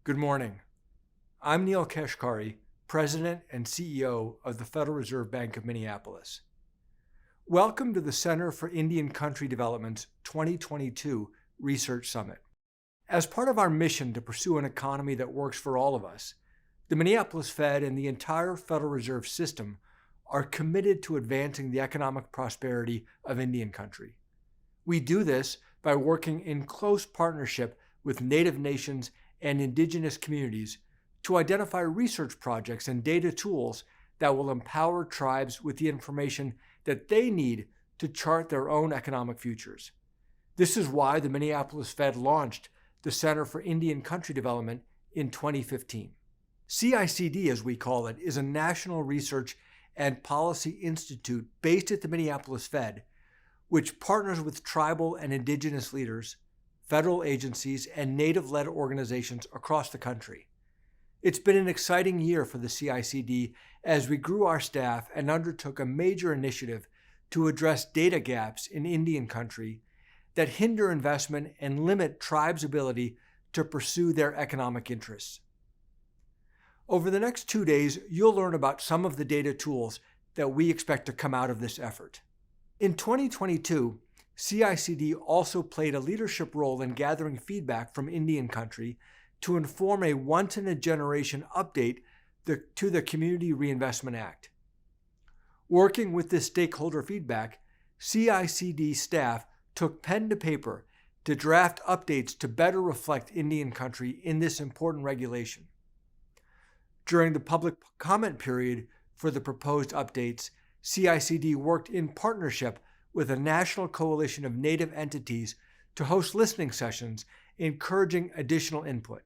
Good morning. I'm Neil Kashkari, President and CEO of the Federal Reserve Bank of Minneapolis. Welcome to the Center for Indian Country Development's 2022 Research Summit. As part of our mission to pursue an economy that works for all of us, the Minneapolis Fed and the entire Federal Reserve System are committed to advancing the economic prosperity of Indian country. We do this by working in close partnership with Native nations and indigenous communities to identify research projects and data tools that will empower tribes with the information that they need to chart their own economic futures. This is why the Minneapolis Fed launched the Center for Indian Country Development in 2015. CICD, as we call it, is a national research and policy institute based at the Minneapolis Fed, which partners with tribal and indigenous leaders, federal agencies, and Native-led organizations across the country. It's been an exciting year for the CICD as we grew our staff and undertook a major initiative to address data gaps in Indian country that hinder investment and limit tribes' ability to pursue their economic interests. Over the next 2 days, you'll learn about some of the data tools that we expect to come out of this effort. In 2022, CICD also played a leadership role in gathering feedback from Indian country to inform a once-in-a-generation update to the Community Reinvestment Act. Working with this stakeholder feedback, CICD staff took pen to paper to draft updates to better reflect Indian country in this important regulation. During the public comment period for the proposed updates, CICD worked in partnership with a national coalition of Native entities to host listening sessions, encouraging additional input.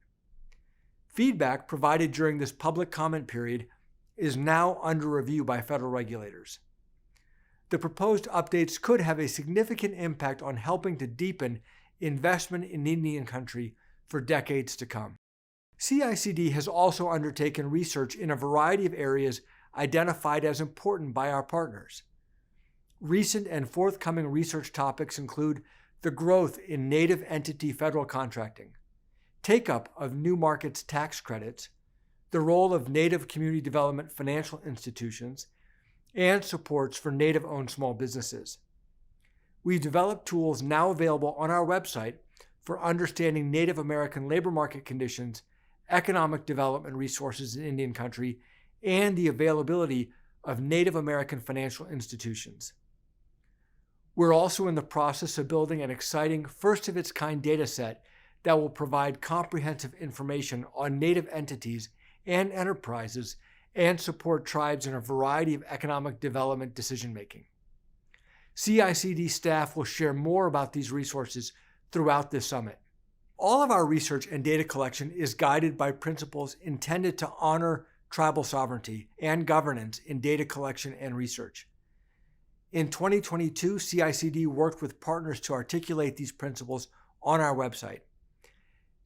Feedback provided during this public comment period is now under review by federal regulators. The proposed updates could have a significant impact on helping to deepen investment in Indian country for decades to come. CICD has also undertaken research in a variety of areas identified as important by our partners. Recent and forthcoming research topics include the growth in Native entity federal contracting, take-up of new markets tax credits, the role of Native community development financial institutions, and supports for Native-owned small businesses. We've developed tools now available on our website for understanding Native American labor market conditions, economic development resources in Indian country, and the availability of Native American financial institutions. We're also in the process of building an exciting first-of-its-kind data set that will provide comprehensive information on Native entities and enterprises and support tribes in a variety of economic development decision-making. CICD staff will share more about these resources throughout this summit. All of our research and data collection is guided by principles intended to honor tribal sovereignty and governance in data collection and research. In 2022, CICD worked with partners to articulate these principles on our website.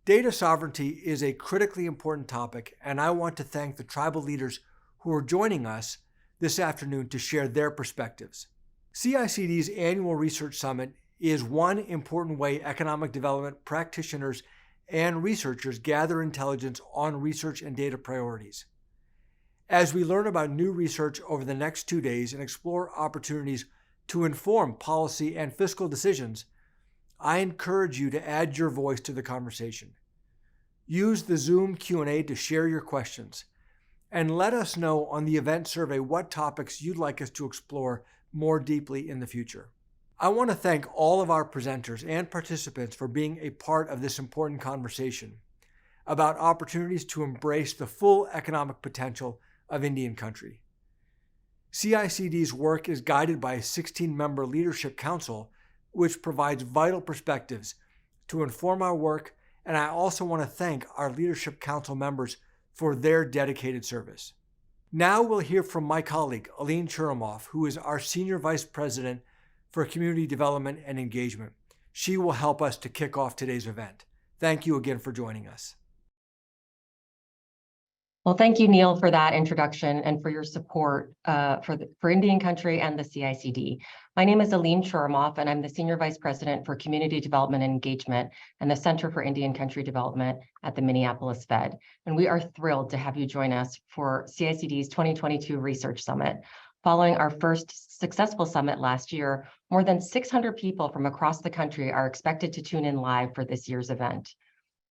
Data sovereignty is a critically important topic, and I want to thank the tribal leaders who are joining us this afternoon to share their perspectives. CICD's annual research summit is one important way economic development practitioners and researchers gather intelligence on research and data priorities. As we learn about new research over the next 2 days and explore opportunities to inform policy and fiscal decisions, I encourage you to add your voice to the conversation. Use the Zoom Q&A to share your questions, and let us know on the event survey what topics you'd like us to explore more deeply in the future. I want to thank all of our presenters and participants for being a part of this important conversation about opportunities to embrace the full economic potential of Indian country. CICD's work is guided by a 16-member leadership council, which provides vital perspectives to inform our work, and I also want to thank our leadership council members for their dedicated service. Now we'll hear from my colleague, Aline Churyumov, who is our Senior Vice President for Community Development and Engagement. She will help us to kick off today's event. Thank you again for joining us. Well, thank you, Neil, for that introduction and for your support for Indian Country and the CICD. My name is Aline Shuramoff, and I'm the Senior Vice President for Community Development and Engagement and the Center for Indian Country Development at the Minneapolis Fed. And we are thrilled to have you join us for CICD's 2022 Research Summit. Following our first successful summit last year, more than 600 people from across the country are expected to tune in live for this year's event.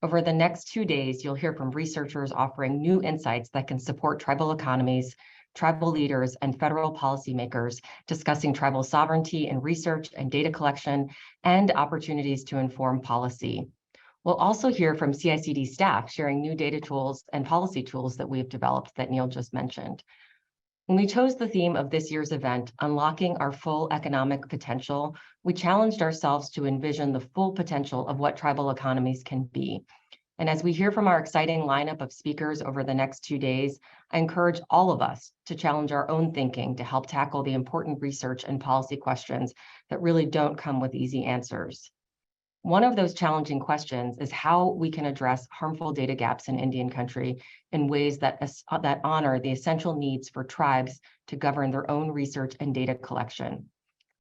Over the next 2 days, you'll hear from researchers offering new insights that can support tribal economies, tribal leaders, and federal policymakers discussing tribal sovereignty in research and data collection and opportunities to inform policy. We'll also hear from CICD staff sharing new data tools and policy tools that we've developed that Neil just mentioned. When we chose the theme of this year's event, Unlocking Our Full Economic Potential, we challenged ourselves to envision the full potential of what tribal economies can be. And as we hear from our exciting lineup of speakers over the next 2 days, I encourage all of us to challenge our own thinking to help tackle the important research and policy questions that really don't come with easy answers. One of those challenging questions is how we can address harmful data gaps in Indian Country in ways that honor the essential needs for tribes to govern their own research and data collection.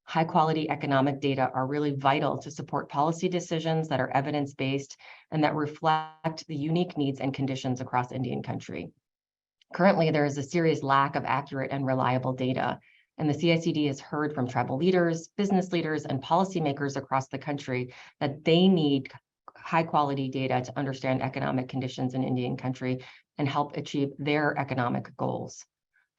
High quality economic data are really vital to support policy decisions that are evidence-based and that reflect the unique needs and conditions across Indian Country. Currently, there is a serious lack of accurate and reliable data, and the CICD has heard from tribal leaders, business leaders, and policymakers across the country that they need high quality data to understand economic conditions in Indian Country and help achieve their economic goals.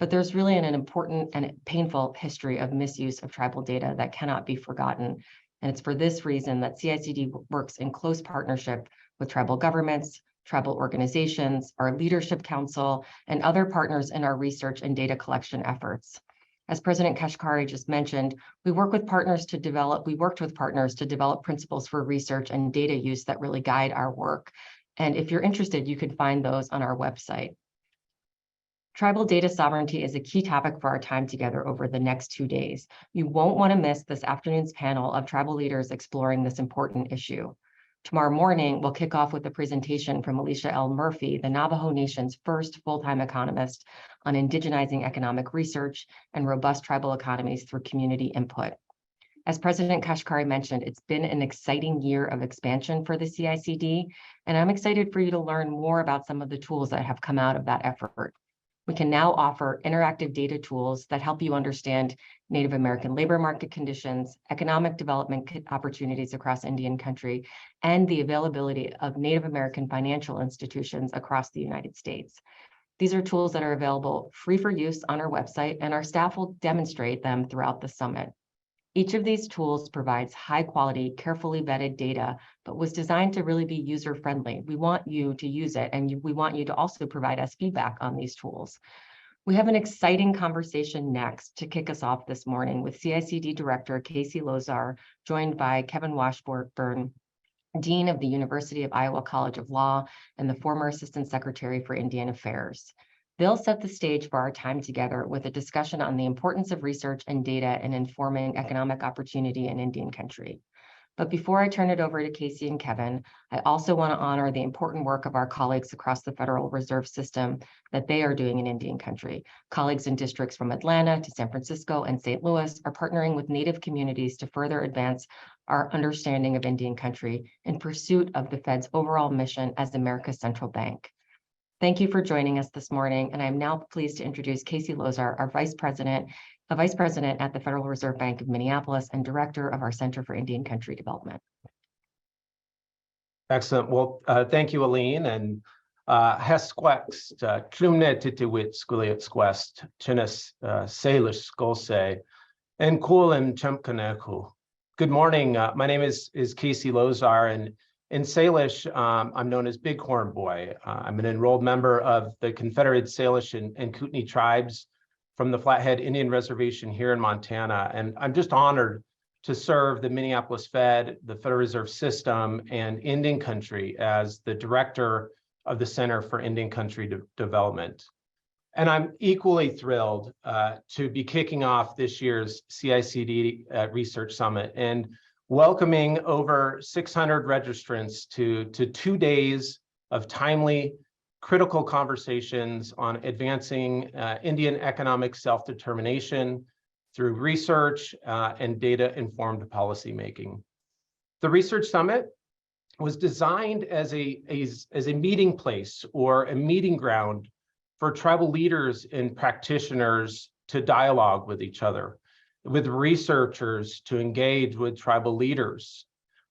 But there's really an important and painful history of misuse of tribal data that cannot be forgotten. And it's for this reason that CICD works in close partnership with tribal governments, tribal organizations, our leadership council, and other partners in our research and data collection efforts. As President Kashkari just mentioned, we worked with partners to develop principles for research and data use that really guide our work. And if you're interested, you can find those on our website. Tribal data sovereignty is a key topic for our time together over the next 2 days. You won't want to miss this afternoon's panel of tribal leaders exploring this important issue. Tomorrow morning, we'll kick off with a presentation from Alicia L. Murphy, the Navajo Nation's first full-time economist on indigenizing economic research and robust tribal economies through community input. As President Kashkari mentioned, it's been an exciting year of expansion for the CICD, and I'm excited for you to learn more about some of the tools that have come out of that effort. We can now offer interactive data tools that help you understand Native American labor market conditions, economic development opportunities across Indian Country, and the availability of Native American financial institutions across the United States. These are tools that are available free for use on our website, and our staff will demonstrate them throughout the summit. Each of these tools provides high quality, carefully vetted data, but was designed to really be user-friendly. We want you to use it, and we want you to also provide us feedback on these tools. We have an exciting conversation next to kick us off this morning with CICD Director Casey Lozar, joined by Kevin Washburn, Dean of the University of Iowa College of Law and the former Assistant Secretary for Indian Affairs. They'll set the stage for our time together with a discussion on the importance of research and data in informing economic opportunity in Indian Country. But before I turn it over to Casey and Kevin, I also want to honor the important work of our colleagues across the Federal Reserve System that they are doing in Indian Country. Colleagues in districts from Atlanta to San Francisco and St. Louis are partnering with Native communities to further advance our understanding of Indian Country in pursuit of the Fed's overall mission as America's central bank. Thank you for joining us this morning, and I'm now pleased to introduce Casey Lozar, our Vice President at the Federal Reserve Bank of Minneapolis and Director of our Center for Indian Country Development. Excellent. Well, thank you, Aline, and Hesquext, Trumne Titiwit Skuliat Squest, Chinas Salish Skolse, and Kulim Chumkaneku. Good morning. My name is Casey Lozar, and in Salish, I'm known as Bighorn Boy. I'm an enrolled member of the Confederated Salish and Kootenai tribes from the Flathead Indian Reservation here in Montana. And I'm just honored to serve the Minneapolis Fed, the Federal Reserve System, and Indian Country as the director of the Center for Indian Country Development. And I'm equally thrilled to be kicking off this year's CICD Research Summit and welcoming over 600 registrants to 2 days of timely, critical conversations on advancing Indian economic self-determination through research and data-informed policymaking. The Research Summit was designed as a meeting place or a meeting ground for tribal leaders and practitioners to dialogue with each other, with researchers to engage with tribal leaders,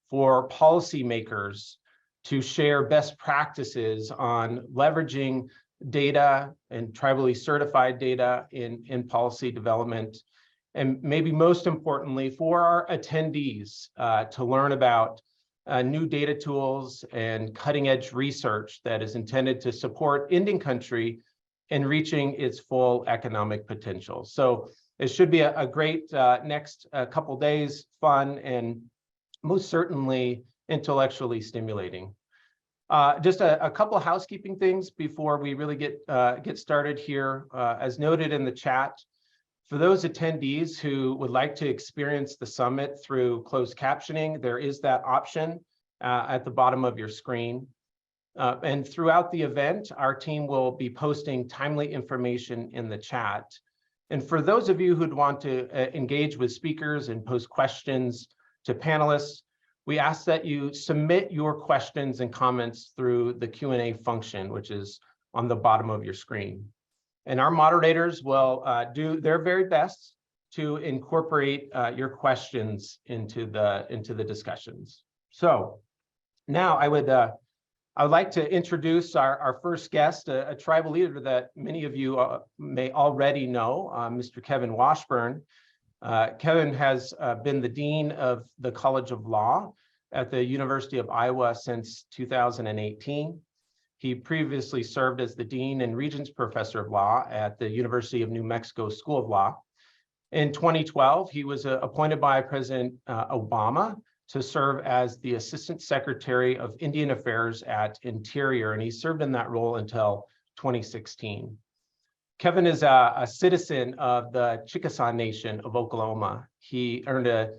for policymakers to share best practices on leveraging data and tribally certified data in policy development, and maybe most importantly, for our attendees to learn about new data tools and cutting-edge research that is intended to support Indian country in reaching its full economic potential. So it should be a great next couple days, fun and most certainly intellectually stimulating. Just a couple of housekeeping things before we really get started here. As noted in the chat, for those attendees who would like to experience the summit through closed captioning, there is that option at the bottom of your screen. And throughout the event, our team will be posting timely information in the chat. And for those of you who'd want to engage with speakers and pose questions to panelists, we ask that you submit your questions and comments through the Q&A function, which is on the bottom of your screen. And our moderators will do their very best to incorporate your questions into the discussions. So now I would like to introduce our first guest, a tribal leader that many of you may already know, Mr. Kevin Washburn. Kevin has been the Dean of the College of Law at the University of Iowa since 2018. He previously served as the Dean and Regents Professor of Law at the University of New Mexico School of Law. In 2012, he was appointed by President Obama to serve as the Assistant Secretary of Indian Affairs at Interior, and he served in that role until 2016. Kevin is a citizen of the Chickasaw Nation of Oklahoma. He earned a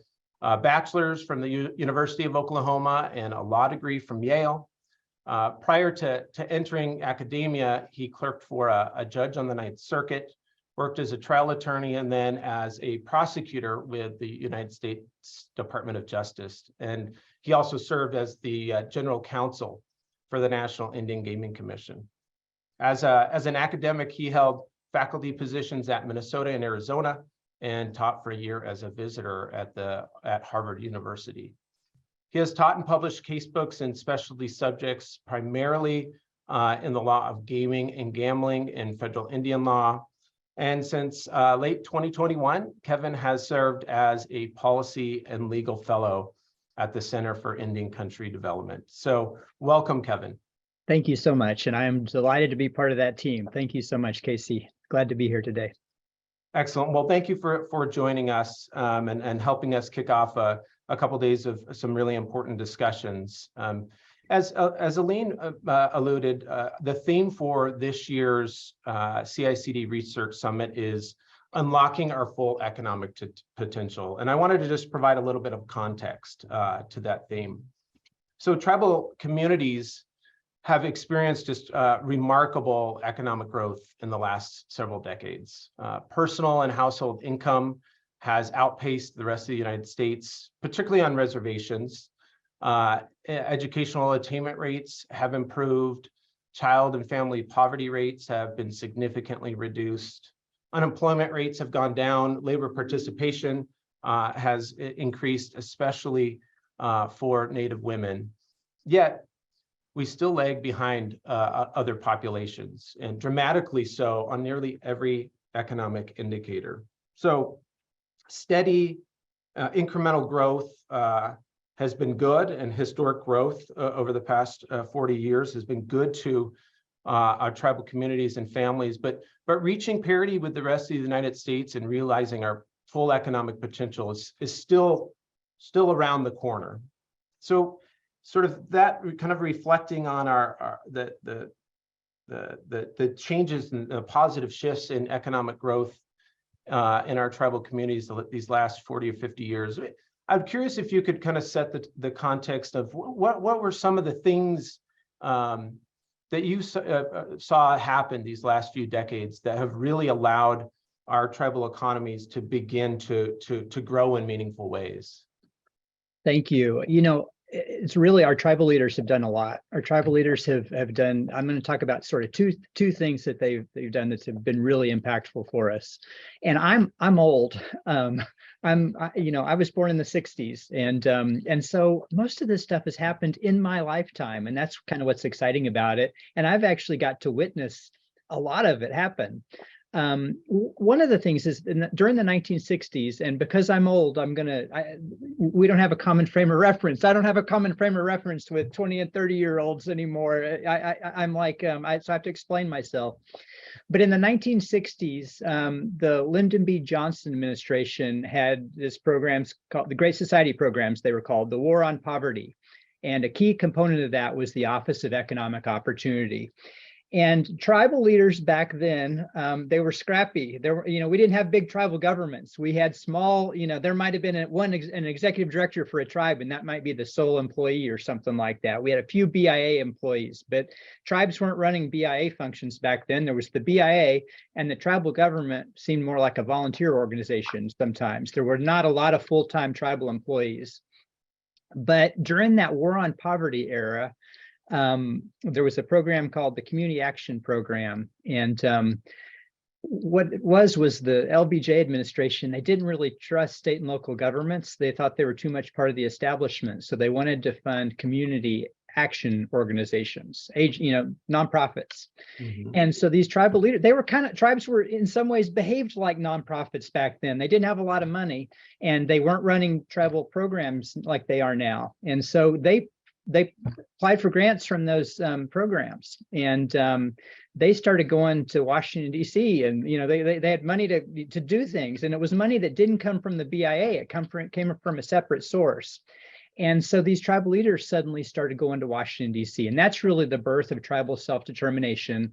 bachelor's from the University of Oklahoma and a law degree from Yale. Prior to entering academia, he clerked for a judge on the Ninth Circuit, worked as a trial attorney, and then as a prosecutor with the United States Department of Justice. And he also served as the general counsel for the National Indian Gaming Commission. As an academic, he held faculty positions at Minnesota and Arizona and taught for a year as a visitor at Harvard University. He has taught and published casebooks in specialty subjects, primarily in the law of gaming and gambling and federal Indian law. And since late 2021, Kevin has served as a policy and legal fellow at the Center for Indian Country Development. So welcome, Kevin. Thank you so much. And I am delighted to be part of that team. Thank you so much, Casey. Glad to be here today. Excellent. Well, thank you for joining us and helping us kick off a couple of days of some really important discussions. As Aline alluded, the theme for this year's CICD Research Summit is unlocking our full economic potential. And I wanted to just provide a little bit of context to that theme. So tribal communities have experienced just remarkable economic growth in the last several decades. Personal and household income has outpaced the rest of the United States, particularly on reservations. Educational attainment rates have improved. Child and family poverty rates have been significantly reduced. Unemployment rates have gone down. Labor participation has increased, especially for Native women. Yet, we still lag behind other populations, and dramatically so on nearly every economic indicator. So steady incremental growth has been good, and historic growth over the past 40 years has been good to our tribal communities and families, but reaching parity with the rest of the United States and realizing our full economic potential is still around the corner. So sort of that kind of reflecting on the changes and the positive shifts in economic growth in our tribal communities these last 40 or 50 years. I'm curious if you could kind of set the context of what were some of the things that you saw happen these last few decades that have really allowed our tribal economies to begin to grow in meaningful ways? Thank you. You know, it's really our tribal leaders have done a lot. Our tribal leaders have done. I'm going to talk about sort of two things that they've done that have been really impactful for us. And I'm old. I was born in the 60s, and so most of this stuff has happened in my lifetime, and that's kind of what's exciting about it. And I've actually got to witness a lot of it happen. One of the things is during the 1960s, and because I'm old, we don't have a common frame of reference. I don't have a common frame of reference with 20 and 30-year-olds anymore. I'm like, so I have to explain myself. But in the 1960s, the Lyndon B. Johnson administration had this programs called the Great Society programs, they were called, the War on Poverty. And a key component of that was the Office of Economic Opportunity. And tribal leaders back then, they were scrappy. We didn't have big tribal governments. We had small, there might have been an executive director for a tribe, and that might be the sole employee or something like that. We had a few BIA employees, but tribes weren't running BIA functions back then. There was the BIA, and the tribal government seemed more like a volunteer organization sometimes. There were not a lot of full-time tribal employees. But during that War on Poverty era, there was a program called the Community Action Program. And what it was the LBJ administration, they didn't really trust state and local governments. They thought they were too much part of the establishment. So they wanted to fund community action organizations, nonprofits. Mm-hmm. And so these tribal leaders, tribes were in some ways behaved like nonprofits back then. They didn't have a lot of money, and they weren't running tribal programs like they are now. And so they applied for grants from those programs, and they started going to Washington, D.C. and they had money to do things, and it was money that didn't come from the BIA. It came from a separate source. And so these tribal leaders suddenly started going to Washington, D.C., and that's really the birth of tribal self-determination.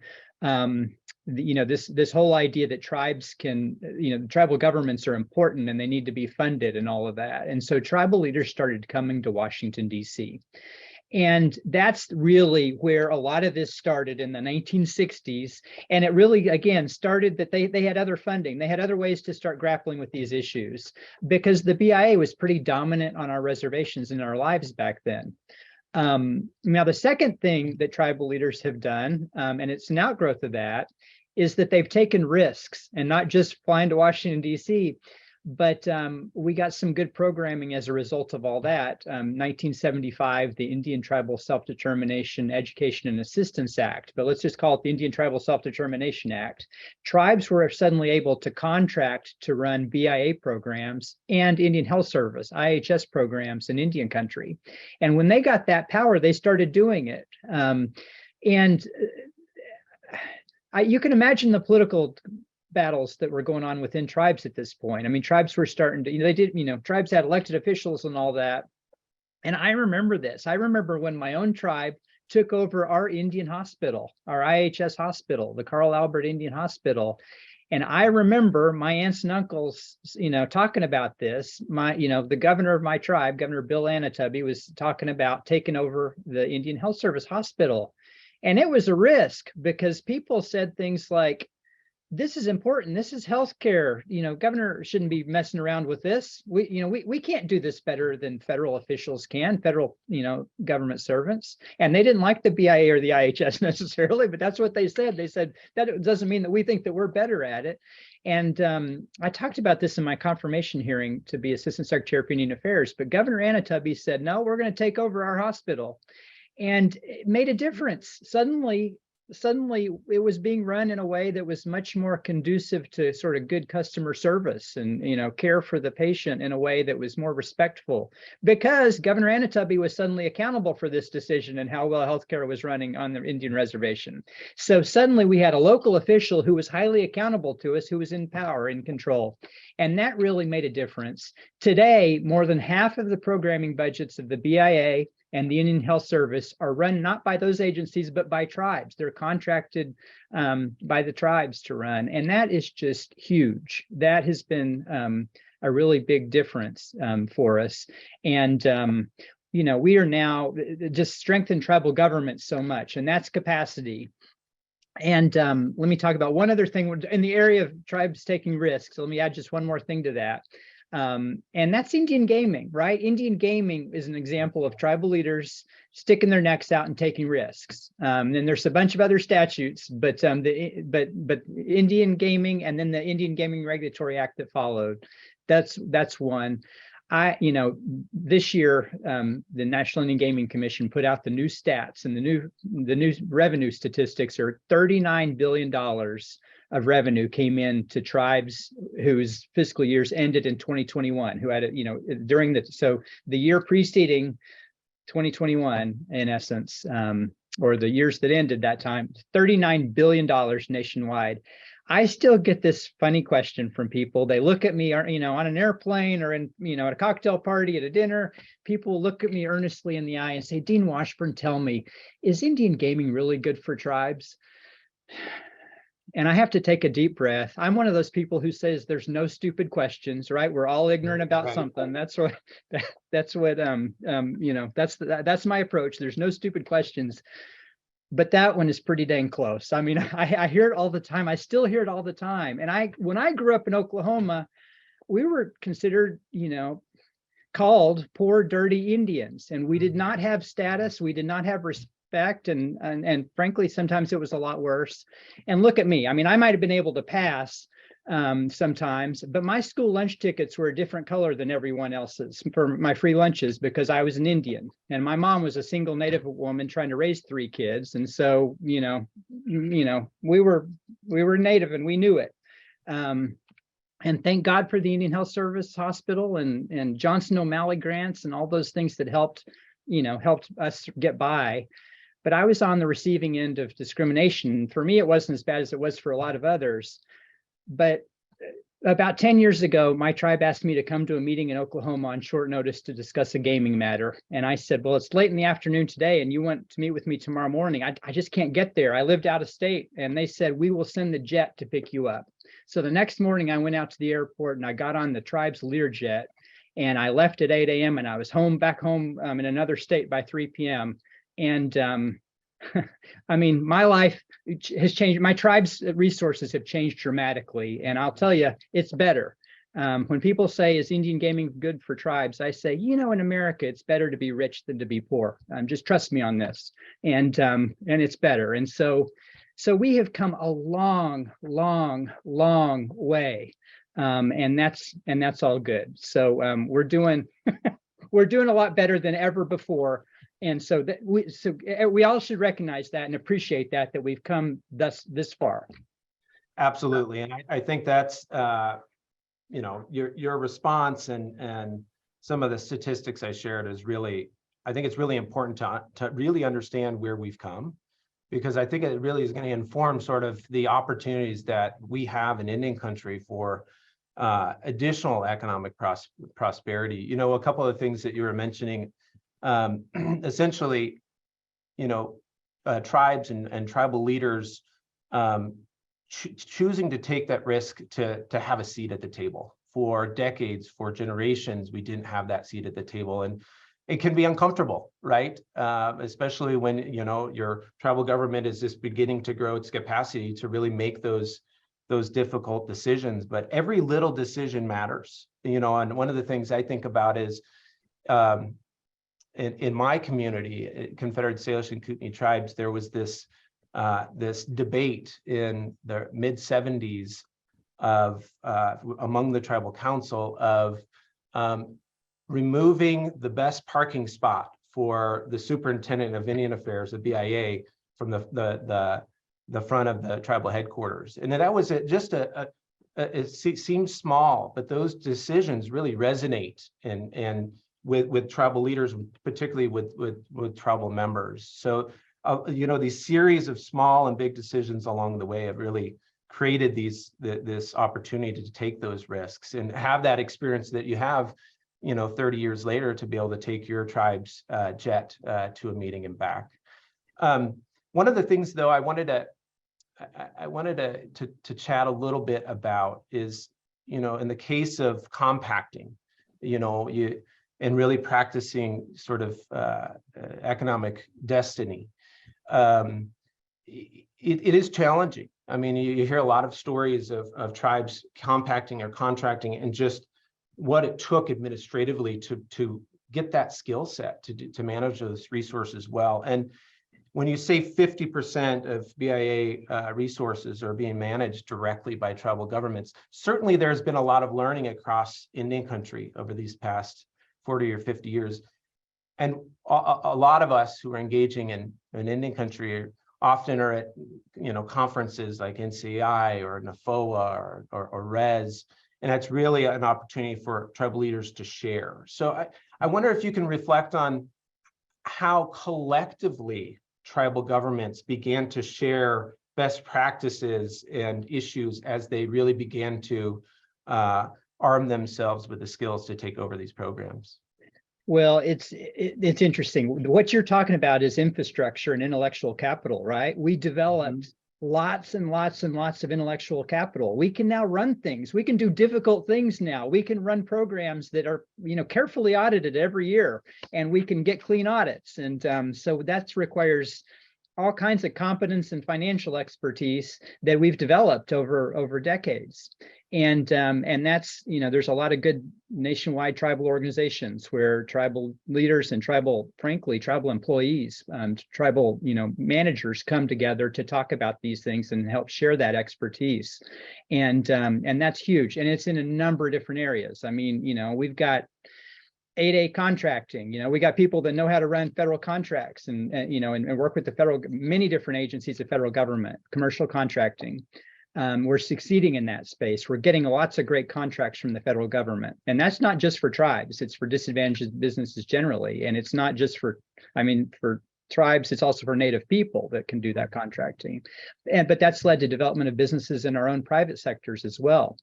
This whole idea that tribes can, tribal governments are important and they need to be funded and all of that. And so tribal leaders started coming to Washington, D.C. And that's really where a lot of this started in the 1960s. And it really, again, started that they had other funding. They had other ways to start grappling with these issues, because the BIA was pretty dominant on our reservations in our lives back then. Now, the second thing that tribal leaders have done, and it's an outgrowth of that, is that they've taken risks, and not just flying to Washington, D.C., but we got some good programming as a result of all that. 1975, the Indian Tribal Self-Determination Education and Assistance Act, but let's just call it the Indian Tribal Self-Determination Act. Tribes were suddenly able to contract to run BIA programs and Indian Health Service, IHS programs in Indian country. And when they got that power, they started doing it. You can imagine the political battles that were going on within tribes at this point. I mean, tribes were starting to, tribes had elected officials and all that. And I remember this. I remember when my own tribe took over our Indian hospital, our IHS hospital, the Carl Albert Indian Hospital. And I remember my aunts and uncles, talking about this. The governor of my tribe, Governor Bill Anatubby, was talking about taking over the Indian Health Service hospital. And it was a risk, because people said things like, this is important. This is healthcare. Governor shouldn't be messing around with this. We can't do this better than federal officials can, federal, government servants. And they didn't like the BIA or the IHS necessarily, but that's what they said. They said that doesn't mean that we think that we're better at it. And I talked about this in my confirmation hearing to be Assistant Secretary for Indian Affairs, but Governor Anatubby said, no, we're going to take over our hospital. And it made a difference. Suddenly it was being run in a way that was much more conducive to sort of good customer service and, care for the patient in a way that was more respectful, because Governor Anatubby was suddenly accountable for this decision and how well healthcare was running on the Indian reservation. So suddenly we had a local official who was highly accountable to us, who was in power, in control. And that really made a difference. Today, more than half of the programming budgets of the BIA and the Indian Health Service are run not by those agencies, but by tribes. They're contracted by the tribes to run. And that is just huge. That has been a really big difference for us. And, we are now just strengthened tribal government so much, and that's capacity. And let me talk about one other thing in the area of tribes taking risks. Let me add just one more thing to that. And that's Indian gaming, right? Indian gaming is an example of tribal leaders sticking their necks out and taking risks. And there's a bunch of other statutes, but Indian gaming, and then the Indian Gaming Regulatory Act that followed. That's one. This year, the National Indian Gaming Commission put out the new stats, and the new revenue statistics are $39 billion of revenue came in to tribes whose fiscal years ended in 2021, who had during the year preceding 2021, in essence, or the years that ended that time, $39 billion nationwide. I still get this funny question from people. They look at me, on an airplane or at a cocktail party, at a dinner. People look at me earnestly in the eye and say, Dean Washburn, tell me, is Indian gaming really good for tribes? And I have to take a deep breath. I'm one of those people who says there's no stupid questions, right? We're all ignorant about something. That's my approach. There's no stupid questions. But that one is pretty dang close. I mean, I hear it all the time. I still hear it all the time. And when I grew up in Oklahoma, we were considered, called poor, dirty Indians, and we did not have status. We did not have respect. And frankly, sometimes it was a lot worse. And look at me. I mean, I might have been able to pass sometimes, but my school lunch tickets were a different color than everyone else's for my free lunches, because I was an Indian and my mom was a single Native woman trying to raise 3 kids. And so, we were Native and we knew it. And thank God for the Indian Health Service Hospital and Johnson O'Malley grants and all those things that helped us get by. But I was on the receiving end of discrimination. For me, it wasn't as bad as it was for a lot of others. But about 10 years ago, my tribe asked me to come to a meeting in Oklahoma on short notice to discuss a gaming matter. And I said, well, it's late in the afternoon today, and you want to meet with me tomorrow morning. I just can't get there. I lived out of state. And they said, we will send the jet to pick you up. So the next morning, I went out to the airport and I got on the tribe's Learjet, and I left at 8 a.m. and I was back home in another state by 3 p.m. And I mean, my life has changed. My tribe's resources have changed dramatically. And I'll tell you, it's better. When people say, is Indian gaming good for tribes? I say, in America, it's better to be rich than to be poor. Just trust me on this. And it's better. And so we have come a long, long, long way. And that's all good. So we're doing a lot better than ever before. And so we all should recognize that and appreciate that we've come this far. Absolutely. And I think that's, your response and some of the statistics I shared is really, I think it's really important to really understand where we've come, because I think it really is going to inform sort of the opportunities that we have in Indian country for additional economic prosperity. A couple of things that you were mentioning, essentially, tribes and tribal leaders choosing to take that risk to have a seat at the table. For decades, for generations, we didn't have that seat at the table, and it can be uncomfortable, right? Especially when your tribal government is just beginning to grow its capacity to really make those difficult decisions. But every little decision matters, and one of the things I think about is in my community, Confederate Salish and Kootenai tribes, there was this debate in the mid-70s among the tribal council of removing the best parking spot for the superintendent of Indian Affairs, the BIA, from the front of the tribal headquarters. And that was it seems small, but those decisions really resonate and with tribal leaders, particularly with tribal members. So, these series of small and big decisions along the way have really created this opportunity to take those risks and have that experience that you have, 30 years later, to be able to take your tribe's jet to a meeting and back. One of the things, though, I wanted to chat a little bit about is, in the case of compacting, and really practicing sort of economic destiny. It is challenging. I mean, you hear a lot of stories of tribes compacting or contracting, and just what it took administratively to get that skill set to manage those resources well. And when you say 50% of BIA resources are being managed directly by tribal governments, certainly there's been a lot of learning across Indian country over these past 40 or 50 years. And a lot of us who are engaging in Indian country often are at conferences like NCI or NAFOA or RES, and that's really an opportunity for tribal leaders to share. So I wonder if you can reflect on how collectively tribal governments began to share best practices and issues as they really began to arm themselves with the skills to take over these programs. Well, it's interesting. What you're talking about is infrastructure and intellectual capital, right? We developed lots and lots and lots of intellectual capital. We can now run things. We can do difficult things now. We can run programs that are, carefully audited every year, and we can get clean audits. And so that requires all kinds of competence and financial expertise that we've developed over decades. And that's, there's a lot of good nationwide tribal organizations where tribal leaders and frankly, tribal employees, tribal, managers come together to talk about these things and help share that expertise. And that's huge. And it's in a number of different areas. I mean, we've got 8A contracting, we got people that know how to run federal contracts and work with many different agencies of federal government, commercial contracting. We're succeeding in that space. We're getting lots of great contracts from the federal government. And that's not just for tribes, it's for disadvantaged businesses generally. And it's not just for tribes, it's also for Native people that can do that contracting. But that's led to development of businesses in our own private sectors as well.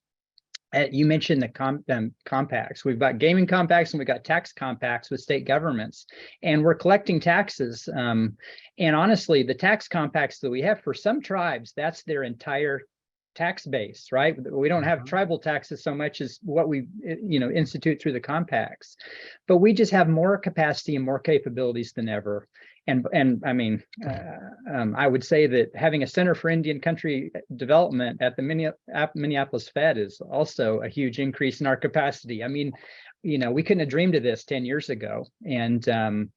You mentioned the compacts. We've got gaming compacts and we've got tax compacts with state governments, and we're collecting taxes. And honestly, the tax compacts that we have for some tribes, that's their entire tax base, right? We don't have tribal taxes so much as what we, institute through the compacts, but we just have more capacity and more capabilities than ever. And I mean, I would say that having a Center for Indian Country Development at the Minneapolis Fed is also a huge increase in our capacity. I mean, we couldn't have dreamed of this 10 years ago. And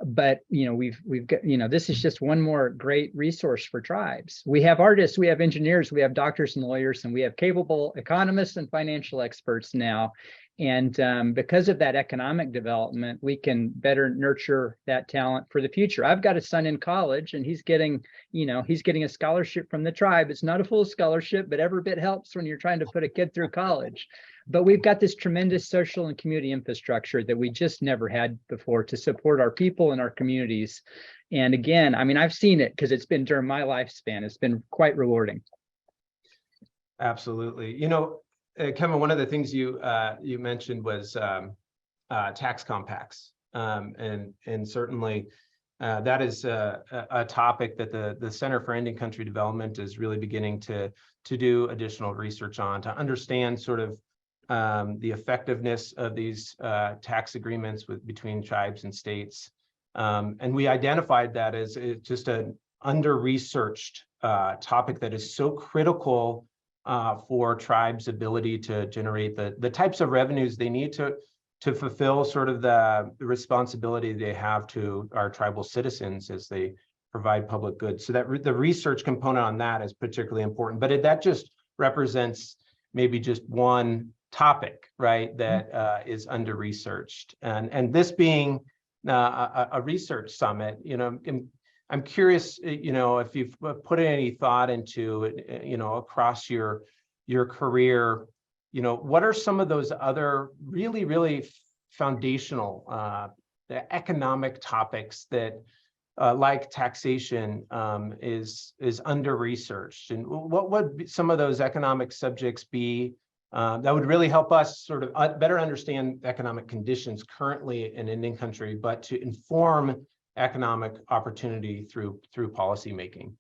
but we've got, this is just one more great resource for tribes. We have artists, we have engineers, we have doctors and lawyers, and we have capable economists and financial experts now. And because of that economic development, we can better nurture that talent for the future. I've got a son in college, and he's getting a scholarship from the tribe. It's not a full scholarship, but every bit helps when you're trying to put a kid through college. But we've got this tremendous social and community infrastructure that we just never had before to support our people and our communities. And again, I mean, I've seen it because it's been during my lifespan. It's been quite rewarding. Absolutely. Kevin, one of the things you mentioned was tax compacts, and certainly that is a topic that the Center for Indian Country Development is really beginning to do additional research on, to understand sort of the effectiveness of these tax agreements between tribes and states. And we identified that as just an under-researched topic that is so critical for tribes' ability to generate the types of revenues they need to fulfill sort of the responsibility they have to our tribal citizens as they provide public goods. So that the research component on that is particularly important, but that just represents maybe just one topic, right, that is under-researched. And this being a research summit, I'm curious, if you've put any thought into, across your career, what are some of those other really, really foundational economic topics that, like taxation, is under-researched? And what would some of those economic subjects be that would really help us sort of better understand economic conditions currently in Indian country, but to inform economic opportunity through policy making?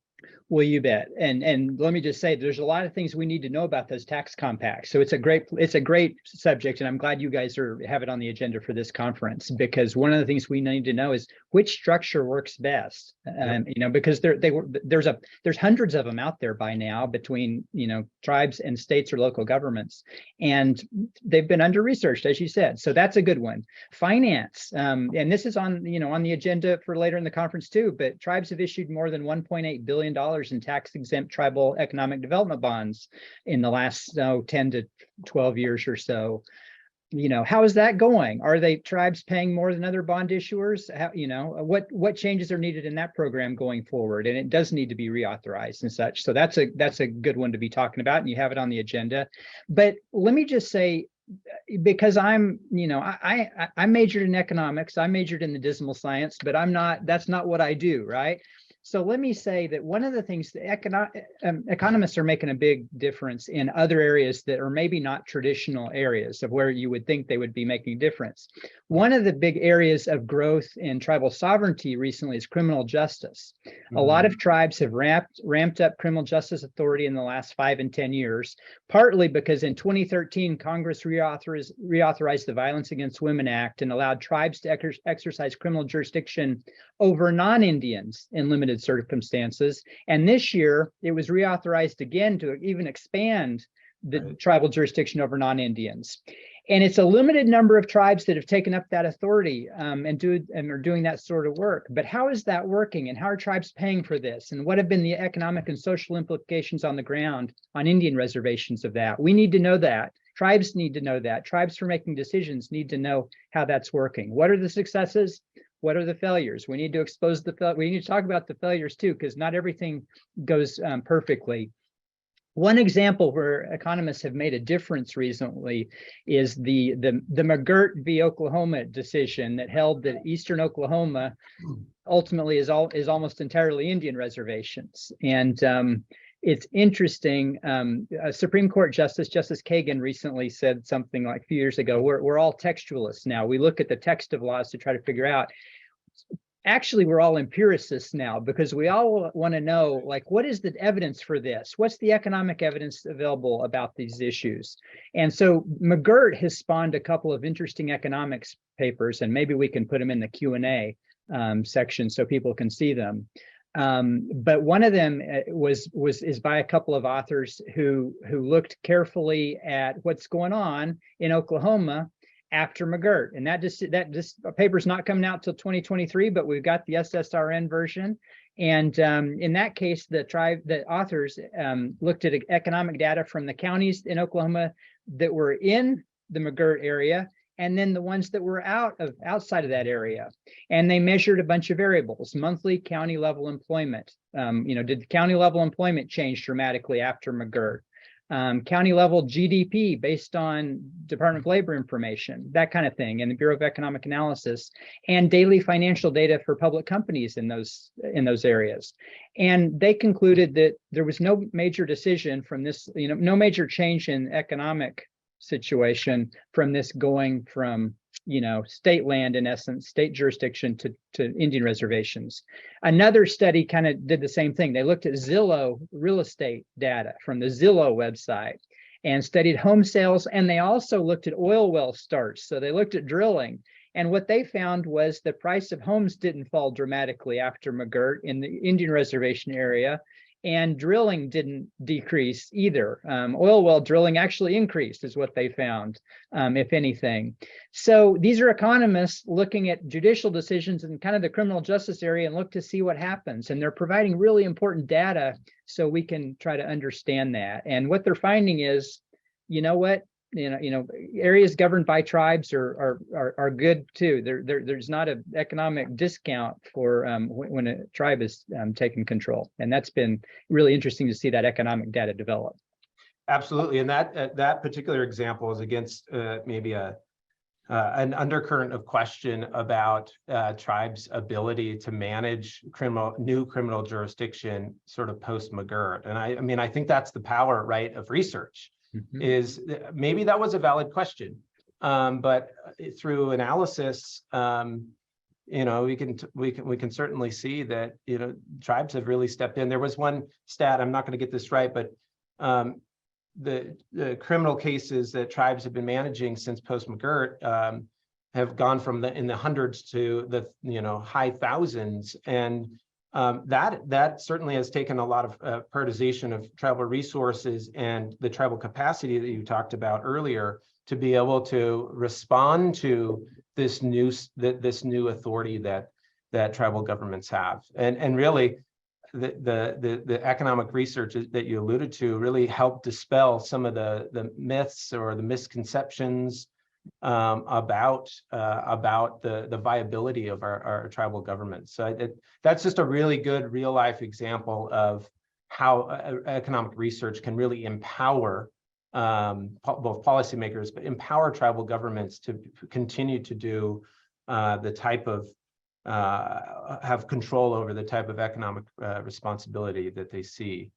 Well, you bet. And let me just say, there's a lot of things we need to know about those tax compacts. So it's a great subject, and I'm glad you guys have it on the agenda for this conference, because one of the things we need to know is which structure works best. Because there's hundreds of them out there by now between tribes and states or local governments, and they've been under researched, as you said. So that's a good one. Finance, and this is on the agenda for later in the conference too. But tribes have issued more than $1.8 billion in tax-exempt tribal economic development bonds in the last 10 to 12 years or so. How is that going? Are they tribes paying more than other bond issuers? What changes are needed in that program going forward? And it does need to be reauthorized and such. So that's a good one to be talking about, and you have it on the agenda. But let me just say, because I majored in economics, I majored in the dismal science, but that's not what I do, right? So let me say that one of the things that economists are making a big difference in other areas that are maybe not traditional areas of where you would think they would be making a difference. One of the big areas of growth in tribal sovereignty recently is criminal justice. A lot of tribes have ramped up criminal justice authority in the last 5 and 10 years, partly because in 2013, Congress reauthorized the Violence Against Women Act and allowed tribes to exercise criminal jurisdiction over non-Indians in limited circumstances. And this year, it was reauthorized again to even expand the tribal jurisdiction over non-Indians. And it's a limited number of tribes that have taken up that authority and are doing that sort of work. But how is that working, and how are tribes paying for this? And what have been the economic and social implications on the ground on Indian reservations of that? We need to know that. Tribes need to know that. Tribes, for making decisions, need to know how that's working. What are the successes? What are the failures? We need to expose we need to talk about the failures too, because not everything goes perfectly. One example where economists have made a difference recently is the McGirt v. Oklahoma decision that held that Eastern Oklahoma ultimately is almost entirely Indian reservations. And it's interesting. A Supreme Court Justice Kagan recently said something like a few years ago, we're all textualists now. We look at the text of laws to try to figure out. Actually, we're all empiricists now, because we all want to know, like, what is the evidence for this? What's the economic evidence available about these issues? And so McGirt has spawned a couple of interesting economics papers, and maybe we can put them in the Q&A section so people can see them. But one of them is by a couple of authors who looked carefully at what's going on in Oklahoma after McGirt. And that paper's not coming out till 2023, but we've got the SSRN version. And in that case, the authors looked at economic data from the counties in Oklahoma that were in the McGirt area, and then the ones that were outside of that area. And they measured a bunch of variables: monthly county level employment. Did the county level employment change dramatically after McGirt? County level GDP based on Department of Labor information, that kind of thing, and the Bureau of Economic Analysis, and daily financial data for public companies in those areas. And they concluded that there was no major decision from this, no major change in economic situation from this going from state land, in essence, state jurisdiction to Indian reservations. Another study kind of did the same thing. They looked at Zillow real estate data from the Zillow website and studied home sales, and they also looked at oil well starts. So they looked at drilling, and what they found was the price of homes didn't fall dramatically after McGirt in the Indian reservation area, and drilling didn't decrease either. Oil well drilling actually increased, is what they found, if anything. So these are economists looking at judicial decisions in kind of the criminal justice area and look to see what happens. And they're providing really important data so we can try to understand that. And what they're finding is, areas governed by tribes are good too. There's not an economic discount for when a tribe is taking control, and that's been really interesting to see that economic data develop. Absolutely, and that particular example is against maybe an undercurrent of question about tribes' ability to manage new criminal jurisdiction sort of post McGirt. And I think that's the power, right, of research. Is maybe that was a valid question, but through analysis, we can certainly see that, tribes have really stepped in. There was one stat, I'm not going to get this right, but the criminal cases that tribes have been managing since post-McGirt have gone from in the hundreds to the high thousands, and that certainly has taken a lot of prioritization of tribal resources and the tribal capacity that you talked about earlier to be able to respond to this new authority that tribal governments have, and really the economic research that you alluded to really helped dispel some of the myths or the misconceptions about the viability of our tribal governments. So that's just a really good real life example of how economic research can really empower both policymakers, but empower tribal governments to continue to do the type of have control over the type of economic responsibility that they see.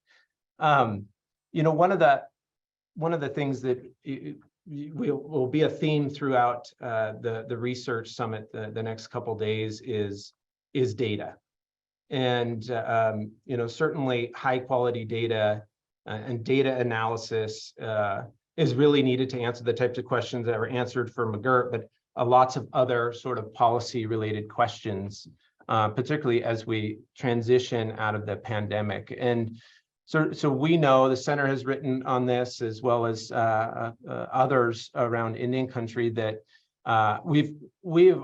One of the things that will be a theme throughout the research summit the next couple of days is data, and certainly high quality data and data analysis is really needed to answer the types of questions that were answered for McGirt, but lots of other sort of policy related questions, particularly as we transition out of the pandemic. And so we know the center has written on this, as well as others around Indian country, that we've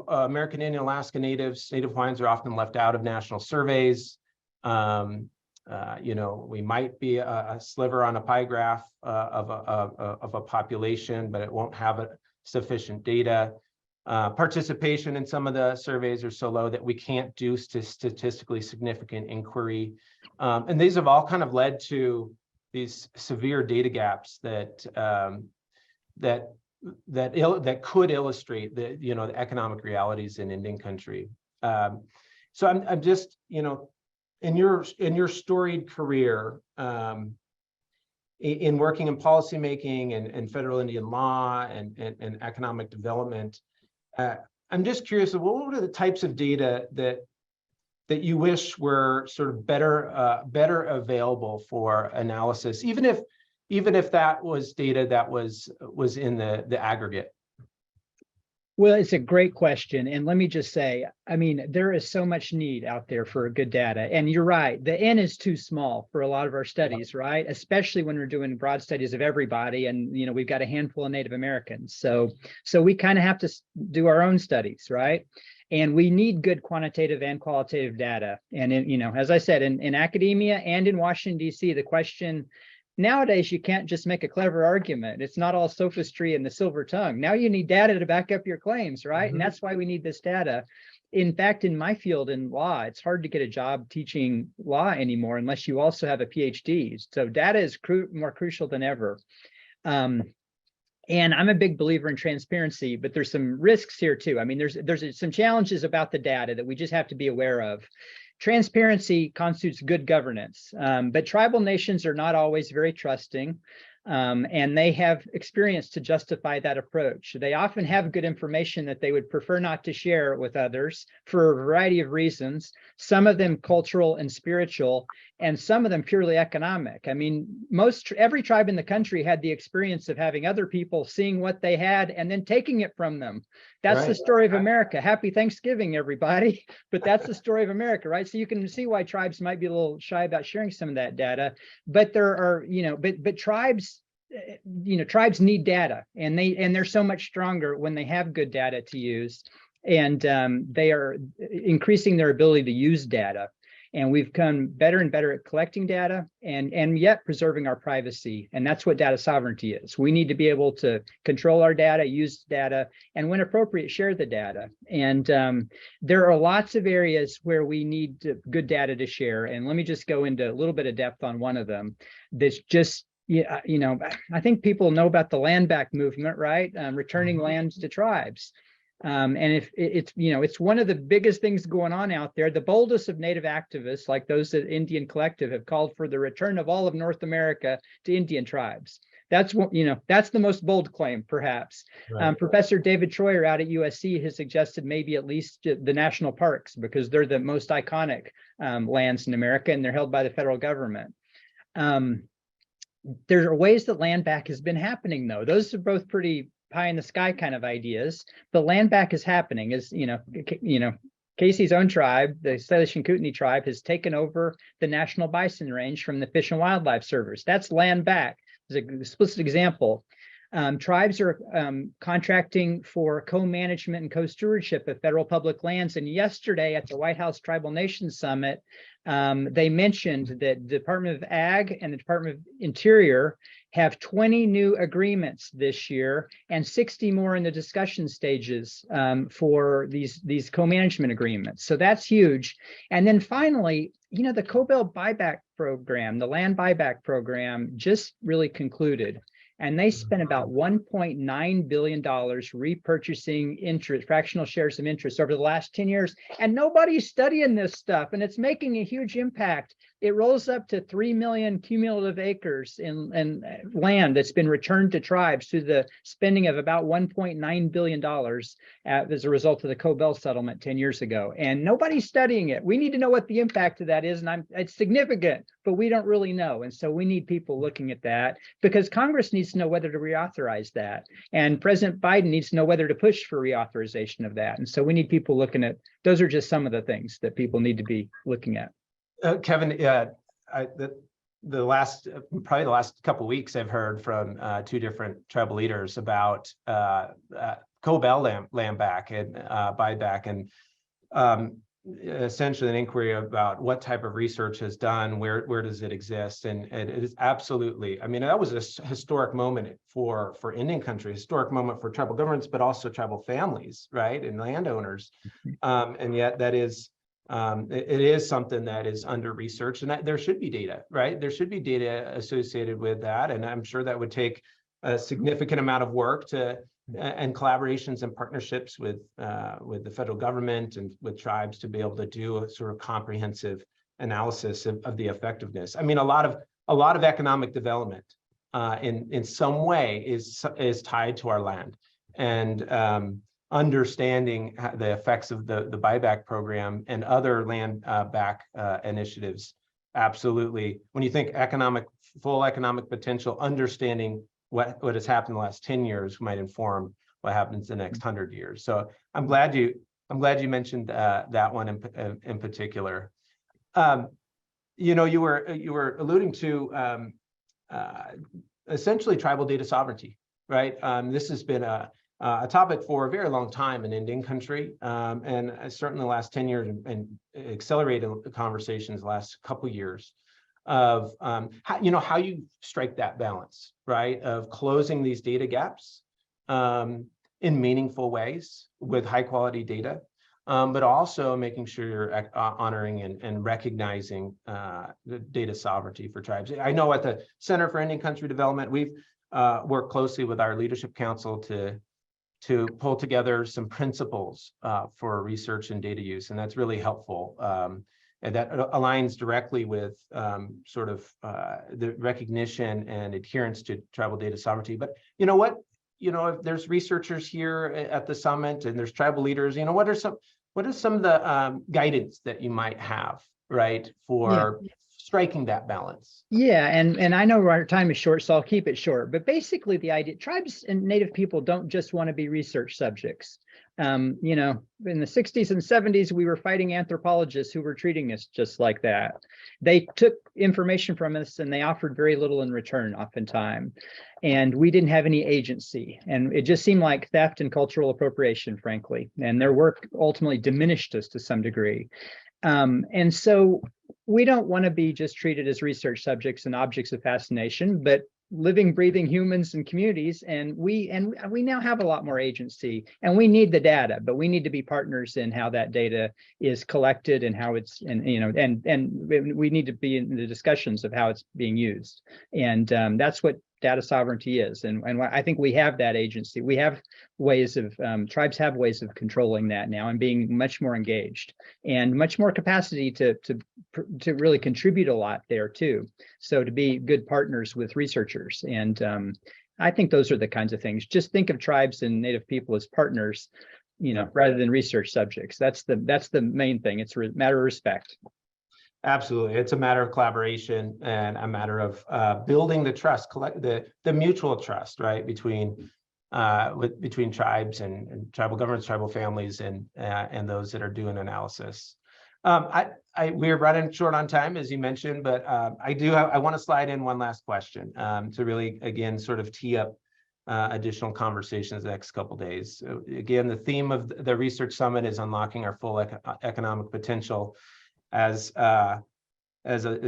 American Indian, Alaska Natives, Native Hawaiians are often left out of national surveys. We might be a sliver on a pie graph of a population, but it won't have sufficient data. Participation in some of the surveys are so low that we can't do statistically significant inquiry. And these have all kind of led to these severe data gaps that could illustrate the economic realities in Indian country. So I'm just, in your storied career, in working in policymaking and federal Indian law and economic development, I'm just curious, what were the types of data that you wish were sort of better available for analysis, even if that was data that was in the aggregate? Well, it's a great question. And let me just say, I mean, there is so much need out there for good data. And you're right, the N is too small for a lot of our studies, right? Especially when we're doing broad studies of everybody. And, we've got a handful of Native Americans. So we kind of have to do our own studies, right? And we need good quantitative and qualitative data. And, as I said, in academia and in Washington, D.C., the question nowadays, you can't just make a clever argument. It's not all sophistry and the silver tongue. Now you need data to back up your claims, right? And that's why we need this data. In fact, in my field in law, it's hard to get a job teaching law anymore unless you also have a PhD. So data is more crucial than ever. And I'm a big believer in transparency, but there's some risks here too. I mean, there's some challenges about the data that we just have to be aware of. Transparency constitutes good governance, but tribal nations are not always very trusting, and they have experience to justify that approach. They often have good information that they would prefer not to share with others for a variety of reasons, some of them cultural and spiritual, and some of them purely economic. I mean, every tribe in the country had the experience of having other people seeing what they had and then taking it from them. That's right. The story of America. Happy Thanksgiving, everybody. But that's the story of America, right? So you can see why tribes might be a little shy about sharing some of that data. But there are, but tribes, tribes need data, and they're so much stronger when they have good data to use, and they are increasing their ability to use data. And we've come better and better at collecting data and yet preserving our privacy. And that's what data sovereignty is. We need to be able to control our data, use data, and when appropriate, share the data. And there are lots of areas where we need good data to share. And let me just go into a little bit of depth on one of them. That's just, I think people know about the land back movement, right? Returning lands to tribes. And if it's, it's one of the biggest things going on out there. The boldest of Native activists, like those at Indian Collective, have called for the return of all of North America to Indian tribes. That's what, that's the most bold claim, perhaps. Right. Professor David Troyer out at USC has suggested maybe at least the national parks, because they're the most iconic lands in America, and they're held by the federal government. There are ways that land back has been happening, though. Those are both pretty pie in the sky kind of ideas. But land back is happening. As Casey's own tribe, the Salish and Kootenai tribe, has taken over the National Bison Range from the Fish and Wildlife Service. That's land back. As an explicit example. Tribes are contracting for co-management and co-stewardship of federal public lands. And yesterday at the White House Tribal Nations Summit, they mentioned that the Department of Ag and the Department of Interior have 20 new agreements this year and 60 more in the discussion stages for these co-management agreements. So that's huge. And then finally, the Cobell buyback program, the land buyback program, just really concluded. And they spent about $1.9 billion repurchasing fractional shares of interest over the last 10 years. And nobody's studying this stuff, and it's making a huge impact. It rolls up to 3 million cumulative acres in land that's been returned to tribes through the spending of about $1.9 billion as a result of the Cobell settlement 10 years ago. And nobody's studying it. We need to know what the impact of that is, and it's significant, but we don't really know. And so we need people looking at that, because Congress needs to know whether to reauthorize that. And President Biden needs to know whether to push for reauthorization of that. And so we need people looking at, those are just some of the things that people need to be looking at. Kevin, probably the last couple of weeks, I've heard from two different tribal leaders about Cobell land back and buyback, and essentially an inquiry about what type of research is done, where does it exist, and it is absolutely. I mean, that was a historic moment for Indian country, historic moment for tribal governments, but also tribal families, right, and landowners, and yet that is. It is something that is under research, and there should be data, right? There should be data associated with that, and I'm sure that would take a significant amount of work and collaborations and partnerships with the federal government and with tribes to be able to do a sort of comprehensive analysis of the effectiveness. I mean, a lot of economic development in some way is tied to our land, and understanding the effects of the buyback program and other land back initiatives. Absolutely. When you think full economic potential, understanding what has happened in the last 10 years might inform what happens in the next 100 years. So I'm glad you mentioned that one in particular. You were alluding to essentially tribal data sovereignty, right? This has been a topic for a very long time in Indian country, and certainly the last 10 years, and accelerated conversations the last couple of years of how you strike that balance, right, of closing these data gaps in meaningful ways with high quality data, but also making sure you're honoring and recognizing the data sovereignty for tribes. I know at the Center for Indian Country Development, we've worked closely with our leadership council to pull together some principles for research and data use, and that's really helpful. And that aligns directly with sort of the recognition and adherence to tribal data sovereignty. But you know what? If there's researchers here at the summit and there's tribal leaders, what are some of the guidance that you might have, right, for striking that balance? Yeah, and I know our time is short, so I'll keep it short. But basically, the idea, tribes and Native people don't just want to be research subjects. In the 60s and 70s, we were fighting anthropologists who were treating us just like that. They took information from us and they offered very little in return, oftentimes. And we didn't have any agency. And it just seemed like theft and cultural appropriation, frankly. And their work ultimately diminished us to some degree. And so we don't want to be just treated as research subjects and objects of fascination, but living, breathing humans and communities. And we now have a lot more agency, and we need the data, but we need to be partners in how that data is collected and how it's, and we need to be in the discussions of how it's being used. And that's what data sovereignty is. And I think we have that agency. We have ways of, tribes have ways of controlling that now and being much more engaged and much more capacity to really contribute a lot there too. So to be good partners with researchers. And I think those are the kinds of things. Just think of tribes and Native people as partners, rather than research subjects. That's the main thing. It's a matter of respect. Absolutely. It's a matter of collaboration and a matter of building the trust, the mutual trust, right, between tribes and tribal governments, tribal families, and those that are doing analysis. We're running short on time, as you mentioned, but I want to slide in one last question to really, again, sort of tee up additional conversations the next couple of days. So again, the theme of the Research Summit is unlocking our full economic potential. As a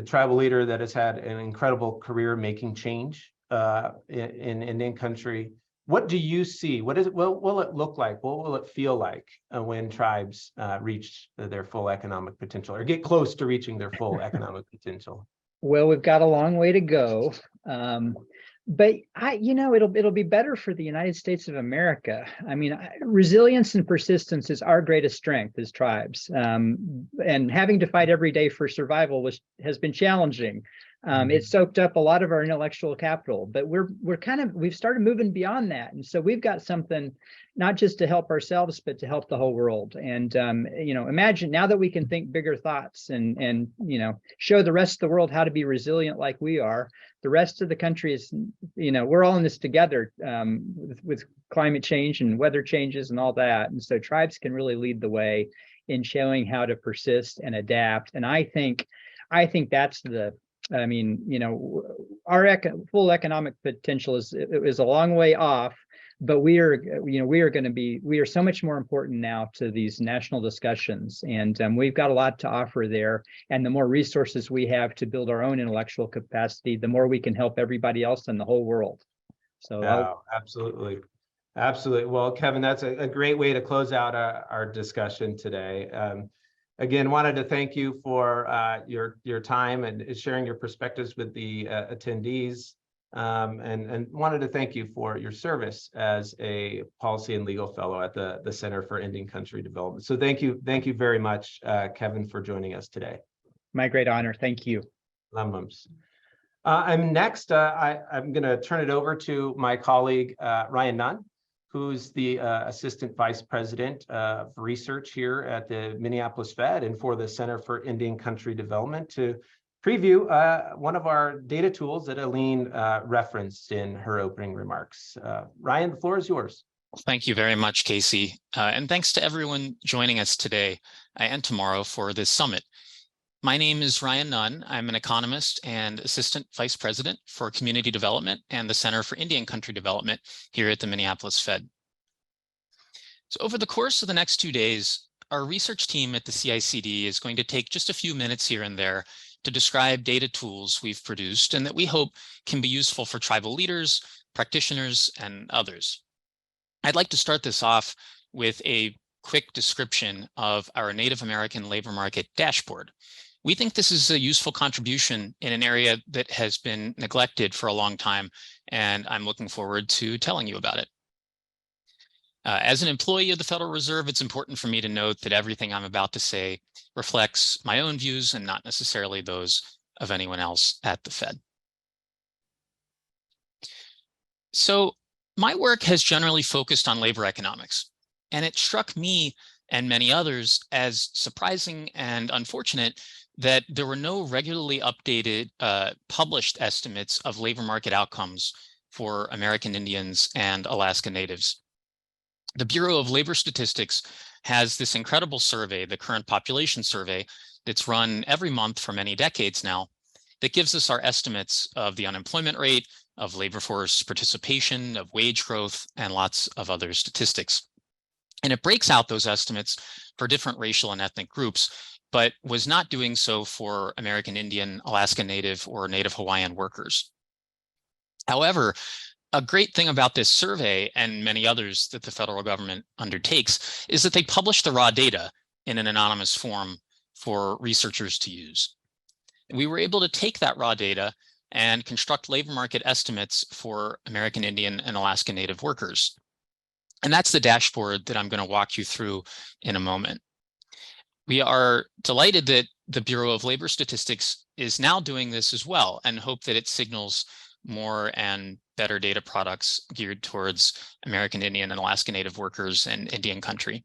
tribal leader that has had an incredible career making change in Indian country, what do you see? What will it look like? What will it feel like when tribes reach their full economic potential or get close to reaching their full economic potential? Well, we've got a long way to go. But it'll be better for the United States of America. I mean, resilience and persistence is our greatest strength as tribes. And having to fight every day for survival has been challenging. It soaked up a lot of our intellectual capital, but we've started moving beyond that. And so we've got something not just to help ourselves, but to help the whole world. And, imagine now that we can think bigger thoughts and show the rest of the world how to be resilient like we are. The rest of the country is, we're all in this together with climate change and weather changes and all that. And so tribes can really lead the way in showing how to persist and adapt. And I think that's our full economic potential is a long way off, but we are so much more important now to these national discussions, and we've got a lot to offer there. And the more resources we have to build our own intellectual capacity, the more we can help everybody else in the whole world. So absolutely. Well, Kevin, that's a great way to close out our discussion today. Again, wanted to thank you for your time and sharing your perspectives with the attendees, and wanted to thank you for your service as a policy and legal fellow at the Center for Indian Country Development. So thank you very much, Kevin, for joining us today. My great honor. Thank you. Lumbums. I'm going to turn it over to my colleague, Ryan Nunn, who's the Assistant Vice President of Research here at the Minneapolis Fed and for the Center for Indian Country Development, to preview one of our data tools that Aline referenced in her opening remarks. Ryan, the floor is yours. Thank you very much, Casey. And thanks to everyone joining us today and tomorrow for this summit. My name is Ryan Nunn. I'm an economist and Assistant Vice President for Community Development and the Center for Indian Country Development here at the Minneapolis Fed. So over the course of the next 2 days, our research team at the CICD is going to take just a few minutes here and there to describe data tools we've produced and that we hope can be useful for tribal leaders, practitioners, and others. I'd like to start this off with a quick description of our Native American labor market dashboard. We think this is a useful contribution in an area that has been neglected for a long time, and I'm looking forward to telling you about it. As an employee of the Federal Reserve, it's important for me to note that everything I'm about to say reflects my own views and not necessarily those of anyone else at the Fed. So my work has generally focused on labor economics, and it struck me and many others as surprising and unfortunate that there were no regularly updated published estimates of labor market outcomes for American Indians and Alaska Natives. The Bureau of Labor Statistics has this incredible survey, the Current Population Survey, that's run every month for many decades now, that gives us our estimates of the unemployment rate, of labor force participation, of wage growth, and lots of other statistics. And it breaks out those estimates for different racial and ethnic groups, but was not doing so for American Indian, Alaska Native, or Native Hawaiian workers. However, a great thing about this survey and many others that the federal government undertakes is that they publish the raw data in an anonymous form for researchers to use. We were able to take that raw data, and construct labor market estimates for American Indian and Alaska Native workers. And that's the dashboard that I'm going to walk you through in a moment. We are delighted that the Bureau of Labor Statistics is now doing this as well, and hope that it signals more and better data products geared towards American Indian and Alaska Native workers and Indian country.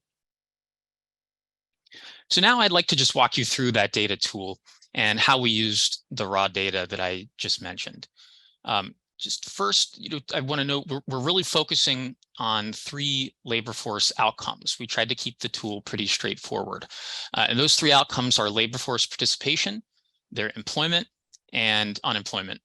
So now I'd like to just walk you through that data tool and how we used the raw data that I just mentioned. Just first, I want to note we're really focusing on 3 labor force outcomes. We tried to keep the tool pretty straightforward. And those 3 outcomes are labor force participation, their employment, and unemployment.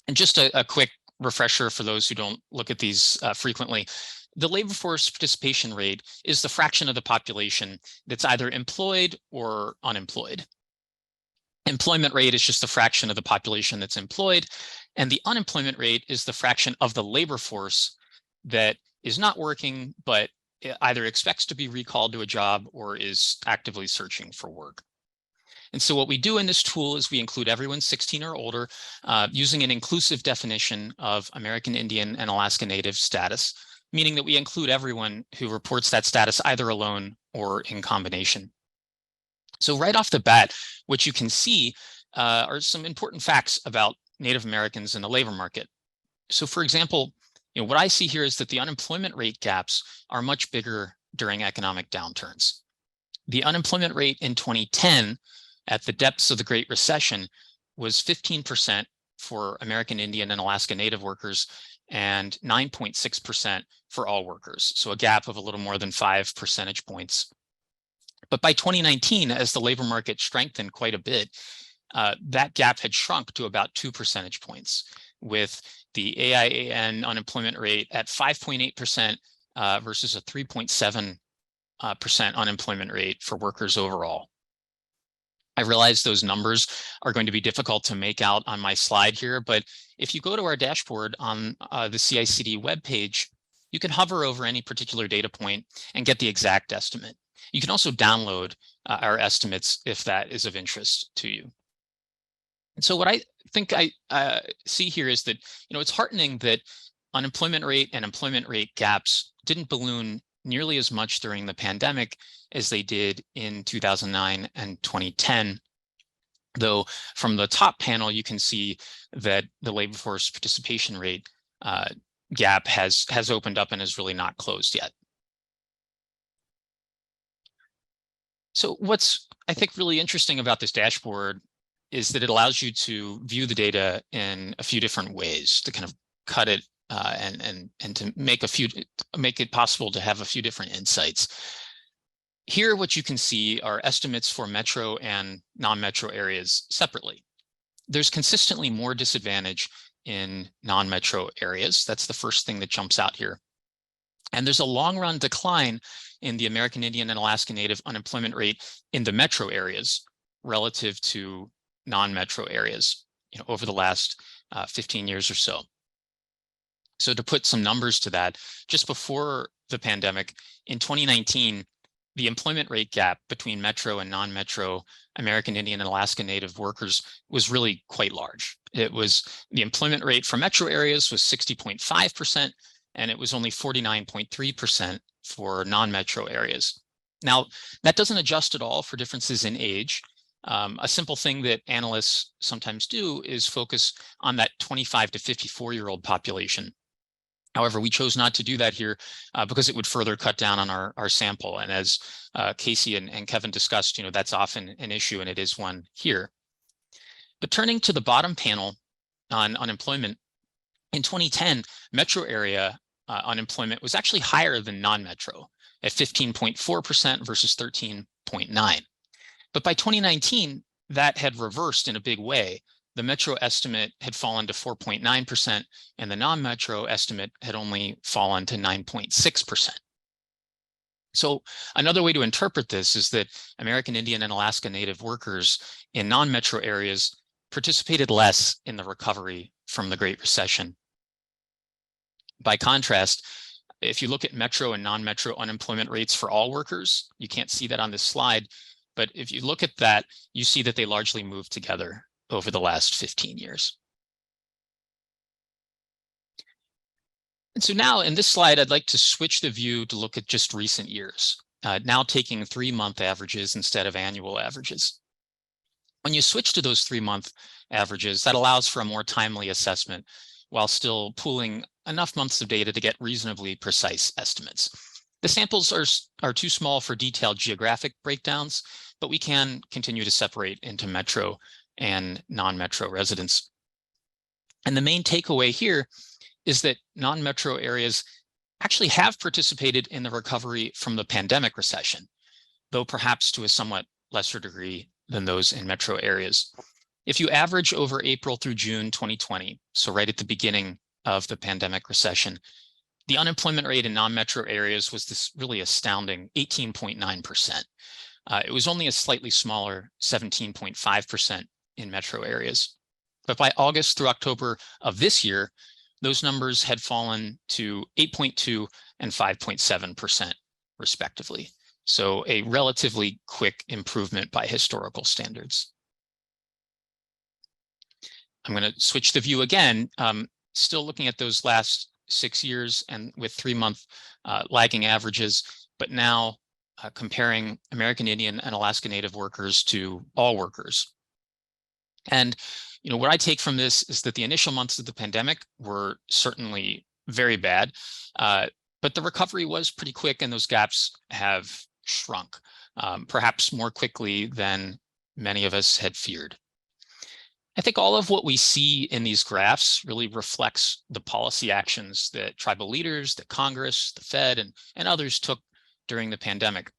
And just a quick refresher for those who don't look at these frequently, the labor force participation rate is the fraction of the population that's either employed or unemployed. Employment rate is just the fraction of the population that's employed, and the unemployment rate is the fraction of the labor force that is not working, but either expects to be recalled to a job or is actively searching for work. And so what we do in this tool is we include everyone 16 or older using an inclusive definition of American Indian and Alaska Native status, meaning that we include everyone who reports that status either alone or in combination. So right off the bat, what you can see are some important facts about Native Americans in the labor market. So for example, what I see here is that the unemployment rate gaps are much bigger during economic downturns. The unemployment rate in 2010 at the depths of the Great Recession was 15% for American Indian and Alaska Native workers and 9.6% for all workers. So a gap of a little more than 5 percentage points. But by 2019, as the labor market strengthened quite a bit, that gap had shrunk to about 2 percentage points, with the AIAN unemployment rate at 5.8% versus a 3.7% unemployment rate for workers overall. I realize those numbers are going to be difficult to make out on my slide here, but if you go to our dashboard on the CICD webpage, you can hover over any particular data point and get the exact estimate. You can also download our estimates if that is of interest to you. And so what I think I see here is that, it's heartening that unemployment rate and employment rate gaps didn't balloon nearly as much during the pandemic as they did in 2009 and 2010. Though from the top panel, you can see that the labor force participation rate gap has opened up and is really not closed yet. So what's, I think, really interesting about this dashboard is that it allows you to view the data in a few different ways to kind of cut it and to make it possible to have a few different insights. Here, what you can see are estimates for metro and non-metro areas separately. There's consistently more disadvantage in non-metro areas. That's the first thing that jumps out here. And there's a long-run decline in the American Indian and Alaska Native unemployment rate in the metro areas relative to non-metro areas, over the last 15 years or so. So to put some numbers to that, just before the pandemic, in 2019, the employment rate gap between metro and non-metro American Indian and Alaska Native workers was really quite large. The employment rate for metro areas was 60.5%, and it was only 49.3% for non-metro areas. Now, that doesn't adjust at all for differences in age. A simple thing that analysts sometimes do is focus on that 25 to 54-year-old population. However, we chose not to do that here because it would further cut down on our sample. And as Casey and Kevin discussed, that's often an issue, and it is one here. But turning to the bottom panel on unemployment, in 2010, metro area unemployment was actually higher than non-metro at 15.4% versus 13.9%. But by 2019, that had reversed in a big way. The metro estimate had fallen to 4.9%, and the non-metro estimate had only fallen to 9.6%. So another way to interpret this is that American Indian and Alaska Native workers in non-metro areas participated less in the recovery from the Great Recession. By contrast, if you look at metro and non-metro unemployment rates for all workers, you can't see that on this slide, but if you look at that, you see that they largely moved together over the last 15 years. And so now in this slide, I'd like to switch the view to look at just recent years, now taking 3-month averages instead of annual averages. When you switch to those 3-month averages, that allows for a more timely assessment while still pooling enough months of data to get reasonably precise estimates. The samples are too small for detailed geographic breakdowns, but we can continue to separate into metro and non-metro residents. And the main takeaway here is that non-metro areas actually have participated in the recovery from the pandemic recession, though perhaps to a somewhat lesser degree than those in metro areas. If you average over April through June 2020, so right at the beginning of the pandemic recession, the unemployment rate in non-metro areas was this really astounding 18.9%. It was only a slightly smaller 17.5% in metro areas. But by August through October of this year, those numbers had fallen to 8.2 and 5.7% respectively. So a relatively quick improvement by historical standards. I'm going to switch the view again, still looking at those last 6 years and with 3-month lagging averages, but now comparing American Indian and Alaska Native workers to all workers. And what I take from this is that the initial months of the pandemic were certainly very bad, but the recovery was pretty quick and those gaps have shrunk, perhaps more quickly than many of us had feared. I think all of what we see in these graphs really reflects the policy actions that tribal leaders, that Congress, the Fed, and others took during the pandemic.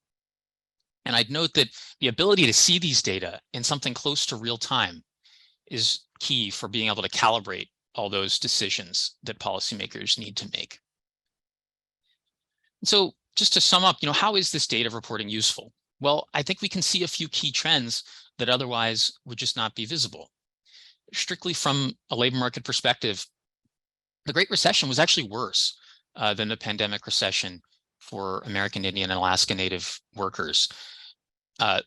And I'd note that the ability to see these data in something close to real time is key for being able to calibrate all those decisions that policymakers need to make. So just to sum up, how is this data reporting useful? Well, I think we can see a few key trends that otherwise would just not be visible. Strictly from a labor market perspective, the Great Recession was actually worse than the pandemic recession for American Indian and Alaska Native workers.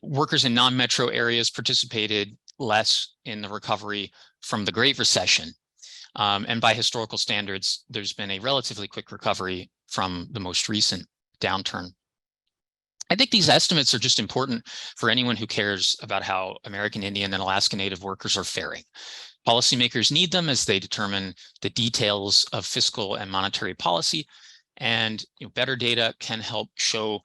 Workers in non-metro areas participated less in the recovery from the Great Recession. And by historical standards, there's been a relatively quick recovery from the most recent downturn. I think these estimates are just important for anyone who cares about how American Indian and Alaska Native workers are faring. Policymakers need them as they determine the details of fiscal and monetary policy, and better data can help show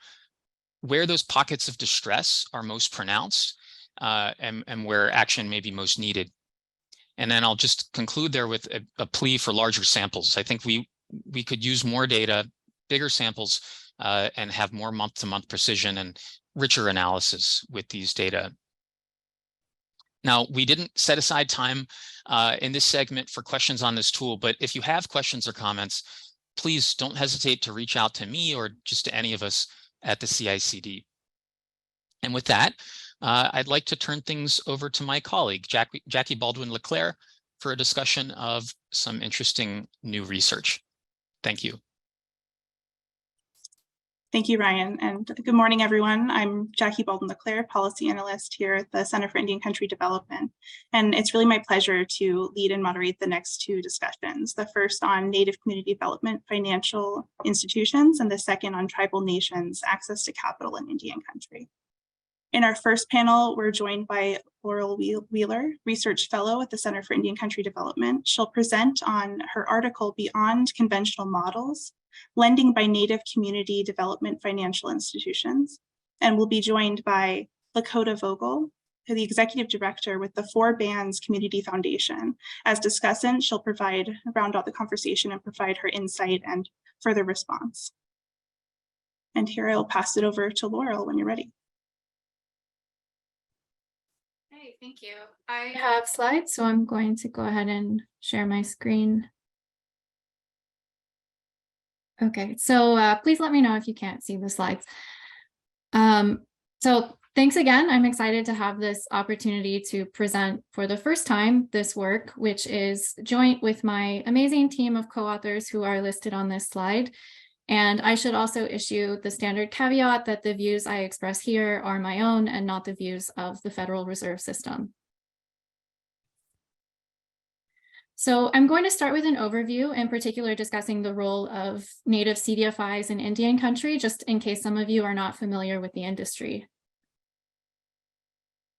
where those pockets of distress are most pronounced and where action may be most needed. And then I'll just conclude there with a plea for larger samples. I think we could use more data, bigger samples, and have more month-to-month precision and richer analysis with these data. Now, we didn't set aside time in this segment for questions on this tool, but if you have questions or comments, please don't hesitate to reach out to me or just to any of us at the CICD. And with that, I'd like to turn things over to my colleague, Jackie Baldwin-Leclerc, for a discussion of some interesting new research. Thank you. Thank you, Ryan, and good morning, everyone. I'm Jackie Baldwin-Leclerc, Policy Analyst here at the Center for Indian Country Development, and it's really my pleasure to lead and moderate the next two discussions, the first on Native Community Development Financial Institutions, and the second on Tribal Nations, Access to Capital in Indian Country. In our first panel, we're joined by Laurel Wheeler, Research Fellow at the Center for Indian Country Development. She'll present on her article, Beyond Conventional Models, Lending by Native Community Development Financial Institutions, and we'll be joined by Lakota Vogel, the Executive Director with the Four Bands Community Foundation. As discussant, she'll round out the conversation and provide her insight and further response. And here I'll pass it over to Laurel when you're ready. Hey, thank you. I have slides, so I'm going to go ahead and share my screen. Okay, so please let me know if you can't see the slides. So thanks again. I'm excited to have this opportunity to present for the first time this work, which is joint with my amazing team of co-authors who are listed on this slide. And I should also issue the standard caveat that the views I express here are my own and not the views of the Federal Reserve System. So I'm going to start with an overview, in particular discussing the role of native CDFIs in Indian country, just in case some of you are not familiar with the industry.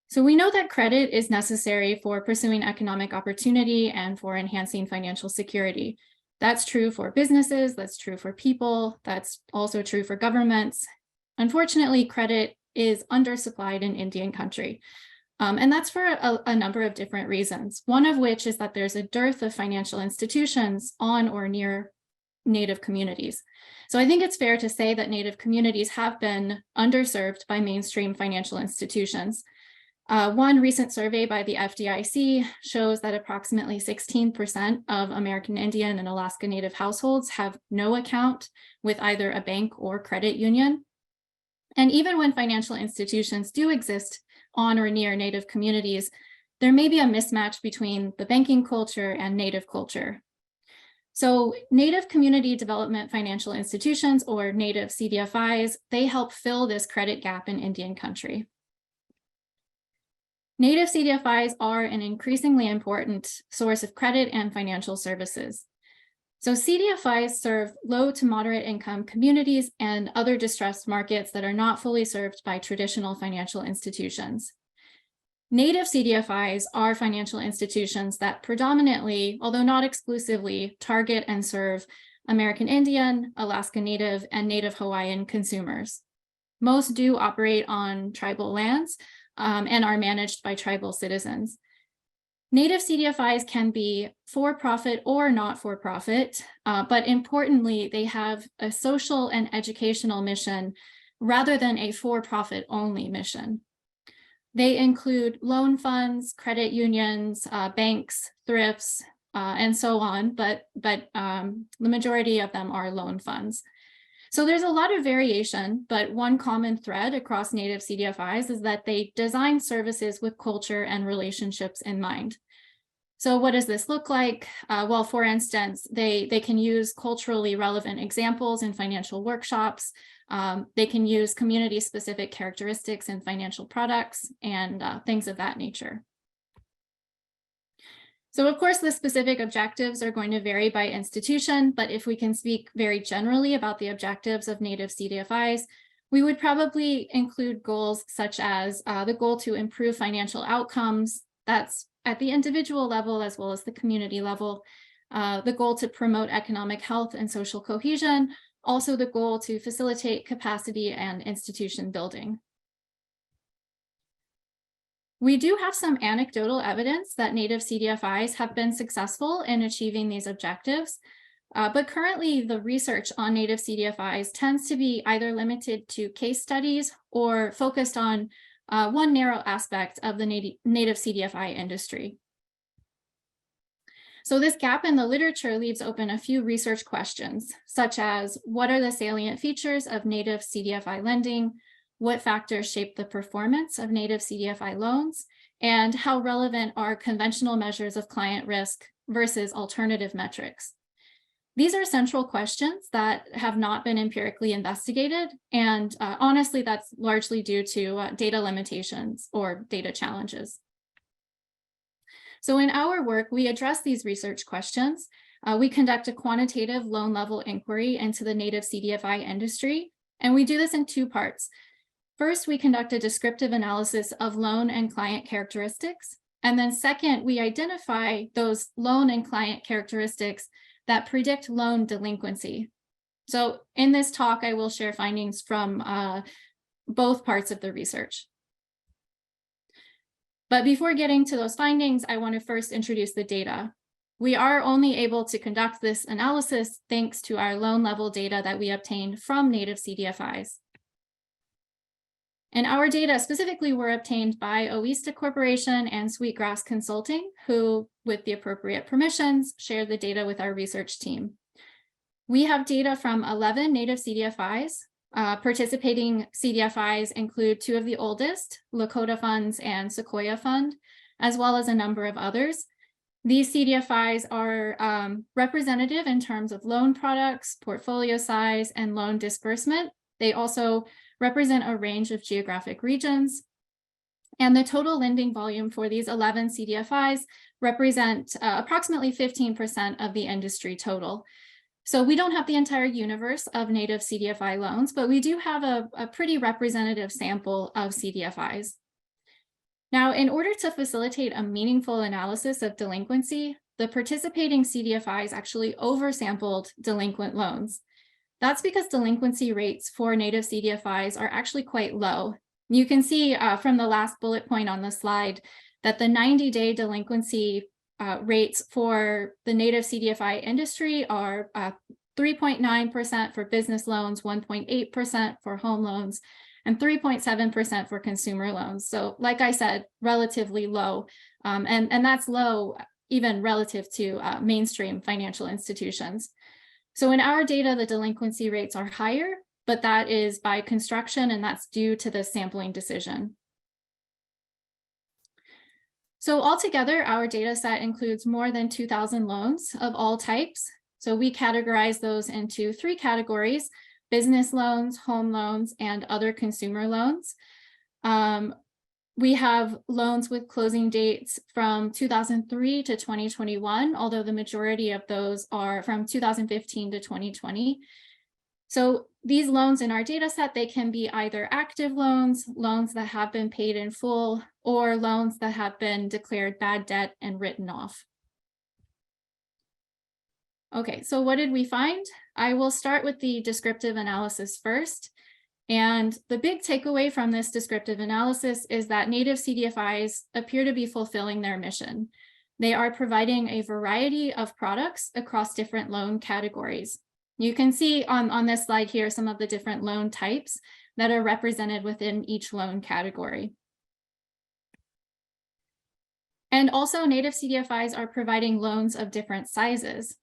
So we know that credit is necessary for pursuing economic opportunity and for enhancing financial security. That's true for businesses, that's true for people, that's also true for governments. Unfortunately, credit is undersupplied in Indian country. And that's for a number of different reasons, one of which is that there's a dearth of financial institutions on or near Native communities. So I think it's fair to say that Native communities have been underserved by mainstream financial institutions. One recent survey by the FDIC shows that approximately 16% of American Indian and Alaska Native households have no account with either a bank or credit union. And even when financial institutions do exist on or near Native communities, there may be a mismatch between the banking culture and Native culture. So Native Community Development Financial Institutions, or Native CDFIs, they help fill this credit gap in Indian country. Native CDFIs are an increasingly important source of credit and financial services. So CDFIs serve low to moderate income communities and other distressed markets that are not fully served by traditional financial institutions. Native CDFIs are financial institutions that predominantly, although not exclusively, target and serve American Indian, Alaska Native, and Native Hawaiian consumers. Most do operate on tribal lands and are managed by tribal citizens. Native CDFIs can be for-profit or not for-profit, but importantly, they have a social and educational mission rather than a for-profit only mission. They include loan funds, credit unions, banks, thrifts, and so on, but the majority of them are loan funds. So there's a lot of variation, but one common thread across Native CDFIs is that they design services with culture and relationships in mind. So what does this look like? Well, for instance, they can use culturally relevant examples in financial workshops. They can use community-specific characteristics in financial products and things of that nature. So of course, the specific objectives are going to vary by institution, but if we can speak very generally about the objectives of Native CDFIs, we would probably include goals such as the goal to improve financial outcomes. That's at the individual level as well as the community level. The goal to promote economic health and social cohesion. Also the goal to facilitate capacity and institution building. We do have some anecdotal evidence that Native CDFIs have been successful in achieving these objectives, but currently the research on Native CDFIs tends to be either limited to case studies or focused on one narrow aspect of the Native CDFI industry. So this gap in the literature leaves open a few research questions, such as what are the salient features of Native CDFI lending? What factors shape the performance of Native CDFI loans? And how relevant are conventional measures of client risk versus alternative metrics? These are central questions that have not been empirically investigated. And honestly, that's largely due to data limitations or data challenges. So in our work, we address these research questions. We conduct a quantitative loan level inquiry into the Native CDFI industry, and we do this in two parts. First, we conduct a descriptive analysis of loan and client characteristics. And then second, we identify those loan and client characteristics that predict loan delinquency. So in this talk, I will share findings from both parts of the research. But before getting to those findings, I want to first introduce the data. We are only able to conduct this analysis thanks to our loan level data that we obtained from Native CDFIs. And our data specifically were obtained by Oista Corporation and Sweetgrass Consulting, who, with the appropriate permissions, shared the data with our research team. We have data from 11 Native CDFIs. Participating CDFIs include two of the oldest, Lakota Funds and Sequoia Fund, as well as a number of others. These CDFIs are representative in terms of loan products, portfolio size, and loan disbursement. They also represent a range of geographic regions. And the total lending volume for these 11 CDFIs represent approximately 15% of the industry total. So we don't have the entire universe of native CDFI loans, but we do have a pretty representative sample of CDFIs. Now, in order to facilitate a meaningful analysis of delinquency, the participating CDFIs actually oversampled delinquent loans. That's because delinquency rates for native CDFIs are actually quite low. You can see from the last bullet point on the slide that the 90-day delinquency rates for the native CDFI industry are 3.9% for business loans, 1.8% for home loans, and 3.7% for consumer loans. So like I said, relatively low, and that's low even relative to mainstream financial institutions. So in our data, the delinquency rates are higher, but that is by construction, and that's due to the sampling decision. So altogether, our data set includes more than 2,000 loans of all types. So we categorize those into 3 categories: business loans, home loans, and other consumer loans. We have loans with closing dates from 2003 to 2021, although the majority of those are from 2015 to 2020. So these loans in our data set, they can be either active loans, loans that have been paid in full, or loans that have been declared bad debt and written off. Okay, so what did we find? I will start with the descriptive analysis first. And the big takeaway from this descriptive analysis is that native CDFIs appear to be fulfilling their mission. They are providing a variety of products across different loan categories. You can see on this slide here some of the different loan types that are represented within each loan category. And also, native CDFIs are providing loans of different sizes.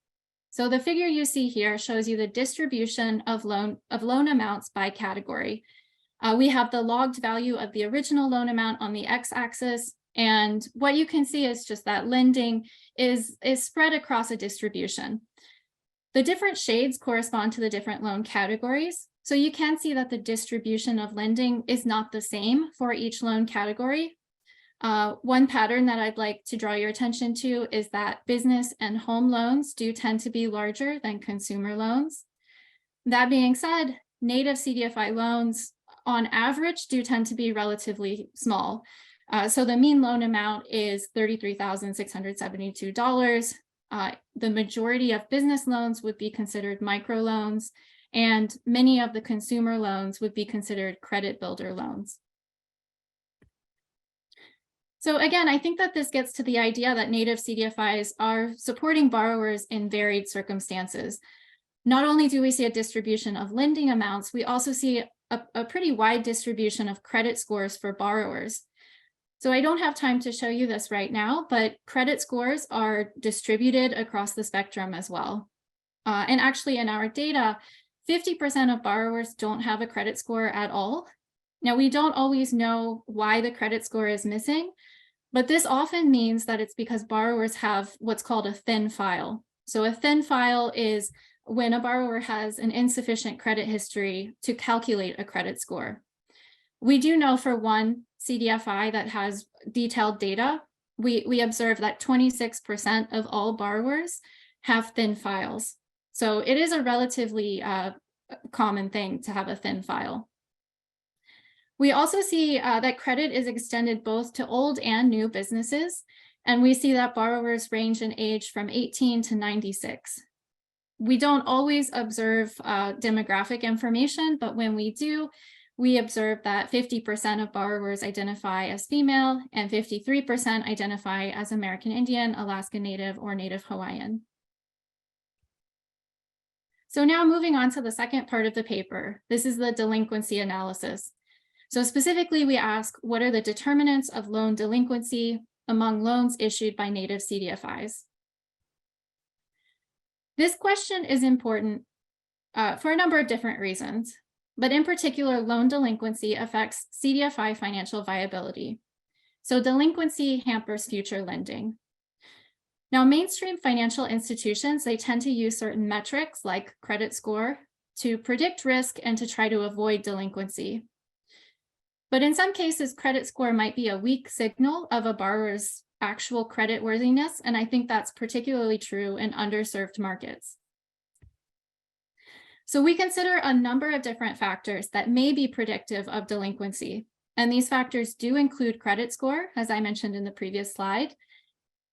So the figure you see here shows you the distribution of loan amounts by category. We have the logged value of the original loan amount on the x-axis, and what you can see is just that lending is spread across a distribution. The different shades correspond to the different loan categories. So you can see that the distribution of lending is not the same for each loan category. One pattern that I'd like to draw your attention to is that business and home loans do tend to be larger than consumer loans. That being said, native CDFI loans on average do tend to be relatively small. So the mean loan amount is $33,672. The majority of business loans would be considered microloans, and many of the consumer loans would be considered credit builder loans. So again, I think that this gets to the idea that native CDFIs are supporting borrowers in varied circumstances. Not only do we see a distribution of lending amounts, we also see a pretty wide distribution of credit scores for borrowers. So I don't have time to show you this right now, but credit scores are distributed across the spectrum as well. And actually in our data, 50% of borrowers don't have a credit score at all. Now, we don't always know why the credit score is missing, but this often means that it's because borrowers have what's called a thin file. So a thin file is when a borrower has an insufficient credit history to calculate a credit score. We do know for one CDFI that has detailed data, we observe that 26% of all borrowers have thin files. So it is a relatively common thing to have a thin file. We also see that credit is extended both to old and new businesses, and we see that borrowers range in age from 18 to 96. We don't always observe demographic information, but when we do, we observe that 50% of borrowers identify as female and 53% identify as American Indian, Alaska Native, or Native Hawaiian. So now moving on to the second part of the paper, this is the delinquency analysis. So specifically, we ask, what are the determinants of loan delinquency among loans issued by native CDFIs? This question is important for a number of different reasons, but in particular, loan delinquency affects CDFI financial viability. So delinquency hampers future lending. Now, mainstream financial institutions, they tend to use certain metrics like credit score to predict risk and to try to avoid delinquency. But in some cases, credit score might be a weak signal of a borrower's actual credit worthiness, and I think that's particularly true in underserved markets. So we consider a number of different factors that may be predictive of delinquency, and these factors do include credit score, as I mentioned in the previous slide.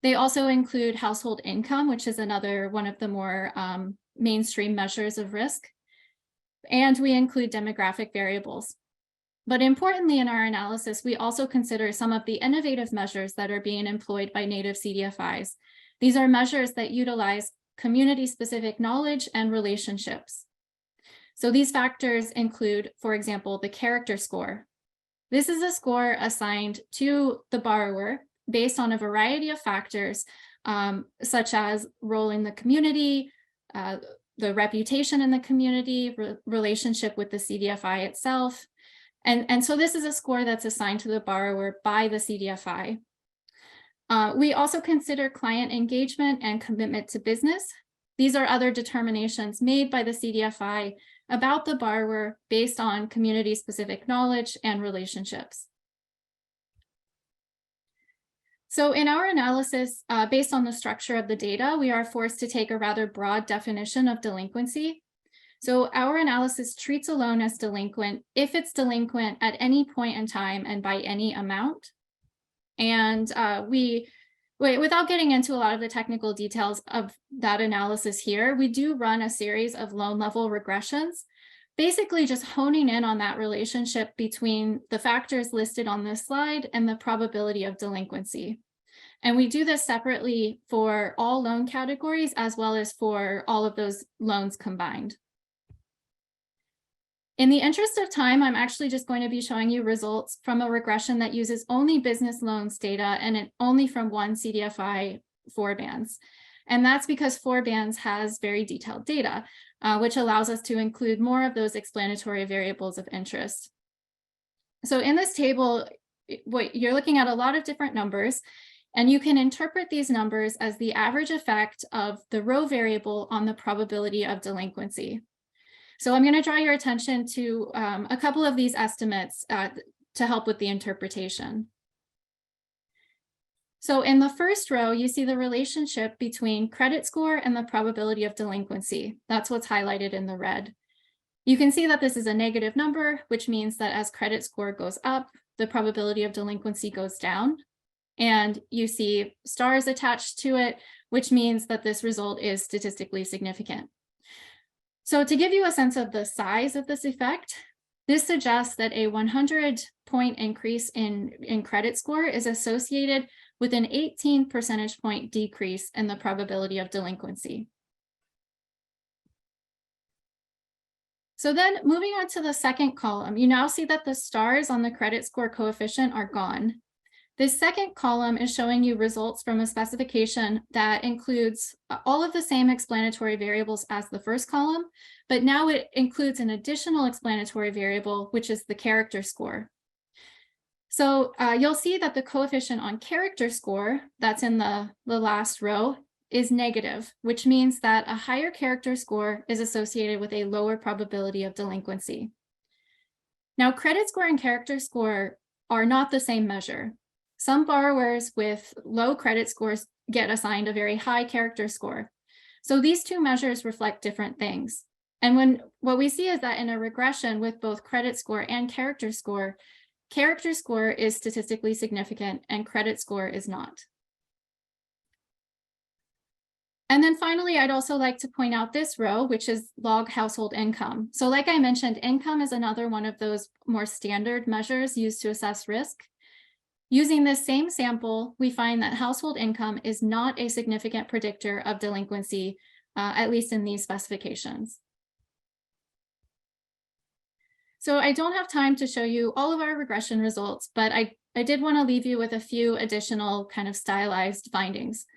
They also include household income, which is another one of the more mainstream measures of risk, and we include demographic variables. But importantly, in our analysis, we also consider some of the innovative measures that are being employed by native CDFIs. These are measures that utilize community-specific knowledge and relationships. So these factors include, for example, the character score. This is a score assigned to the borrower based on a variety of factors, such as role in the community, the reputation in the community, relationship with the CDFI itself. And so this is a score that's assigned to the borrower by the CDFI. We also consider client engagement and commitment to business. These are other determinations made by the CDFI about the borrower based on community-specific knowledge and relationships. So in our analysis, based on the structure of the data, we are forced to take a rather broad definition of delinquency. So our analysis treats a loan as delinquent if it's delinquent at any point in time and by any amount. And without getting into a lot of the technical details of that analysis here, we do run a series of loan level regressions, basically just honing in on that relationship between the factors listed on this slide and the probability of delinquency. And we do this separately for all loan categories as well as for all of those loans combined. In the interest of time, I'm actually just going to be showing you results from a regression that uses only business loans data and only from one CDFI forbearance. And that's because forbearance has very detailed data, which allows us to include more of those explanatory variables of interest. So in this table, you're looking at a lot of different numbers, and you can interpret these numbers as the average effect of the row variable on the probability of delinquency. So I'm going to draw your attention to a couple of these estimates to help with the interpretation. So in the first row, you see the relationship between credit score and the probability of delinquency. That's what's highlighted in the red. You can see that this is a negative number, which means that as credit score goes up, the probability of delinquency goes down. And you see stars attached to it, which means that this result is statistically significant. So to give you a sense of the size of this effect, this suggests that a 100-point increase in credit score is associated with an 18 percentage point decrease in the probability of delinquency. So then moving on to the second column, you now see that the stars on the credit score coefficient are gone. This second column is showing you results from a specification that includes all of the same explanatory variables as the first column, but now it includes an additional explanatory variable, which is the character score. So you'll see that the coefficient on character score, that's in the last row, is negative, which means that a higher character score is associated with a lower probability of delinquency. Now, credit score and character score are not the same measure. Some borrowers with low credit scores get assigned a very high character score. So these two measures reflect different things. And what we see is that in a regression with both credit score and character score is statistically significant and credit score is not. And then finally, I'd also like to point out this row, which is log household income. So like I mentioned, income is another one of those more standard measures used to assess risk. Using this same sample, we find that household income is not a significant predictor of delinquency, at least in these specifications. So I don't have time to show you all of our regression results, but I did want to leave you with a few additional kind of stylized findings.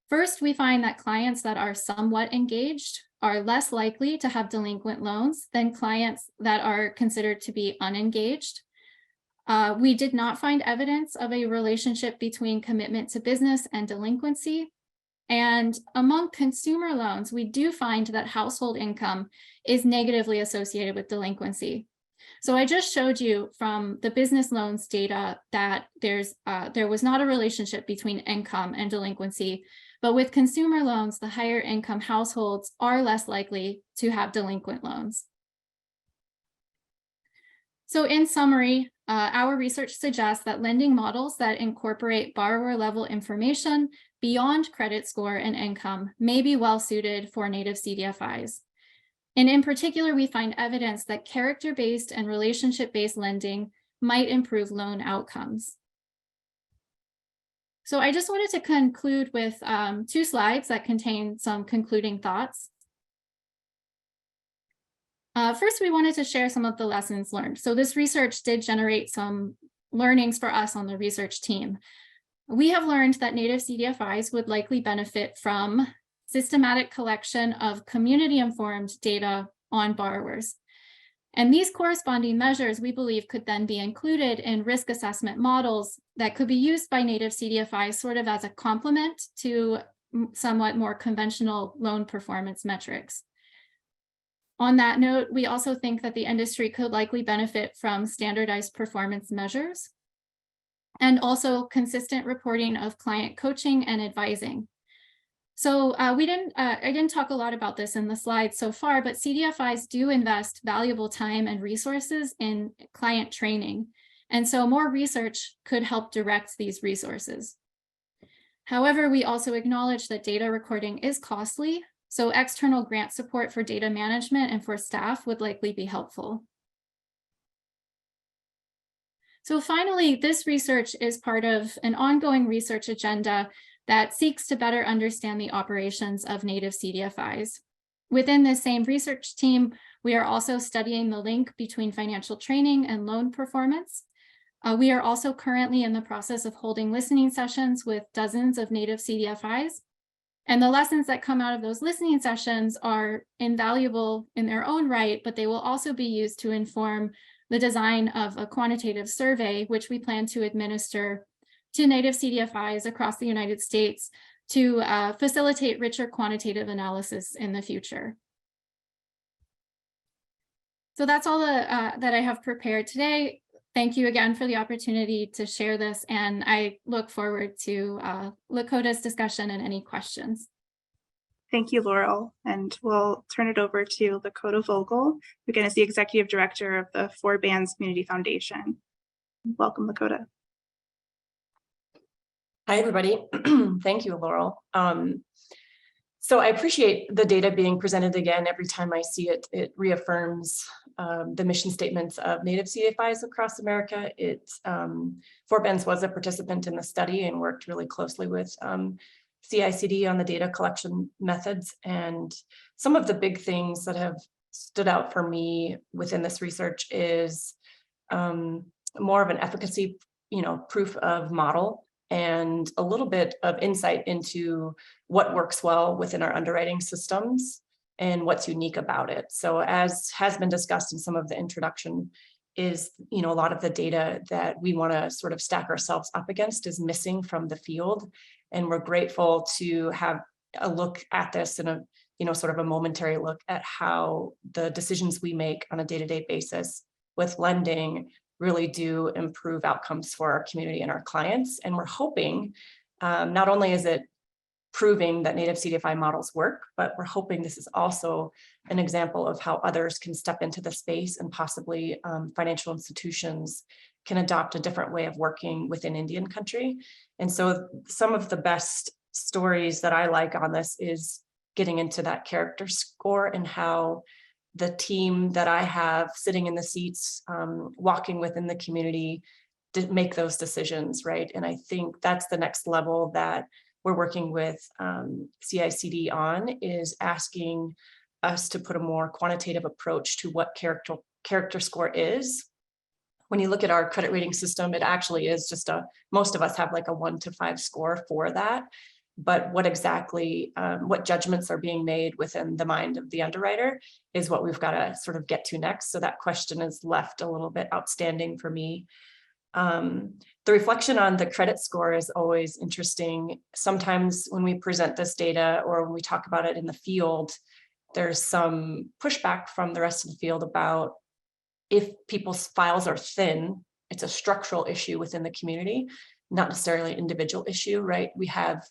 First, we find that clients that are somewhat engaged are less likely to have delinquent loans than clients that are considered to be unengaged. We did not find evidence of a relationship between commitment to business and delinquency. And among consumer loans, we do find that household income is negatively associated with delinquency. So I just showed you from the business loans data that there was not a relationship between income and delinquency, but with consumer loans, the higher income households are less likely to have delinquent loans. So in summary, our research suggests that lending models that incorporate borrower level information beyond credit score and income may be well suited for native CDFIs. And in particular, we find evidence that character-based and relationship-based lending might improve loan outcomes. So I just wanted to conclude with 2 slides that contain some concluding thoughts. First, we wanted to share some of the lessons learned. So this research did generate some learnings for us on the research team. We have learned that native CDFIs would likely benefit from systematic collection of community-informed data on borrowers. And these corresponding measures, we believe, could then be included in risk assessment models that could be used by native CDFIs sort of as a complement to somewhat more conventional loan performance metrics. On that note, we also think that the industry could likely benefit from standardized performance measures and also consistent reporting of client coaching and advising. So I didn't talk a lot about this in the slides so far, but CDFIs do invest valuable time and resources in client training. And so more research could help direct these resources. However, we also acknowledge that data recording is costly, so external grant support for data management and for staff would likely be helpful. So finally, this research is part of an ongoing research agenda that seeks to better understand the operations of native CDFIs. Within this same research team, we are also studying the link between financial training and loan performance. We are also currently in the process of holding listening sessions with dozens of native CDFIs. And the lessons that come out of those listening sessions are invaluable in their own right, but they will also be used to inform the design of a quantitative survey, which we plan to administer to native CDFIs across the United States to facilitate richer quantitative analysis in the future. So that's all that I have prepared today. Thank you again for the opportunity to share this, and I look forward to Lakota's discussion and any questions. Thank you, Laurel. And we'll turn it over to Lakota Vogel, who again is the Executive Director of the Four Bands Community Foundation. Welcome, Lakota. Hi, everybody. Thank you, Laurel. So I appreciate the data being presented again. Every time I see it, it reaffirms the mission statements of native CDFIs across America. Four Bands was a participant in the study and worked really closely with CICD on the data collection methods. And some of the big things that have stood out for me within this research is more of an efficacy, proof of model, and a little bit of insight into what works well within our underwriting systems and what's unique about it. So as has been discussed in some of the introduction is, a lot of the data that we want to sort of stack ourselves up against is missing from the field. And we're grateful to have a look at this in a, sort of a momentary look at how the decisions we make on a day-to-day basis with lending really do improve outcomes for our community and our clients. And we're hoping, not only is it proving that native CDFI models work, but we're hoping this is also an example of how others can step into the space and possibly financial institutions can adopt a different way of working within Indian country. And so some of the best stories that I like on this is getting into that character score and how the team that I have sitting in the seats, walking within the community to make those decisions, right? And I think that's the next level that we're working with CICD on, is asking us to put a more quantitative approach to what character score is. When you look at our credit rating system, it actually is just most of us have like a 1 to 5 score for that. But what exactly, what judgments are being made within the mind of the underwriter is what we've got to sort of get to next. So that question is left a little bit outstanding for me. The reflection on the credit score is always interesting. Sometimes when we present this data or when we talk about it in the field, there's some pushback from the rest of the field about if people's files are thin, it's a structural issue within the community, not necessarily an individual issue, right? We have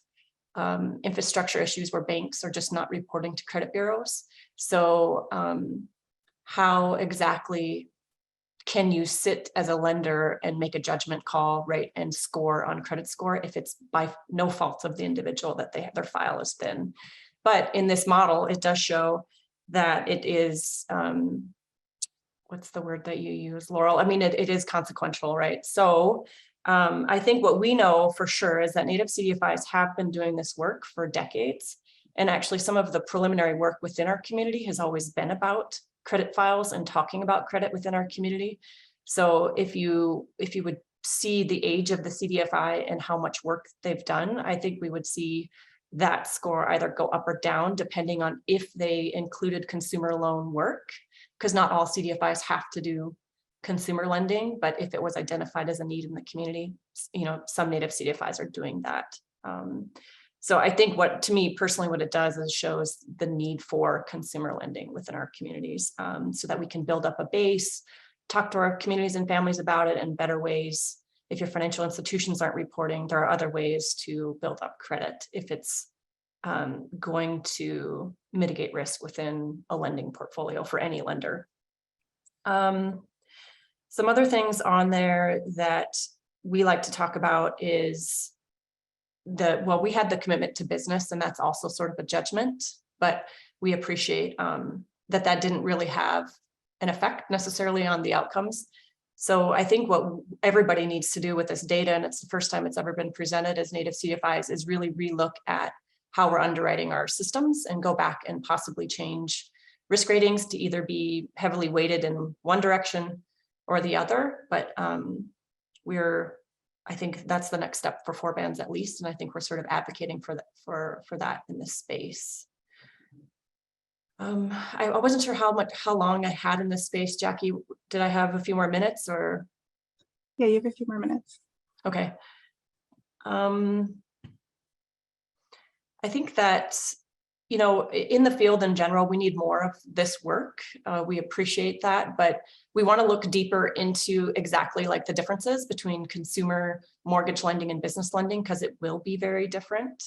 infrastructure issues where banks are just not reporting to credit bureaus. So how exactly can you sit as a lender and make a judgment call, right, and score on credit score if it's by no fault of the individual that their file is thin? But in this model, it does show that it is, what's the word that you use, Laurel? I mean, it is consequential, right? So I think what we know for sure is that Native CDFIs have been doing this work for decades. And actually some of the preliminary work within our community has always been about credit files and talking about credit within our community. So if you would see the age of the CDFI and how much work they've done, I think we would see that score either go up or down depending on if they included consumer loan work, because not all CDFIs have to do consumer lending, but if it was identified as a need in the community, you know, some Native CDFIs are doing that. So I think what, to me personally, what it does is shows the need for consumer lending within our communities, so that we can build up a base, talk to our communities and families about it, and better ways. If your financial institutions aren't reporting, there are other ways to build up credit if it's going to mitigate risk within a lending portfolio for any lender. Some other things on there that we like to talk about is well, we had the commitment to business, and that's also sort of a judgment, but we appreciate that didn't really have an effect necessarily on the outcomes. So I think what everybody needs to do with this data, and it's the first time it's ever been presented as Native CDFIs, is really relook at how we're underwriting our systems and go back and possibly change risk ratings to either be heavily weighted in one direction or the other. But I think that's the next step for Forbands at least, and I think we're sort of advocating for that in this space. I wasn't sure how long I had in this space. Jackie, did I have a few more minutes or? Yeah, you have a few more minutes. Okay. I think that, you know, in the field in general, we need more of this work. We appreciate that, but we want to look deeper into exactly like the differences between consumer mortgage lending and business lending, because it will be very different.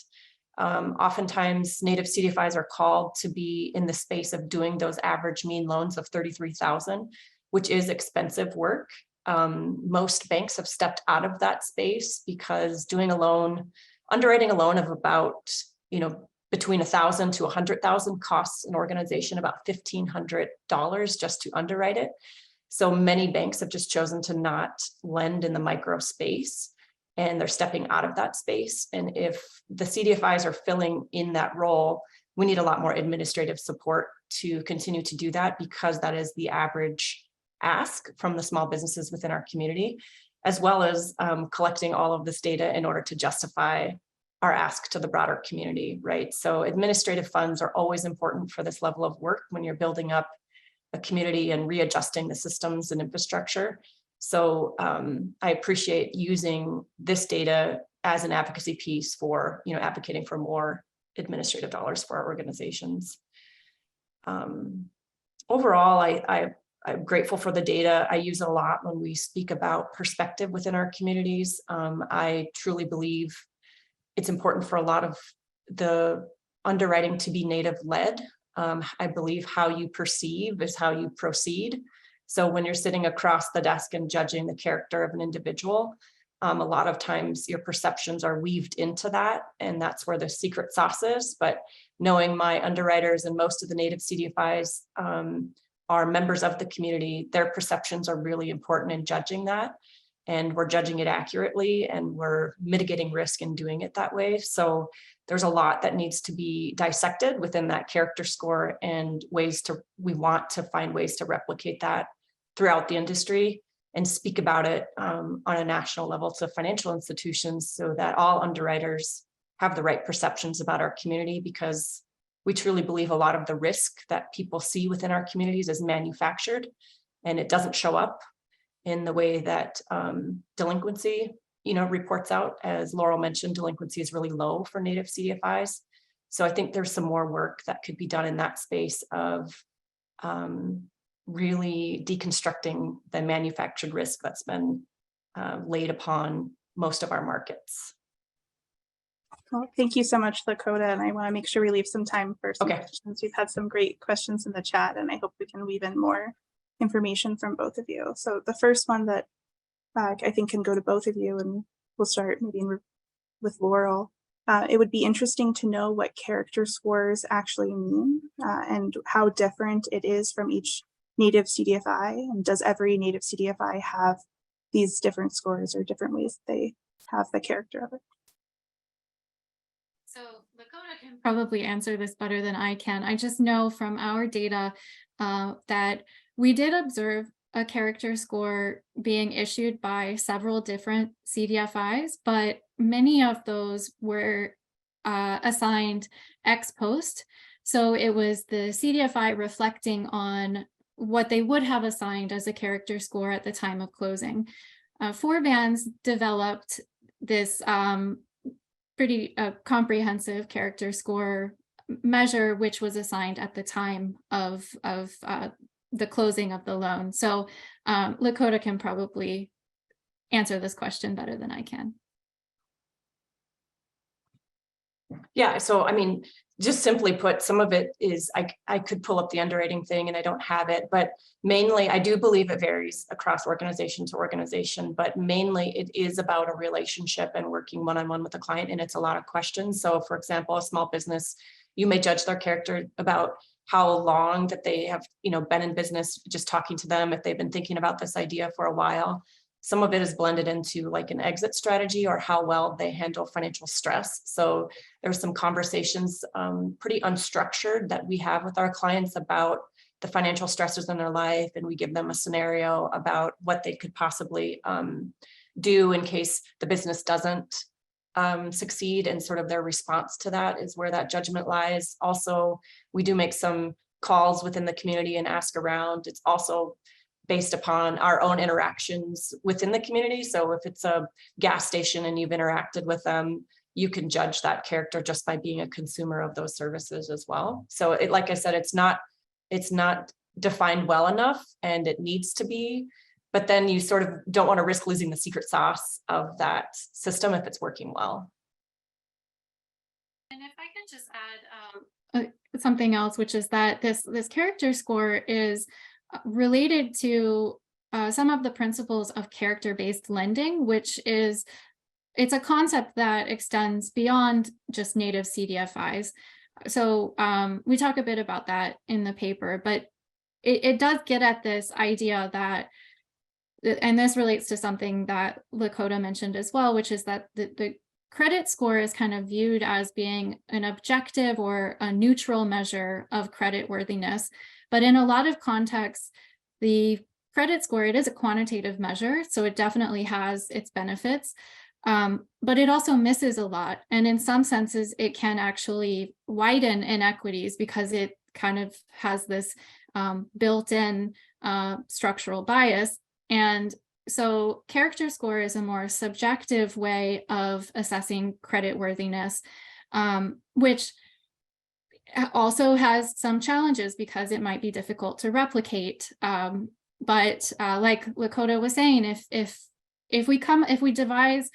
Oftentimes Native CDFIs are called to be in the space of doing those average mean loans of $33,000, which is expensive work. Most banks have stepped out of that space because underwriting a loan of about, you know, between $1,000 to $100,000 costs an organization about $1,500 just to underwrite it. So many banks have just chosen to not lend in the micro space, and they're stepping out of that space. And if the CDFIs are filling in that role, we need a lot more administrative support to continue to do that, because that is the average ask from the small businesses within our community, as well as collecting all of this data in order to justify our ask to the broader community, right? So administrative funds are always important for this level of work when you're building up a community and readjusting the systems and infrastructure. So I appreciate using this data as an advocacy piece for, you know, advocating for more administrative dollars for our organizations. Overall, I'm grateful for the data. I use it a lot when we speak about perspective within our communities. I truly believe it's important for a lot of the underwriting to be Native led. I believe how you perceive is how you proceed. So when you're sitting across the desk and judging the character of an individual, a lot of times your perceptions are weaved into that, and that's where the secret sauce is. But knowing my underwriters and most of the Native CDFIs are members of the community, their perceptions are really important in judging that. And we're judging it accurately, and we're mitigating risk in doing it that way. So there's a lot that needs to be dissected within that character score, and we want to find ways to replicate that throughout the industry and speak about it on a national level to financial institutions, so that all underwriters have the right perceptions about our community, because we truly believe a lot of the risk that people see within our communities is manufactured, and it doesn't show up in the way that delinquency, you know, reports out. As Laurel mentioned, delinquency is really low for Native CDFIs. So I think there's some more work that could be done in that space of really deconstructing the manufactured risk that's been laid upon most of our markets. Well, thank you so much, Lakota, and I want to make sure we leave some time for some questions. We've had some great questions in the chat, and I hope we can weave in more information from both of you. So the first one that I think can go to both of you, and we'll start maybe with Laurel. It would be interesting to know what character scores actually mean and how different it is from each native CDFI, and does every native CDFI have these different scores or different ways that they have the character of it? So Lakota can probably answer this better than I can. I just know from our data that we did observe a character score being issued by several different CDFIs, but many of those were assigned ex post. So it was the CDFI reflecting on what they would have assigned as a character score at the time of closing. Forbands developed this pretty comprehensive character score measure, which was assigned at the time of the closing of the loan. So Lakota can probably answer this question better than I can. Yeah, so I mean, just simply put, some of it is, I could pull up the underwriting thing and I don't have it, but mainly I do believe it varies across organization to organization, but mainly it is about a relationship and working one-on-one with the client, and it's a lot of questions. So for example, a small business, you may judge their character about how long that they have, been in business, just talking to them, if they've been thinking about this idea for a while. Some of it is blended into like an exit strategy or how well they handle financial stress. So there's some conversations, pretty unstructured, that we have with our clients about the financial stressors in their life. And we give them a scenario about what they could possibly do in case the business doesn't succeed, and sort of their response to that is where that judgment lies. Also, we do make some calls within the community and ask around. It's also based upon our own interactions within the community. So if it's a gas station and you've interacted with them, you can judge that character just by being a consumer of those services as well. So it, like I said, it's not defined well enough, and it needs to be, but then you sort of don't want to risk losing the secret sauce of that system if it's working well. And if I can just add something else, which is that this character score is related to some of the principles of character-based lending, which is, it's a concept that extends beyond just native CDFIs. So we talk a bit about that in the paper, but it does get at this idea that, and this relates to something that Lakota mentioned as well, which is that the credit score is kind of viewed as being an objective or a neutral measure of credit worthiness. But in a lot of contexts, the credit score, it is a quantitative measure, so it definitely has its benefits, but it also misses a lot. And in some senses, it can actually widen inequities because it kind of has this built-in structural bias. And so character score is a more subjective way of assessing credit worthiness, which also has some challenges because it might be difficult to replicate. But like Lakota was saying, if we devise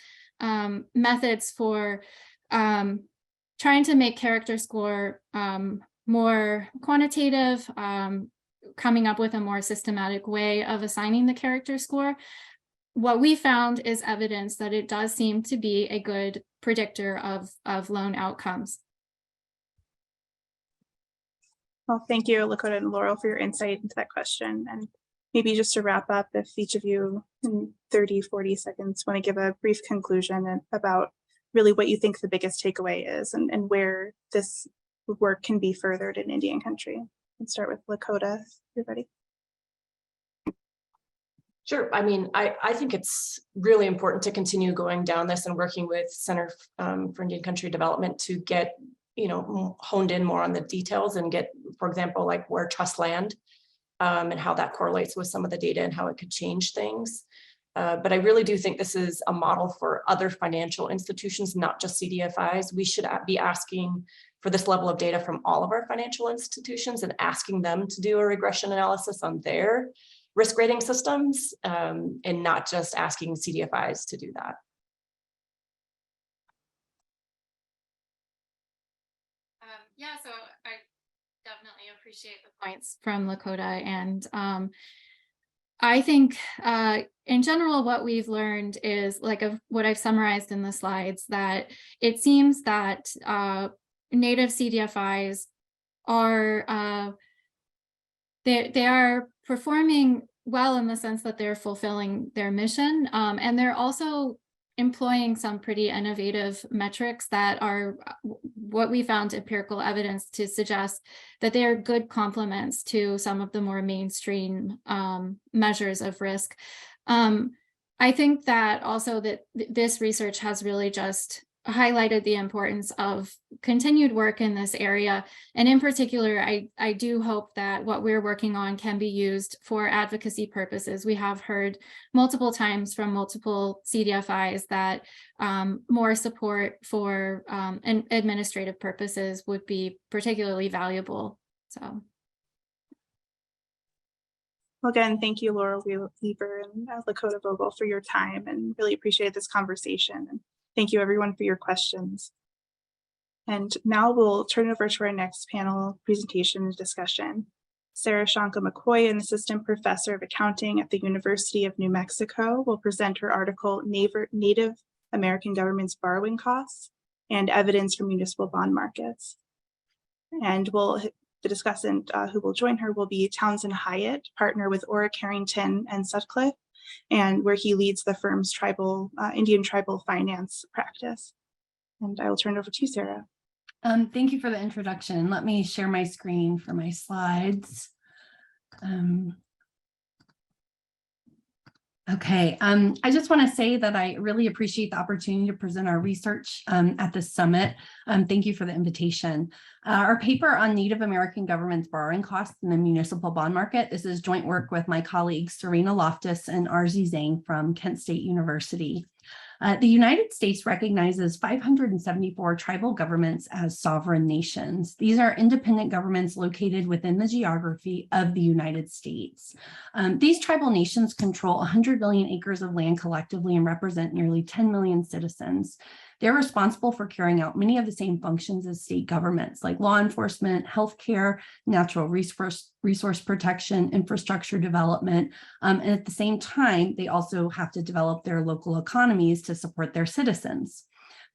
methods for trying to make character score more quantitative, coming up with a more systematic way of assigning the character score, what we found is evidence that it does seem to be a good predictor of loan outcomes. Well, thank you, Lakota and Laurel, for your insight into that question. And maybe just to wrap up, if each of you in 30, 40 seconds want to give a brief conclusion about really what you think the biggest takeaway is, and where this work can be furthered in Indian country. Let's start with Lakota, everybody. Sure. I mean, I think it's really important to continue going down this and working with Center for Indian Country Development to get, honed in more on the details and get, for example, like where trust land and how that correlates with some of the data and how it could change things. But I really do think this is a model for other financial institutions, not just CDFIs. We should be asking for this level of data from all of our financial institutions and asking them to do a regression analysis on their risk rating systems, and not just asking CDFIs to do that. Yeah, so I definitely appreciate the points from Lakota. And I think in general, what we've learned is what I've summarized in the slides, that it seems that native CDFIs are they are performing well in the sense that they're fulfilling their mission, and they're also employing some pretty innovative metrics that are what we found empirical evidence to suggest that they are good complements to some of the more mainstream measures of risk. I think that also that this research has really just highlighted the importance of continued work in this area. And in particular, I do hope that what we're working on can be used for advocacy purposes. We have heard multiple times from multiple CDFIs that more support for administrative purposes would be particularly valuable. So. Well, again, thank you, Laurel Weaver and Lakota Vogel, for your time, and really appreciate this conversation. And thank you, everyone, for your questions. And now we'll turn over to our next panel presentation and discussion. Sarah Shanka McCoy, an assistant professor of accounting at the University of New Mexico, will present her article, Native American Government's Borrowing Costs and Evidence from Municipal Bond Markets. And the discussant who will join her will be Townsend Hyatt, partner with Orrick, Harrington and Sutcliffe, and where he leads the firm's Indian tribal finance practice. And I will turn it over to you, Sarah. Thank you for the introduction. Let me share my screen for my slides. Okay, I just want to say that I really appreciate the opportunity to present our research at this summit. Thank you for the invitation. Our paper on Native American government's borrowing costs in the municipal bond market. This is joint work with my colleagues Serena Loftus and RZ Zhang from Kent State University. The United States recognizes 574 tribal governments as sovereign nations. These are independent governments located within the geography of the United States. These tribal nations control 100 million acres of land collectively and represent nearly 10 million citizens. They're responsible for carrying out many of the same functions as state governments, like law enforcement, healthcare, natural resource protection, infrastructure development. And at the same time, they also have to develop their local economies to support their citizens.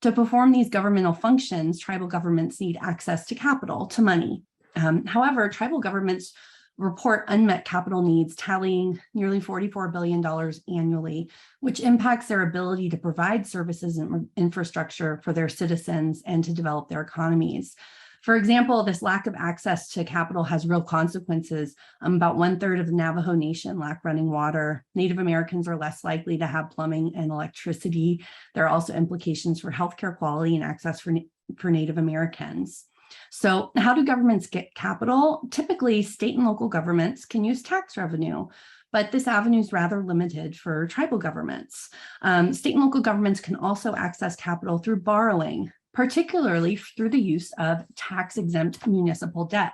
To perform these governmental functions, tribal governments need access to capital, to money. However, tribal governments report unmet capital needs tallying nearly $44 billion annually, which impacts their ability to provide services and infrastructure for their citizens and to develop their economies. For example, this lack of access to capital has real consequences. About 1/3 of the Navajo Nation lack running water. Native Americans are less likely to have plumbing and electricity. There are also implications for healthcare quality and access for Native Americans. So how do governments get capital? Typically, state and local governments can use tax revenue, but this avenue is rather limited for tribal governments. State and local governments can also access capital through borrowing, particularly through the use of tax-exempt municipal debt.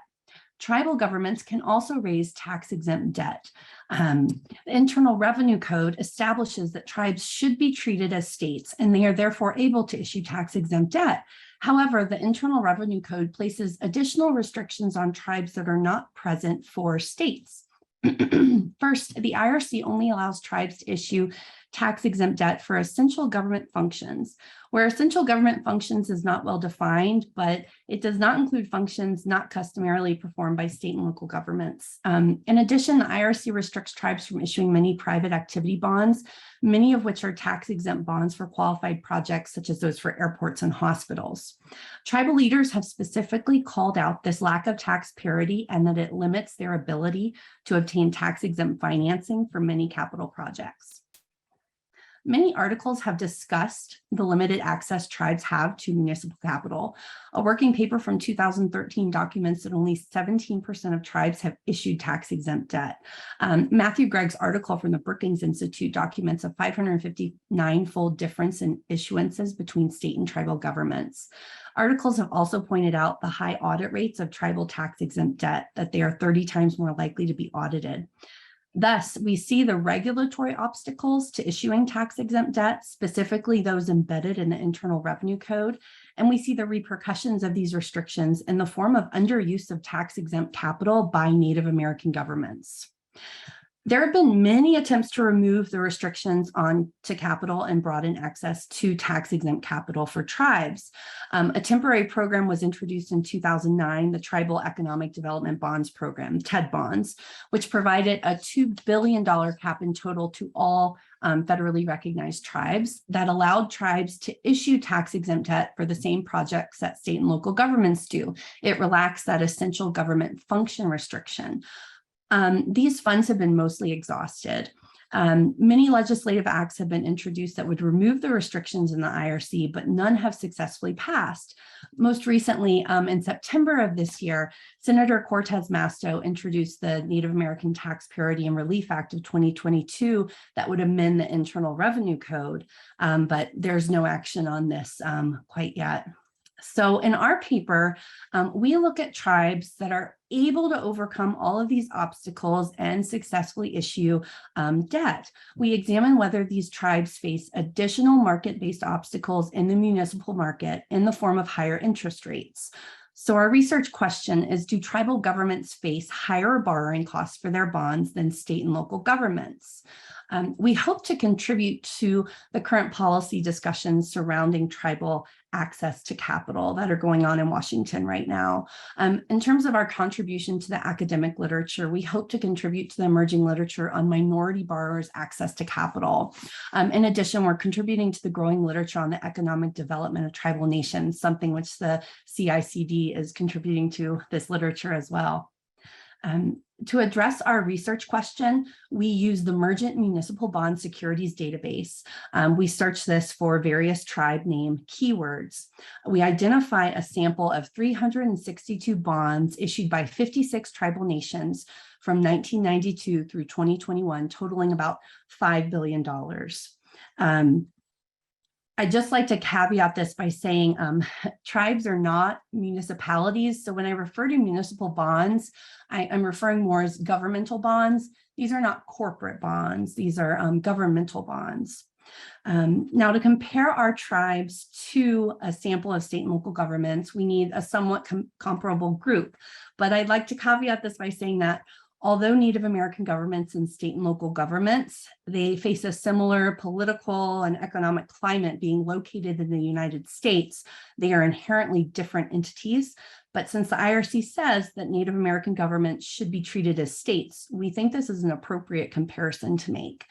Tribal governments can also raise tax-exempt debt. The Internal Revenue Code establishes that tribes should be treated as states, and they are therefore able to issue tax-exempt debt. However, the Internal Revenue Code places additional restrictions on tribes that are not present for states. First, the IRC only allows tribes to issue tax-exempt debt for essential government functions, where essential government functions is not well defined, but it does not include functions not customarily performed by state and local governments. In addition, the IRC restricts tribes from issuing many private activity bonds, many of which are tax-exempt bonds for qualified projects, such as those for airports and hospitals. Tribal leaders have specifically called out this lack of tax parity and that it limits their ability to obtain tax-exempt financing for many capital projects. many articles have discussed the limited access tribes have to municipal capital. A working paper from 2013 documents that only 17% of tribes have issued tax-exempt debt. Matthew Gregg's article from the Brookings Institute documents a 559-fold difference in issuances between state and tribal governments. Articles have also pointed out the high audit rates of tribal tax-exempt debt, that they are 30 times more likely to be audited. Thus, we see the regulatory obstacles to issuing tax-exempt debt, specifically those embedded in the Internal Revenue Code, and we see the repercussions of these restrictions in the form of underuse of tax-exempt capital by Native American governments. There have been many attempts to remove the restrictions on to capital and broaden access to tax-exempt capital for tribes. A temporary program was introduced in 2009, the Tribal Economic Development Bonds Program, TED bonds, which provided a $2 billion cap in total to all federally recognized tribes that allowed tribes to issue tax-exempt debt for the same projects that state and local governments do. It relaxed that essential government function restriction. These funds have been mostly exhausted. Many legislative acts have been introduced that would remove the restrictions in the IRC, but none have successfully passed. Most recently, in September of this year, Senator Cortez Masto introduced the Native American Tax Parity and Relief Act of 2022 that would amend the Internal Revenue Code, but there's no action on this quite yet. So in our paper, we look at tribes that are able to overcome all of these obstacles and successfully issue debt. We examine whether these tribes face additional market-based obstacles in the municipal market in the form of higher interest rates. So our research question is, do tribal governments face higher borrowing costs for their bonds than state and local governments? We hope to contribute to the current policy discussions surrounding tribal access to capital that are going on in Washington right now. In terms of our contribution to the academic literature, we hope to contribute to the emerging literature on minority borrowers' access to capital. In addition, we're contributing to the growing literature on the economic development of tribal nations, something which the CICD is contributing to this literature as well. To address our research question, we use the Mergent Municipal Bond Securities Database. We search this for various tribe name keywords. We identify a sample of 362 bonds issued by 56 tribal nations from 1992 through 2021, totaling about $5 billion. I'd just like to caveat this by saying tribes are not municipalities. So when I refer to municipal bonds, I'm referring more as governmental bonds. These are not corporate bonds. These are governmental bonds. Now, to compare our tribes to a sample of state and local governments, we need a somewhat comparable group. But I'd like to caveat this by saying that although Native American governments and state and local governments, they face a similar political and economic climate being located in the United States, they are inherently different entities. But since the IRC says that Native American governments should be treated as states, we think this is an appropriate comparison to make.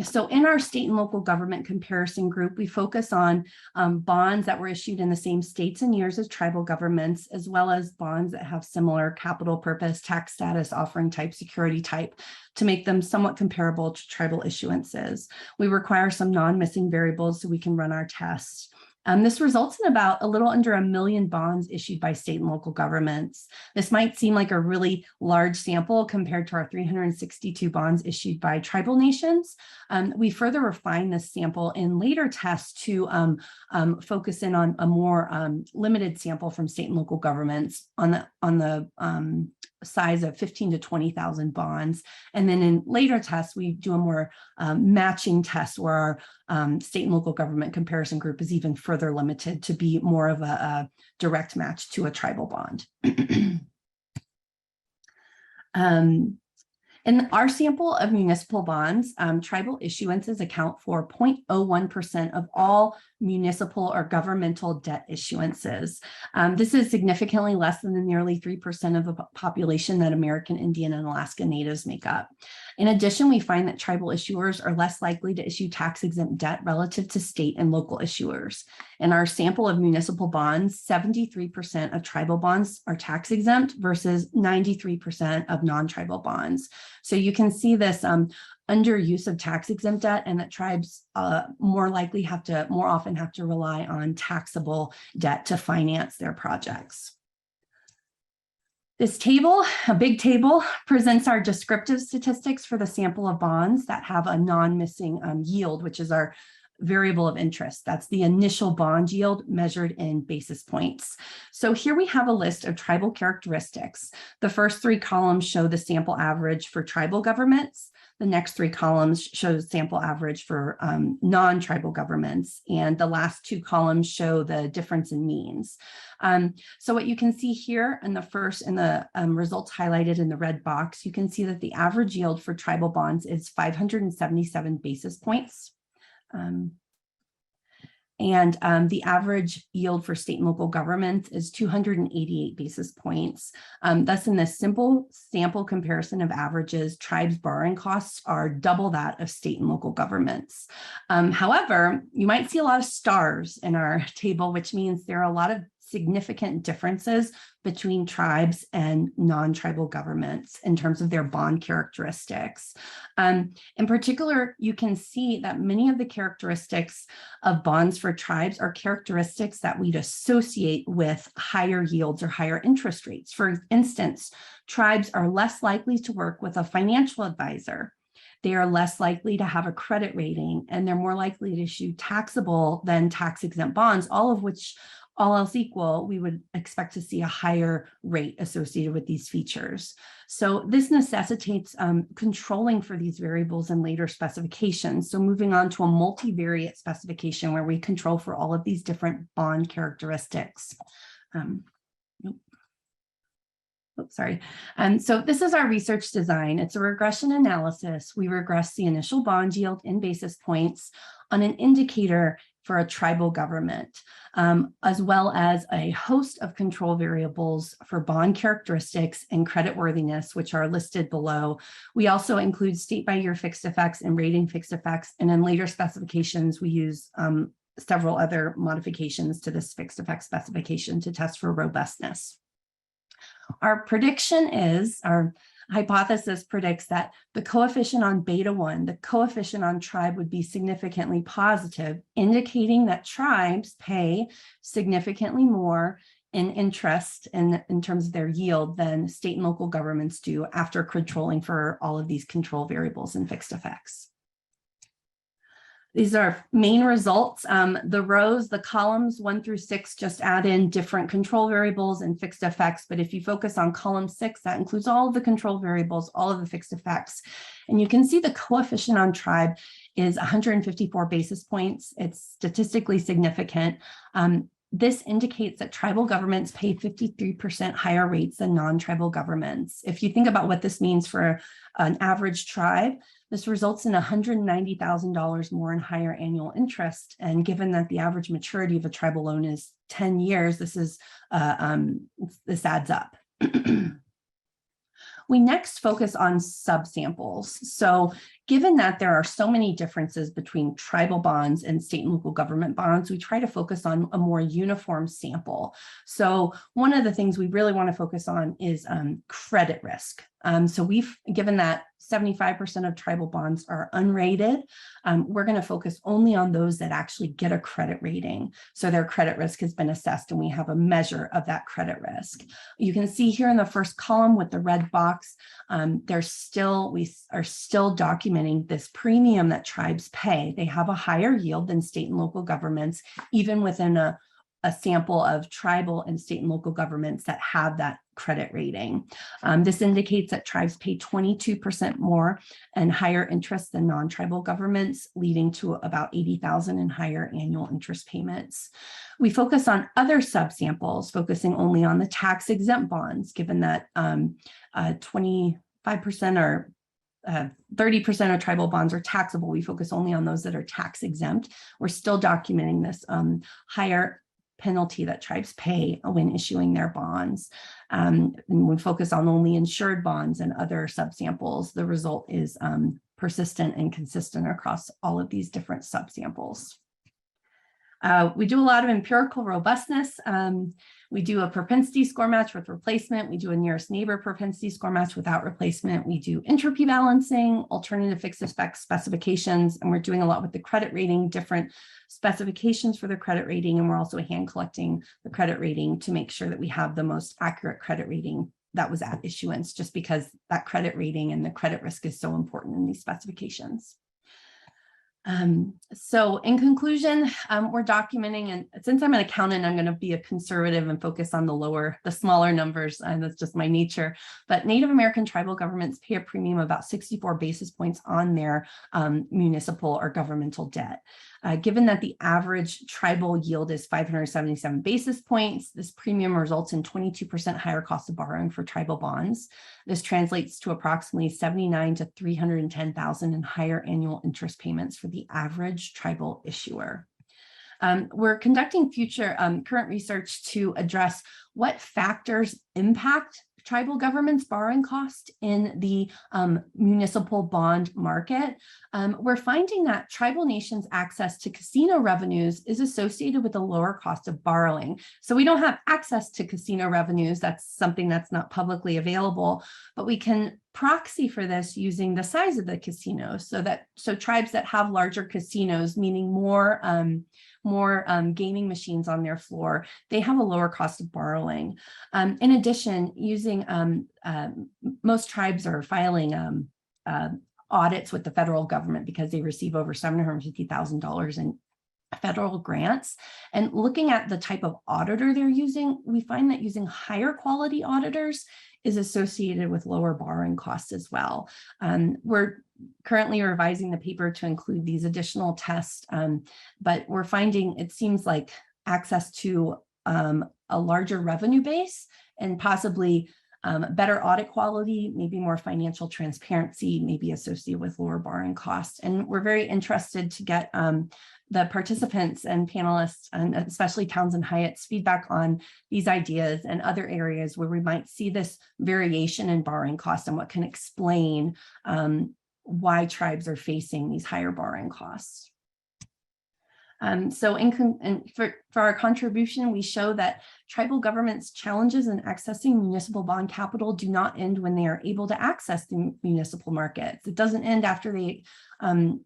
So in our state and local government comparison group, we focus on bonds that were issued in the same states and years as tribal governments, as well as bonds that have similar capital purpose, tax status, offering type, security type, to make them somewhat comparable to tribal issuances. We require some non-missing variables so we can run our tests. This results in about a little under 1 million bonds issued by state and local governments. This might seem like a really large sample compared to our 362 bonds issued by tribal nations. We further refine this sample in later tests to focus in on a more limited sample from state and local governments on the size of 15 to 20,000 bonds. And then in later tests, we do a more matching test where our state and local government comparison group is even further limited to be more of a direct match to a tribal bond. In our sample of municipal bonds, tribal issuances account for 0.01% of all municipal or governmental debt issuances. This is significantly less than the nearly 3% of the population that American Indian and Alaska Natives make up. In addition, we find that tribal issuers are less likely to issue tax-exempt debt relative to state and local issuers. In our sample of municipal bonds, 73% of tribal bonds are tax-exempt versus 93% of non-tribal bonds. So you can see this underuse of tax exempt debt, and that tribes more often have to rely on taxable debt to finance their projects. This table, a big table, presents our descriptive statistics for the sample of bonds that have a non-missing yield, which is our variable of interest. That's the initial bond yield measured in basis points. So here we have a list of tribal characteristics. The first 3 columns show the sample average for tribal governments. The next 3 columns show the sample average for non-tribal governments. And the last 2 columns show the difference in means. So what you can see here in the results highlighted in the red box, you can see that the average yield for tribal bonds is 577 basis points. The average yield for state and local governments is 288 basis points. Thus, in this simple sample comparison of averages, tribes' borrowing costs are double that of state and local governments. However, you might see a lot of stars in our table, which means there are a lot of significant differences between tribes and non-tribal governments in terms of their bond characteristics. In particular, you can see that many of the characteristics of bonds for tribes are characteristics that we'd associate with higher yields or higher interest rates. For instance, tribes are less likely to work with a financial advisor. They are less likely to have a credit rating, and they're more likely to issue taxable than tax-exempt bonds, all else equal, we would expect to see a higher rate associated with these features. So this necessitates controlling for these variables in later specifications. So moving on to a multivariate specification where we control for all of these different bond characteristics. So this is our research design. It's a regression analysis. We regress the initial bond yield in basis points on an indicator for a tribal government, as well as a host of control variables for bond characteristics and creditworthiness, which are listed below. We also include state-by-year fixed effects and rating fixed effects, and in later specifications, we use several other modifications to this fixed effect specification to test for robustness. Our hypothesis predicts that the coefficient on beta 1, the coefficient on tribe, would be significantly positive, indicating that tribes pay significantly more in interest in terms of their yield than state and local governments do after controlling for all of these control variables and fixed effects. These are main results. The rows, the columns 1 through 6 just add in different control variables and fixed effects. But if you focus on column 6, that includes all of the control variables, all of the fixed effects. And you can see the coefficient on tribe is 154 basis points. It's statistically significant. This indicates that tribal governments pay 53% higher rates than non-tribal governments. If you think about what this means for an average tribe, this results in $190,000 more in higher annual interest. And given that the average maturity of a tribal loan is 10 years, this adds up. We next focus on subsamples. So given that there are so many differences between tribal bonds and state and local government bonds, we try to focus on a more uniform sample. So one of the things we really want to focus on is credit risk. So given that 75% of tribal bonds are unrated, we're going to focus only on those that actually get a credit rating. So their credit risk has been assessed and we have a measure of that credit risk. You can see here in the first column with the red box, we are still documenting this premium that tribes pay. They have a higher yield than state and local governments, even within a sample of tribal and state and local governments that have that credit rating. This indicates that tribes pay 22% more and higher interest than non-tribal governments, leading to about $80,000 in higher annual interest payments. We focus on other subsamples, focusing only on the tax-exempt bonds, given that 25% or 30% of tribal bonds are taxable. We focus only on those that are tax exempt. We're still documenting this higher penalty that tribes pay when issuing their bonds. And we focus on only insured bonds and other subsamples. The result is persistent and consistent across all of these different subsamples. We do a lot of empirical robustness. We do a propensity score match with replacement. We do a nearest neighbor propensity score match without replacement. We do entropy balancing, alternative fixed effects specifications, and we're doing a lot with the credit rating, different specifications for the credit rating, and we're also hand collecting the credit rating to make sure that we have the most accurate credit rating that was at issuance, just because that credit rating and the credit risk is so important in these specifications. So in conclusion, we're documenting, and since I'm an accountant, I'm going to be a conservative and focus on the smaller numbers, and that's just my nature. But Native American tribal governments pay a premium about 64 basis points on their municipal or governmental debt. Given that the average tribal yield is 577 basis points, this premium results in 22% higher cost of borrowing for tribal bonds. This translates to approximately $79,000 to $310,000 in higher annual interest payments for the average tribal issuer. We're conducting current research to address what factors impact tribal governments' borrowing cost in the municipal bond market. We're finding that tribal nations' access to casino revenues is associated with a lower cost of borrowing. So we don't have access to casino revenues. That's something that's not publicly available, but we can proxy for this using the size of the casinos. So tribes that have larger casinos, meaning more gaming machines on their floor, they have a lower cost of borrowing. In addition, most tribes are filing audits with the federal government because they receive over $750,000 in federal grants. And looking at the type of auditor they're using, we find that using higher quality auditors is associated with lower borrowing costs as well. We're currently revising the paper to include these additional tests, but we're finding it seems like access to a larger revenue base and possibly better audit quality, maybe more financial transparency, maybe associated with lower borrowing costs. And we're very interested to get the participants and panelists, and especially Townsend Hyatt's feedback on these ideas and other areas where we might see this variation in borrowing costs and what can explain why tribes are facing these higher borrowing costs. So for our contribution, we show that tribal governments' challenges in accessing municipal bond capital do not end when they are able to access the municipal markets. It doesn't end after they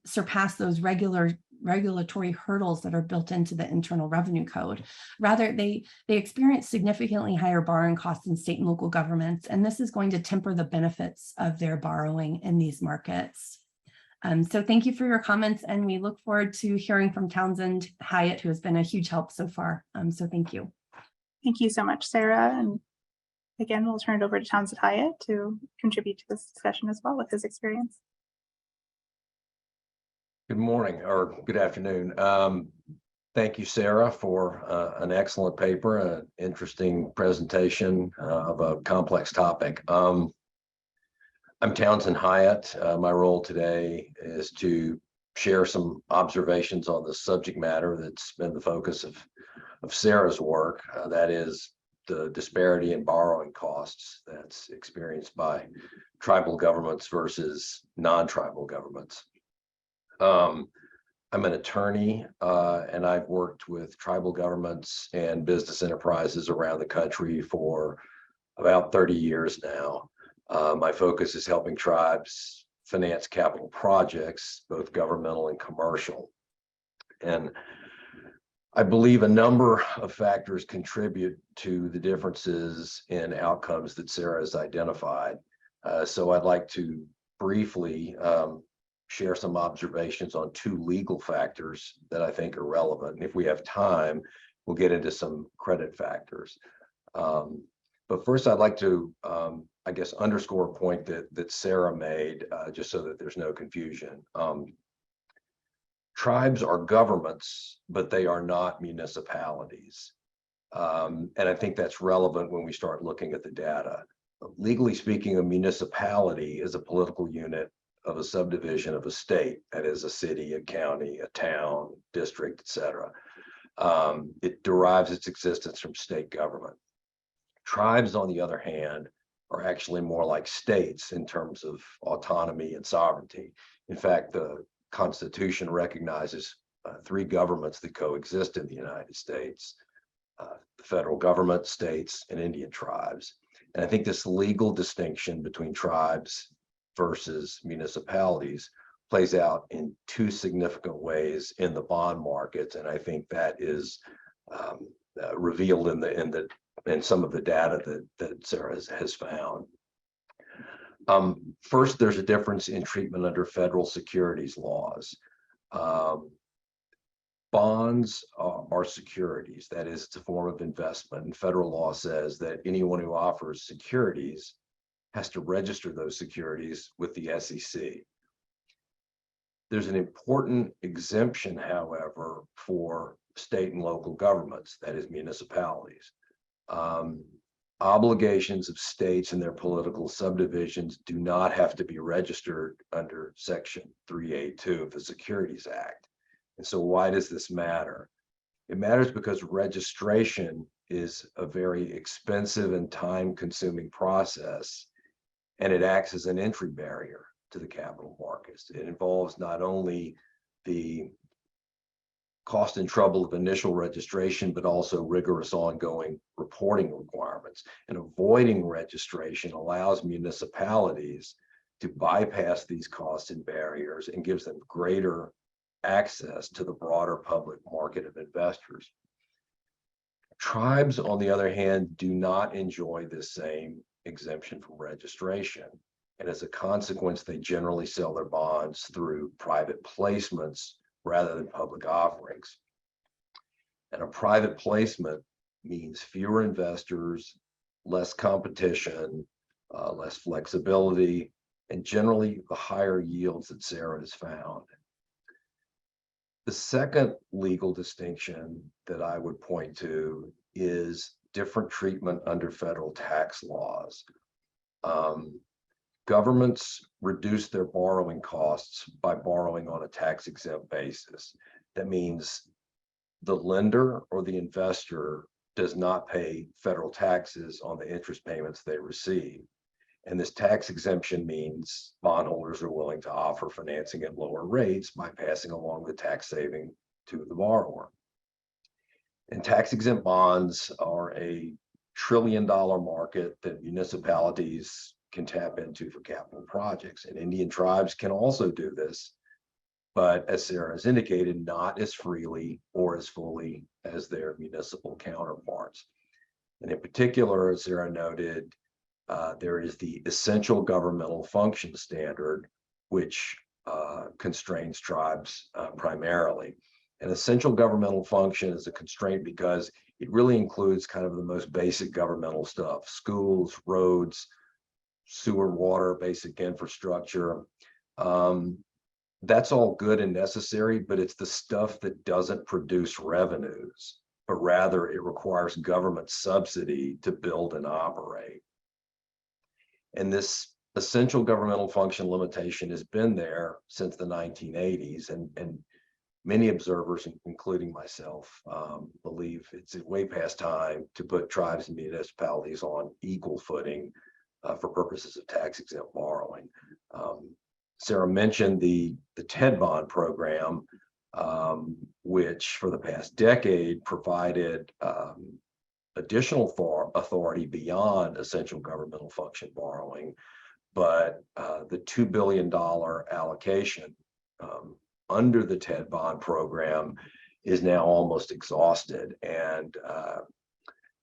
surpass those regulatory hurdles that are built into the Internal Revenue Code. Rather, they experience significantly higher borrowing costs in state and local governments, and this is going to temper the benefits of their borrowing in these markets. So thank you for your comments, and we look forward to hearing from Townsend Hyatt, who has been a huge help so far. So thank you. Thank you so much, Sarah. And again, we'll turn it over to Townsend Hyatt to contribute to this discussion as well with his experience. Good morning or good afternoon. Thank you, Sarah, for an excellent paper, an interesting presentation of a complex topic. I'm Townsend Hyatt. My role today is to share some observations on the subject matter that's been the focus of Sarah's work. That is the disparity in borrowing costs that's experienced by tribal governments versus non-tribal governments. I'm an attorney, and I've worked with tribal governments and business enterprises around the country for about 30 years now. My focus is helping tribes finance capital projects, both governmental and commercial. And I believe a number of factors contribute to the differences in outcomes that Sarah has identified. So I'd like to briefly share some observations on two legal factors that I think are relevant. And if we have time, we'll get into some credit factors. But first, I'd like to, I guess, underscore a point that Sarah made, just so that there's no confusion. Tribes are governments, but they are not municipalities. And I think that's relevant when we start looking at the data. Legally speaking, a municipality is a political unit of a subdivision of a state, that is a city, a county, a town, district, etc. It derives its existence from state government. Tribes, on the other hand, are actually more like states in terms of autonomy and sovereignty. In fact, the Constitution recognizes three governments that coexist in the United States. the federal government, states, and Indian tribes. And I think this legal distinction between tribes versus municipalities plays out in two significant ways in the bond markets, and I think that is revealed in some of the data that Sarah has found. First, there's a difference in treatment under federal securities laws. Bonds are securities, that is, it's a form of investment, and federal law says that anyone who offers securities has to register those securities with the SEC. There's an important exemption, however, for state and local governments, that is, municipalities. Obligations of states and their political subdivisions do not have to be registered under Section 382 of the Securities Act. And so why does this matter? It matters because registration is a very expensive and time-consuming process, and it acts as an entry barrier to the capital markets. It involves not only the cost and trouble of initial registration, but also rigorous ongoing reporting requirements. And avoiding registration allows municipalities to bypass these costs and barriers and gives them greater access to the broader public market of investors. Tribes, on the other hand, do not enjoy this same exemption from registration. And as a consequence, they generally sell their bonds through private placements rather than public offerings. And a private placement means fewer investors, less competition, less flexibility, and generally the higher yields that Sarah has found. The second legal distinction that I would point to is different treatment under federal tax laws. Governments reduce their borrowing costs by borrowing on a tax-exempt basis. That means the lender or the investor does not pay federal taxes on the interest payments they receive. And this tax exemption means bondholders are willing to offer financing at lower rates by passing along the tax saving to the borrower. And tax-exempt bonds are a trillion-dollar market that municipalities can tap into for capital projects. And Indian tribes can also do this, but as Sarah has indicated, not as freely or as fully as their municipal counterparts. And in particular, as Sarah noted, there is the essential governmental function standard, which constrains tribes primarily. An essential governmental function is a constraint because it really includes kind of the most basic governmental stuff: schools, roads, sewer, water, basic infrastructure. That's all good and necessary, but it's the stuff that doesn't produce revenues, but rather it requires government subsidy to build and operate. And this essential governmental function limitation has been there since the 1980s, and many observers, including myself, believe it's way past time to put tribes and municipalities on equal footing for purposes of tax-exempt borrowing. Sarah mentioned the TED bond program, which for the past decade provided additional authority beyond essential governmental function borrowing, but the $2 billion allocation under the TED bond program is now almost exhausted. And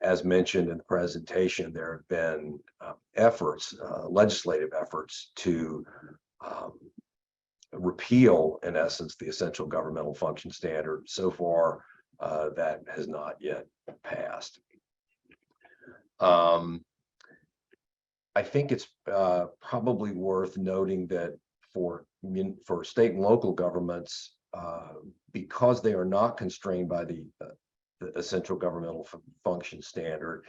as mentioned in the presentation, there have been efforts, legislative efforts to repeal, in essence, the essential governmental function standard. So far, that has not yet passed. I think it's probably worth noting that for state and local governments, because they are not constrained by the essential governmental function standard,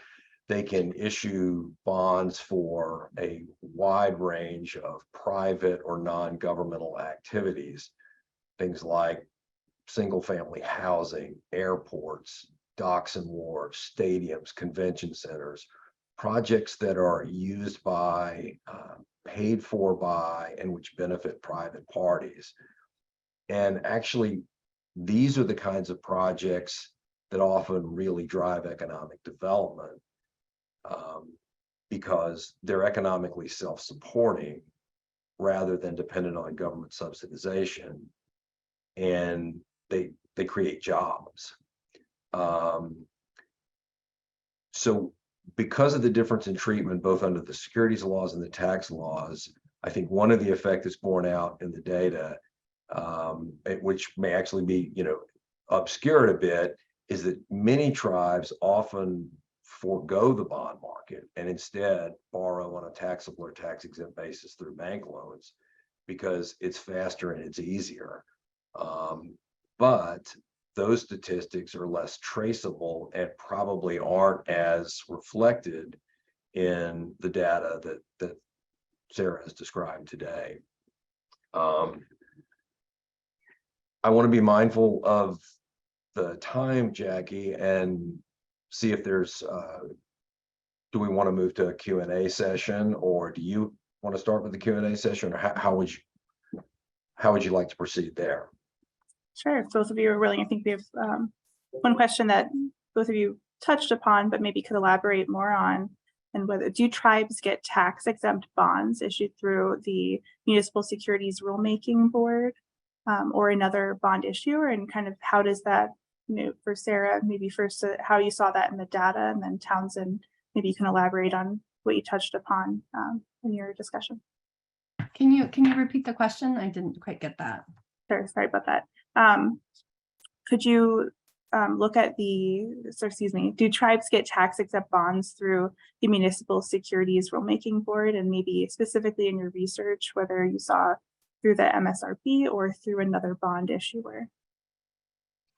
they can issue bonds for a wide range of private or non-governmental activities, things like single-family housing, airports, docks and wharves, stadiums, convention centers, projects that are used by, paid for by, and which benefit private parties. And actually, these are the kinds of projects that often really drive economic development because they're economically self-supporting rather than dependent on government subsidization, and they create jobs. So because of the difference in treatment, both under the securities laws and the tax laws, I think one of the effects that's borne out in the data, which may actually be, obscured a bit, is that many tribes often forego the bond market and instead borrow on a taxable or tax exempt basis through bank loans because it's faster and it's easier. But those statistics are less traceable and probably aren't as reflected in the data that Sarah has described today. I want to be mindful of the time, Jackie, and see if there's, do we want to move to a Q&A session, or do you want to start with the Q&A session, or how would you like to proceed there? Sure, if both of you are willing. I think we have one question that both of you touched upon, but maybe could elaborate more on, and whether do tribes get tax exempt bonds issued through the Municipal Securities Rulemaking Board or another bond issuer, and kind of how does that, for Sarah, maybe first how you saw that in the data, and then Townsend, maybe you can elaborate on what you touched upon in your discussion. Can you repeat the question? I didn't quite get that. Sure, sorry about that. Could you look at do tribes get tax exempt bonds through the Municipal Securities Rulemaking Board, and maybe specifically in your research, whether you saw through the MSRB or through another bond issuer?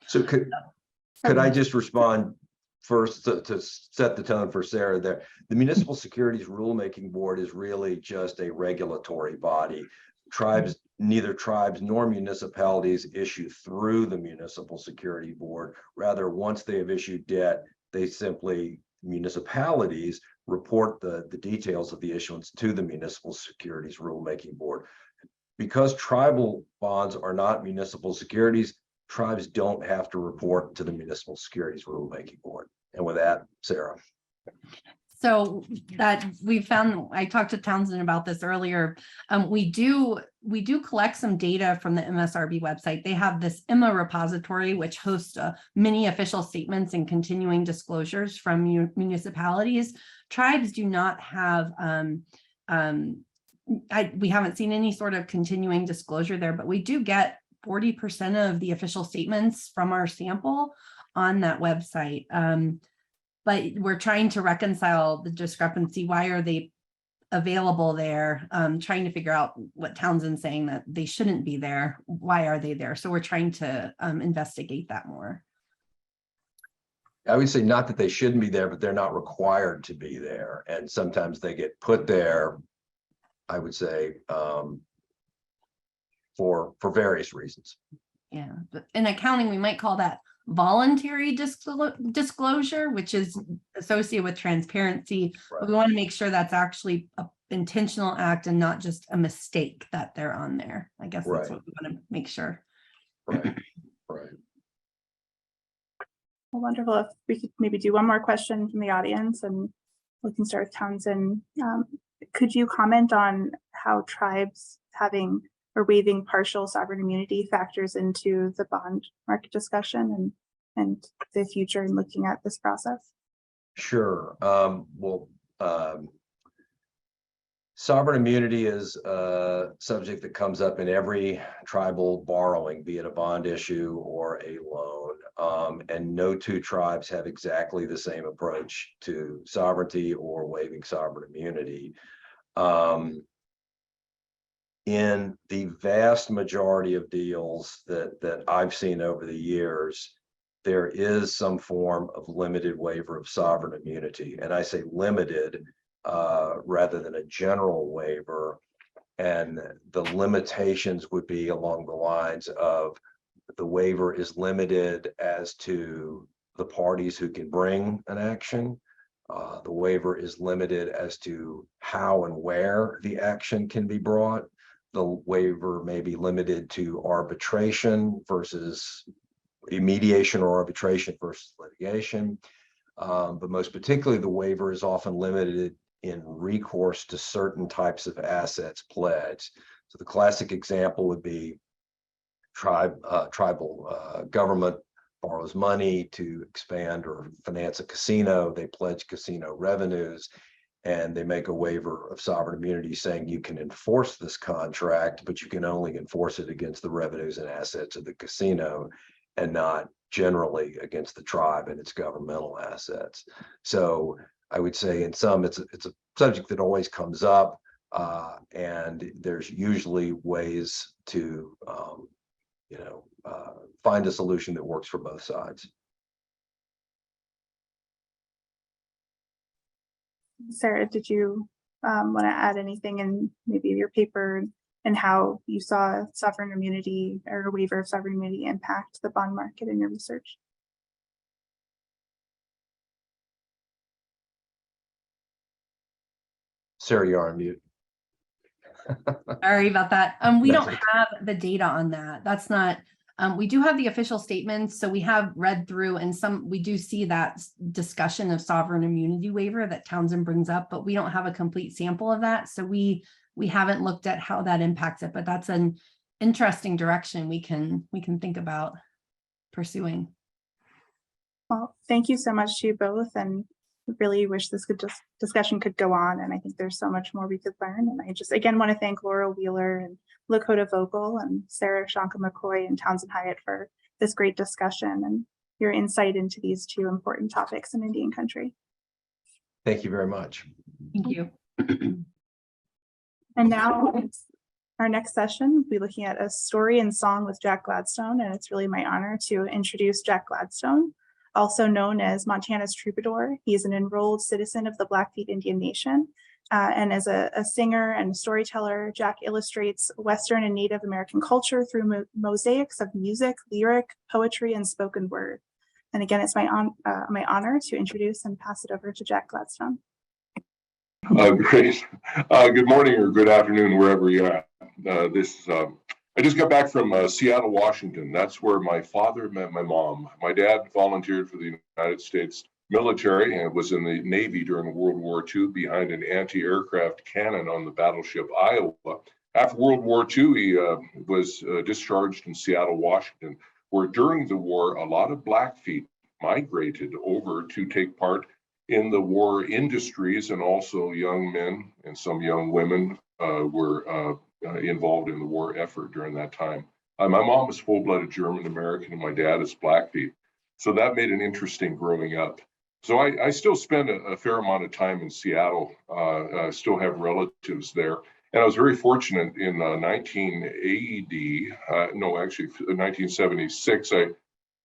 So could I just respond first to set the tone for Sarah there? The Municipal Securities Rulemaking Board is really just a regulatory body. Neither tribes nor municipalities issue through the Municipal Security Board. Rather, once they have issued debt, municipalities report the details of the issuance to the Municipal Securities Rulemaking Board. Because tribal bonds are not municipal securities, tribes don't have to report to the Municipal Securities Rulemaking Board. And with that, Sarah. So that we found, I talked to Townsend about this earlier. We do collect some data from the MSRB website. They have this Emma repository, which hosts many official statements and continuing disclosures from municipalities. Tribes do not have, we haven't seen any sort of continuing disclosure there, but we do get 40% of the official statements from our sample on that website. But we're trying to reconcile the discrepancy. Why are they available there? Trying to figure out what Townsend's saying that they shouldn't be there. Why are they there? So we're trying to investigate that more. I would say not that they shouldn't be there, but they're not required to be there. And sometimes they get put there, I would say, for various reasons. Yeah, but in accounting, we might call that voluntary disclosure, which is associated with transparency. Right. But we want to make sure that's actually an intentional act and not just a mistake that they're on there. I guess that's what we want to make sure. Right. Well, wonderful. If we could maybe do one more question from the audience, and we can start with Townsend. Could you comment on how tribes having or waiving partial sovereign immunity factors into the bond market discussion and the future in looking at this process? Sure. Sovereign immunity is a subject that comes up in every tribal borrowing, be it a bond issue or a loan. And no two tribes have exactly the same approach to sovereignty or waiving sovereign immunity. In the vast majority of deals that I've seen over the years, there is some form of limited waiver of sovereign immunity. And I say limited rather than a general waiver. And the limitations would be along the lines of the waiver is limited as to the parties who can bring an action. The waiver is limited as to how and where the action can be brought. The waiver may be limited to arbitration versus mediation or arbitration versus litigation. But most particularly, the waiver is often limited in recourse to certain types of assets pledged. So the classic example would be tribal government borrows money to expand or finance a casino. They pledge casino revenues, and they make a waiver of sovereign immunity saying you can enforce this contract, but you can only enforce it against the revenues and assets of the casino and not generally against the tribe and its governmental assets. So I would say in some, it's a subject that always comes up, and there's usually ways to find a solution that works for both sides. Sarah, did you want to add anything in maybe your paper and how you saw sovereign immunity or a waiver of sovereign immunity impact the bond market in your research? Sarah, you're on mute. Sorry about that. We That's don't okay. have the data on that. That's not, we do have the official statements. So we have read through, and we do see that discussion of sovereign immunity waiver that Townsend brings up, but we don't have a complete sample of that. So we haven't looked at how that impacts it, but that's an interesting direction we can think about pursuing. Well, thank you so much to you both, and really wish this discussion could go on. And I think there's so much more we could learn. And I just again want to thank Laura Wheeler and Lakota Vogel and Sarah Shanka McCoy and Townsend Hyatt for this great discussion and your insight into these two important topics in Indian country. Thank you very much. Thank you. And now our next session, we'll be looking at a story and song with Jack Gladstone. And it's really my honor to introduce Jack Gladstone, also known as Montana's Troubadour. He is an enrolled citizen of the Blackfeet Indian Nation. And as a singer and storyteller, Jack illustrates Western and Native American culture through mosaics of music, lyric, poetry, and spoken word. And again, it's my honor to introduce and pass it over to Jack Gladstone. Great. Good morning or good afternoon, wherever you're at. I just got back from Seattle, Washington. That's where my father met my mom. My dad volunteered for the United States military and was in the Navy during World War II behind an anti-aircraft cannon on the battleship Iowa. After World War II, he was discharged in Seattle, Washington, where during the war, a lot of Blackfeet migrated over to take part in the war industries, and also young men and some young women were involved in the war effort during that time. My mom was full-blooded German American and my dad is Blackfeet. So that made it interesting growing up. So I still spend a fair amount of time in Seattle. I still have relatives there. And I was very fortunate in 1976, I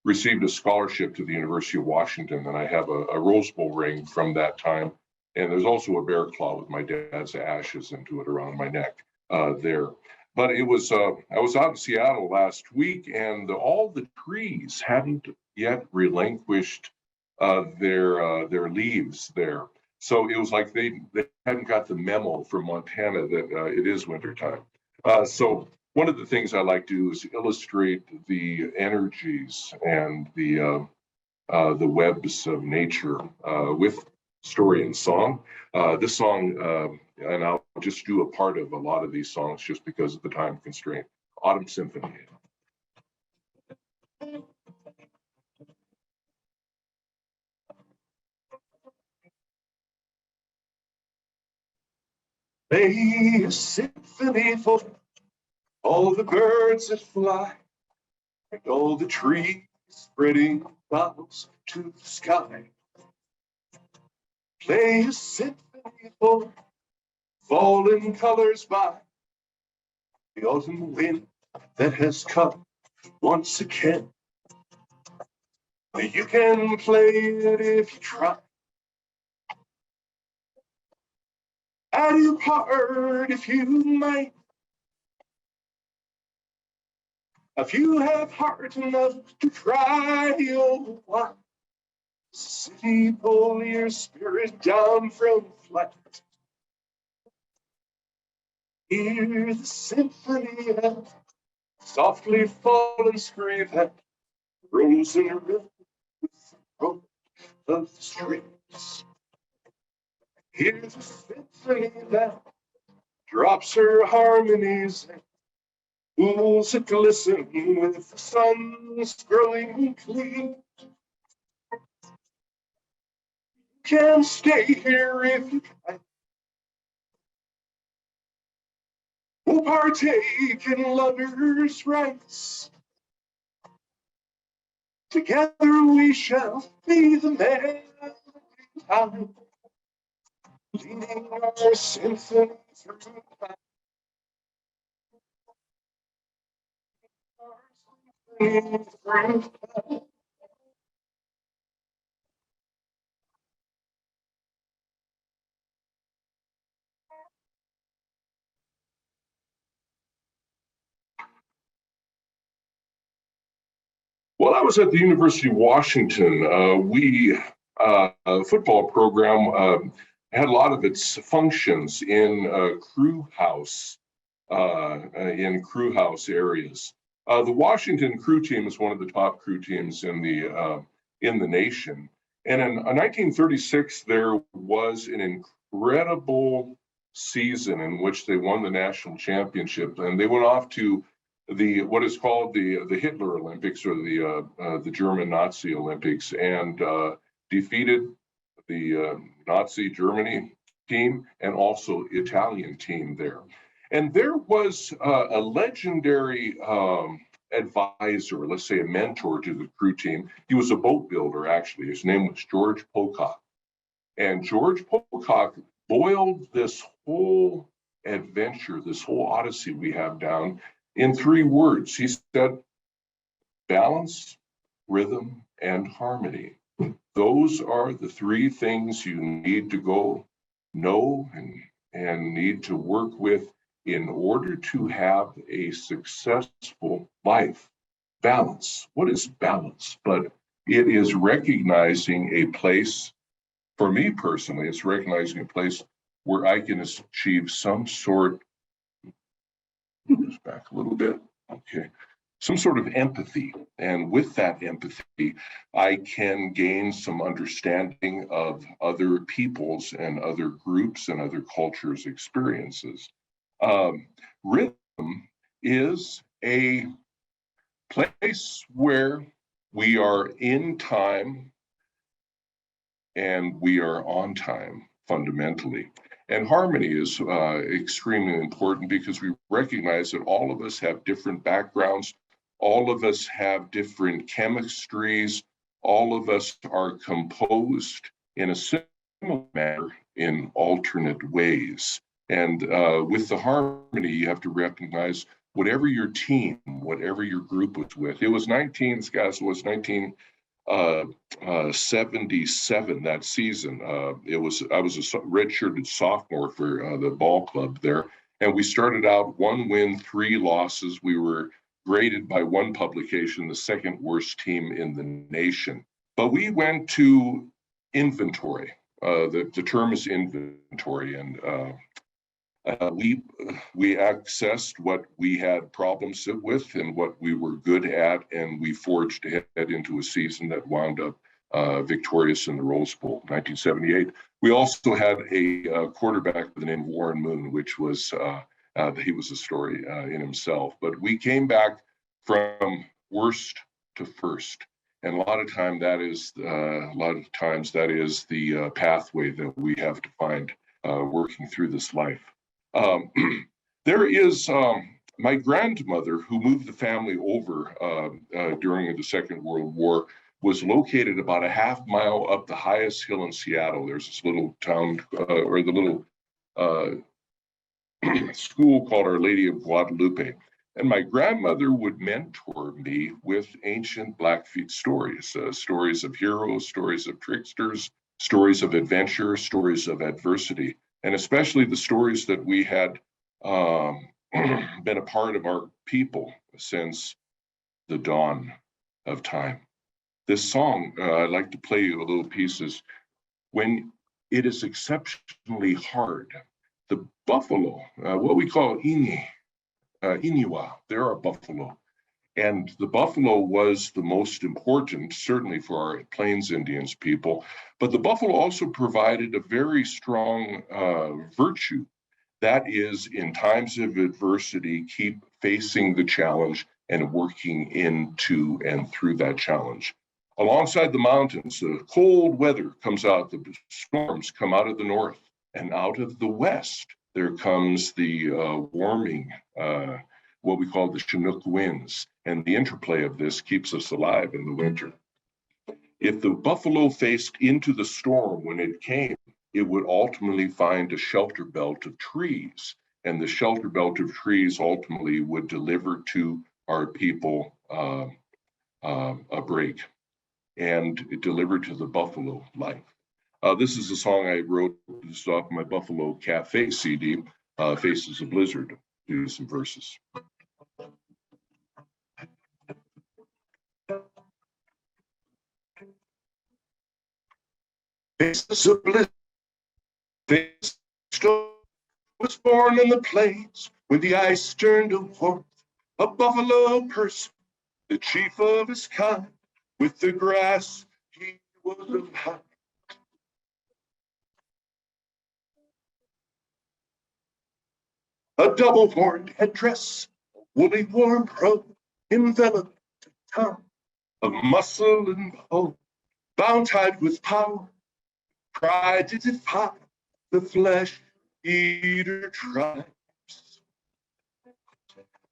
received a scholarship to the University of Washington, and I have a Rose Bowl ring from that time. And there's also a bear claw with my dad's ashes into it around my neck there. But it was, I was out in Seattle last week, and all the trees hadn't yet relinquished their leaves there. So it was like they hadn't got the memo from Montana that it is wintertime. So one of the things I like to do is illustrate the energies and the webs of nature with story and song. This song, and I'll just do a part of a lot of these songs just because of the time constraint. Autumn Symphony. Play a symphony for all the birds that fly, and all the trees spreading boughs to the sky. Play a symphony for falling colors by the autumn wind that has come once again. You can play it if you try. At your heart if you might. If you have heart enough to try, oh, why? City, pull your spirit down from flight. Hear the symphony of softly falling spray that frozen rivers of the streets. Here's a symphony that drops her harmonies and pools that glisten with the sun's growing clean. You can stay here if you like. We'll partake in lovers' rights. Together we shall be the man of time, leading our symphony through time. While I was at the University of Washington, we football program had a lot of its functions in crew house areas. The Washington crew team is one of the top crew teams in the nation. And in 1936, there was an incredible season in which they won the national championship, and they went off to what is called the Hitler Olympics, or the German Nazi Olympics, and defeated the Nazi Germany team and also Italian team there. And there was a legendary advisor, let's say a mentor to the crew team. He was a boat builder, actually. His name was George Pocock. And George Pocock boiled this whole adventure, this whole odyssey we have down in 3 words. He said, balance, rhythm, and harmony. Those are the 3 things you need to go know and need to work with in order to have a successful life. Balance. What is balance? But it is recognizing a place, for me personally, it's recognizing a place where I can achieve some sort, just back a little bit, okay, some sort of empathy. And with that empathy, I can gain some understanding of other people's and other groups and other cultures' experiences. Rhythm is a place where we are in time and we are on time, fundamentally. And harmony is extremely important because we recognize that all of us have different backgrounds, all of us have different chemistries, all of us are composed in a similar manner in alternate ways. And with the harmony, you have to recognize whatever your team, whatever your group was with. It was 1977 that season. I was a redshirted sophomore for the ball club there, and we started out 1 win, 3 losses. We were graded by one publication the 2nd worst team in the nation. But we went to inventory. The term is inventory, and we accessed what we had problems with and what we were good at, and we forged ahead into a season that wound up victorious in the Rose Bowl, 1978. We also had a quarterback with the name Warren Moon, which was he was a story in himself. But we came back from worst to first, and a lot of times that is the pathway that we have to find working through this life. There is my grandmother, who moved the family over during the Second World War, was located about a half mile up the highest hill in Seattle. There's this little town or the little school called Our Lady of Guadalupe. And my grandmother would mentor me with ancient Blackfeet stories, stories of heroes, stories of tricksters, stories of adventure, stories of adversity, and especially the stories that we had been a part of our people since the dawn of time. This song, I'd like to play you a little piece, is when it is exceptionally hard. The buffalo, what we call Iniwa, they're our buffalo. And the buffalo was the most important, certainly for our Plains Indians people, but the buffalo also provided a very strong virtue. That is, in times of adversity, keep facing the challenge and working into and through that challenge. Alongside the mountains, the cold weather comes out, the storms come out of the north, and out of the west, there comes the warming, what we call the Chinook winds, and the interplay of this keeps us alive in the winter. If the buffalo faced into the storm when it came, it would ultimately find a shelter belt of trees, and the shelter belt of trees ultimately would deliver to our people a break, and it delivered to the buffalo life. This is a song I wrote. This is off my Buffalo Cafe CD, Faces of Blizzard. Do some verses. Faces of Blizzard. Faces was born on the plains when the ice turned to warmth. A buffalo person, the chief of his kind. With the grass, he was alive. A double-horned headdress, a woolly warm robe, enveloped a tongue of muscle and bone, bound tight with power, pride to defy the flesh-eater tribes.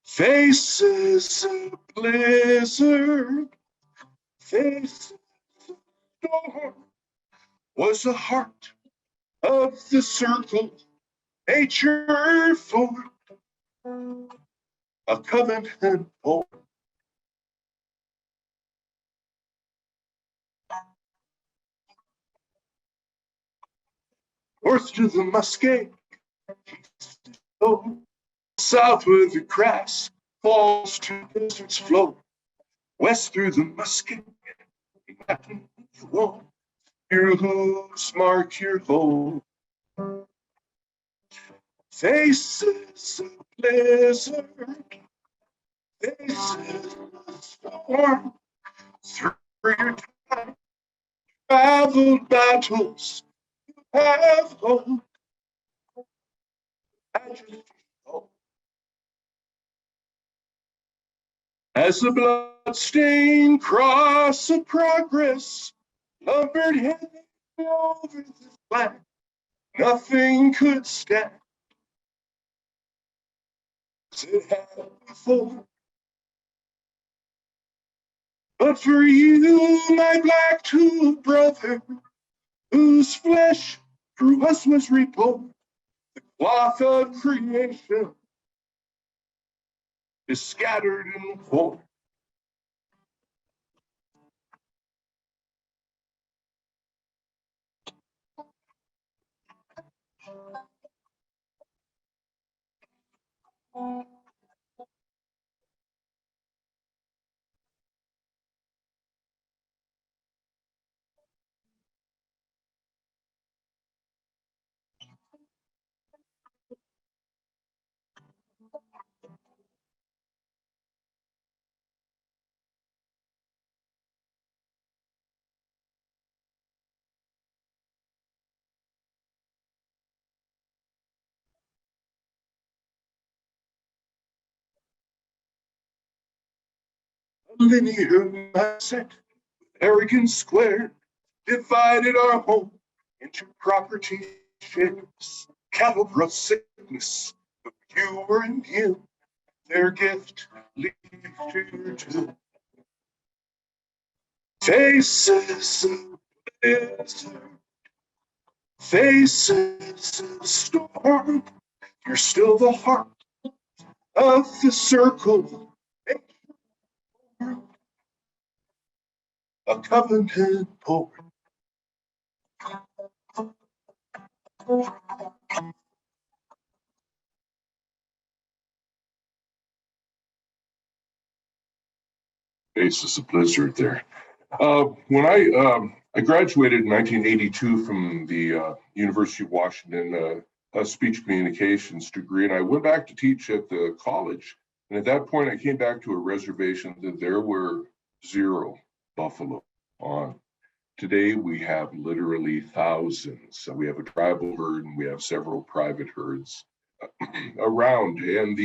Faces of blizzard, faces of storm, was the heart of the circle nature formed, a covenant born. North to the Muskeg, east to Stowe, south where the grass falls to desert's flow, west through the Muskeg, mountain wall, your hooves mark your home. Faces of blizzard, faces of storm, through your time, traveled battles, you have hope. Majesty, hope. As the blood-stained cross of progress lumbered heavy over the flag, nothing could stand as it had before. But for you, my black-tooled brother, whose flesh through us was reborn, the cloth of creation is scattered in war. Linear mindset, arrogant square, divided our home into property shares. Cattle brought sickness, but you were immune. Their gift leads to your tomb. Faces of blizzard, faces of storm, you're still the heart of the circle. A covenant born. Faces of blizzard there. When I graduated in 1982 from the University of Washington, a speech communications degree, and I went back to teach at the college And at that point, I came back to a reservation that there were 0 buffalo on. Today, we have literally thousands. So we have a tribal herd and we have several private herds around. And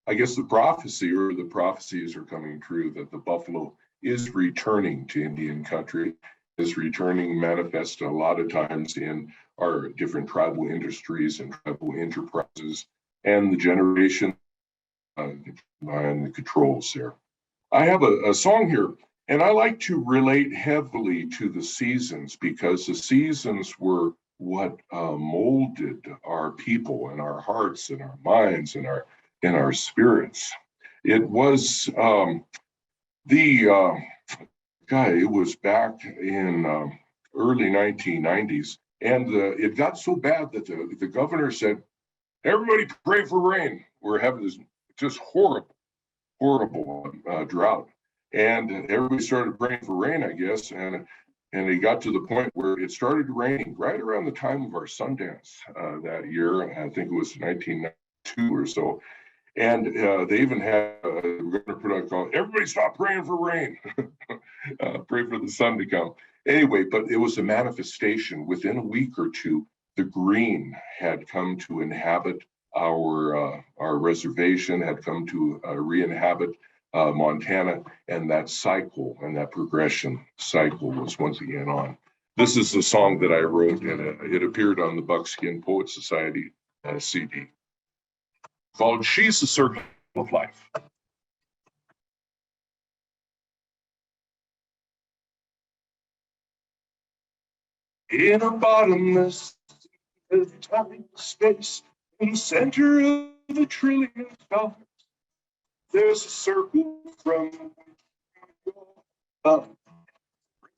I guess the prophecies are coming true that the buffalo is returning to Indian country, is returning manifest a lot of times in our different tribal industries and tribal enterprises and the generation and the controls there. I have a song here. And I like to relate heavily to the seasons because the seasons were what molded our people and our hearts and our minds and our spirits. It was it was back in early 1990s, and it got so bad that the governor said, "Everybody pray for rain. We're having this just horrible drought." And everybody started praying for rain, I guess, and it got to the point where it started raining right around the time of our Sundance that year. I think it was 1992 or so. And they even had we're going to put out a call, "Everybody stop praying for rain." Pray for the sun to come. Anyway, but it was a manifestation. Within a week or two, the green had come to inhabit our reservation, had come to re-inhabit Montana, and that cycle and that progression cycle was once again on. This is the song that I wrote, and it appeared on the Buckskin Poet Society CD called "She's the Circle of Life." In a bottomless time space, in the center of a trillion stars, there's a circle from up,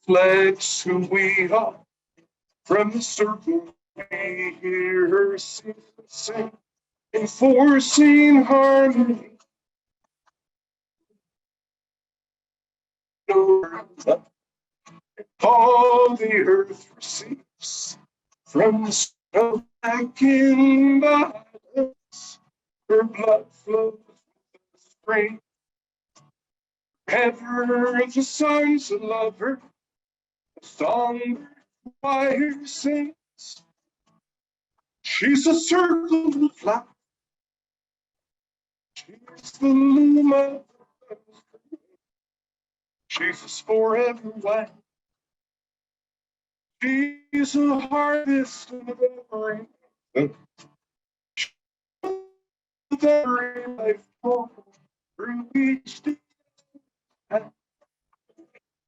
reflects who we are. From the circle we hear her sing, enforcing harmony. All the earth receives from the snow back in balance. Her blood flows with the spring. Ever the sons that love her, the songbird choir sings. She's a circle of life. She's the loom of the she's forever white. She's a harvest of every life form through each day.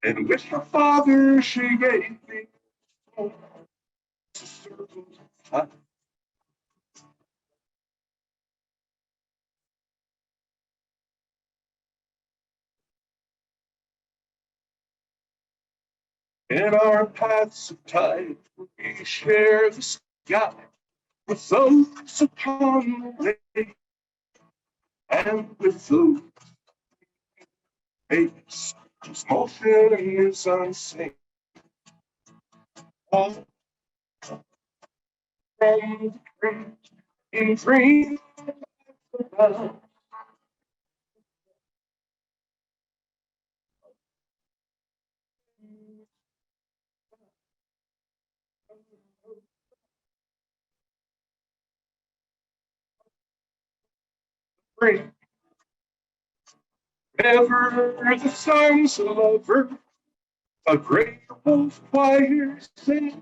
And with her father, she gave me a circle of life. In our paths of tide, we share the sky with those upon the lake, and with those face whose motion is unseen. All from the great in dream above. Ever the sons of her, a great wolf choir sings.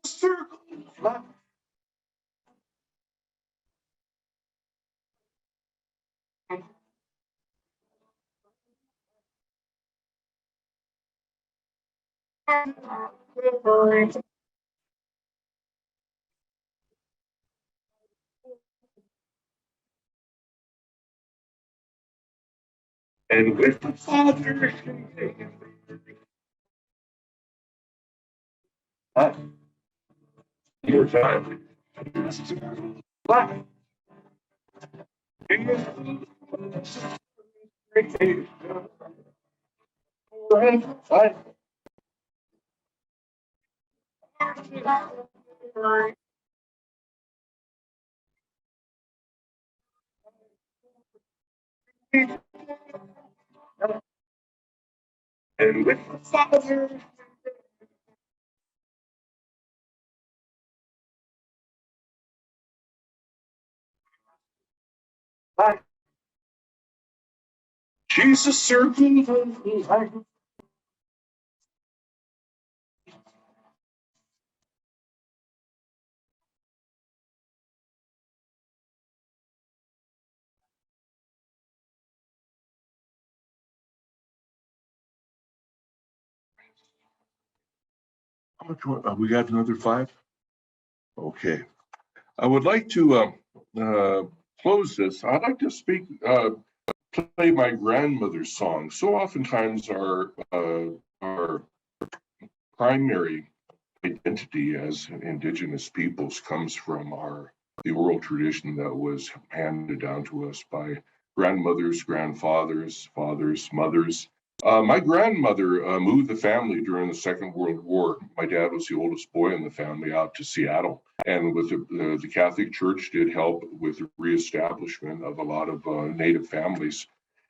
The circle of life. And with the Father, your time, life. And with the Father. She's a servant of light. How much we got another 5? Okay. I would like to close this. I'd like to play my grandmother's song. So oftentimes our primary identity as Indigenous peoples comes from the oral tradition that was handed down to us by grandmothers, grandfathers, fathers, mothers. My grandmother moved the family during the Second World War. My dad was the oldest boy in the family out to Seattle. And with the Catholic Church did help with the reestablishment of a lot of Native families.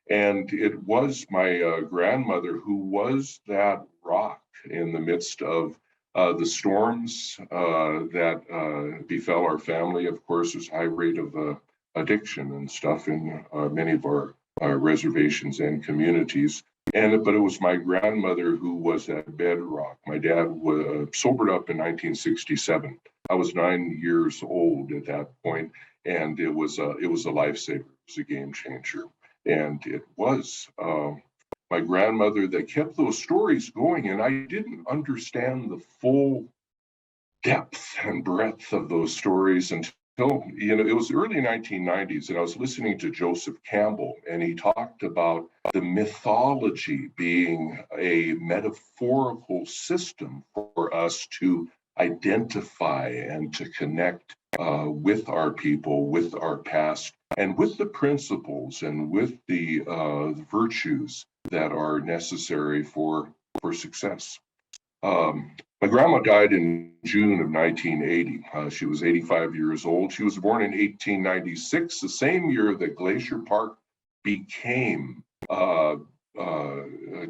And it was my grandmother who was that rock in the midst of the storms that befell our family. Of course, there's a high rate of addiction and stuff in many of our reservations and communities. But it was my grandmother who was that bedrock. My dad was sobered up in 1967. I was 9 years old at that point, and it was a lifesaver. It was a game changer, and it was my grandmother that kept those stories going. And I didn't understand the full depth and breadth of those stories until it was early 1990s, and I was listening to Joseph Campbell, and he talked about the mythology being a metaphorical system for us to identify and to connect with our people, with our past, and with the principles and with the virtues that are necessary for success. My grandma died in June of 1980. She was 85 years old. She was born in 1896, the same year that Glacier Park became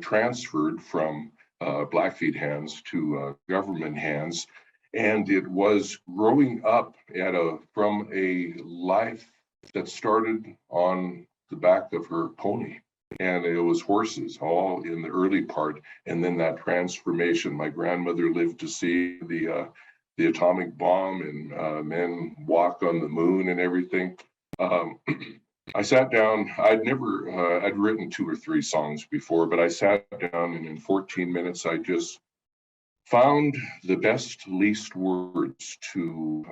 transferred from Blackfeet hands to government hands. And it was growing up from a life that started on the back of her pony. And it was horses all in the early part. And then that transformation, my grandmother lived to see the atomic bomb and men walk on the moon and everything. I sat down, I'd written 2 or 3 songs before, but I sat down and in 14 minutes, I just found the best, least words to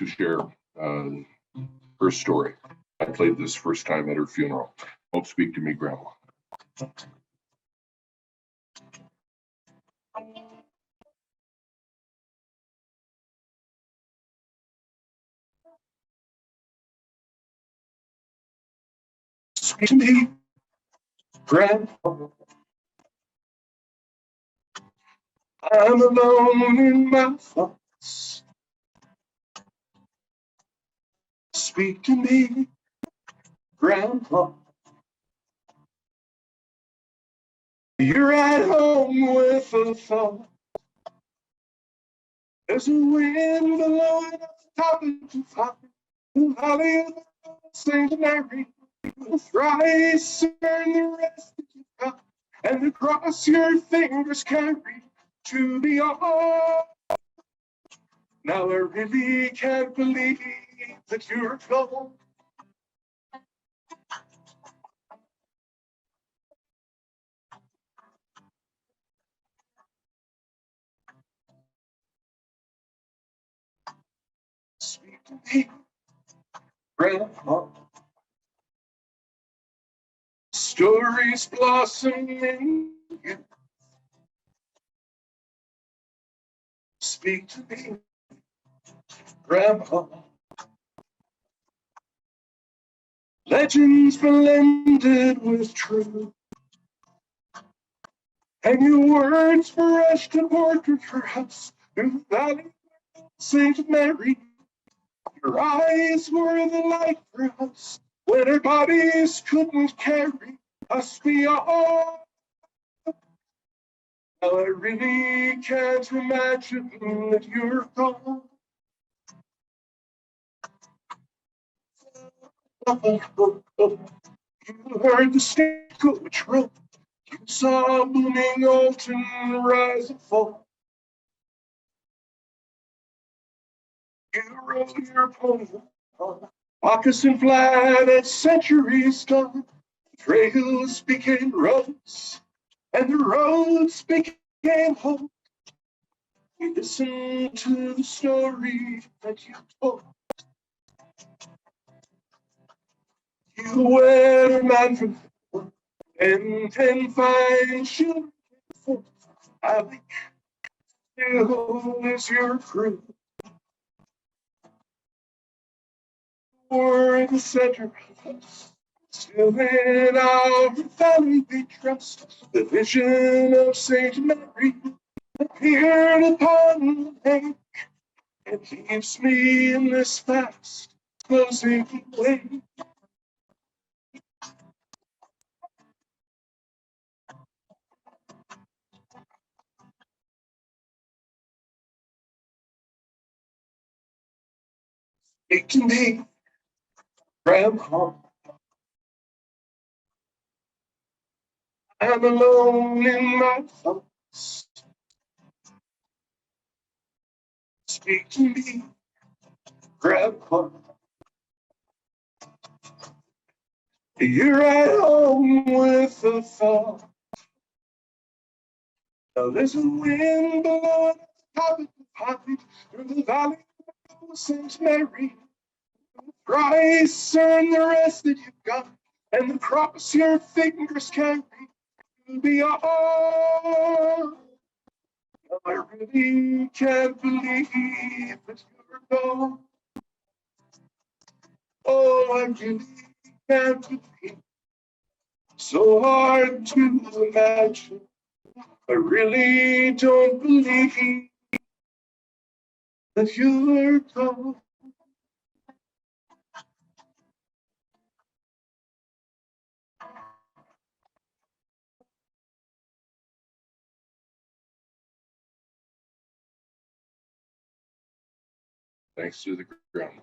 share her story. I played this first time at her funeral. Don't speak to me, Grandma. Speak to me, Grandma. I'm alone in my thoughts. Speak to me, Grandpa. You're at home with a thought. There's a wind blowing up the top of the fire. The valley of St. Mary. Thrice earn the rest that you've got, and across your fingers carry to the all. Now I really can't believe that you're gone. Speak to me, Grandpa. Stories blossoming. Speak to me, Grandpa. Legends blended with truth, and your words brushed and portrait her house in the valley of St. Mary. Your eyes were the light for us, when our bodies couldn't carry us beyond. Now I really can't imagine that you're gone. You heard the stagecoach roll. You saw booming Alton rise and fall. You rode your pony on moccasin flat as centuries gone. Trails became roads, and the roads became home. You listened to the story that you told. You were a man from and 10 fine children for Alec still is your crew. We're the center of us, still in our family we trust. The vision of Saint Mary appeared upon the bank and keeps me in this fast closing way. Speak to me, Grandma. I'm alone in my thoughts. Speak to me, Grandpa. You're at home with the thought. Now there's a wind blowing top of the valley, through the valley of St. Mary. Rice and the rest that you've got, and the crops your fingers carry beyond. I really can't believe that you're gone. Oh, I really can't believe. So hard to imagine. I really don't believe that you're gone. Thanks to the ground.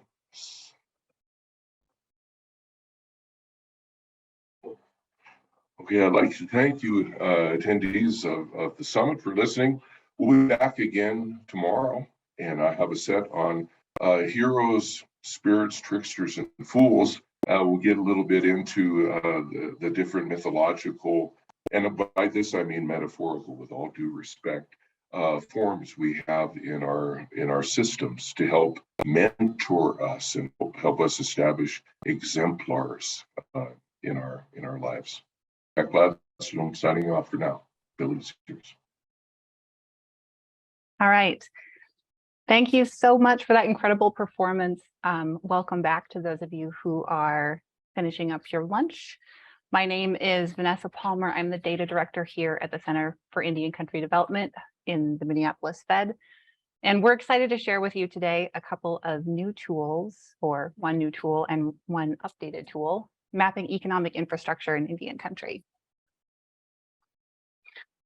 Okay, I'd like to thank you, attendees of the summit, for listening. We'll be back again tomorrow, and I have a set on heroes, spirits, tricksters, and fools. We'll get a little bit into the different mythological, and by this I mean metaphorical, with all due respect, forms we have in our systems to help mentor us and help us establish exemplars in our lives. Jack Gladstone signing off for now. Billy Sears. All right. Thank you so much for that incredible performance. Welcome back to those of you who are finishing up your lunch. My name is Vanessa Palmer. I'm the data director here at the Center for Indian Country Development in the Minneapolis Fed. And we're excited to share with you today a couple of new tools, or one new tool and one updated tool, mapping economic infrastructure in Indian country.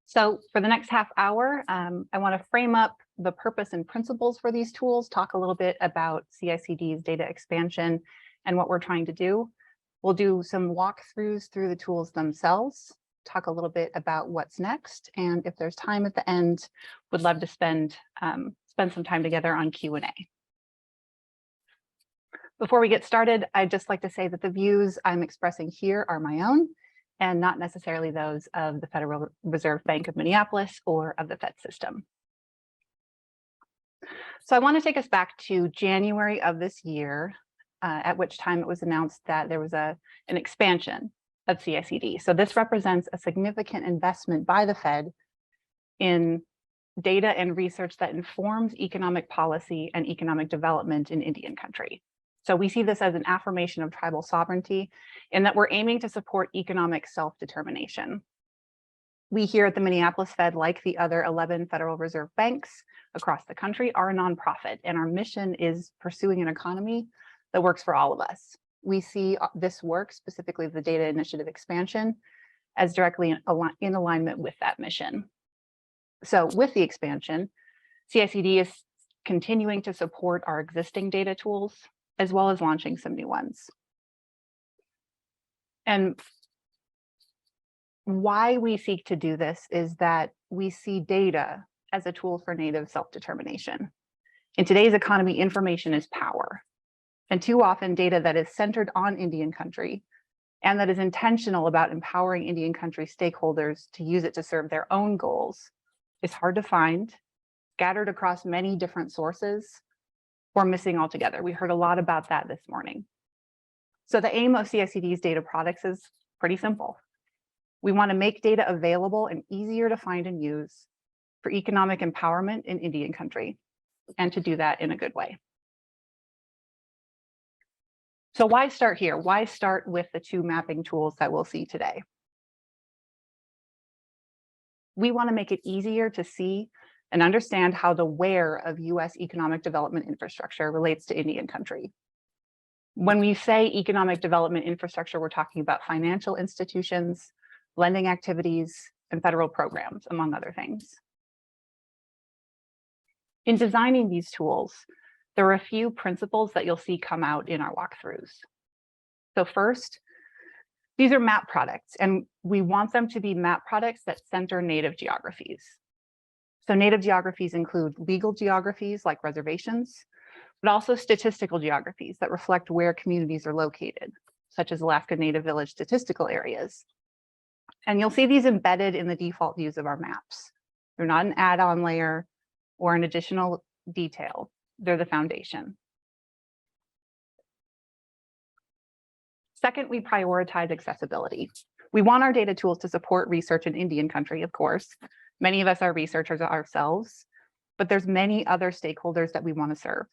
So for the next half hour, I want to frame up the purpose and principles for these tools, talk a little bit about CICD's data expansion and what we're trying to do. We'll do some walkthroughs through the tools themselves, talk a little bit about what's next, and if there's time at the end, would love to spend some time together on Q&A. Before we get started, I'd just like to say that the views I'm expressing here are my own and not necessarily those of the Federal Reserve Bank of Minneapolis or of the Fed system. So I want to take us back to January of this year, at which time it was announced that there was an expansion of CICD. So this represents a significant investment by the Fed in data and research that informs economic policy and economic development in Indian country. So we see this as an affirmation of tribal sovereignty in that we're aiming to support economic self-determination. We here at the Minneapolis Fed, like the other 11 Federal Reserve banks across the country, are a nonprofit, and our mission is pursuing an economy that works for all of us. we see this work, specifically the data initiative expansion, as directly in alignment with that mission. So with the expansion, CICD is continuing to support our existing data tools, as well as launching some new ones. And why we seek to do this is that we see data as a tool for Native self-determination. In today's economy, information is power. And too often data that is centered on Indian country and that is intentional about empowering Indian country stakeholders to use it to serve their own goals is hard to find, scattered across many different sources, or missing altogether. We heard a lot about that this morning. So the aim of CICD's data products is pretty simple. We want to make data available and easier to find and use for economic empowerment in Indian country, and to do that in a good way. So why start here? Why start with the two mapping tools that we'll see today? We want to make it easier to see and understand how the where of US economic development infrastructure relates to Indian country. When we say economic development infrastructure, we're talking about financial institutions, lending activities, and federal programs, among other things. In designing these tools, there are a few principles that you'll see come out in our walkthroughs. So first, these are map products, and we want them to be map products that center Native geographies. So Native geographies include legal geographies like reservations, but also statistical geographies that reflect where communities are located, such as Alaska Native Village statistical areas. And you'll see these embedded in the default views of our maps. They're not an add-on layer or an additional detail. They're the foundation. Second, we prioritize accessibility. We want our data tools to support research in Indian country, of course. Many of us are researchers ourselves, but there's many other stakeholders that we want to serve.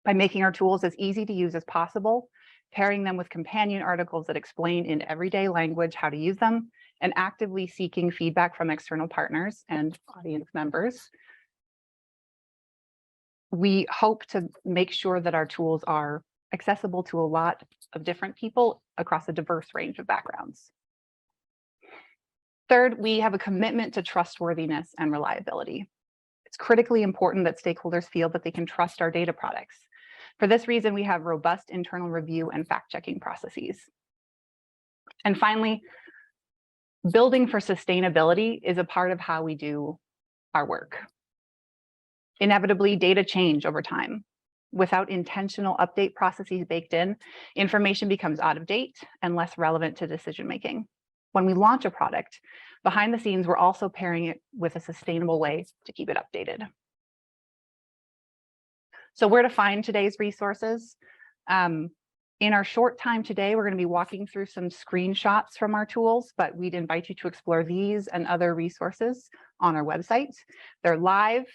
By making our tools as easy to use as possible, pairing them with companion articles that explain in everyday language how to use them, and actively seeking feedback from external partners and audience members, we hope to make sure that our tools are accessible to a lot of different people across a diverse range of backgrounds. Third, we have a commitment to trustworthiness and reliability. It's critically important that stakeholders feel that they can trust our data products. For this reason, we have robust internal review and fact-checking processes. And finally, building for sustainability is a part of how we do our work. Inevitably, data change over time. Without intentional update processes baked in, information becomes out of date and less relevant to decision-making. When we launch a product, behind the scenes, we're also pairing it with a sustainable way to keep it updated. So where to find today's resources? In our short time today, we're going to be walking through some screenshots from our tools, but we'd invite you to explore these and other resources on our website. They're live,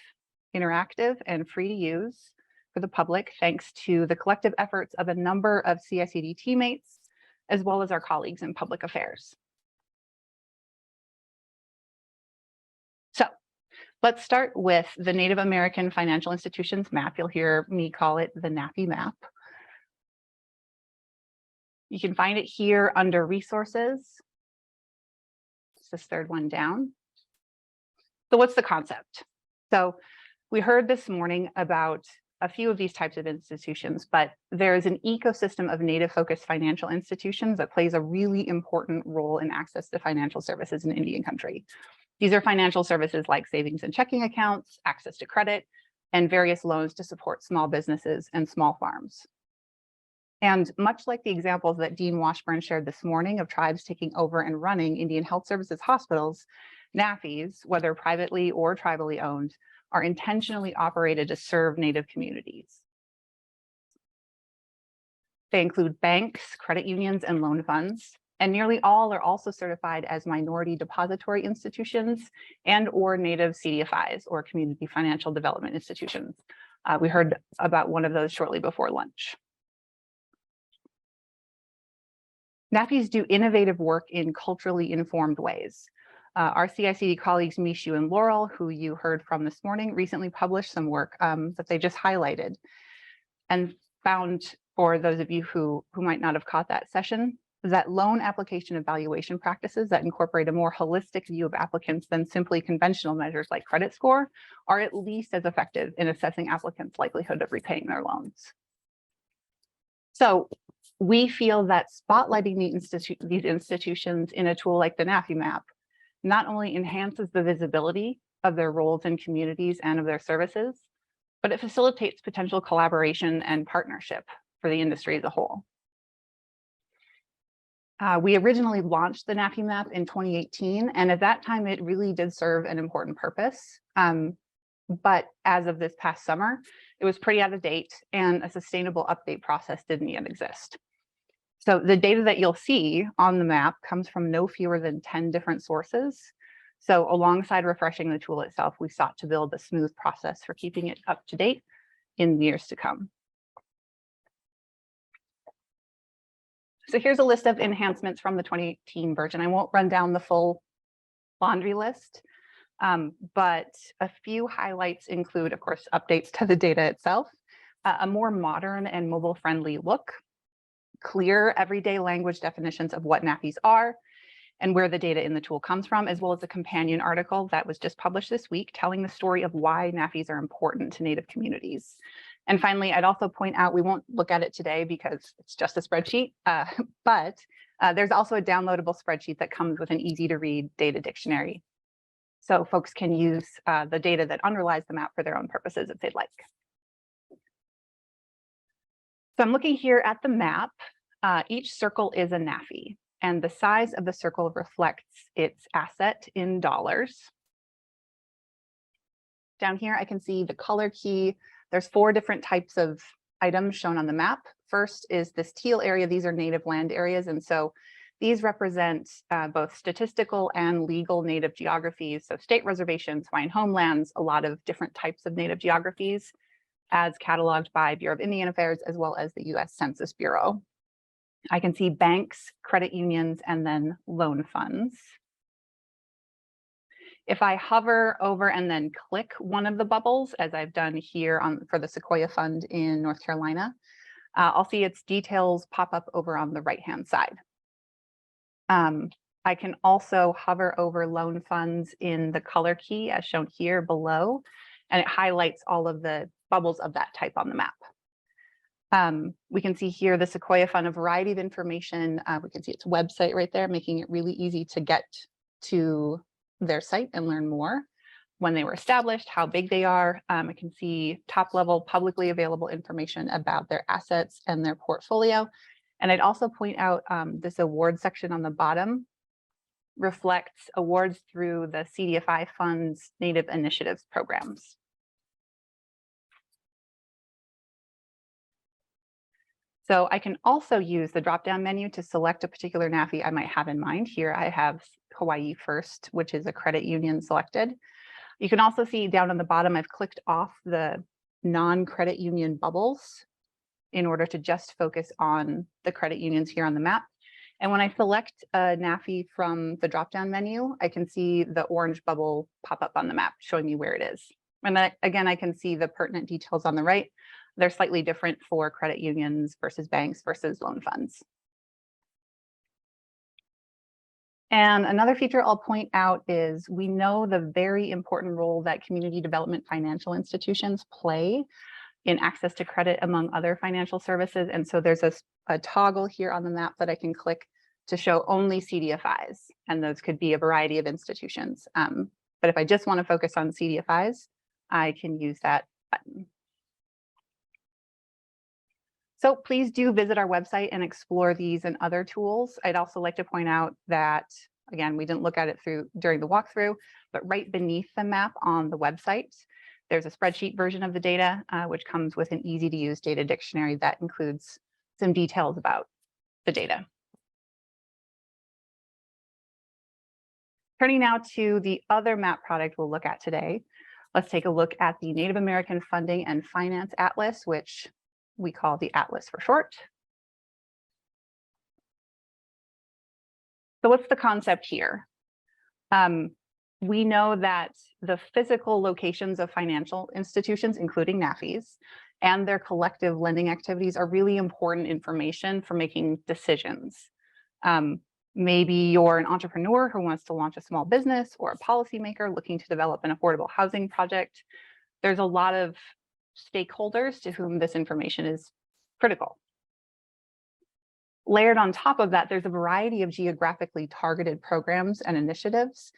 interactive, and free to use for the public, thanks to the collective efforts of a number of CICD teammates, as well as our colleagues in public affairs. So let's start with the Native American Financial Institutions map. You'll hear me call it the NAFI map. You can find it here under resources. It's this third one down. So what's the concept? So we heard this morning about a few of these types of institutions, but there's an ecosystem of Native-focused financial institutions that plays a really important role in access to financial services in Indian country. These are financial services like savings and checking accounts, access to credit, and various loans to support small businesses and small farms. And much like the examples that Dean Washburn shared this morning of tribes taking over and running Indian Health Services hospitals, NAFIs, whether privately or tribally owned, are intentionally operated to serve Native communities. They include banks, credit unions, and loan funds, and nearly all are also certified as minority depository institutions and or Native CDFIs, or community financial development institutions. We heard about one of those shortly before lunch. NAFIs do innovative work in culturally informed ways. Our CICD colleagues, Mishu and Laurel, who you heard from this morning, recently published some work that they just highlighted. And found, for those of you who might not have caught that session, is that loan application evaluation practices that incorporate a more holistic view of applicants than simply conventional measures like credit score are at least as effective in assessing applicants' likelihood of repaying their loans. So we feel that spotlighting these institutions in a tool like the NAFI map not only enhances the visibility of their roles in communities and of their services, but it facilitates potential collaboration and partnership for the industry as a whole. We originally launched the NAFI map in 2018, and at that time it really did serve an important purpose. But as of this past summer, it was pretty out of date and a sustainable update process didn't yet exist. So the data that you'll see on the map comes from no fewer than 10 different sources. So alongside refreshing the tool itself, we sought to build a smooth process for keeping it up to date in the years to come. So here's a list of enhancements from the 2018 version. I won't run down the full laundry list, but a few highlights include, of course, updates to the data itself, a more modern and mobile-friendly look, clear everyday language definitions of what NAFIs are and where the data in the tool comes from, as well as a companion article that was just published this week telling the story of why NAFIs are important to Native communities. And finally, I'd also point out, we won't look at it today because it's just a spreadsheet, but there's also a downloadable spreadsheet that comes with an easy to read data dictionary. So folks can use the data that underlies the map for their own purposes if they'd like. So I'm looking here at the map. Each circle is a NAFI, and the size of the circle reflects its asset in dollars. Down here, I can see the color key. There's 4 different types of items shown on the map. First is this teal area. These are native land areas. And so these represent both statistical and legal native geographies. So state reservations, Hawaiian homelands, a lot of different types of native geographies as cataloged by Bureau of Indian Affairs, as well as the US Census Bureau. I can see banks, credit unions, and then loan funds. If I hover over and then click one of the bubbles, as I've done here for the Sequoia Fund in North Carolina, I'll see its details pop up over on the right-hand side. I can also hover over loan funds in the color key as shown here below, and it highlights all of the bubbles of that type on the map. We can see here the Sequoia Fund, a variety of information. We can see its website right there, making it really easy to get to their site and learn more. When they were established, how big they are. I can see top level publicly available information about their assets and their portfolio. And I'd also point out this award section on the bottom reflects awards through the CDFI Fund's Native Initiatives programs. So I can also use the drop-down menu to select a particular NAFI I might have in mind. Here I have Hawaii First, which is a credit union selected. You can also see down on the bottom, I've clicked off the non-credit union bubbles in order to just focus on the credit unions here on the map. And when I select a NAFI from the drop-down menu, I can see the orange bubble pop up on the map showing me where it is. And then again, I can see the pertinent details on the right. They're slightly different for credit unions versus banks versus loan funds. And another feature I'll point out is we know the very important role that community development financial institutions play in access to credit among other financial services. And so there's a toggle here on the map that I can click to show only CDFIs, and those could be a variety of institutions. But if I just want to focus on CDFIs, I can use that button. So please do visit our website and explore these and other tools. I'd also like to point out that, again, we didn't look at it during the walkthrough, but right beneath the map on the website, there's a spreadsheet version of the data, which comes with an easy to use data dictionary that includes some details about the data. Turning now to the other map product we'll look at today, let's take a look at the Native American Funding and Finance Atlas, which we call the Atlas for short. So what's the concept here? We know that the physical locations of financial institutions, including NAFIs, and their collective lending activities are really important information for making decisions. Maybe you're an entrepreneur who wants to launch a small business, or a policymaker looking to develop an affordable housing project. There's a lot of stakeholders to whom this information is critical. Layered on top of that, there's a variety of geographically targeted programs and initiatives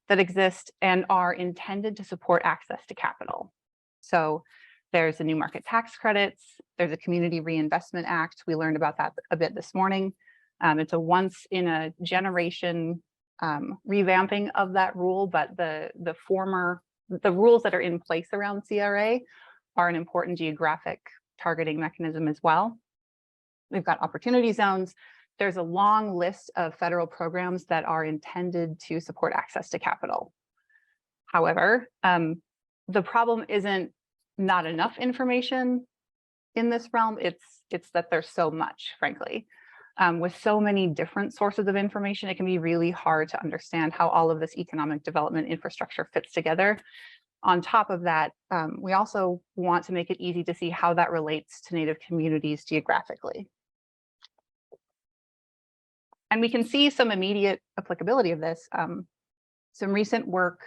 that exist and are intended to support access to capital. So there's the New Market Tax Credits, there's a Community Reinvestment Act. We learned about that a bit this morning. It's a once in a generation revamping of that rule, but the rules that are in place around CRA are an important geographic targeting mechanism as well. We've got opportunity zones. There's a long list of federal programs that are intended to support access to capital. However, the problem isn't not enough information in this realm. It's that there's so much, frankly. With so many different sources of information, it can be really hard to understand how all of this economic development infrastructure fits together. On top of that, we also want to make it easy to see how that relates to Native communities geographically. And we can see some immediate applicability of this. Some recent work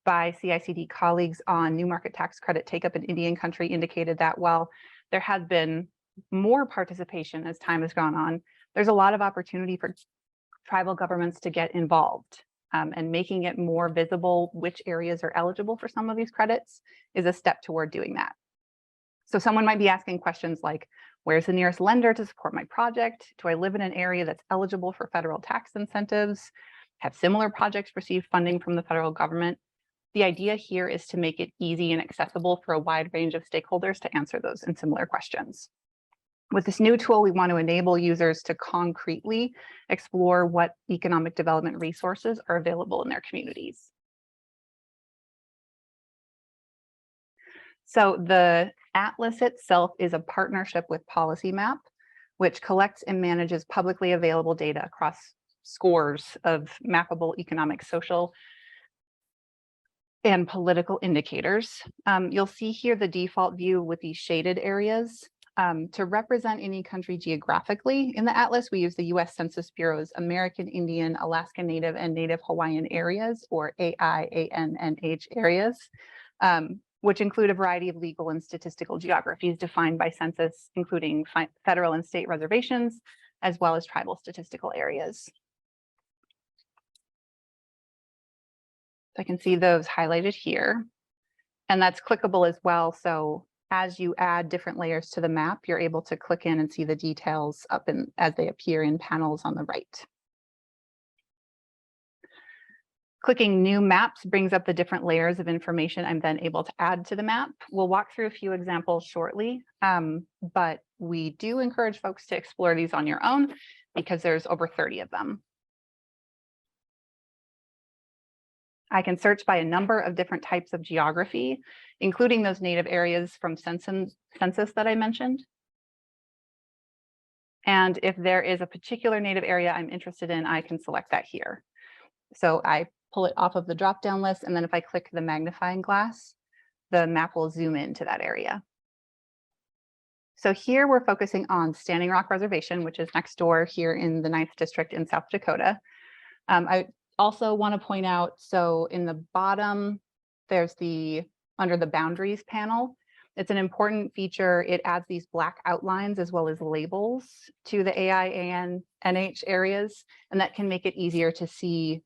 by CICD colleagues on New Market Tax Credit take-up in Indian country indicated that while there has been more participation as time has gone on, there's a lot of opportunity for tribal governments to get involved, and making it more visible which areas are eligible for some of these credits is a step toward doing that. So someone might be asking questions like, where's the nearest lender to support my project? Do I live in an area that's eligible for federal tax incentives? Have similar projects received funding from the federal government? The idea here is to make it easy and accessible for a wide range of stakeholders to answer those and similar questions. With this new tool, we want to enable users to concretely explore what economic development resources are available in their communities. So the Atlas itself is a partnership with PolicyMap, which collects and manages publicly available data across scores of mappable economic, social, and political indicators. You'll see here the default view with these shaded areas. To represent any country geographically in the Atlas, we use the US Census Bureau's American Indian, Alaska Native, and Native Hawaiian areas, or AIANNH areas, which include a variety of legal and statistical geographies defined by census, including federal and state reservations, as well as tribal statistical areas. I can see those highlighted here, and that's clickable as well. So as you add different layers to the map, you're able to click in and see the details up in as they appear in panels on the right. Clicking new maps brings up the different layers of information I'm then able to add to the map. We'll walk through a few examples shortly, but we do encourage folks to explore these on your own because there's over 30 of them. I can search by a number of different types of geography, including those native areas from census that I mentioned. And if there is a particular native area I'm interested in, I can select that here. So I pull it off of the drop-down list, and then if I click the magnifying glass, the map will zoom into that area. So here we're focusing on Standing Rock Reservation, which is next door here in the 9th District in South Dakota. I also want to point out, so in the bottom, there's under the boundaries panel. It's an important feature. It adds these black outlines as well as labels to the AIANNH areas, and that can make it easier to see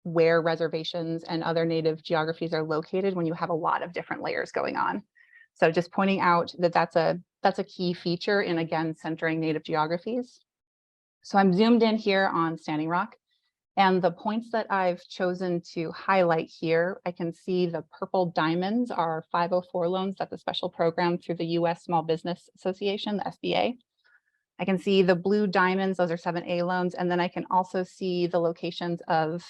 where reservations and other native geographies are located when you have a lot of different layers going on. So just pointing out that that's a key feature in, again, centering native geographies. So I'm zoomed in here on Standing Rock. And the points that I've chosen to highlight here, I can see the purple diamonds are 504 loans. That's a special program through the U.S. Small Business Association, the SBA. I can see the blue diamonds, those are 7A loans. And then I can also see the locations of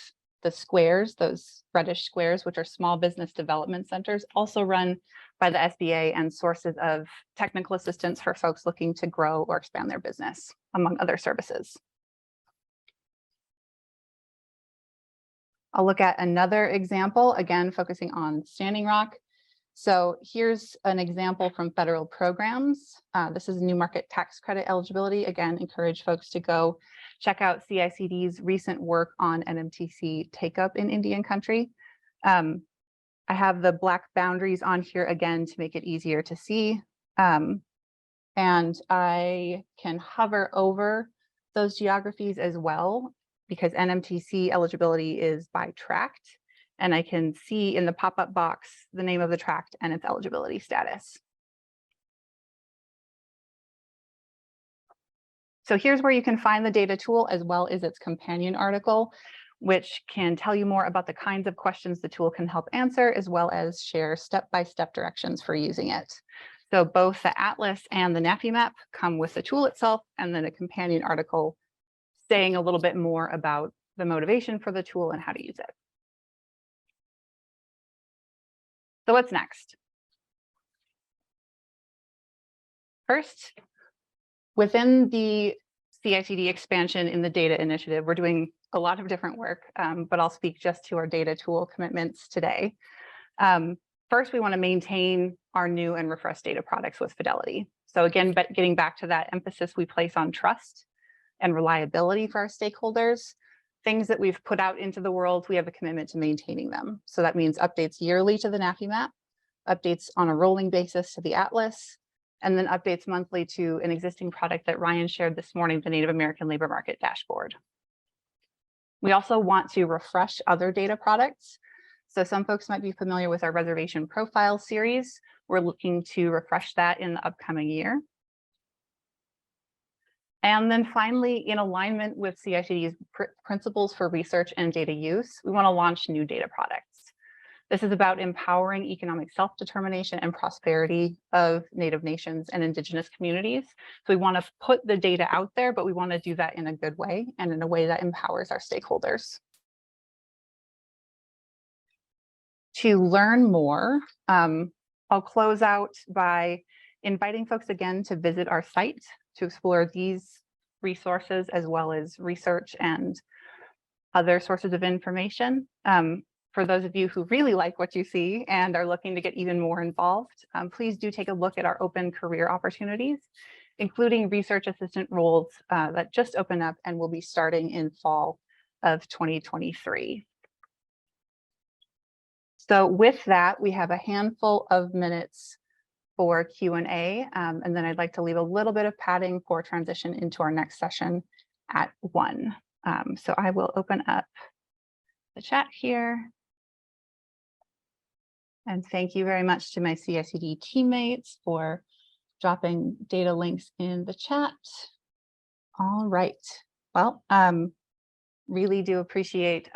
the squares, those reddish squares, which are small business development centers, also run by the SBA and sources of technical assistance for folks looking to grow or expand their business, among other services. I'll look at another example, again, focusing on Standing Rock. So here's an example from federal programs. This is new market tax credit eligibility. Again, encourage folks to go check out CICD's recent work on NMTC take-up in Indian country. I have the black boundaries on here again to make it easier to see. And I can hover over those geographies as well, because NMTC eligibility is by tract. And I can see in the pop-up box the name of the tract and its eligibility status. So here's where you can find the data tool as well as its companion article, which can tell you more about the kinds of questions the tool can help answer, as well as share step-by-step directions for using it. So both the atlas and the NAFI map come with the tool itself, and then a companion article saying a little bit more about the motivation for the tool and how to use it. So what's next? First, within the CICD expansion in the data initiative, we're doing a lot of different work, but I'll speak just to our data tool commitments today. First, we want to maintain our new and refreshed data products with fidelity. So again, but getting back to that emphasis we place on trust and reliability for our stakeholders, things that we've put out into the world, we have a commitment to maintaining them. So that means updates yearly to the NAFI map, updates on a rolling basis to the atlas, and then updates monthly to an existing product that Ryan shared this morning, the Native American Labor Market Dashboard. We also want to refresh other data products. So some folks might be familiar with our reservation profile series. We're looking to refresh that in the upcoming year. And then finally, in alignment with CICD's principles for research and data use, we want to launch new data products. This is about empowering economic self-determination and prosperity of Native nations and Indigenous communities. So we want to put the data out there, but we want to do that in a good way and in a way that empowers our stakeholders. To learn more, I'll close out by inviting folks again to visit our site to explore these resources as well as research and other sources of information. For those of you who really like what you see and are looking to get even more involved, please do take a look at our open career opportunities, including research assistant roles that just opened up and will be starting in fall of 2023. So with that, we have a handful of minutes for Q&A, and then I'd like to leave a little bit of padding for transition into our next session at 1. So I will open up the chat here. And thank you very much to my CICD teammates for dropping data links in the chat. All right. Well, really do appreciate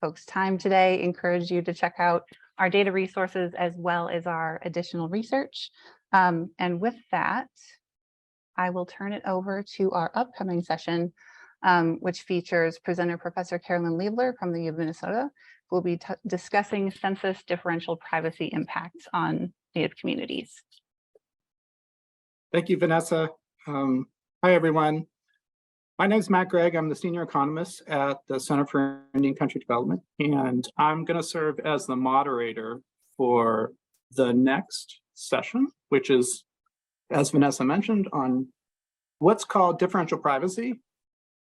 folks' time today. Encourage you to check out our data resources as well as our additional research. And with that, I will turn it over to our upcoming session, which features presenter Professor Carolyn Liebler from the U of Minnesota, who will be discussing census differential privacy impacts on Native communities. Thank you, Vanessa. Hi, everyone. My name is Matt Gregg. I'm the senior economist at the Center for Indian Country Development, and I'm going to serve as the moderator for the next session, which is, as Vanessa mentioned, on what's called differential privacy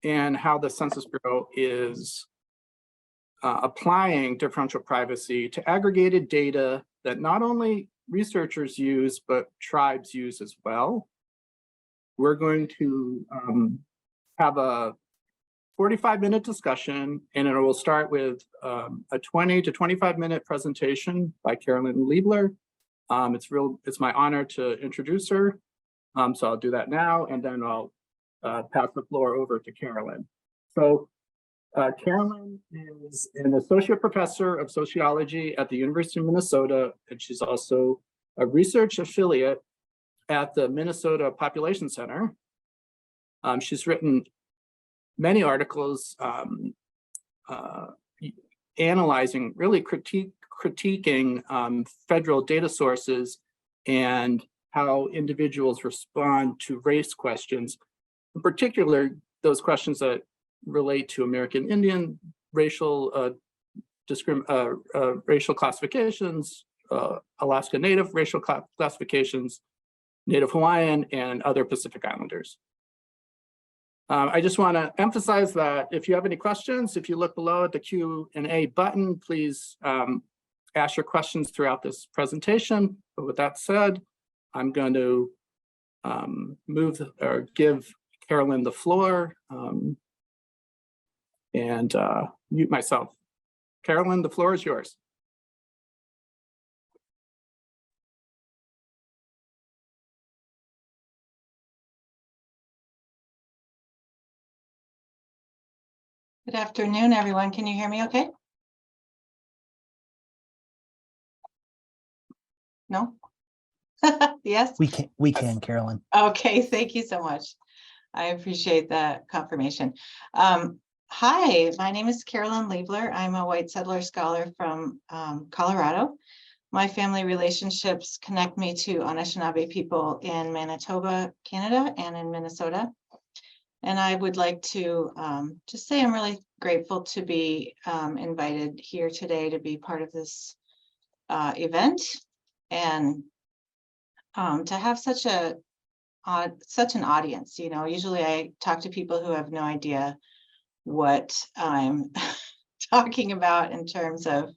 and how the Census Bureau is applying differential privacy to aggregated data that not only researchers use, but tribes use as well. We're going to have a 45-minute discussion, and it will start with a 20 to 25-minute presentation by Carolyn Liebler. It's my honor to introduce her. So I'll do that now, and then I'll pass the floor over to Carolyn. So Carolyn is an associate professor of sociology at the University of Minnesota, and she's also a research affiliate at the Minnesota Population Center. She's written many articles analyzing, really critiquing federal data sources and how individuals respond to race questions, in particular, those questions that relate to American Indian racial racial classifications, Alaska Native racial classifications, Native Hawaiian, and other Pacific Islanders. I just want to emphasize that if you have any questions, if you look below at the Q&A button, please ask your questions throughout this presentation. But with that said, I'm going to give Carolyn the floor and mute myself. Carolyn, the floor is yours. Good afternoon, everyone. Can you hear me okay? No? Yes? We can, Carolyn. Okay, thank you so much. I appreciate that confirmation. Hi, my name is Carolyn Liebler. I'm a white settler scholar from Colorado. My family relationships connect me to Anishinaabe people in Manitoba, Canada, and in Minnesota. And I would like to just say I'm really grateful to be invited here today to be part of this event and to have such an audience. You know, usually I talk to people who have no idea what I'm talking about in terms of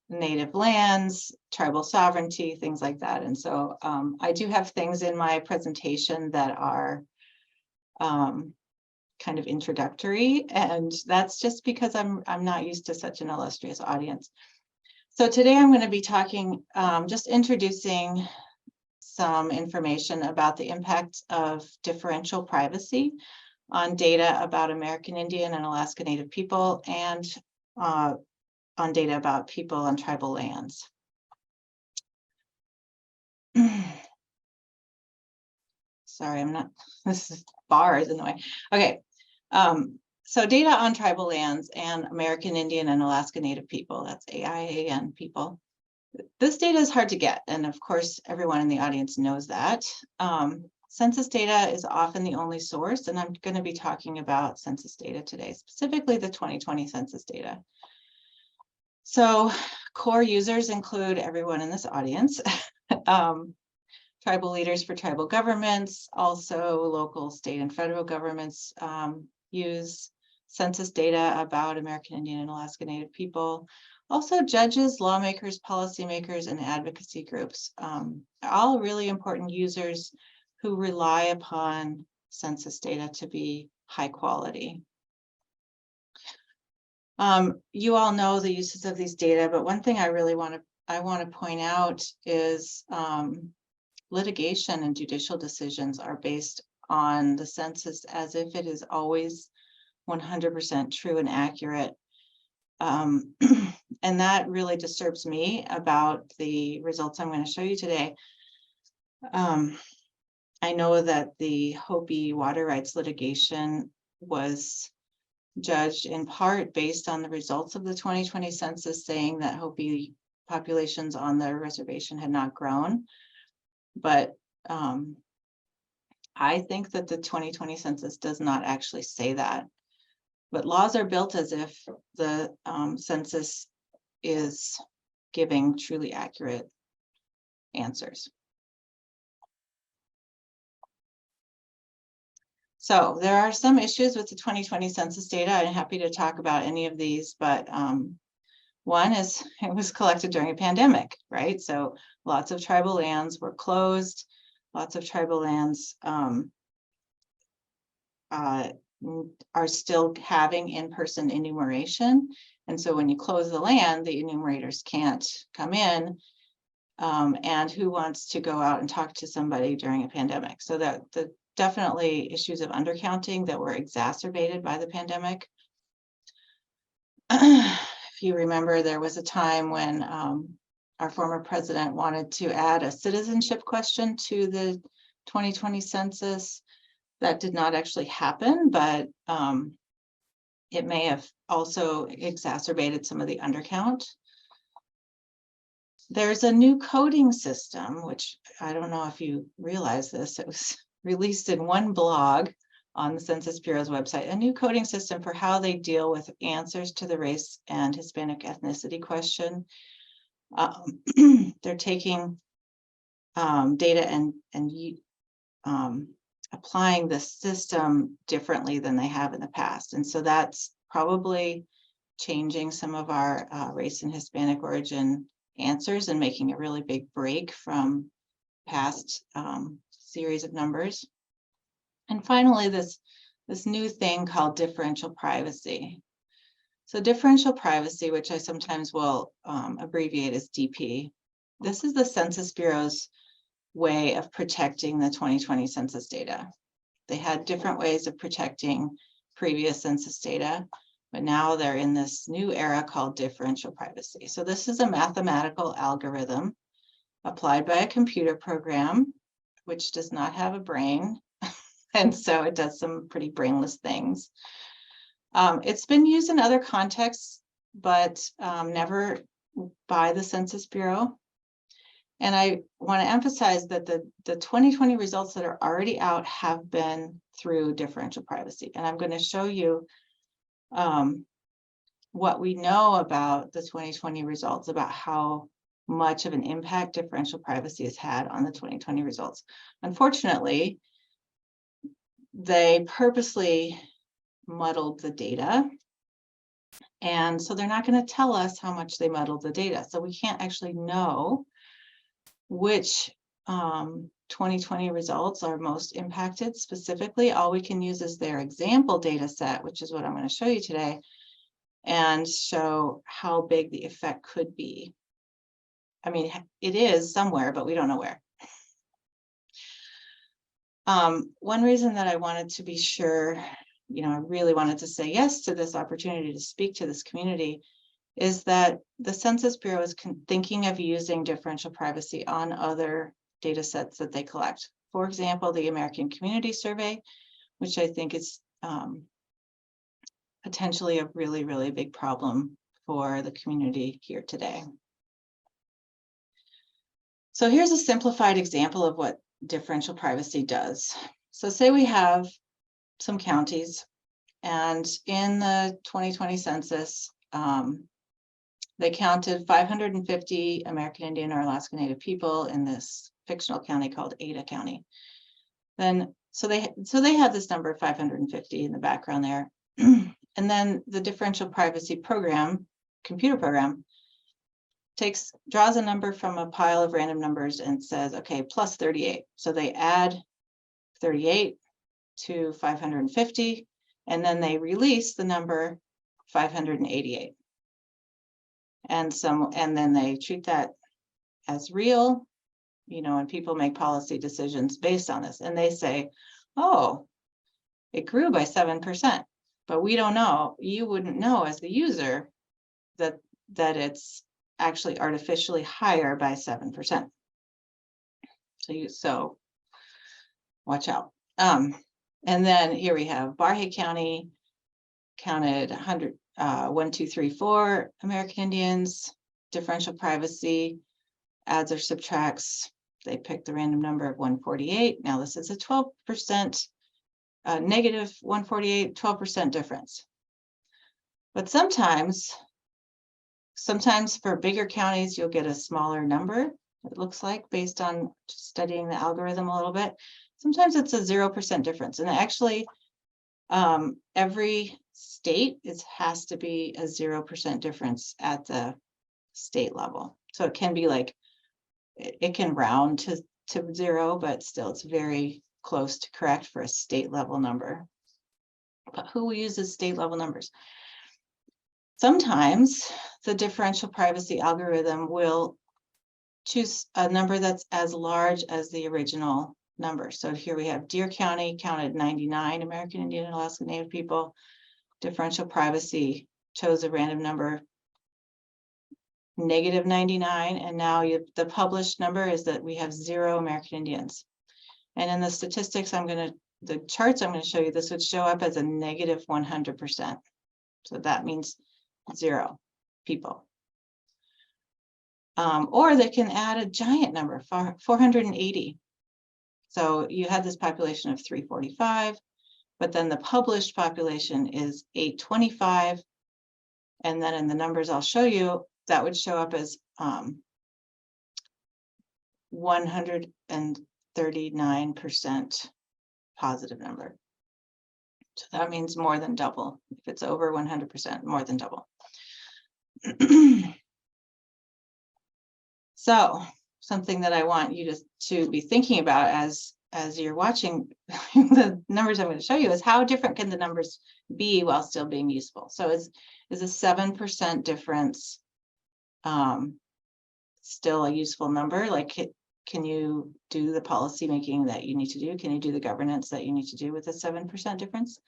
native lands, tribal sovereignty, things like that. And so I do have things in my presentation that are kind of introductory, and that's just because I'm not used to such an illustrious audience. So today I'm going to be talking, just introducing some information about the impact of differential privacy on data about American Indian and Alaska Native people, and on data about people on tribal lands. Sorry, this is bars in the way. Okay, so data on tribal lands and American Indian and Alaska Native people, that's AIAN people. This data is hard to get, and of course, everyone in the audience knows that. Census data is often the only source, and I'm going to be talking about census data today, specifically the 2020 census data. So core users include everyone in this audience, tribal leaders for tribal governments, also local, state, and federal governments use census data about American Indian and Alaska Native people. Also judges, lawmakers, policymakers, and advocacy groups, all really important users who rely upon census data to be high quality. You all know the uses of these data, but one thing I really want to point out is litigation and judicial decisions are based on the census as if it is always 100% true and accurate. And that really disturbs me about the results I'm going to show you today. I know that the Hopi water rights litigation was judged in part based on the results of the 2020 census, saying that Hopi populations on the reservation had not grown. But I think that the 2020 census does not actually say that. But laws are built as if the census is giving truly accurate answers. So there are some issues with the 2020 census data. I'm happy to talk about any of these, but one is it was collected during a pandemic, right? So lots of tribal lands were closed. Lots of tribal lands are still having in-person enumeration. And so when you close the land, the enumerators can't come in. And who wants to go out and talk to somebody during a pandemic? So that definitely issues of undercounting that were exacerbated by the pandemic. If you remember, there was a time when our former president wanted to add a citizenship question to the 2020 census. That did not actually happen, but it may have also exacerbated some of the undercount. There's a new coding system, which I don't know if you realize this, it was released in one blog on the Census Bureau's website, a new coding system for how they deal with answers to the race and Hispanic ethnicity question. They're taking data and applying the system differently than they have in the past. And so that's probably changing some of our race and Hispanic origin answers and making a really big break from past series of numbers. And finally, this new thing called differential privacy. So differential privacy, which I sometimes will abbreviate as DP, this is the Census Bureau's way of protecting the 2020 census data. They had different ways of protecting previous census data, but now they're in this new era called differential privacy. So this is a mathematical algorithm applied by a computer program, which does not have a brain. And so it does some pretty brainless things. It's been used in other contexts, but never by the Census Bureau. And I want to emphasize that the 2020 results that are already out have been through differential privacy. And I'm going to show you what we know about the 2020 results, about how much of an impact differential privacy has had on the 2020 results. Unfortunately, they purposely muddled the data. And so they're not going to tell us how much they muddled the data. So we can't actually know which 2020 results are most impacted specifically. All we can use is their example data set, which is what I'm going to show you today, and show how big the effect could be. I mean, it is somewhere, but we don't know where. One reason that I wanted to be sure, I really wanted to say yes to this opportunity to speak to this community is that the Census Bureau is thinking of using differential privacy on other data sets that they collect. For example, the American Community Survey, which I think is potentially a really, really big problem for the community here today. So here's a simplified example of what differential privacy does. So say we have some counties, and in the 2020 census, they counted 550 American Indian or Alaska Native people in this fictional county called Ada County. So they had this number 550 in the background there. And then the differential privacy program, computer program, draws a number from a pile of random numbers and says, okay, plus 38. So they add 38 to 550, and then they release the number 588. And then they treat that as real, and people make policy decisions based on this. And they say, oh, it grew by 7%, but we don't know. You wouldn't know as the user that it's actually artificially higher by 7%. So watch out. And then here we have Barhay County counted 1, 2, 3, 4 American Indians, differential privacy, adds or subtracts. They picked the random number of 148. Now this is a 12%, negative 148, 12% difference. But sometimes for bigger counties, you'll get a smaller number, it looks like, based on studying the algorithm a little bit. Sometimes it's a 0% difference. And actually, every state has to be a 0% difference at the state level. So it can be like, it can round to 0, but still it's very close to correct for a state level number. But who uses state level numbers? Sometimes the differential privacy algorithm will choose a number that's as large as the original number. So here we have Deer County counted 99 American Indian and Alaska Native people. Differential privacy chose a random number, negative 99. And now the published number is that we have 0 American Indians. And in the statistics, the charts I'm going to show you, this would show up as a negative 100%. So that means 0 people. Or they can add a giant number, 480. So you had this population of 345, but then the published population is 825. And then in the numbers I'll show you, that would show up as 139% positive number. So that means more than double. If it's over 100%, more than double. So something that I want you to be thinking about as you're watching the numbers I'm going to show you is how different can the numbers be while still being useful. So is a 7% difference still a useful number? Like, can you do the policy making that you need to do? Can you do the governance that you need to do with a 7% difference?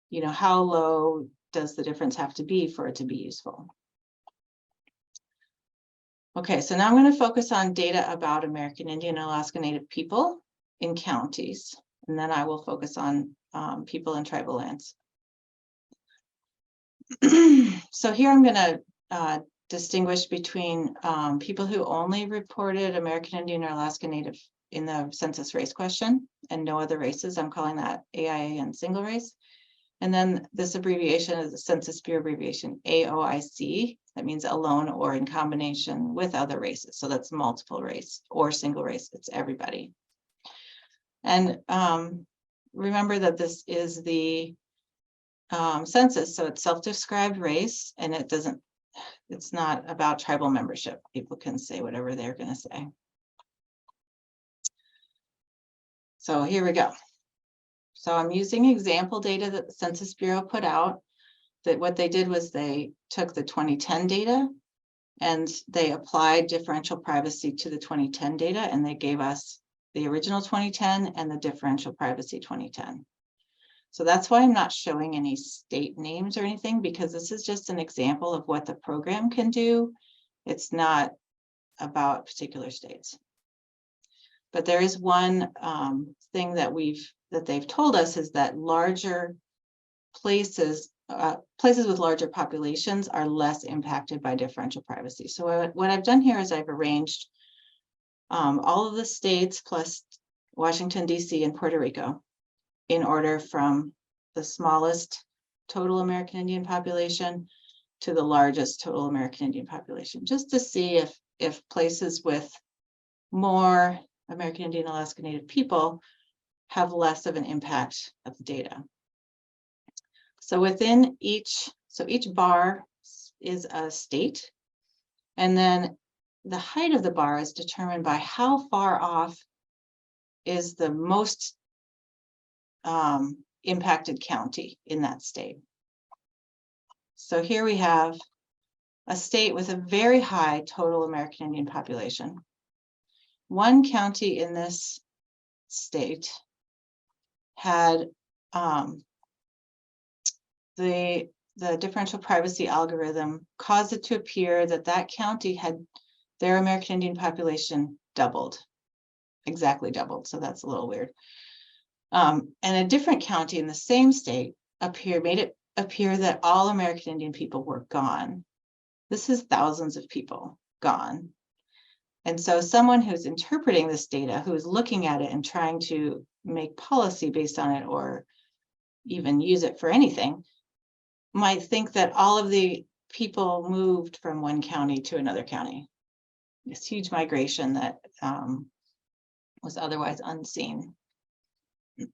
You know, how low does the difference have to be for it to be useful? Okay, so now I'm going to focus on data about American Indian and Alaska Native people in counties, and then I will focus on people in tribal lands. So here I'm going to distinguish between people who only reported American Indian or Alaska Native in the census race question and no other races. I'm calling that AIA and single race. And then this abbreviation is the Census Bureau abbreviation AOIC. That means alone or in combination with other races. So that's multiple race or single race. It's everybody. And remember that this is the census, so it's self-described race, and it's not about tribal membership. People can say whatever they're going to say. So here we go. So I'm using example data that the Census Bureau put out. That what they did was they took the 2010 data and they applied differential privacy to the 2010 data, and they gave us the original 2010 and the differential privacy 2010. So that's why I'm not showing any state names or anything, because this is just an example of what the program can do. It's not about particular states. But there is one thing that they've told us is that larger places with larger populations are less impacted by differential privacy. So what I've done here is I've arranged all of the states plus Washington, D.C. and Puerto Rico in order from the smallest total American Indian population to the largest total American Indian population, just to see if places with more American Indian Alaska Native people have less of an impact of the data. So within each bar is a state, and then the height of the bar is determined by how far off is the most impacted county in that state. So here we have a state with a very high total American Indian population. One county in this state had the differential privacy algorithm caused it to appear that that county had their American Indian population doubled, exactly doubled. So that's a little weird. And a different county in the same state made it appear that all American Indian people were gone. This is thousands of people gone. And so someone who's interpreting this data, who is looking at it and trying to make policy based on it or even use it for anything, might think that all of the people moved from one county to another county. This huge migration that was otherwise unseen.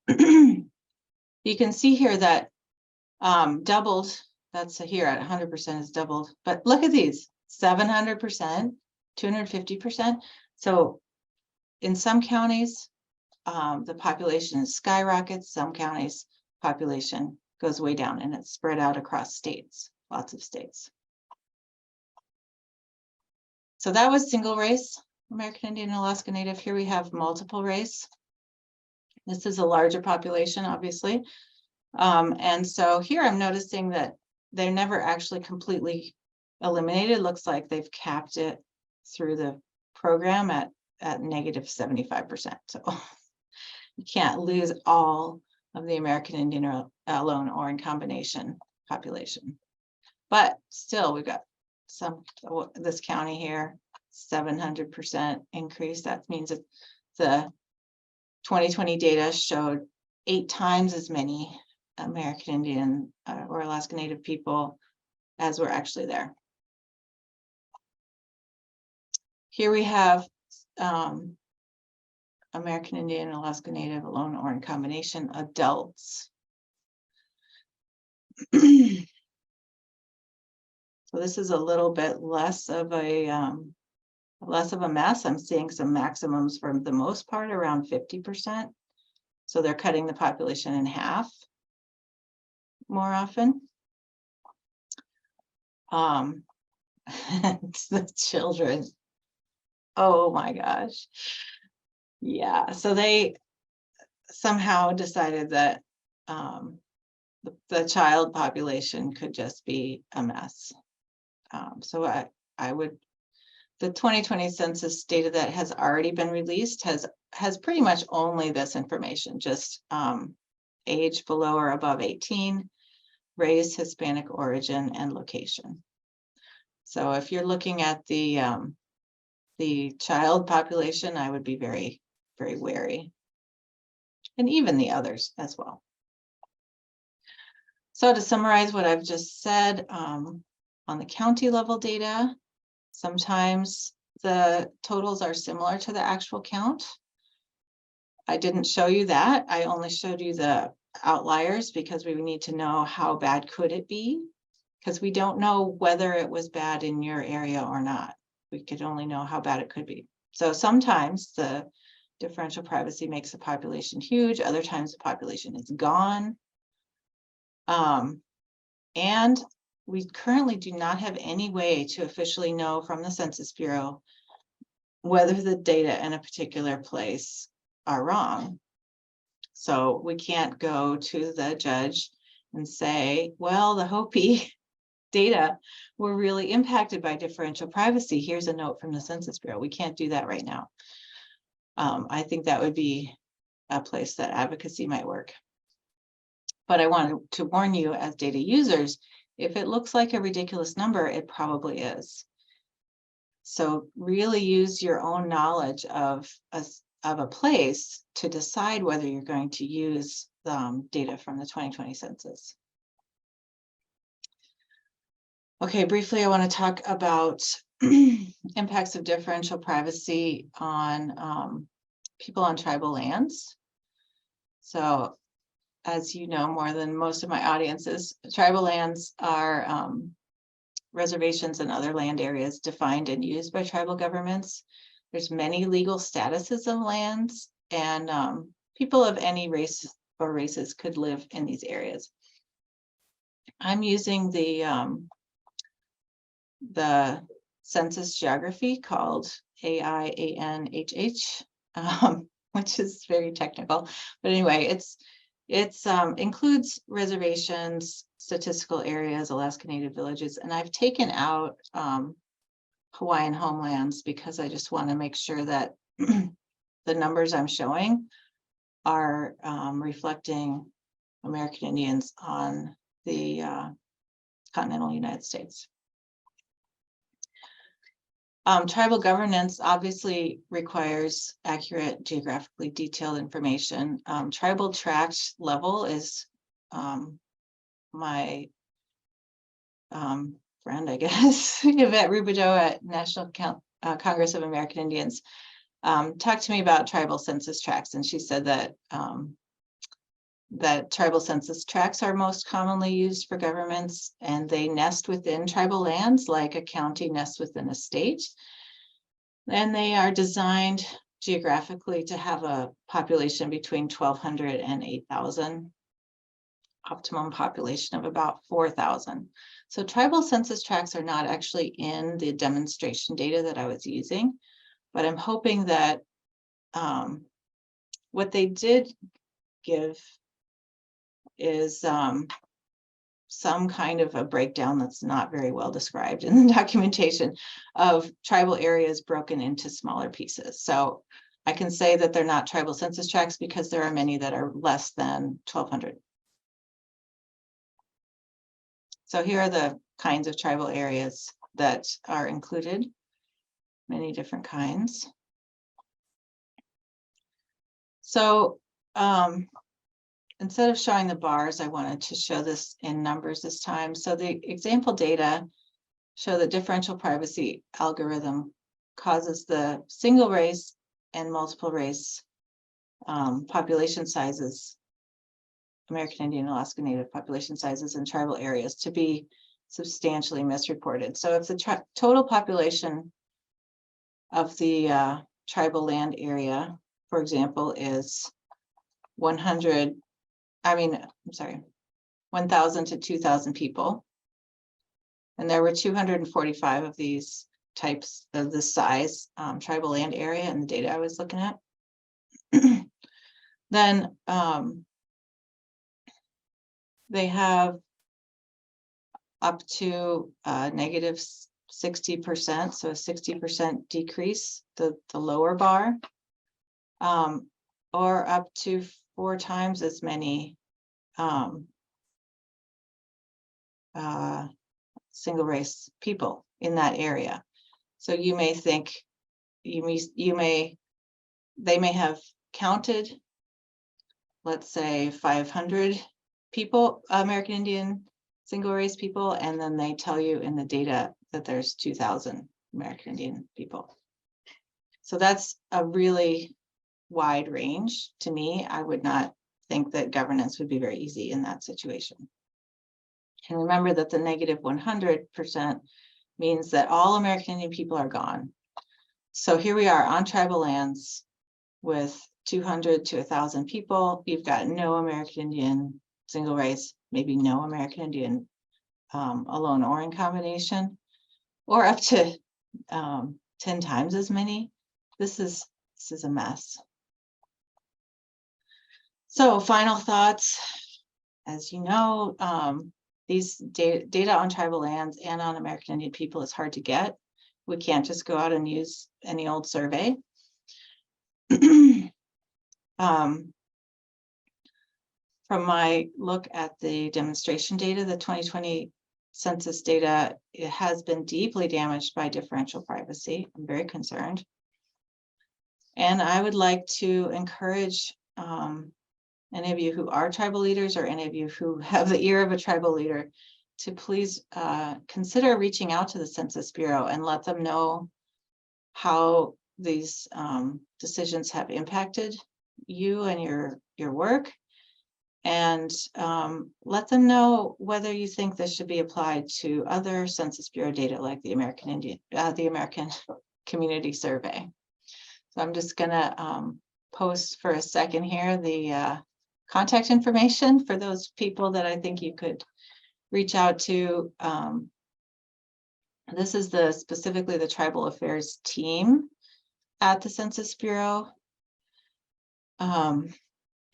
You can see here that doubled, that's here at 100% is doubled, but look at these, 700%, 250%. So in some counties, the population skyrockets, some counties population goes way down, and it's spread out across states, lots of states. So that was single race, American Indian and Alaska Native. Here we have multiple race. This is a larger population, obviously. And so here I'm noticing that they're never actually completely eliminated. Looks like they've capped it through the program at negative 75%. So you can't lose all of the American Indian or alone or in combination population. But still, we've got this county here, 700% increase. That means that the 2020 data showed 8 times as many American Indian or Alaska Native people as were actually there. Here we have American Indian, Alaska Native, alone or in combination, adults. So this is a little bit less of a mess. I'm seeing some maximums for the most part around 50%. So they're cutting the population in half more often. The children. Oh my gosh. Yeah, so they somehow decided that the child population could just be a mess. So I would, the 2020 census data that has already been released has pretty much only this information, just age below or above 18, race, Hispanic origin, and location. So if you're looking at the child population, I would be very, very wary. And even the others as well. So to summarize what I've just said, on the county level data, sometimes the totals are similar to the actual count. I didn't show you that. I only showed you the outliers because we need to know how bad could it be, because we don't know whether it was bad in your area or not. We could only know how bad it could be. So sometimes the differential privacy makes the population huge. Other times the population is gone. And we currently do not have any way to officially know from the Census Bureau whether the data in a particular place are wrong. So we can't go to the judge and say, well, the Hopi data were really impacted by differential privacy. Here's a note from the Census Bureau. We can't do that right now. I think that would be a place that advocacy might work. But I wanted to warn you as data users, if it looks like a ridiculous number, it probably is. So really use your own knowledge of a place to decide whether you're going to use data from the 2020 census. Okay, briefly, I want to talk about impacts of differential privacy on people on tribal lands. So, as you know, more than most of my audiences, tribal lands are reservations and other land areas defined and used by tribal governments. There's many legal statuses of lands, and people of any race or races could live in these areas. I'm using the census geography called AIANHH, which is very technical. But anyway, it's includes reservations, statistical areas, Alaska Native villages, and I've taken out Hawaiian homelands because I just want to make sure that the numbers I'm showing are reflecting American Indians on the continental United States. Tribal governance obviously requires accurate, geographically detailed information. Tribal tract level is my friend, I guess, Yvette Rubidoux at National Congress of American Indians, talked to me about tribal census tracts, and she said that that tribal census tracts are most commonly used for governments, and they nest within tribal lands like a county nests within a state. And they are designed geographically to have a population between 1,200 and 8,000, optimum population of about 4,000. So tribal census tracts are not actually in the demonstration data that I was using, but I'm hoping that what they did give is some kind of a breakdown that's not very well described in the documentation of tribal areas broken into smaller pieces. So I can say that they're not tribal census tracts because there are many that are less than 1,200. So here are the kinds of tribal areas that are included, many different kinds. So instead of showing the bars, I wanted to show this in numbers this time. So the example data show that differential privacy algorithm causes the single race and multiple race population sizes, American Indian, Alaska Native population sizes in tribal areas to be substantially misreported. So if the total population of the tribal land area, for example, is 1,000 to 2,000 people, and there were 245 of these types of this size tribal land area in the data I was looking at, then they have up to negative 60%, so a 60% decrease, the lower bar, or up to 4 times as many single race people in that area. So you may think, they may have counted, let's say 500 people, American Indian single race people, and then they tell you in the data that there's 2,000 American Indian people. So that's a really wide range. To me, I would not think that governance would be very easy in that situation. And remember that the negative 100% means that all American Indian people are gone. So here we are on tribal lands with 200 to 1,000 people. You've got no American Indian single race, maybe no American Indian alone or in combination, or up to 10 times as many. This is a mess. So final thoughts. As you know, these data on tribal lands and on American Indian people is hard to get. We can't just go out and use any old survey. From my look at the demonstration data, the 2020 census data, it has been deeply damaged by differential privacy. I'm very concerned. And I would like to encourage any of you who are tribal leaders or any of you who have the ear of a tribal leader to please consider reaching out to the Census Bureau and let them know how these decisions have impacted you and your work, and let them know whether you think this should be applied to other Census Bureau data like the American Community Survey. So I'm just gonna post for a second here the contact information for those people that I think you could reach out to. This is specifically the Tribal Affairs team at the Census Bureau.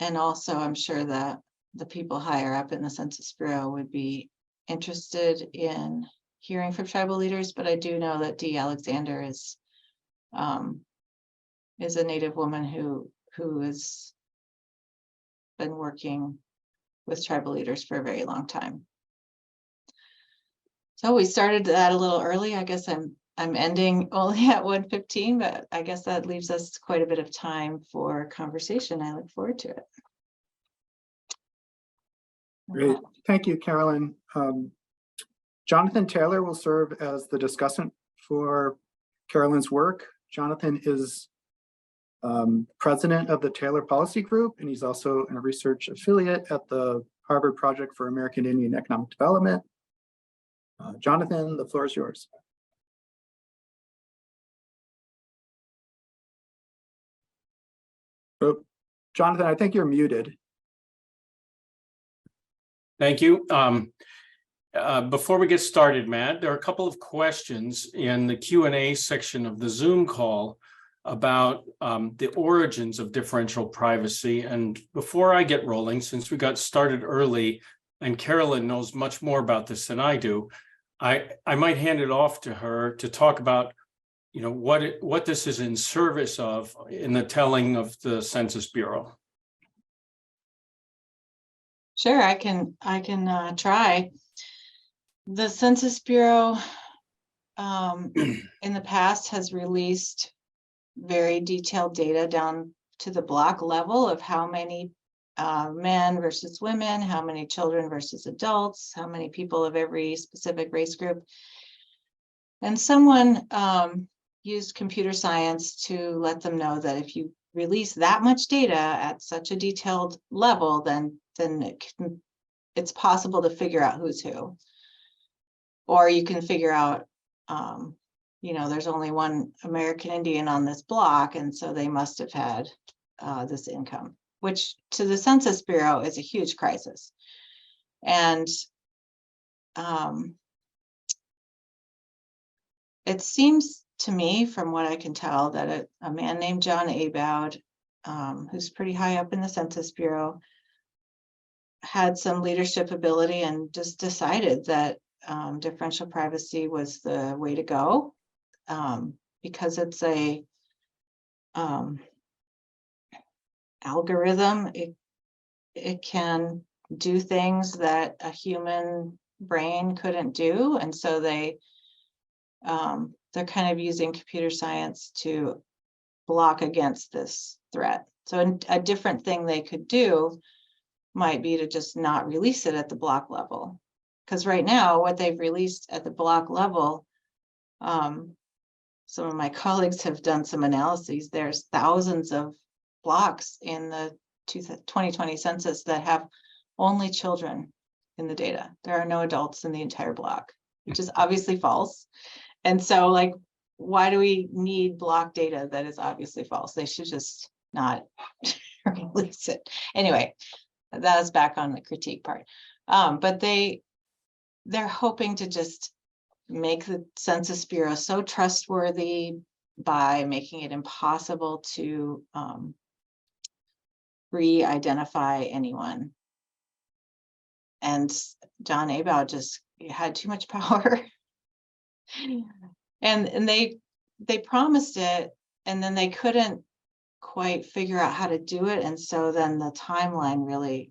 And also I'm sure that the people higher up in the Census Bureau would be interested in hearing from tribal leaders, but I do know that Dee Alexander is a Native woman who has been working with tribal leaders for a very long time. So we started that a little early. I guess I'm ending only at 1:15, but I guess that leaves us quite a bit of time for conversation. I look forward to it. Great. Thank you, Carolyn. Jonathan Taylor will serve as the discussant for Carolyn's work. Jonathan is president of the Taylor Policy Group, and he's also a research affiliate at the Harvard Project for American Indian Economic Development. Jonathan, the floor is yours. Oh, Jonathan, I think you're muted. Thank you. Before we get started, Matt, there are a couple of questions in the Q&A section of the Zoom call about the origins of differential privacy. And before I get rolling, since we got started early and Carolyn knows much more about this than I do, I might hand it off to her to talk about, you know, what this is in service of in the telling of the Census Bureau. Sure, I can try. The Census Bureau in the past has released very detailed data down to the block level of how many men versus women, how many children versus adults, how many people of every specific race group. And someone used computer science to let them know that if you release that much data at such a detailed level, then it's possible to figure out who's who. Or you can figure out, there's only one American Indian on this block, and so they must have had this income, which to the Census Bureau is a huge crisis. And it seems to me, from what I can tell, that a man named John Abowd, who's pretty high up in the Census Bureau, had some leadership ability and just decided that differential privacy was the way to go, because it's a algorithm. It can do things that a human brain couldn't do, and so they're kind of using computer science to block against this threat. So a different thing they could do might be to just not release it at the block level. Because right now, what they've released at the block level, some of my colleagues have done some analyses. There's thousands of blocks in the 2020 census that have only children in the data. There are no adults in the entire block, which is obviously false. And so, like, why do we need block data that is obviously false? They should just not release it. Anyway, that's back on the critique part. But they're hoping to just make the Census Bureau so trustworthy by making it impossible to re-identify anyone. And John Abowd just had too much power. And they promised it, and then they couldn't quite figure out how to do it. And so then the timeline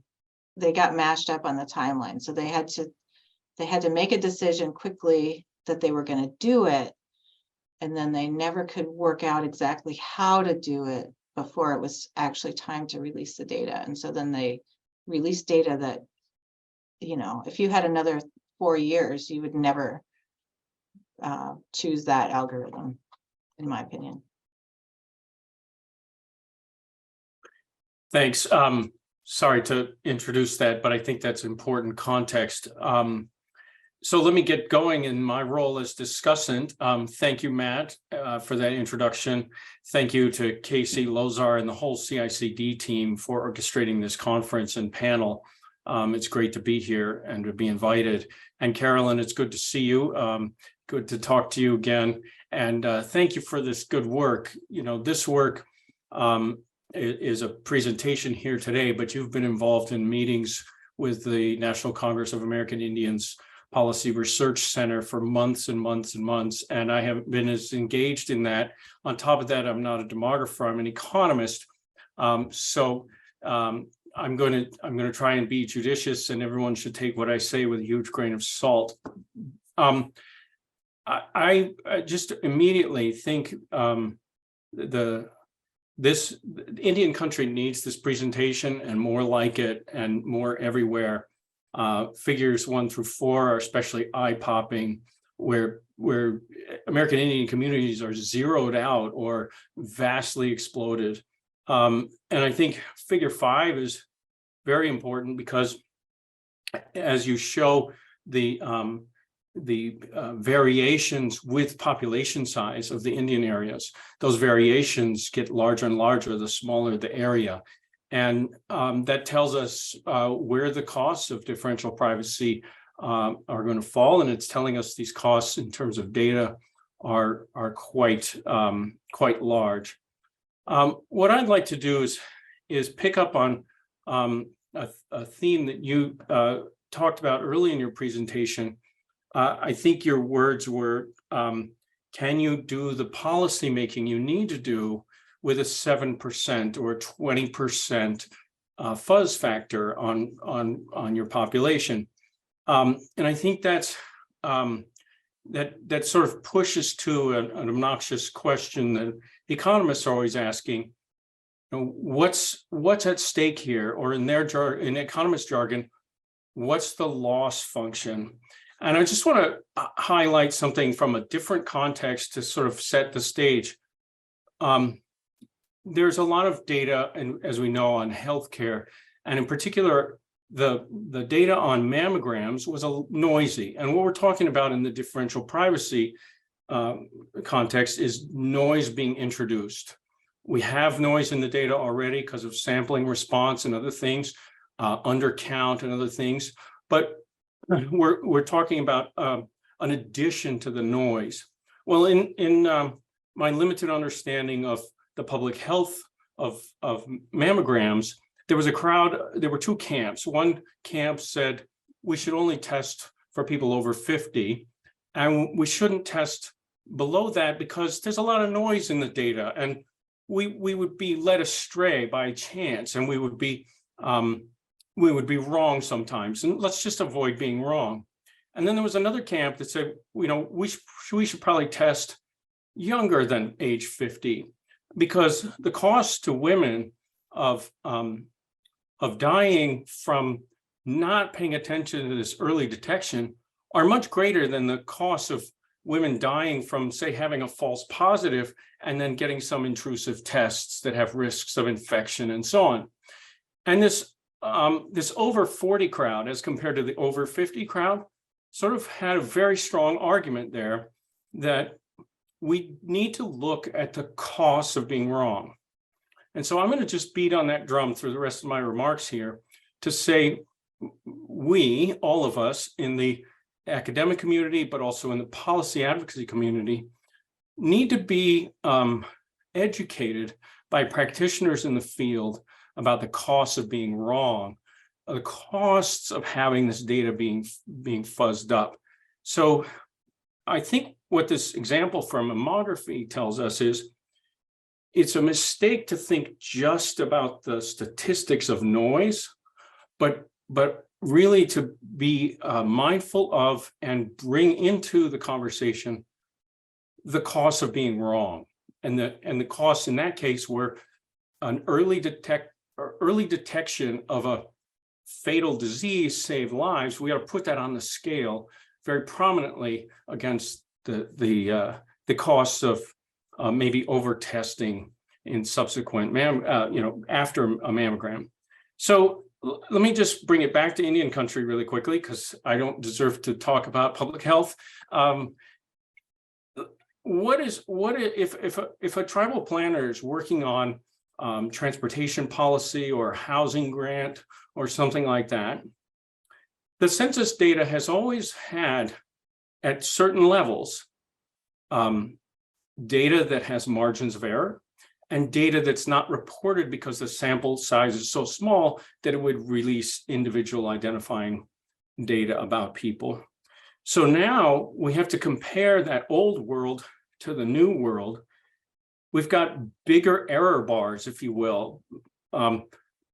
they got mashed up on the timeline. So they had to make a decision quickly that they were going to do it. And then they never could work out exactly how to do it before it was actually time to release the data. And so then they released data that, if you had another 4 years, you would never choose that algorithm, in my opinion. Thanks. Sorry to introduce that, but I think that's important context. So let me get going in my role as discussant. Thank you, Matt, for that introduction. Thank you to Casey Lozar and the whole CICD team for orchestrating this conference and panel. It's great to be here and to be invited. And Carolyn, it's good to see you. Good to talk to you again. And thank you for this good work. This work is a presentation here today, but you've been involved in meetings with the National Congress of American Indians Policy Research Center for months and months and months. And I have been as engaged in that. On top of that, I'm not a demographer, I'm an economist. So I'm going to try and be judicious, and everyone should take what I say with a huge grain of salt. I just immediately think this Indian country needs this presentation and more like it, and more everywhere. Figures 1 through 4 are especially eye-popping, where American Indian communities are zeroed out or vastly exploded. And I think figure 5 is very important because, as you show the variations with population size of the Indian areas, those variations get larger and larger the smaller the area. And that tells us where the costs of differential privacy are going to fall. And it's telling us these costs in terms of data are quite large. What I'd like to do is pick up on a theme that you talked about early in your presentation. I think your words were, can you do the policy making you need to do with a 7% or 20% fuzz factor on your population? And I think that's that sort of pushes to an obnoxious question that economists are always asking. what's at stake here, or in in economist jargon, what's the loss function? And I just want to highlight something from a different context to sort of set the stage. There's a lot of data, and as we know, on healthcare, and in particular, the data on mammograms was noisy. And what we're talking about in the differential privacy context is noise being introduced. We have noise in the data already because of sampling response and other things, undercount and other things. But we're talking about an addition to the noise. Well, in my limited understanding of the public health of mammograms, there were two camps. One camp said we should only test for people over 50, and we shouldn't test below that because there's a lot of noise in the data, and we would be led astray by chance, and we would be wrong sometimes, and let's just avoid being wrong. And then there was another camp that said, we should probably test younger than age 50, because the cost to women of dying from not paying attention to this early detection are much greater than the cost of women dying from, say, having a false positive and then getting some intrusive tests that have risks of infection and so on. And this over 40 crowd, as compared to the over 50 crowd, sort of had a very strong argument there that we need to look at the costs of being wrong. And so I'm going to just beat on that drum through the rest of my remarks here to say we, all of us in the academic community, but also in the policy advocacy community, need to be educated by practitioners in the field about the costs of being wrong, the costs of having this data being fuzzed up. So I think what this example from mammography tells us is it's a mistake to think just about the statistics of noise, but really to be mindful of and bring into the conversation the costs of being wrong. And the costs in that case were an early detection of a fatal disease saved lives. We ought to put that on the scale very prominently against the costs of maybe over testing in subsequent after a mammogram. So let me just bring it back to Indian country really quickly, because I don't deserve to talk about public health. If a tribal planner is working on transportation policy or housing grant or something like that, the census data has always had, at certain levels, data that has margins of error and data that's not reported because the sample size is so small that it would release individual identifying data about people. So now we have to compare that old world to the new world. We've got bigger error bars, if you will,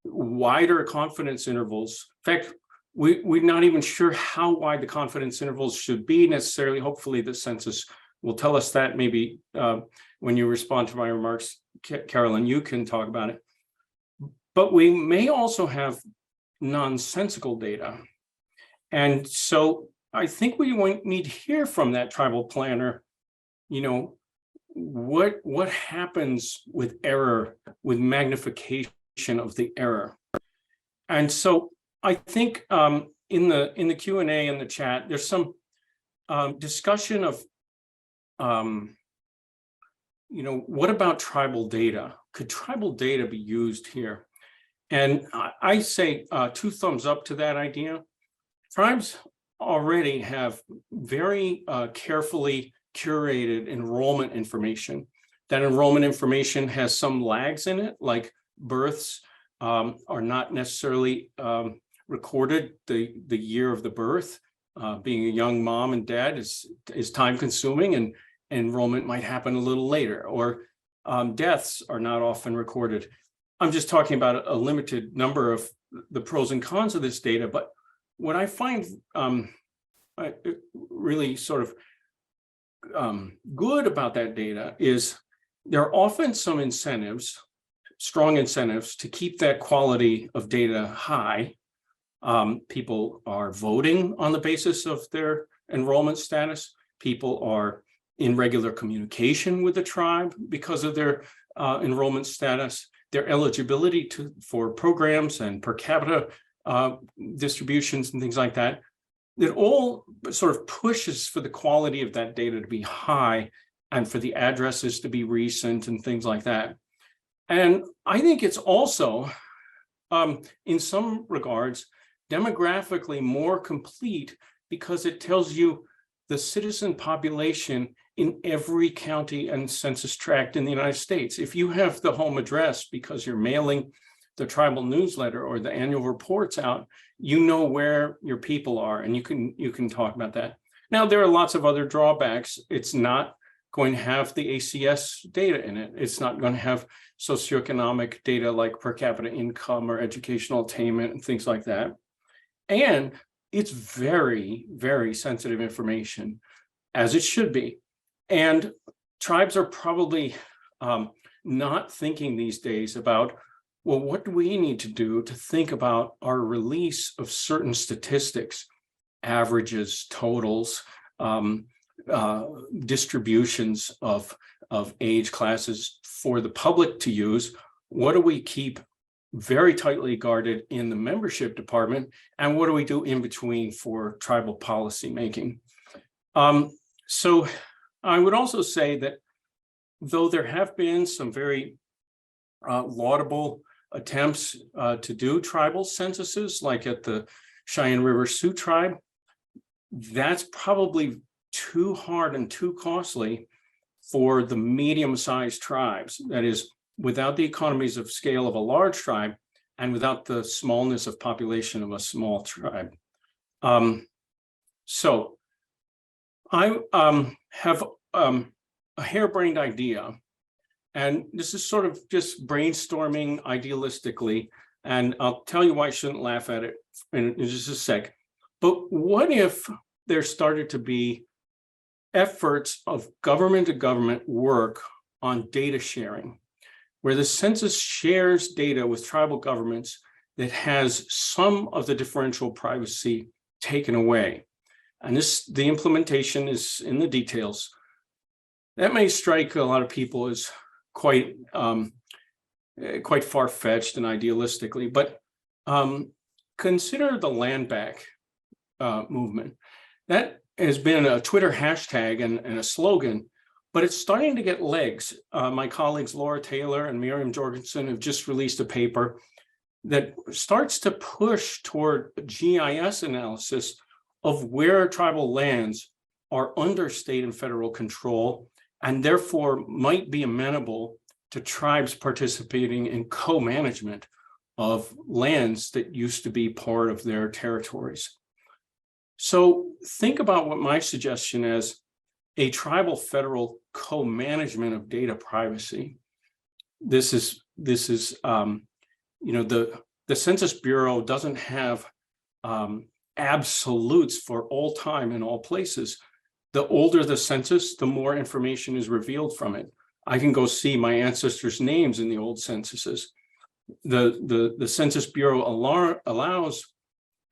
wider confidence intervals. In fact, we're not even sure how wide the confidence intervals should be necessarily. Hopefully the census will tell us that. Maybe when you respond to my remarks, Carolyn, you can talk about it. But we may also have nonsensical data. And so I think we need to hear from that tribal planner, what happens with error, with magnification of the error. And so I think in the Q&A in the chat, there's some discussion of what about tribal data? Could tribal data be used here? And I say 2 thumbs up to that idea. Tribes already have very carefully curated enrollment information. That enrollment information has some lags in it, like births are not necessarily recorded the year of the birth. Being a young mom and dad is time consuming, and enrollment might happen a little later, or deaths are not often recorded. I'm just talking about a limited number of the pros and cons of this data, but what I find really sort of good about that data is there are often some incentives strong incentives to keep that quality of data high. People are voting on the basis of their enrollment status. People are in regular communication with the tribe because of their enrollment status, their eligibility for programs and per capita distributions and things like that. It all sort of pushes for the quality of that data to be high and for the addresses to be recent and things like that. And I think it's also, in some regards, demographically more complete because it tells you the citizen population in every county and census tract in the United States. If you have the home address because you're mailing the tribal newsletter or the annual reports out, you know where your people are, and you can talk about that. Now, there are lots of other drawbacks. It's not going to have the ACS data in it. It's not going to have socioeconomic data like per capita income or educational attainment and things like that. And it's very, very sensitive information, as it should be. And tribes are probably not thinking these days about, well, what do we need to do to think about our release of certain statistics, averages, totals, distributions of age classes for the public to use? What do we keep very tightly guarded in the membership department? And what do we do in between for tribal policy making? So I would also say that though there have been some very laudable attempts to do tribal censuses, like at the Cheyenne River Sioux tribe, that's probably too hard and too costly for the medium-sized tribes. That is, without the economies of scale of a large tribe and without the smallness of population of a small tribe. So I have a harebrained idea, and this is sort of just brainstorming idealistically, and I'll tell you why I shouldn't laugh at it in just a sec. But what if there started to be efforts of government to government work on data sharing, where the census shares data with tribal governments that has some of the differential privacy taken away? And the implementation is in the details. That may strike a lot of people as quite far-fetched and idealistically, but consider the land back movement. That has been a Twitter hashtag and a slogan, but it's starting to get legs. My colleagues Laura Taylor and Miriam Jorgensen have just released a paper that starts to push toward GIS analysis of where tribal lands are under state and federal control, and therefore might be amenable to tribes participating in co-management of lands that used to be part of their territories. So think about what my suggestion is: a tribal federal co-management of data privacy. This is you know, the Census Bureau doesn't have absolutes for all time in all places. The older the census, the more information is revealed from it. I can go see my ancestors' names in the old censuses. The Census Bureau allows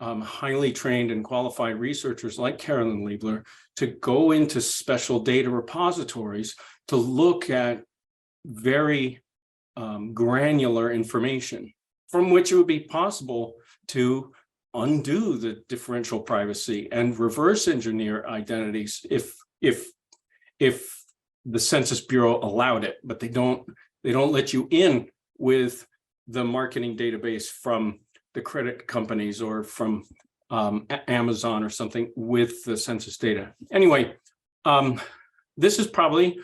highly trained and qualified researchers like Carolyn Liebler to go into special data repositories to look at very granular information, from which it would be possible to undo the differential privacy and reverse engineer identities if the Census Bureau allowed it, but they don't let you in with the marketing database from the credit companies or from Amazon or something with the census data. Anyway, this is probably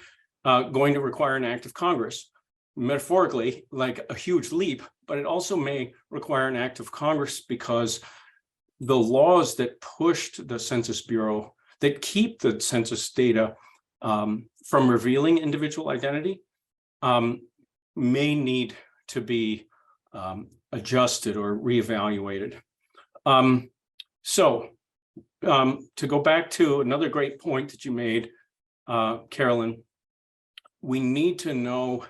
going to require an act of Congress, metaphorically, like a huge leap, but it also may require an act of Congress because the laws that pushed the Census Bureau, that keep the census data from revealing individual identity, may need to be adjusted or reevaluated. So to go back to another great point that you made, Carolyn, we need to know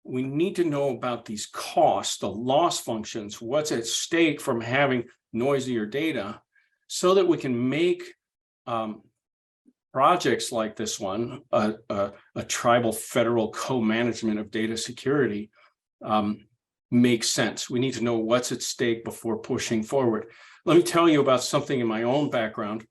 we need to know about these costs, the loss functions, what's at stake from having noisier data, so that we can make projects like this one, a tribal federal co-management of data security, make sense. We need to know what's at stake before pushing forward. Let me tell you about something in my own background.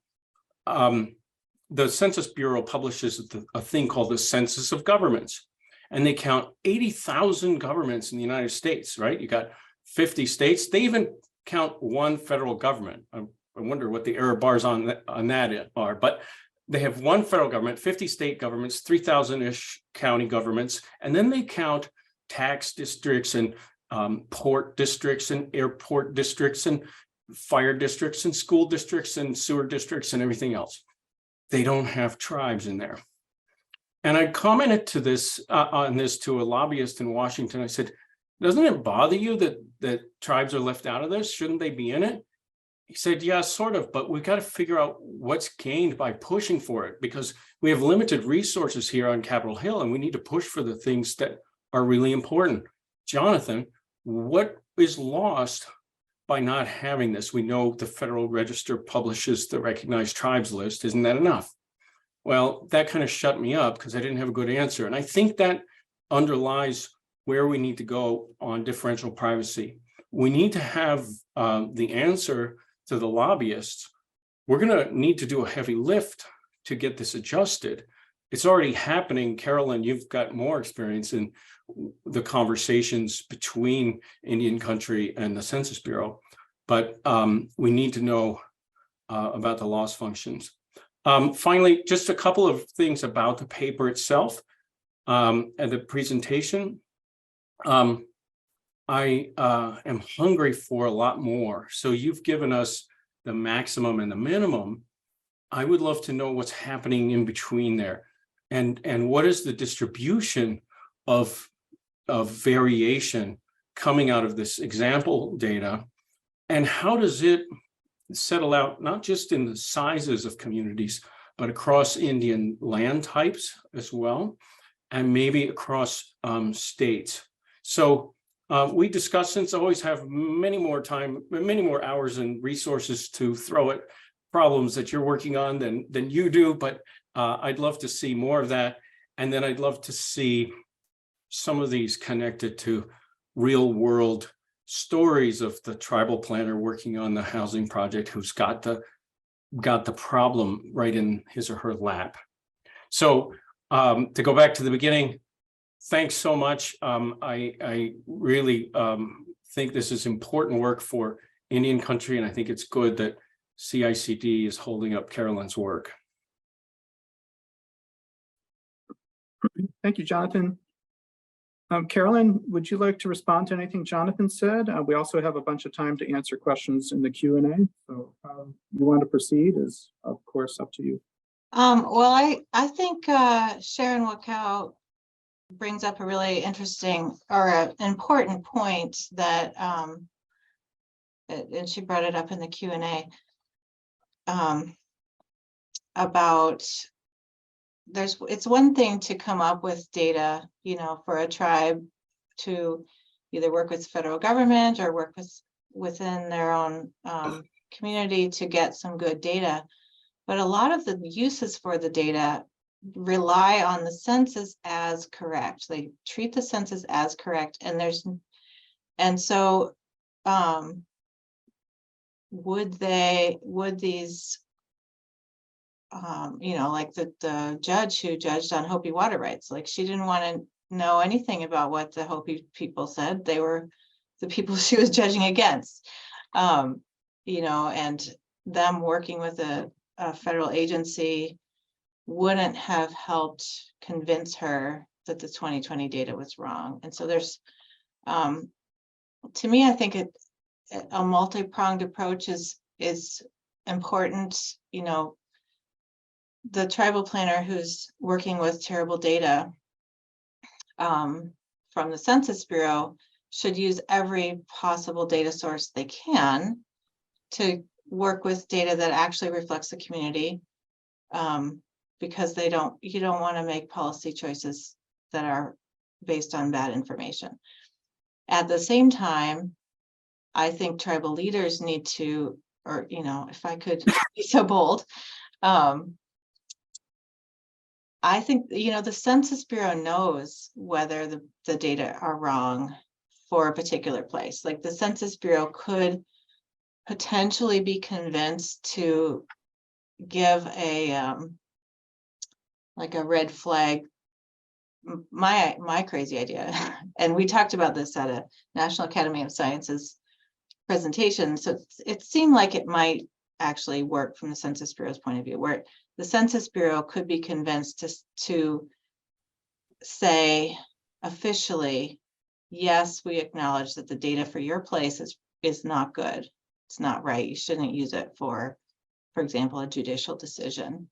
The Census Bureau publishes a thing called the Census of Governments, and they count 80,000 governments in the United States, right? You got 50 states. They even count one federal government. I wonder what the error bars on that are, but they have one federal government, 50 state governments, 3,000-ish county governments, and then they count tax districts and port districts and airport districts and fire districts and school districts and sewer districts and everything else. They don't have tribes in there. And I commented to this on this to a lobbyist in Washington. I said, doesn't it bother you that tribes are left out of this? Shouldn't they be in it? He said, yeah, sort of, but we've got to figure out what's gained by pushing for it, because we have limited resources here on Capitol Hill, and we need to push for the things that are really important. Jonathan, what is lost by not having this? We know the Federal Register publishes the recognized tribes list. Isn't that enough? Well, that kind of shut me up because I didn't have a good answer. And I think that underlies where we need to go on differential privacy. We need to have the answer to the lobbyists. We're going to need to do a heavy lift to get this adjusted. It's already happening. Carolyn, you've got more experience in the conversations between Indian Country and the Census Bureau, but we need to know about the loss functions. Finally, just a couple of things about the paper itself and the presentation. I am hungry for a lot more. So you've given us the maximum and the minimum. I would love to know what's happening in between there, and what is the distribution of variation coming out of this example data, and how does it settle out not just in the sizes of communities, but across Indian land types as well, and maybe across states. So we discussants always have many more hours and resources to throw at problems that you're working on than you do, but I'd love to see more of that. And then I'd love to see some of these connected to real world stories of the tribal planner working on the housing project who's got the problem right in his or her lap. So to go back to the beginning, thanks so much. I really think this is important work for Indian Country, and I think it's good that CICD is holding up Carolyn's work. Thank you, Jonathan. Carolyn, would you like to respond to anything Jonathan said? We also have a bunch of time to answer questions in the Q&A. So you want to proceed is, of course, up to you. Well, I think Sharon Wakow brings up a really interesting or an important point that, and she brought it up in the Q&A, about it's one thing to come up with data, for a tribe to either work with the federal government or work within their own community to get some good data. But a lot of the uses for the data rely on the census as correct. They treat the census as correct, and so would these like the judge who judged on Hopi water rights, like she didn't want to know anything about what the Hopi people said. They were the people she was judging against, and them working with a federal agency wouldn't have helped convince her that the 2020 data was wrong. And so there's, to me, I think a multi-pronged approach is important. The tribal planner who's working with terrible data from the Census Bureau should use every possible data source they can to work with data that actually reflects the community, because you don't want to make policy choices that are based on bad information. At the same time, I think tribal leaders need to, or, you know, if I could be so bold, I think, you know, the Census Bureau knows whether the data are wrong for a particular place. Like the Census Bureau could potentially be convinced to give a like a red flag, my crazy idea. And we talked about this at a National Academy of Sciences presentation. So it seemed like it might actually work from the Census Bureau's point of view, where the Census Bureau could be convinced to say officially, yes, we acknowledge that the data for your place is not good. It's not right. You shouldn't use it for example, a judicial decision.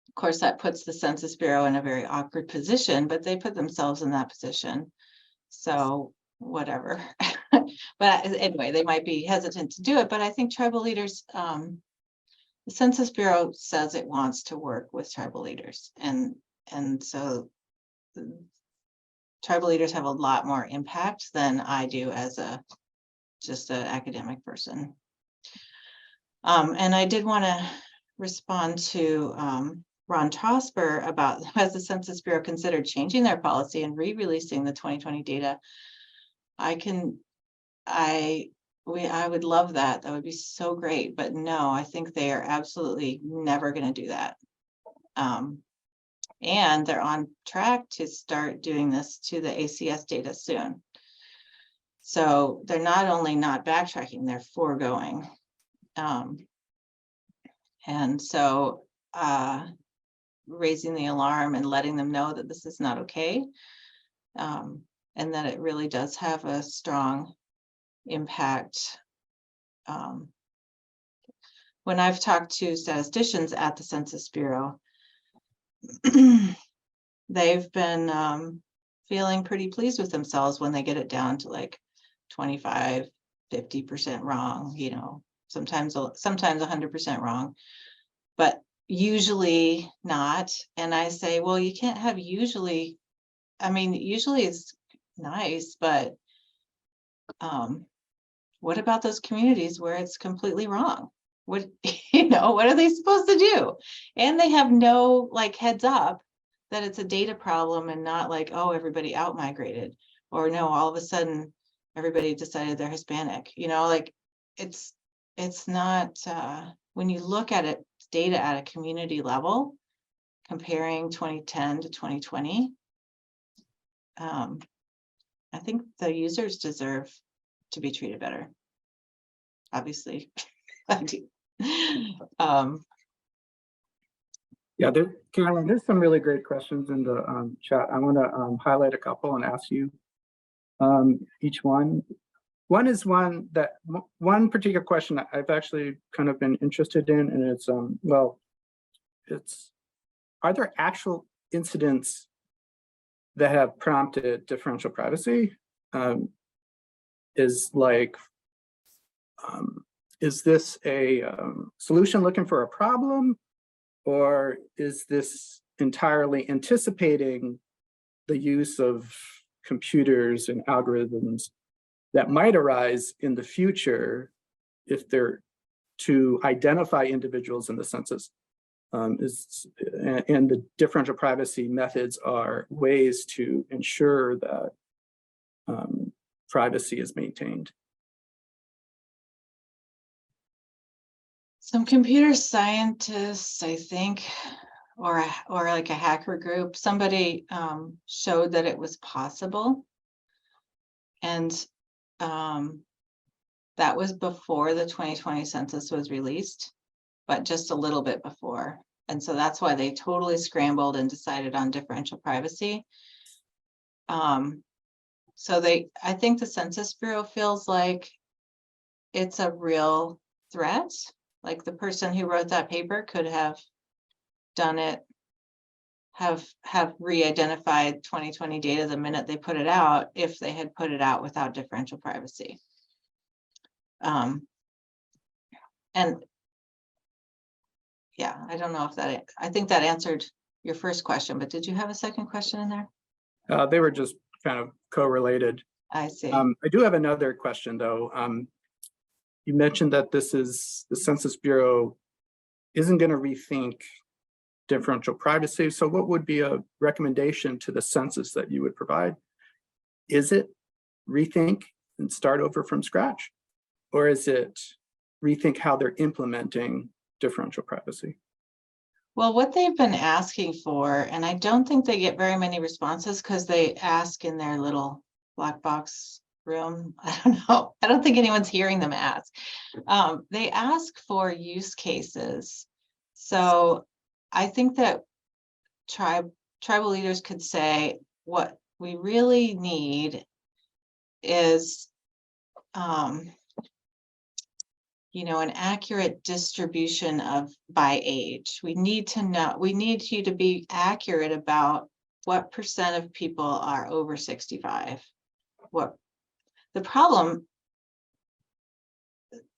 Of course, that puts the Census Bureau in a very awkward position, but they put themselves in that position. So whatever. But anyway, they might be hesitant to do it, but I think tribal leaders, the Census Bureau says it wants to work with tribal leaders. And so tribal leaders have a lot more impact than I do as just an academic person. And I did want to respond to Ron Trosper about, has the Census Bureau considered changing their policy and re-releasing the 2020 data? I would love that. That would be so great. But no, I think they are absolutely never going to do that. And they're on track to start doing this to the ACS data soon. So they're not only not backtracking, they're foregoing. And so raising the alarm and letting them know that this is not okay, and that it really does have a strong impact. When I've talked to statisticians at the Census Bureau, they've been feeling pretty pleased with themselves when they get it down to like 25, 50% wrong, you know, sometimes 100% wrong, but usually not. And I say, well, you can't have usually. I mean, usually is nice, but what about those communities where it's completely wrong? What, you know, what are they supposed to do? And they have no like heads up that it's a data problem and not like, oh, everybody out migrated, or no, all of a sudden everybody decided they're Hispanic, you know, like it's not, when you look at it, data at a community level, comparing 2010 to 2020, I think the users deserve to be treated better. Obviously, I do. Yeah, Carolyn, there's some really great questions in the chat. I want to highlight a couple and ask you each one. One is one particular question that I've actually kind of been interested in, and it's are there actual incidents that have prompted differential privacy? Is this a solution looking for a problem, or is this entirely anticipating the use of computers and algorithms that might arise in the future if they're to identify individuals in the census? And the differential privacy methods are ways to ensure that privacy is maintained. Some computer scientists, I think, or like a hacker group, somebody showed that it was possible. And that was before the 2020 census was released, but just a little bit before. And so that's why they totally scrambled and decided on differential privacy. So I think the Census Bureau feels like it's a real threat. Like the person who wrote that paper could have done it, have re-identified 2020 data the minute they put it out, if they had put it out without differential privacy. And yeah, I don't know if I think that answered your first question, but did you have a second question in there? They were just kind of correlated. I see. I do have another question though. You mentioned that the Census Bureau isn't going to rethink differential privacy. So what would be a recommendation to the census that you would provide? Is it rethink and start over from scratch? Or is it rethink how they're implementing differential privacy? Well, what they've been asking for, and I don't think they get very many responses because they ask in their little black box room. I don't know. I don't think anyone's hearing them ask. They ask for use cases. So I think that tribal leaders could say what we really need is you know, an accurate distribution of by age. We need to know, we need you to be accurate about what percent of people are over 65. What the problem,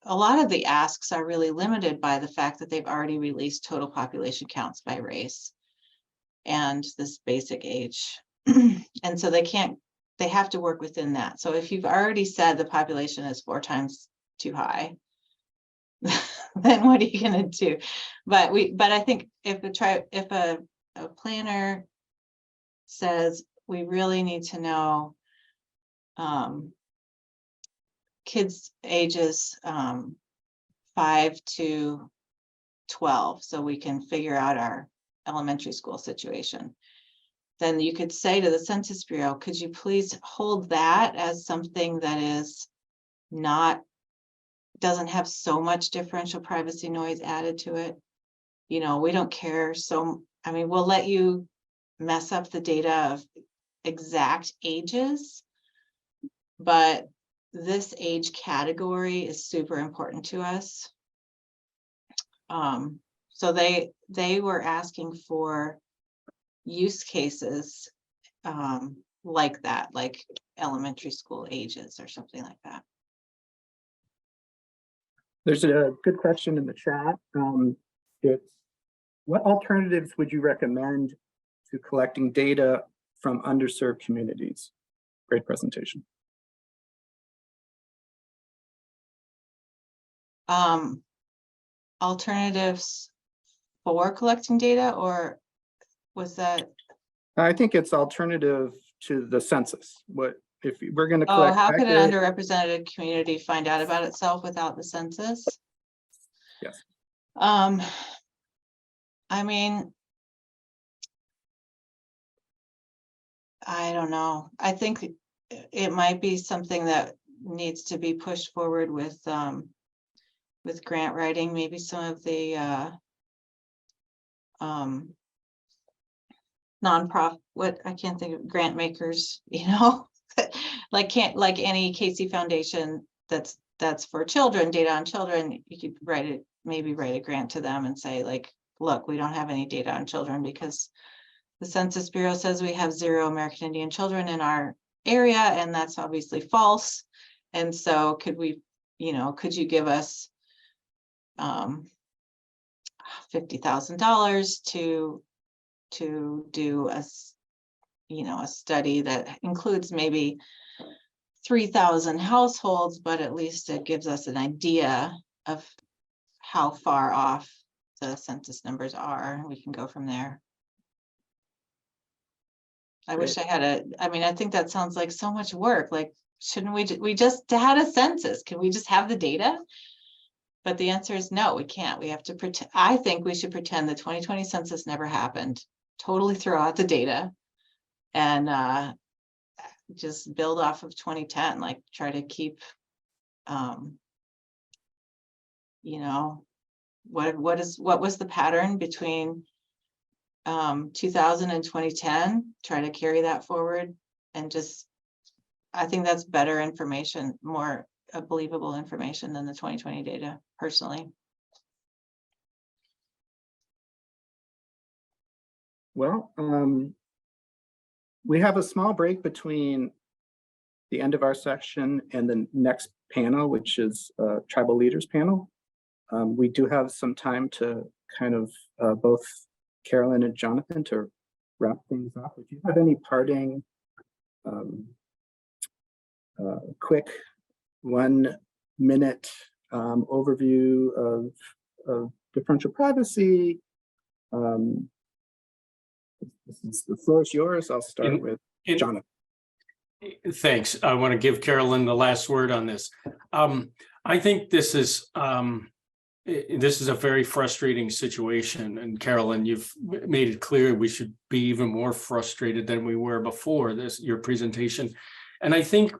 a lot of the asks are really limited by the fact that they've already released total population counts by race and this basic age. And so they have to work within that. So if you've already said the population is 4 times too high, then what are you going to do? But I think if a planner says we really need to know kids ages 5 to 12, so we can figure out our elementary school situation, then you could say to the Census Bureau, could you please hold that as something that is doesn't have so much differential privacy noise added to it. You know, we don't care. So, I mean, we'll let you mess up the data of exact ages, but this age category is super important to us. So they were asking for use cases like that, like elementary school ages or something like that. There's a good question in the chat. It's what alternatives would you recommend to collecting data from underserved communities? Great presentation. Alternatives for collecting data, or was that? I think it's alternative to the census. What if we're going to Oh, collect? how could an underrepresented community find out about itself without the census? Yes. I mean, I don't know. I think it might be something that needs to be pushed forward with grant writing. Maybe some of the nonprofit, I can't think of, grant makers, you know, like any Casey Foundation that's for children, data on children. You could maybe write a grant to them and say, like, look, we don't have any data on children because the Census Bureau says we have 0 American Indian children in our area, and that's obviously false. And so could we, you know, could you give us $50,000 to do a study that includes maybe 3,000 households, but at least it gives us an idea of how far off the census numbers are. We can go from there. I wish I had I think that sounds like so much work. Like, shouldn't we just had a census? Can we just have the data? But the answer is no, we can't. We have to pretend. I think we should pretend the 2020 census never happened. Totally throw out the data and just build off of 2010. Like, try to keep, you know, what was the pattern between 2000 and 2010? Try to carry that forward, and just, I think that's better information, more believable information than the 2020 data, personally. Well, we have a small break between the end of our section and the next panel, which is Tribal Leaders panel. We do have some time to kind of both Carolyn and Jonathan to wrap things up. If you have any parting quick 1 minute overview of differential privacy. The floor is yours. I'll start with Jonathan. Thanks. I want to give Carolyn the last word on this. I think this is a very frustrating situation, and Carolyn, you've made it clear we should be even more frustrated than we were before your presentation. And I think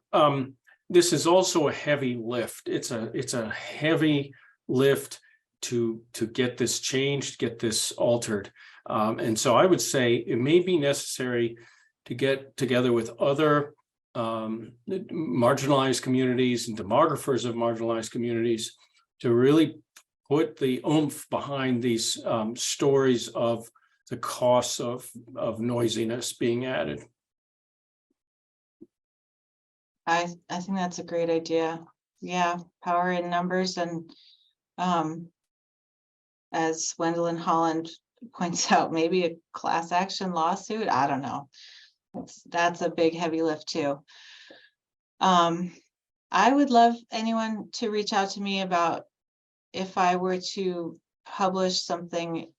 this is also a heavy lift. It's a heavy lift to get this changed, get this altered. And so I would say it may be necessary to get together with other marginalized communities and demographers of marginalized communities to really put the oomph behind these stories of the costs of noisiness being added. I think that's a great idea. Yeah, power in numbers, and as Gwendolyn Holland points out, maybe a class action lawsuit. I don't know. That's a big heavy lift too. I would love anyone to reach out to me about if I were to publish something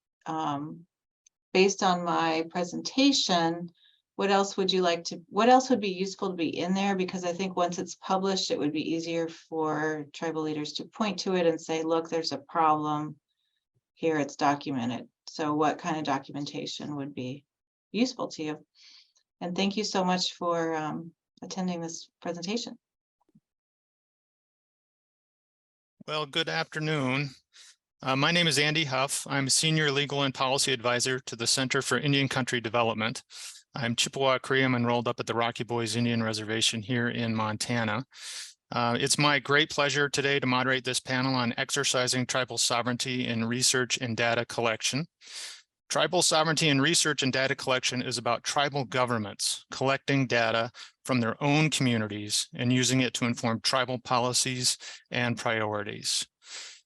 based on my presentation. What else would be useful to be in there? Because I think once it's published, it would be easier for tribal leaders to point to it and say, look, there's a problem here, it's documented. So what kind of documentation would be useful to you? And thank you so much for attending this presentation. Well, good afternoon. My name is Andy Huff. I'm Senior Legal and Policy Advisor to the Center for Indian Country Development. I'm Chippewa Cree. I'm enrolled up at the Rocky Boys Indian Reservation here in Montana. It's my great pleasure today to moderate this panel on exercising tribal sovereignty in research and data collection. Tribal sovereignty in research and data collection is about tribal governments collecting data from their own communities and using it to inform tribal policies and priorities.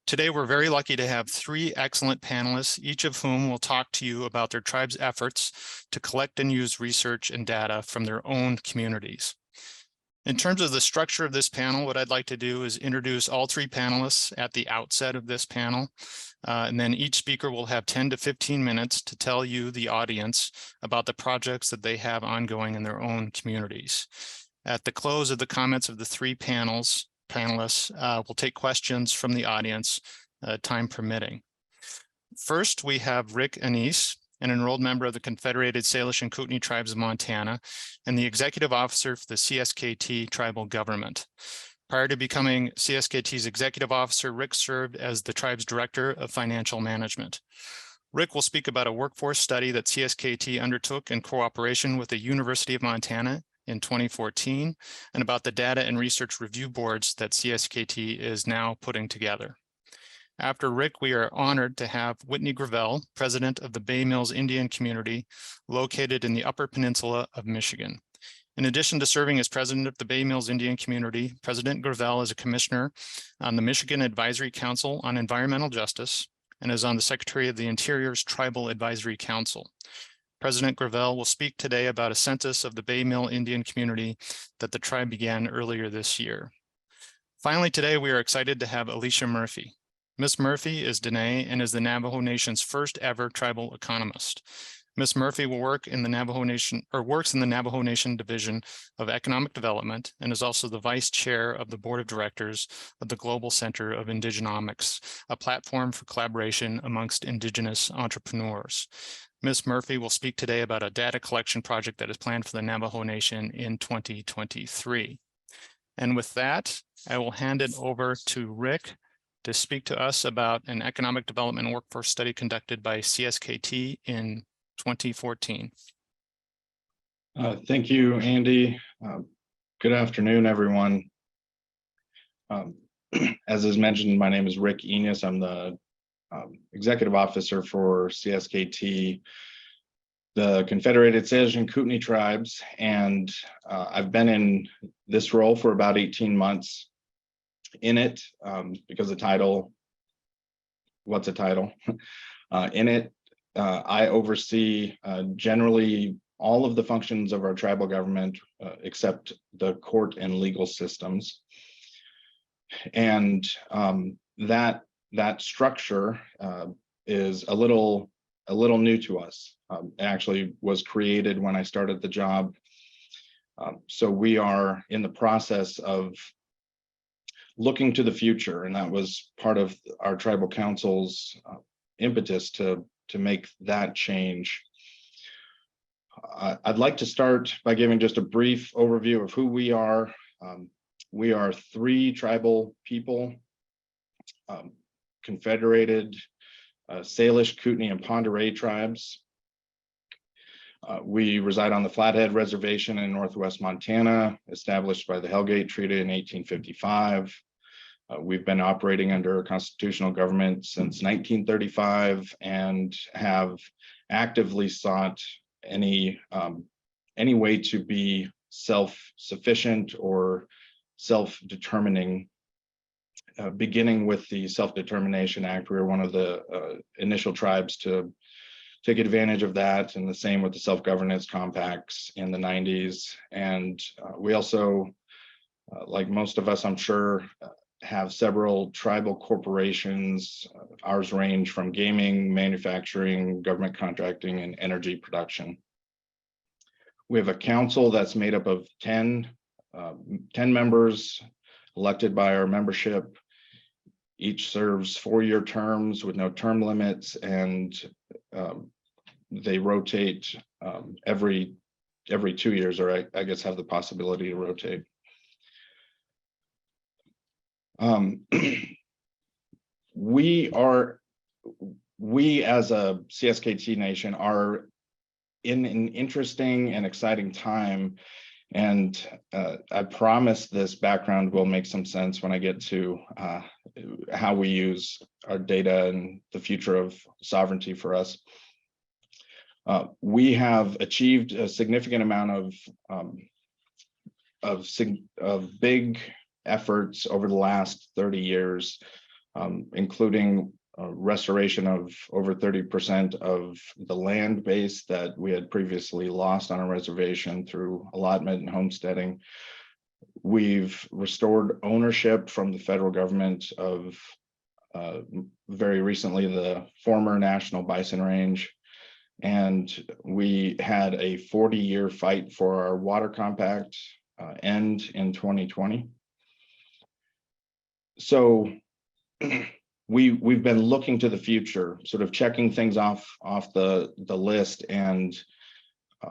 Today, we're very lucky to have 3 excellent panelists, each of whom will talk to you about their tribe's efforts to collect and use research and data from their own communities. In terms of the structure of this panel, what I'd like to do is introduce all 3 panelists at the outset of this panel, and then each speaker will have 10 to 15 minutes to tell you, the audience, about the projects that they have ongoing in their own communities. At the close of the comments of the 3 panelists, will take questions from the audience, time permitting. First, we have Rick Anise, an enrolled member of the Confederated Salish and Kootenai Tribes of Montana, and the Executive Officer for the CSKT Tribal Government. Prior to becoming CSKT's Executive Officer, Rick served as the tribe's Director of Financial Management. Rick will speak about a workforce study that CSKT undertook in cooperation with the University of Montana in 2014, and about the data and research review boards that CSKT is now putting together. After Rick, we are honored to have Whitney Gravel, president of the Bay Mills Indian Community, located in the Upper Peninsula of Michigan. In addition to serving as president of the Bay Mills Indian Community, President Gravel is a commissioner on the Michigan Advisory Council on Environmental Justice and is on the Secretary of the Interior's Tribal Advisory Council. President Gravel will speak today about a census of the Bay Mill Indian Community that the tribe began earlier this year. Finally, today we are excited to have Alicia Murphy. Ms. Murphy is Dene and is the Navajo Nation's first ever tribal economist. Ms. Murphy will work in the Navajo Nation, or works in the Navajo Nation Division of Economic Development, and is also the vice chair of the board of directors of the Global Center of Indigenomics, a platform for collaboration amongst Indigenous entrepreneurs. Ms. Murphy will speak today about a data collection project that is planned for the Navajo Nation in 2023. And with that, I will hand it over to Rick to speak to us about an economic development workforce study conducted by CSKT in 2014. Thank you, Andy. Good afternoon, everyone. As is mentioned, my name is Rick Enos. I'm the Executive Officer for CSKT, the Confederated Salish and Kootenai Tribes, and I've been in this role for about 18 months. In it, because the title, what's a title? In it, I oversee generally all of the functions of our tribal government except the court and legal systems. And that structure is a little new to us. It actually was created when I started the job. So we are in the process of looking to the future, and that was part of our tribal council's impetus to make that change. I'd like to start by giving just a brief overview of who we are. We are 3 tribal people, Confederated, Salish, Kootenai, and Pend Oreille tribes. We reside on the Flathead Reservation in Northwest Montana, established by the Hellgate Treaty in 1855. We've been operating under a constitutional government since 1935 and have actively sought any way to be self-sufficient or self-determining. Beginning with the Self-Determination Act, we were one of the initial tribes to take advantage of that, and the same with the self-governance compacts in the 90s. And we also, like most of us, I'm sure, have several tribal corporations. Ours range from gaming, manufacturing, government contracting, and energy production. We have a council that's made up of 10 members elected by our membership. Each serves 4-year terms with no term limits, and they rotate every 2 years, or I guess have the possibility to rotate. We as a CSKT nation are in an interesting and exciting time, and I promise this background will make some sense when I get to how we use our data and the future of sovereignty for us. We have achieved a significant amount of big efforts over the last 30 years, including restoration of over 30% of the land base that we had previously lost on a reservation through allotment and homesteading. We've restored ownership from the federal government of very recently the former National Bison Range. And we had a 40-year fight for our water compact end in 2020. So we've been looking to the future, sort of checking things off the list. And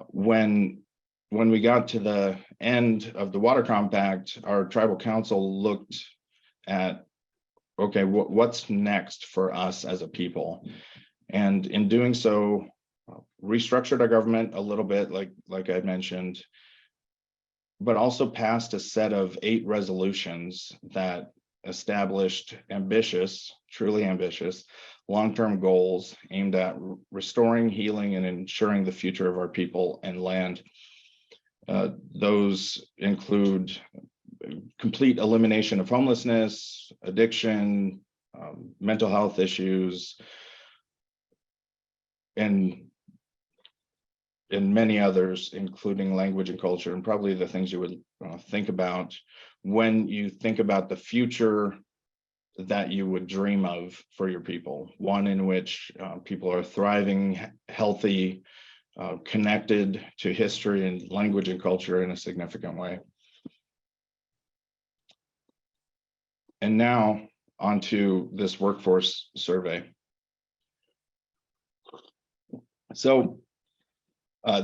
when we got to the end of the water compact, our tribal council looked at, okay, what's next for us as a people? And in doing so, restructured our government a little bit, like I mentioned, but also passed a set of 8 resolutions that established ambitious, truly ambitious, long-term goals aimed at restoring, healing, and ensuring the future of our people and land. Those include complete elimination of homelessness, addiction, mental health issues, and many others, including language and culture, and probably the things you would think about when you think about the future that you would dream of for your people, one in which people are thriving, healthy, connected to history and language and culture in a significant way. And now onto this workforce survey. So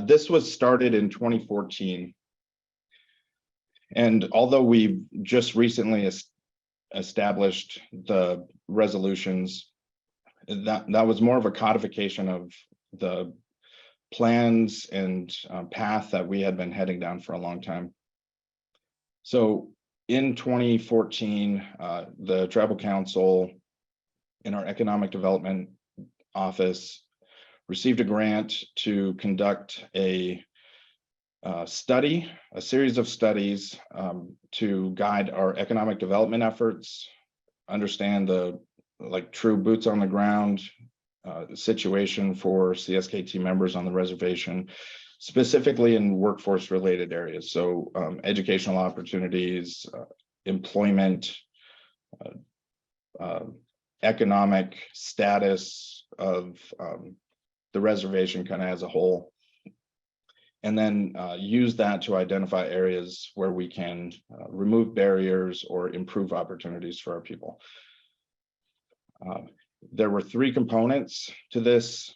this was started in 2014. And although we just recently established the resolutions, that was more of a codification of the plans and path that we had been heading down for a long time. So in 2014, the Tribal Council in our Economic Development Office received a grant to conduct a series of studies to guide our economic development efforts, understand the true boots on the ground situation for CSKT members on the reservation, specifically in workforce related areas. So educational opportunities, employment, economic status of the reservation kind of as a whole. And then use that to identify areas where we can remove barriers or improve opportunities for our people. There were 3 components to this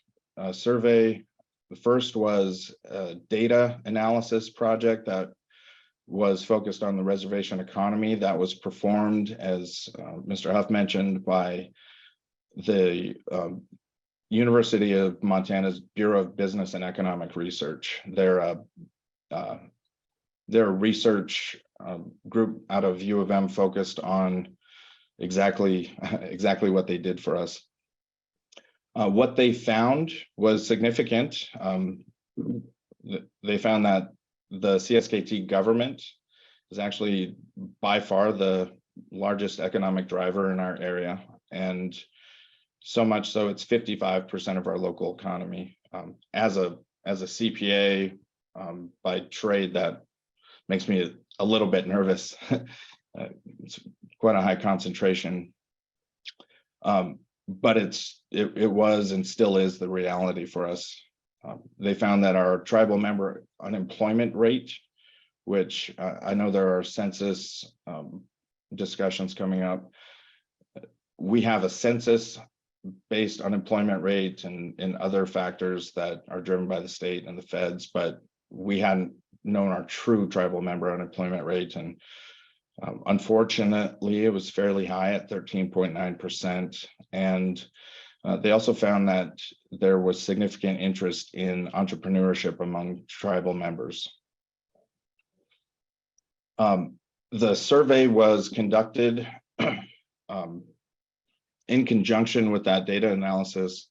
survey. The first was a data analysis project that was focused on the reservation economy that was performed, as Mr. Huff mentioned, by the University of Montana's Bureau of Business and Economic Research. They're a research group out of U of M focused on exactly what they did for us. What they found was significant. They found that the CSKT government is actually by far the largest economic driver in our area, and so much so it's 55% of our local economy. As a CPA by trade, that makes me a little bit nervous. It's quite a high concentration, but it was and still is the reality for us. They found that our tribal member unemployment rate, which I know there are census discussions coming up. We have a census-based unemployment rate and other factors that are driven by the state and the feds, but we hadn't known our true tribal member unemployment rate. And unfortunately, it was fairly high at 13.9%. And they also found that there was significant interest in entrepreneurship among tribal members. The survey was conducted in conjunction with that data analysis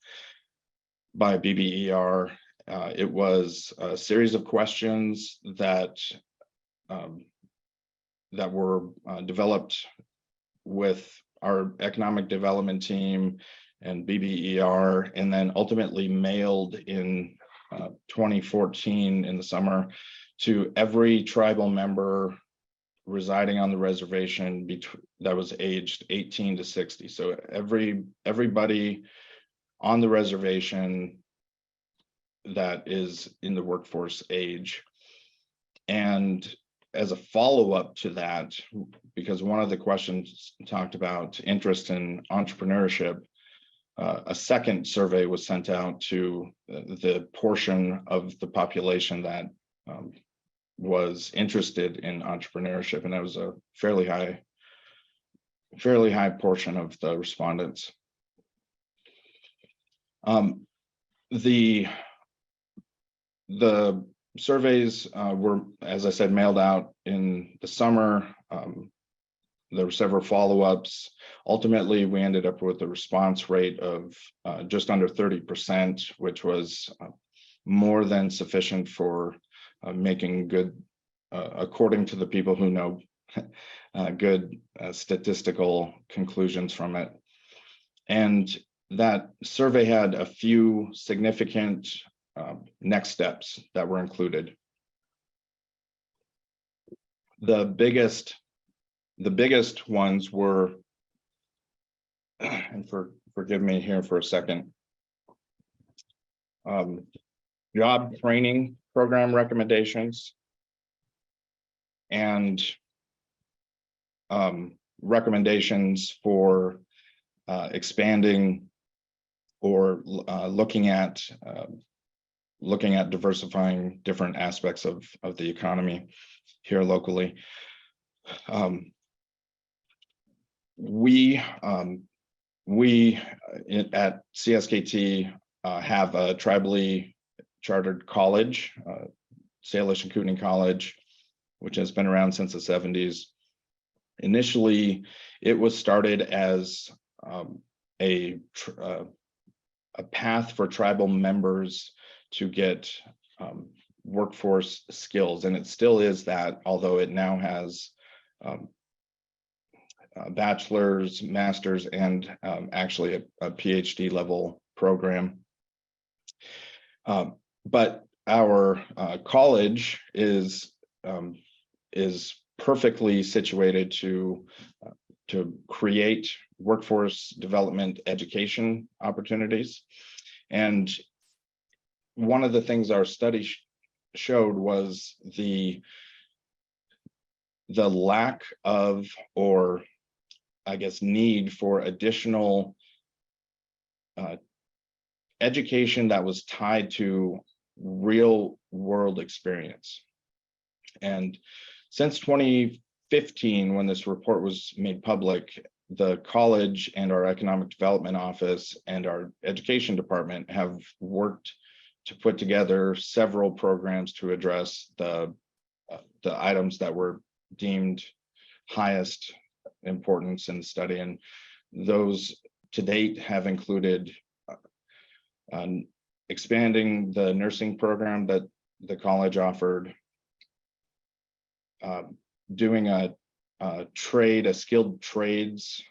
by BBER. It was a series of questions that were developed with our economic development team and BBER, and then ultimately mailed in 2014 in the summer to every tribal member residing on the reservation that was aged 18 to 60. So everybody on the reservation that is in the workforce age. And as a follow-up to that, because one of the questions talked about interest in entrepreneurship, a second survey was sent out to the portion of the population that was interested in entrepreneurship, and that was a fairly high portion of the respondents. The surveys were, as I said, mailed out in the summer. There were several follow-ups. Ultimately, we ended up with a response rate of just under 30%, which was more than sufficient for making good, according to the people who know, good statistical conclusions from it. And that survey had a few significant next steps that were included. The biggest ones were, and forgive me here for a second, job training program recommendations and recommendations for expanding or looking at diversifying different aspects of the economy here locally. We at CSKT have a tribally chartered college, Salish and Kootenai College, which has been around since the 70s. Initially, it was started as a path for tribal members to get workforce skills, and it still is that, although it now has bachelor's, master's, and actually a PhD level program. But our college is perfectly situated to create workforce development education opportunities. And one of the things our study showed was the lack of, or I guess, need for additional education that was tied to real world experience. And since 2015, when this report was made public, the college and our economic development office and our education department have worked to put together several programs to address the items that were deemed highest importance in the study. And those to date have included expanding the nursing program that the college offered, doing a skilled trades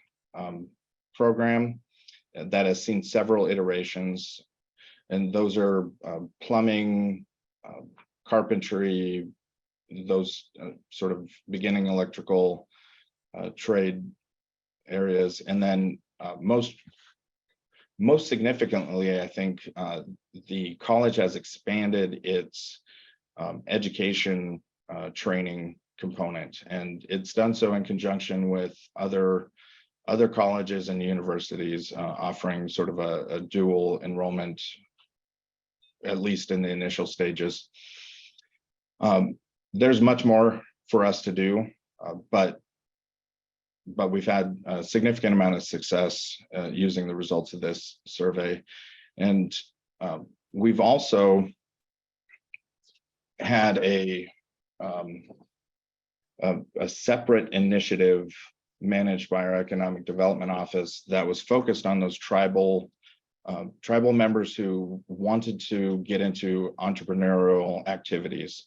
program that has seen several iterations, and those are plumbing, carpentry, those sort of beginning electrical trade areas. And then most significantly, I think the college has expanded its education training component, and it's done so in conjunction with other colleges and universities offering sort of a dual enrollment, at least in the initial stages. There's much more for us to do, but we've had a significant amount of success using the results of this survey. And we've also had a separate initiative managed by our economic development office that was focused on those tribal members who wanted to get into entrepreneurial activities.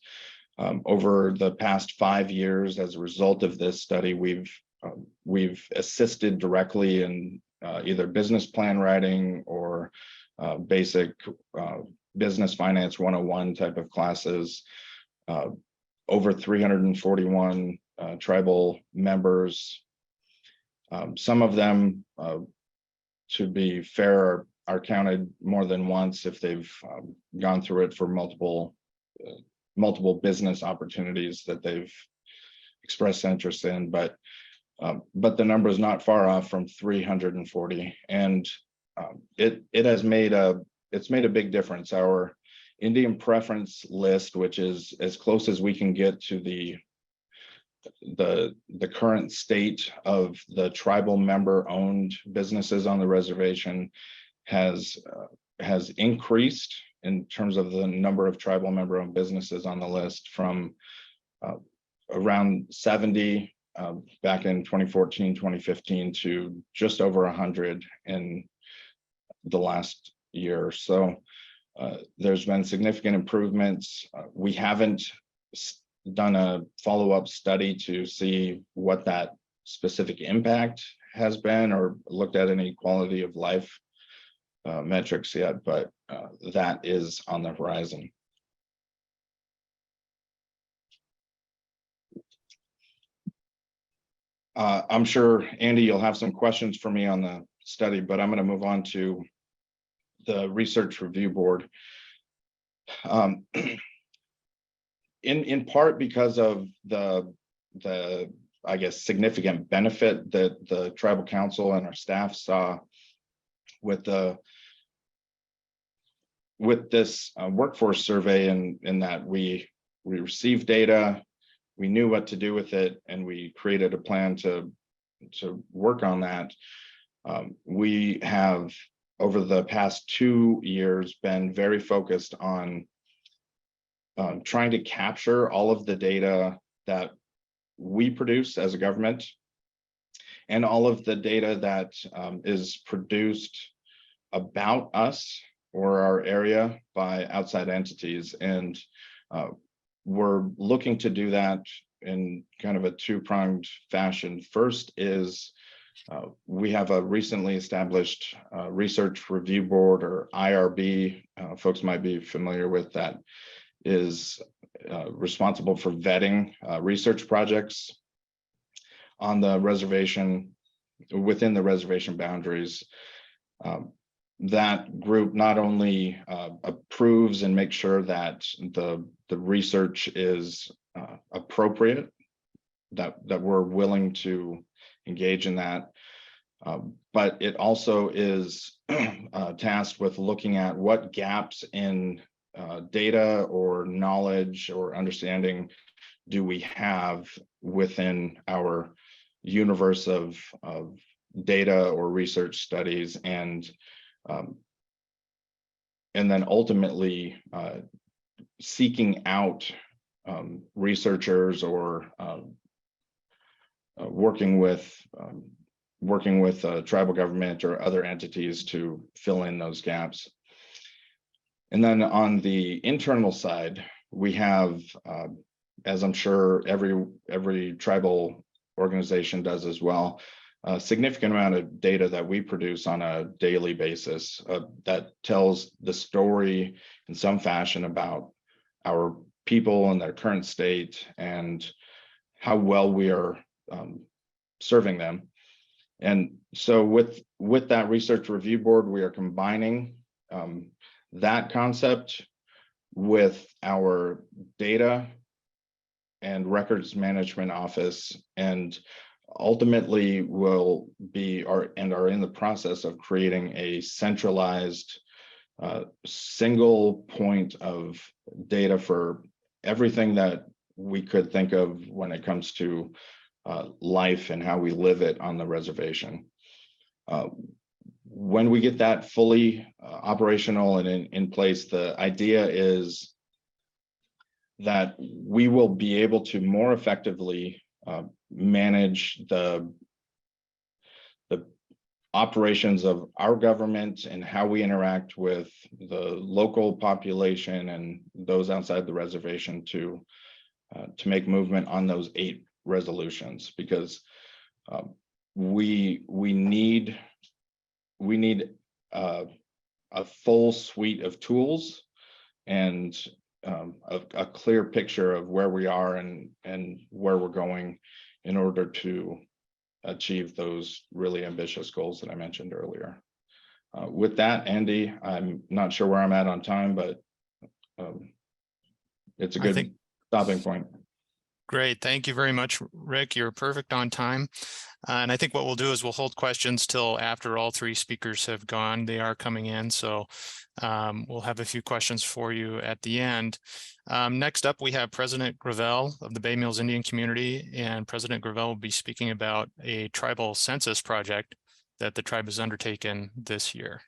Over the past 5 years, as a result of this study, we've assisted directly in either business plan writing or basic business finance 101 type of classes. Over 341 tribal members. Some of them, to be fair, are counted more than once if they've gone through it for multiple business opportunities that they've expressed interest in, but the number is not far off from 340, and it has made a big difference. Our Indian preference list, which is as close as we can get to the current state of the tribal member-owned businesses on the reservation, has increased in terms of the number of tribal member-owned businesses on the list from around 70 back in 2014, 2015 to just over 100 in the last year. So there's been significant improvements. We haven't done a follow-up study to see what that specific impact has been or looked at any quality of life metrics yet, but that is on the horizon. I'm sure, Andy, you'll have some questions for me on the study, but I'm going to move on to the research review board. In part because of the I guess significant benefit that the tribal council and our staff saw with this workforce survey, in that we received data, we knew what to do with it, and we created a plan to work on that. We have, over the past 2 years, been very focused on trying to capture all of the data that we produce as a government and all of the data that is produced about us or our area by outside entities. And we're looking to do that in kind of a two-pronged fashion. First is We have a recently established research review board, or IRB. Folks might be familiar with that, is responsible for vetting research projects on the reservation, within the reservation boundaries. That group not only approves and makes sure that the research is appropriate, that we're willing to engage in that, but it also is tasked with looking at what gaps in data or knowledge or understanding do we have within our universe of data or research studies, and then ultimately seeking out researchers or working with tribal government or other entities to fill in those gaps. And then on the internal side, we have, as I'm sure every tribal organization does as well, a significant amount of data that we produce on a daily basis that tells the story in some fashion about our people and their current state and how well we are serving them. And so with that research review board, we are combining that concept with our data and records management office, and ultimately will be are in the process of creating a centralized single point of data for everything that we could think of when it comes to life and how we live it on the reservation. When we get that fully operational and in place, the idea is that we will be able to more effectively manage the operations of our government and how we interact with the local population and those outside the reservation to make movement on those 8 resolutions, because we need a full suite of tools and a clear picture of where we are and where we're going in order to achieve those really ambitious goals that I mentioned earlier. With that, Andy, I'm not sure where I'm at on time, but it's a good stopping point. Great. Thank you very much, Rick. You're perfect on time. And I think what we'll do is we'll hold questions till after all 3 speakers have gone. They are coming in, so we'll have a few questions for you at the end. Next up, we have President Gravel of the Bay Mills Indian Community, and President Gravel will be speaking about a tribal census project that the tribe has undertaken this year.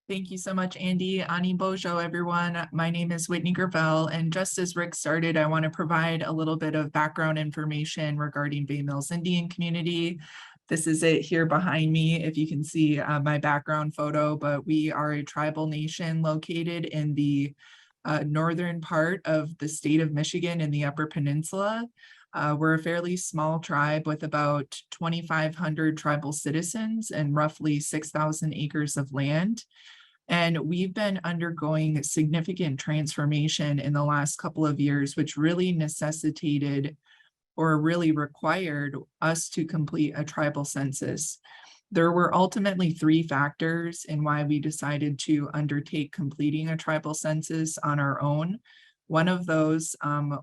Thank you so much, Andy. Ani Bojo, everyone. My name is Whitney Gravel, and just as Rick started, I want to provide a little bit of background information regarding Bay Mills Indian Community. This is it here behind me, if you can see my background photo, but we are a tribal nation located in the northern part of the state of Michigan in the Upper Peninsula. We're a fairly small tribe with about 2,500 tribal citizens and roughly 6,000 acres of land. And we've been undergoing significant transformation in the last couple of years, which really necessitated or really required us to complete a tribal census. There were ultimately 3 factors in why we decided to undertake completing a tribal census on our own. One of those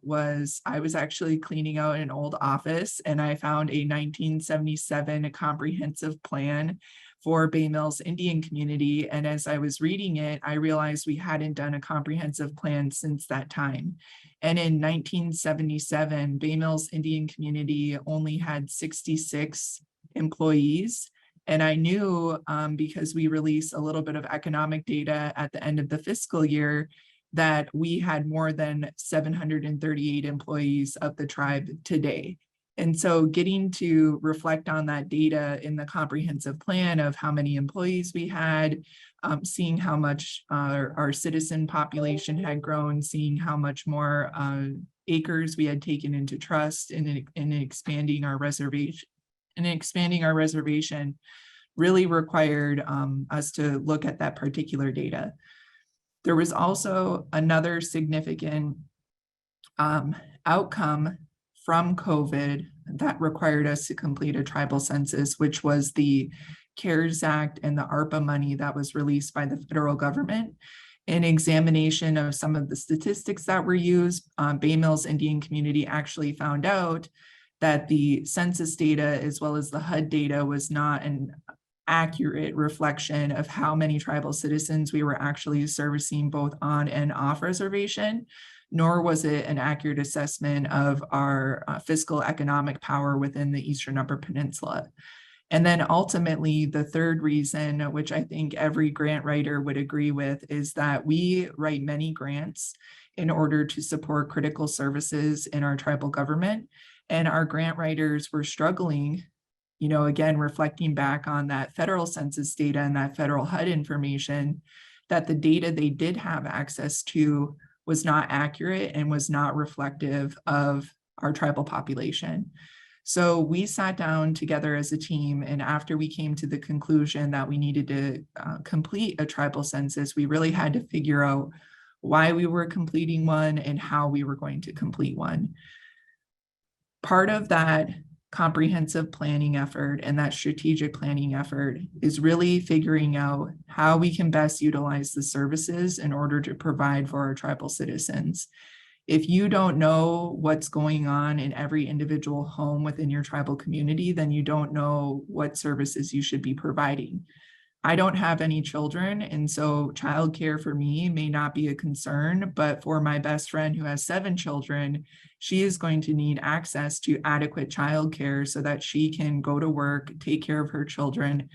was I was actually cleaning out an old office and I found a 1977 comprehensive plan for Bay Mills Indian Community. And as I was reading it, I realized we hadn't done a comprehensive plan since that time. And in 1977, Bay Mills Indian Community only had 66 employees. And I knew because we released a little bit of economic data at the end of the fiscal year that we had more than 738 employees of the tribe today. And so getting to reflect on that data in the comprehensive plan of how many employees we had, seeing how much our citizen population had grown, seeing how much more acres we had taken into trust in expanding our reservation. And expanding our reservation really required us to look at that particular data. There was also another significant outcome from COVID that required us to complete a tribal census, which was the CARES Act and the ARPA money that was released by the federal government. An examination of some of the statistics that were used, Bay Mills Indian community actually found out that the census data as well as the HUD data was not an accurate reflection of how many tribal citizens we were actually servicing both on and off reservation, nor was it an accurate assessment of our fiscal economic power within the Eastern Upper Peninsula. And then ultimately, the third reason, which I think every grant writer would agree with, is that we write many grants in order to support critical services in our tribal government. And our grant writers were struggling, you know, again, reflecting back on that federal census data and that federal HUD information, that the data they did have access to was not accurate and was not reflective of our tribal population. So we sat down together as a team, and after we came to the conclusion that we needed to complete a tribal census, we really had to figure out why we were completing one and how we were going to complete one. Part of that comprehensive planning effort and that strategic planning effort is really figuring out how we can best utilize the services in order to provide for our tribal citizens. If you don't know what's going on in every individual home within your tribal community, then you don't know what services you should be providing. I don't have any children, and so childcare for me may not be a concern, but for my best friend who has 7 children, she is going to need access to adequate childcare so that she can go to work, take care of her children.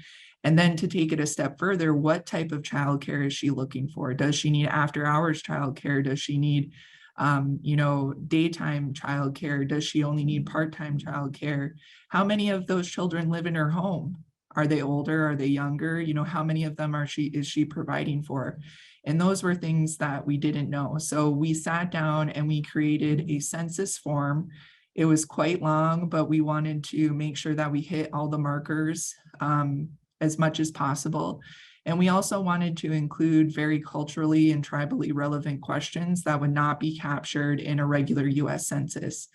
And then to take it a step further, what type of childcare is she looking for? Does she need after hours childcare? Does she need daytime childcare? Does she only need part-time childcare? How many of those children live in her home? Are they older? Are they younger? You know, how many of them is she providing for? And those were things that we didn't know. So we sat down and we created a census form. It was quite long, but we wanted to make sure that we hit all the markers as much as possible. And we also wanted to include very culturally and tribally relevant questions that would not be captured in a regular US Census.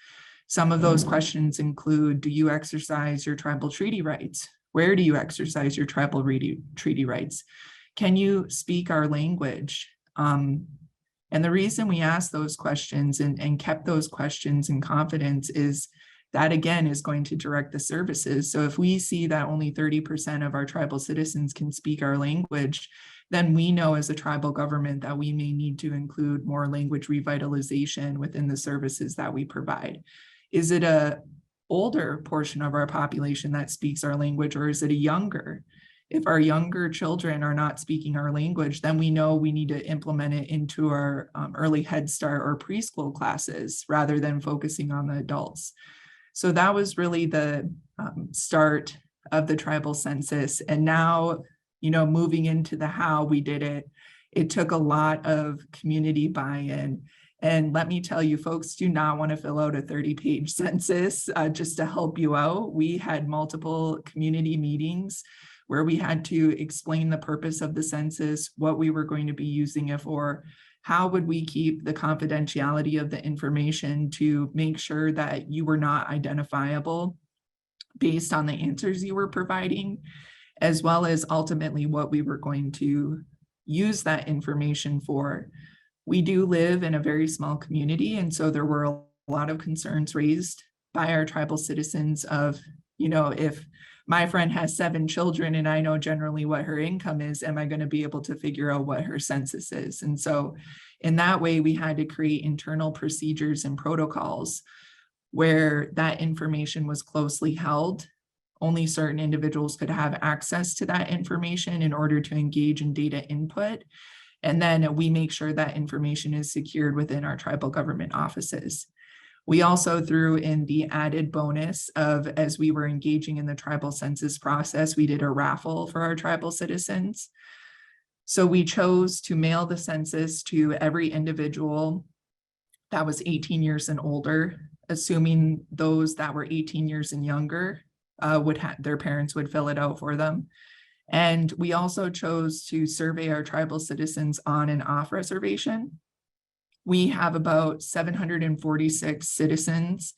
Some of those questions include, do you exercise your tribal treaty rights? Where do you exercise your tribal treaty rights? Can you speak our language? And the reason we asked those questions and kept those questions in confidence is that, again, is going to direct the services. So if we see that only 30% of our tribal citizens can speak our language, then we know as a tribal government that we may need to include more language revitalization within the services that we provide. Is it a older portion of our population that speaks our language, or is it a younger? If our younger children are not speaking our language, then we know we need to implement it into our early Head Start or preschool classes rather than focusing on the adults. So that was really the start of the tribal census. And now, you know, moving into the how we did it, it took a lot of community buy-in. And let me tell you, folks do not want to fill out a 30-page census just to help you out. We had multiple community meetings where we had to explain the purpose of the census, what we were going to be using it for, how would we keep the confidentiality of the information to make sure that you were not identifiable based on the answers you were providing, as well as ultimately what we were going to use that information for. We do live in a very small community, and so there were a lot of concerns raised by our tribal citizens of, you know, if my friend has 7 children and I know generally what her income is, am I going to be able to figure out what her census is? And so in that way, we had to create internal procedures and protocols where that information was closely held. Only certain individuals could have access to that information in order to engage in data input. And then we make sure that information is secured within our tribal government offices. We also threw in the added bonus of, as we were engaging in the tribal census process, we did a raffle for our tribal citizens. So we chose to mail the census to every individual that was 18 years and older, assuming those that were 18 years and younger would have their parents would fill it out for them. And we also chose to survey our tribal citizens on and off reservation. We have about 746 citizens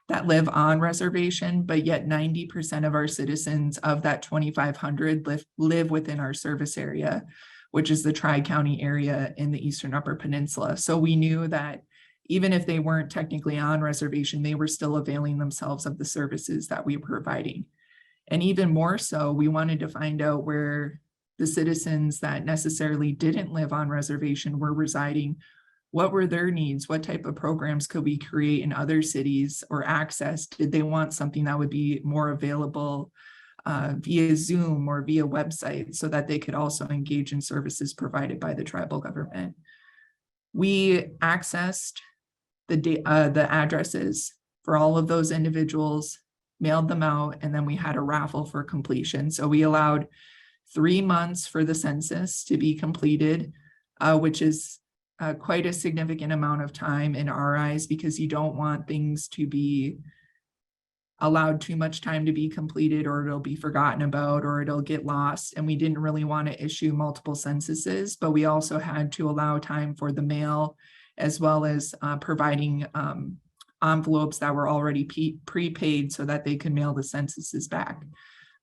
that live on reservation, but yet 90% of our citizens of that 2,500 live within our service area, which is the Tri-County area in the Eastern Upper Peninsula. So we knew that even if they weren't technically on reservation, they were still availing themselves of the services that we were providing. And even more so, we wanted to find out where the citizens that necessarily didn't live on reservation were residing. What were their needs? What type of programs could we create in other cities or access? Did they want something that would be more available via Zoom or via website so that they could also engage in services provided by the tribal government? We accessed the addresses for all of those individuals, mailed them out, and then we had a raffle for completion. So we allowed 3 months for the census to be completed, which is quite a significant amount of time in our eyes, because you don't want things to be allowed too much time to be completed, or it'll be forgotten about, or it'll get lost. And we didn't really want to issue multiple censuses, but we also had to allow time for the mail, as well as providing envelopes that were already prepaid so that they could mail the censuses back.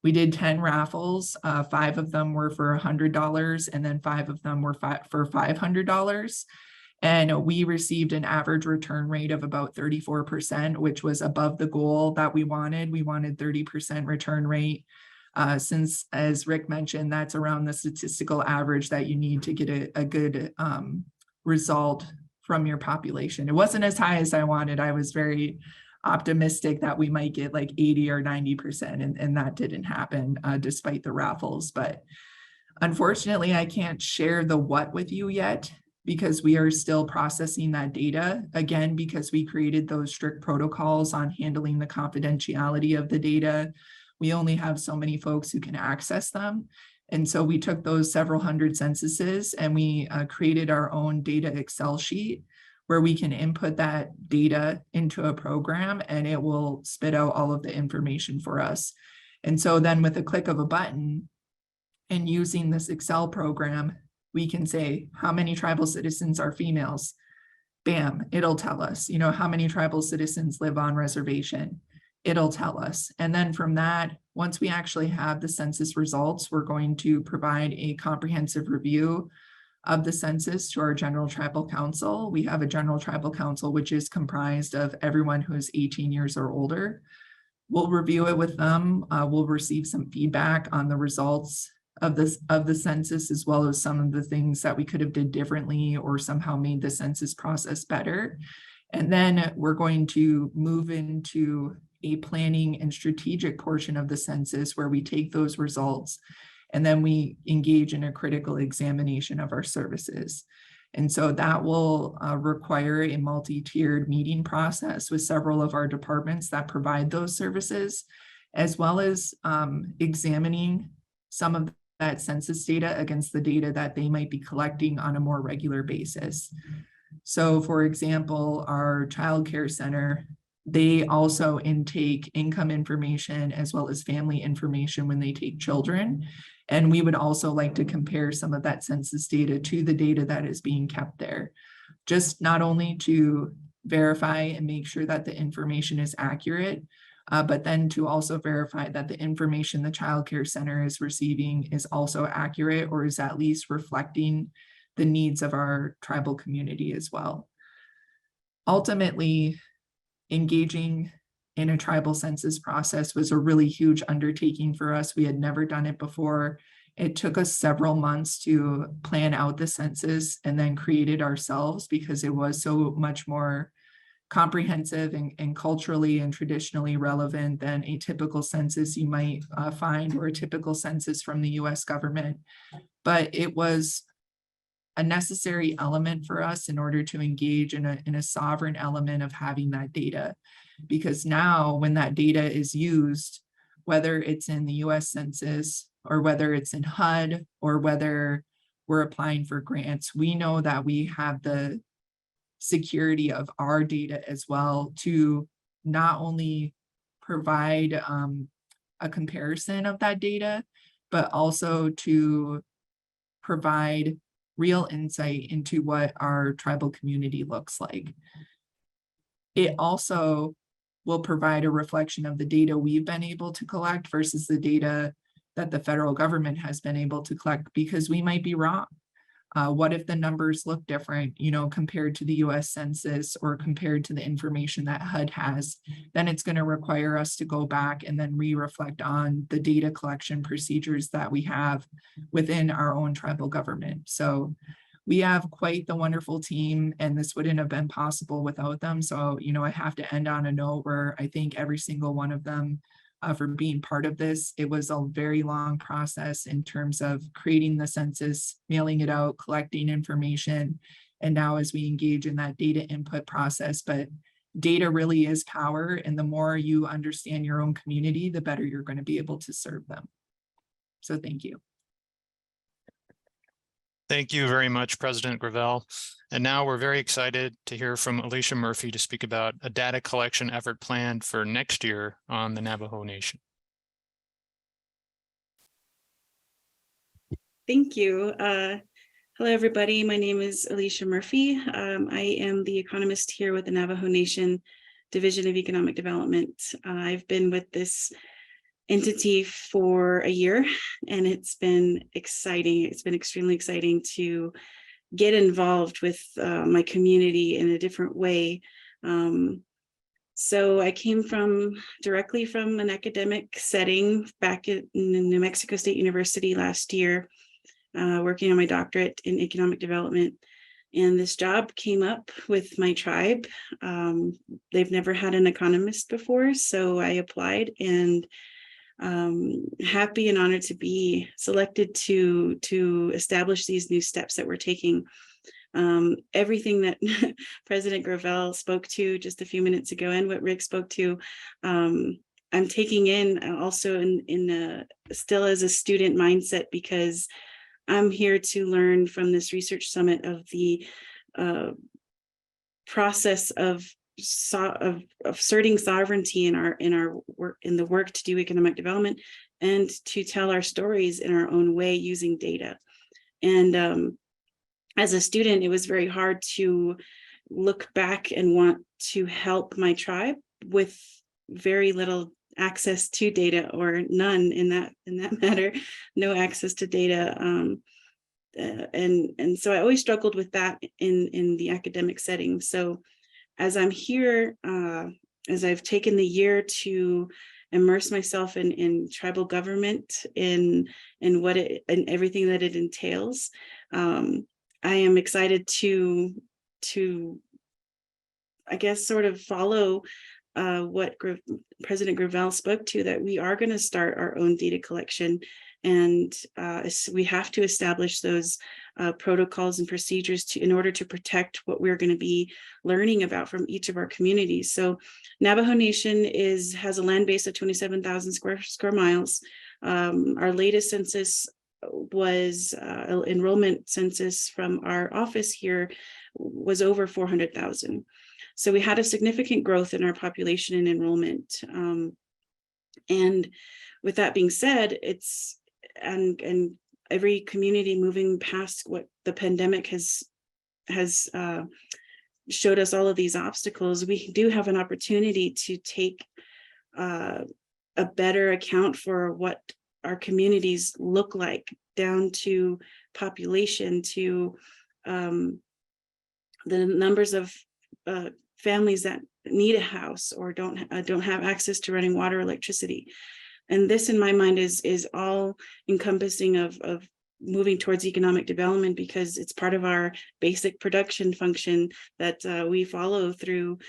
We did 10 raffles. 5 of them were for $100, and then 5 of them were for $500. And we received an average return rate of about 34%, which was above the goal that we wanted. We wanted 30% return rate. Since, as Rick mentioned, that's around the statistical average that you need to get a good result from your population. It wasn't as high as I wanted. I was very optimistic that we might get like 80 or 90%, and that didn't happen despite the raffles. But unfortunately, I can't share the what with you yet, because we are still processing that data, again, because we created those strict protocols on handling the confidentiality of the data. We only have so many folks who can access them. And so we took those several hundred censuses and we created our own data Excel sheet where we can input that data into a program and it will spit out all of the information for us. And so then with a click of a button and using this Excel program, we can say how many tribal citizens are females. Bam, it'll tell us, you know, how many tribal citizens live on reservation. It'll tell us. And then from that, once we actually have the census results, we're going to provide a comprehensive review of the census to our General Tribal Council. We have a General Tribal Council, which is comprised of everyone who is 18 years or older. We'll review it with them. We'll receive some feedback on the results of the census, as well as some of the things that we could have did differently or somehow made the census process better. And then we're going to move into a planning and strategic portion of the census where we take those results and then we engage in a critical examination of our services. And so that will require a multi-tiered meeting process with several of our departments that provide those services, as well as examining some of that census data against the data that they might be collecting on a more regular basis. So for example, our child care center, they also intake income information as well as family information when they take children. And we would also like to compare some of that census data to the data that is being kept there, just not only to verify and make sure that the information is accurate, but then to also verify that the information the child care center is receiving is also accurate or is at least reflecting the needs of our tribal community as well. Ultimately, engaging in a tribal census process was a really huge undertaking for us. We had never done it before. It took us several months to plan out the census and then create it ourselves because it was so much more comprehensive and culturally and traditionally relevant than a typical census you might find, or a typical census from the US government. But it was a necessary element for us in order to engage in a sovereign element of having that data. Because now when that data is used, whether it's in the US Census or whether it's in HUD or whether we're applying for grants, we know that we have the security of our data as well, to not only provide a comparison of that data, but also to provide real insight into what our tribal community looks like. It also will provide a reflection of the data we've been able to collect versus the data that the federal government has been able to collect, because we might be wrong. What if the numbers look different, compared to the US Census or compared to the information that HUD has? Then it's going to require us to go back and then re-reflect on the data collection procedures that we have within our own tribal government. So we have quite the wonderful team, and this wouldn't have been possible without them. So, I have to end on a note where I thank every single one of them for being part of this. It was a very long process in terms of creating the census, mailing it out, collecting information, and now as we engage in that data input process. But data really is power, and the more you understand your own community, the better you're going to be able to serve them. So thank you. Thank you very much, President Gravel. And now we're very excited to hear from Alicia Murphy to speak about a data collection effort planned for next year on the Navajo Nation. Thank you. Hello, everybody. My name is Alicia Murphy. I am the economist here with the Navajo Nation Division of Economic Development. I've been with this entity for a year, and it's been exciting. It's been extremely exciting to get involved with my community in a different way. So I came directly from an academic setting back in New Mexico State University last year, working on my doctorate in economic development. And this job came up with my tribe. They've never had an economist before, so I applied, and happy and honored to be selected to establish these new steps that we're taking. Everything that President Gravel spoke to just a few minutes ago, and what Rick spoke to, I'm taking in also in still as a student mindset, because I'm here to learn from this research summit of the process of asserting sovereignty in our work, in the work to do economic development, and to tell our stories in our own way using data. And as a student, it was very hard to look back and want to help my tribe with very little access to data, or none in that matter, no access to data. And so I always struggled with that in the academic setting. So as I'm here, as I've taken the year to immerse myself in tribal government, in everything that it entails, I am excited to I guess sort of follow what President Gravel spoke to, that we are going to start our own data collection, and we have to establish those protocols and procedures in order to protect what we're going to be learning about from each of our communities. So Navajo Nation has a land base of 27,000 square miles. Our latest census was enrollment census from our office here was over 400,000. So we had a significant growth in our population and enrollment. And with that being said, and every community moving past what the pandemic has showed us, all of these obstacles, we do have an opportunity to take a better account for what our communities look like, down to population, to the numbers of families that need a house or don't have access to running water, electricity. And this, in my mind, is all encompassing of moving towards economic development, because it's part of our basic production function that we follow through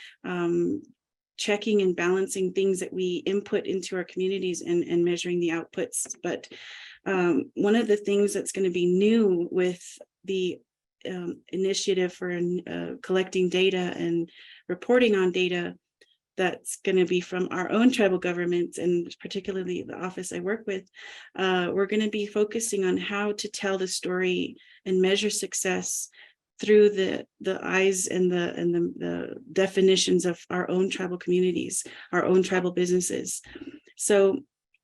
checking and balancing things that we input into our communities and measuring the outputs. But one of the things that's going to be new with the initiative for collecting data and reporting on data that's going to be from our own tribal governments, and particularly the office I work with, we're going to be focusing on how to tell the story and measure success through the eyes and the definitions of our own tribal communities, our own tribal businesses. So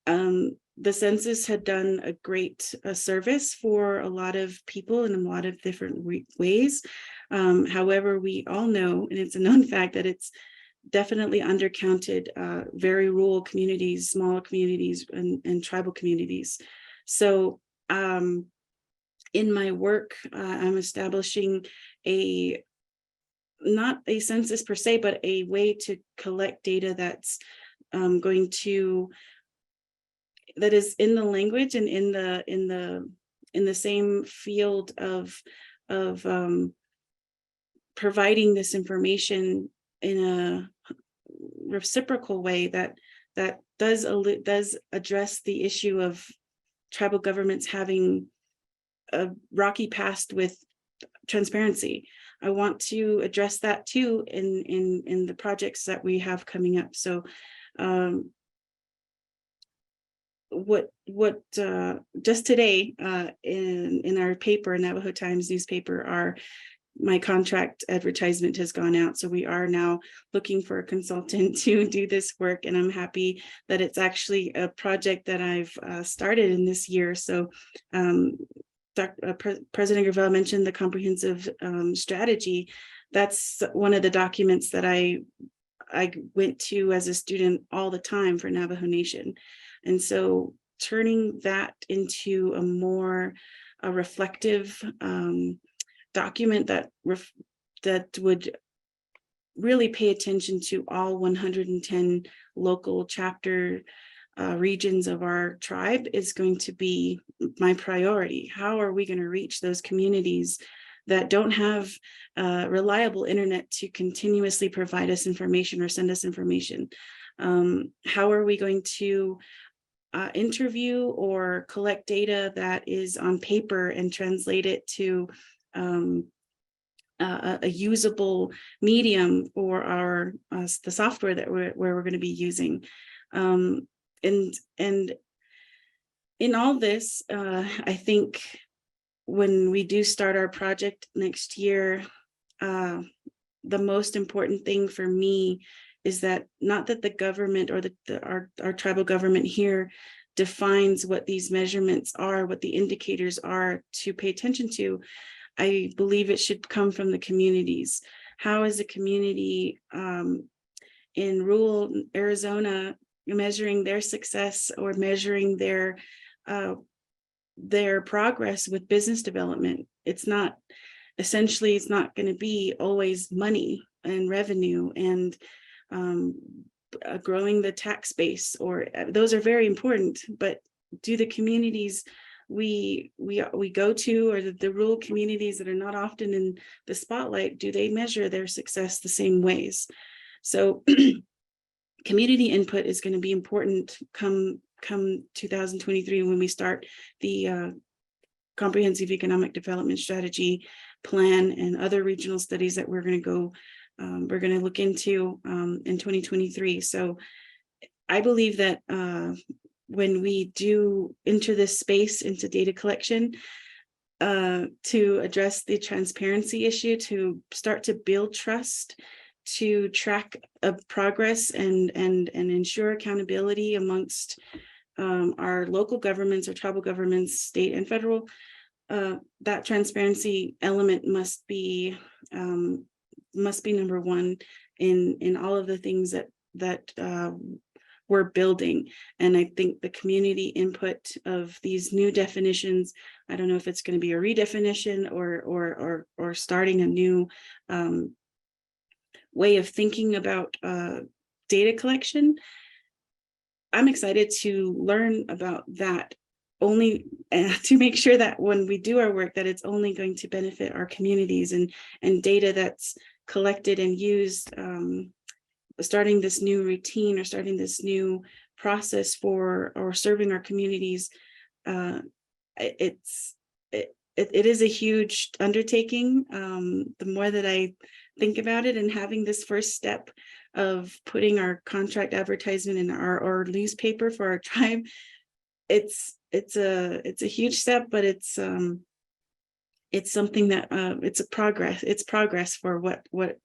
the census had done a great service for a lot of people in a lot of different ways. However, we all know, and it's a known fact, that it's definitely undercounted very rural communities, smaller communities, and tribal communities. So in my work, I'm establishing not a census per se, but a way to collect data that's that is in the language and in the same field of providing this information in a reciprocal way that does address the issue of tribal governments having a rocky past with transparency. I want to address that too in the projects that we have coming up. So just today in our paper, Navajo Times newspaper, my contract advertisement has gone out. So we are now looking for a consultant to do this work. And I'm happy that it's actually a project that I've started in this year. So President Gravel mentioned the comprehensive strategy. That's one of the documents that I went to as a student all the time for Navajo Nation. And so turning that into a more reflective document that would really pay attention to all 110 local chapter regions of our tribe is going to be my priority. How are we going to reach those communities that don't have reliable internet to continuously provide us information or send us information? How are we going to interview or collect data that is on paper and translate it to a usable medium for the software that we're going to be using? And in all this, I think when we do start our project next year, the most important thing for me is that not that the government or our tribal government here defines what these measurements are, what the indicators are to pay attention to. I believe it should come from the communities. How is a community in rural Arizona measuring their success or measuring their progress with business development? It's not going to be always money and revenue and growing the tax base, or those are very important, but do the communities we go to, or the rural communities that are not often in the spotlight, do they measure their success the same ways? So community input is going to be important come 2023 when we start the comprehensive economic development strategy plan and other regional studies that we're going to look into in 2023. So I believe that when we do enter this space into data collection to address the transparency issue, to start to build trust, to track progress and ensure accountability amongst our local governments or tribal governments, state and federal, that transparency element must be number one in all of the things that we're building. And I think the community input of these new definitions, I don't know if it's going to be a redefinition or starting a new way of thinking about data collection. I'm excited to learn about that, only to make sure that when we do our work, that it's only going to benefit our communities, and data that's collected and used, starting this new routine or starting this new process for or serving our communities. It is a huge undertaking. The more that I think about it, and having this first step of putting our contract advertisement in our newspaper for our tribe, it's a huge step, but it's it's something that it's progress for what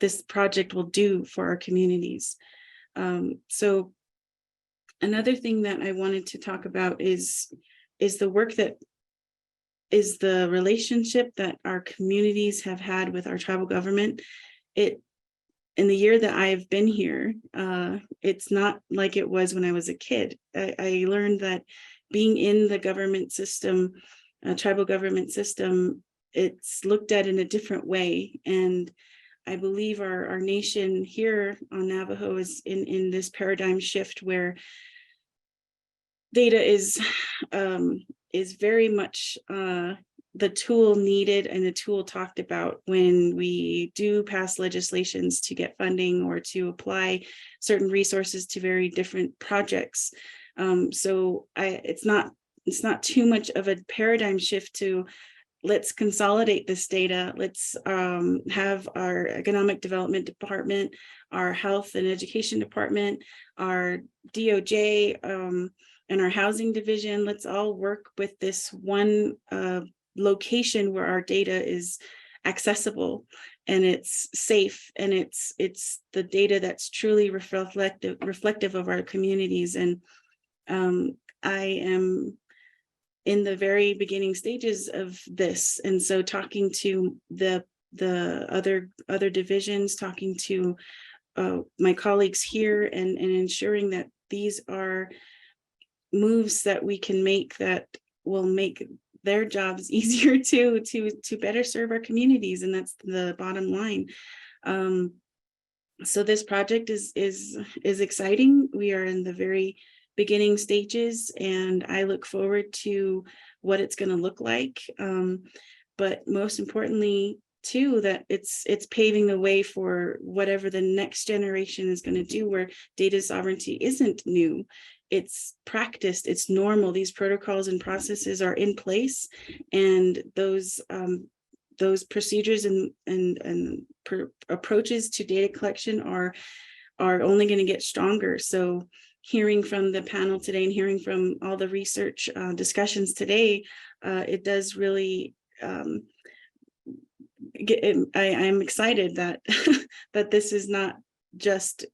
this project will do for our communities. So another thing that I wanted to talk about is the work that is the relationship that our communities have had with our tribal government. In the year that I've been here, it's not like it was when I was a kid. I learned that being in the government system, tribal government system, it's looked at in a different way. And I believe our nation here on Navajo is in this paradigm shift where data is very much the tool needed and the tool talked about when we do pass legislations to get funding or to apply certain resources to very different projects. So it's not too much of a paradigm shift to let's consolidate this data. Let's have our economic development department, our health and education department, our DOJ, and our housing division. Let's all work with this one location where our data is accessible and it's safe, and it's the data that's truly reflective of our communities. And I am in the very beginning stages of this, and so talking to the other divisions, talking to my colleagues here, and ensuring that these are moves that we can make that will make their jobs easier to better serve our communities, and that's the bottom line. So this project is exciting. We are in the very beginning stages, and I look forward to what it's going to look like. But most importantly, too, that it's paving the way for whatever the next generation is going to do, where data sovereignty isn't new. It's practiced, it's normal. These protocols and processes are in place, and those procedures and approaches to data collection are only going to get stronger. So hearing from the panel today and hearing from all the research discussions today, it does really I am excited that that this is not just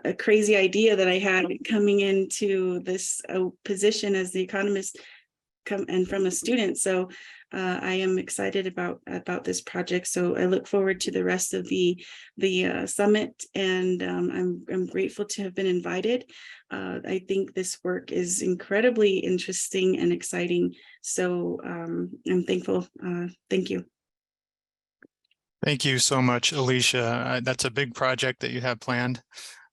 a crazy idea that I had coming into this position as the economist and from a student. So I am excited about this project. So I look forward to the rest of the summit, and I'm grateful to have been invited. I think this work is incredibly interesting and exciting. So I'm thankful. Thank you. Thank you so much, Alicia. That's a big project that you have planned,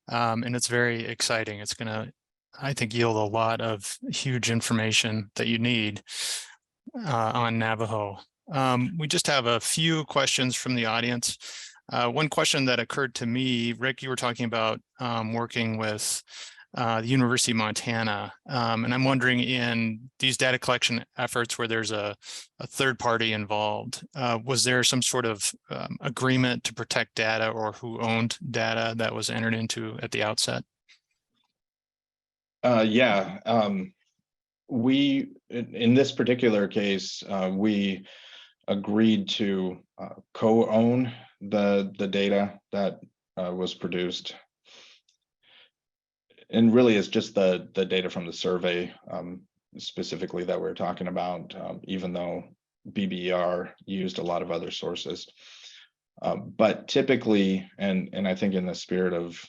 and it's very exciting. It's going to, I think, yield a lot of huge information that you need on Navajo. We just have a few questions from the audience. One question that occurred to me, Rick, you were talking about working with the University of Montana, and I'm wondering, in these data collection efforts where there's a third party involved, was there some sort of agreement to protect data, or who owned data that was entered into at the outset? Yeah, we, in this particular case, we agreed to co-own the data that was produced. And really it's just the data from the survey specifically that we're talking about, even though BBER used a lot of other sources. But typically, and I think in the spirit of,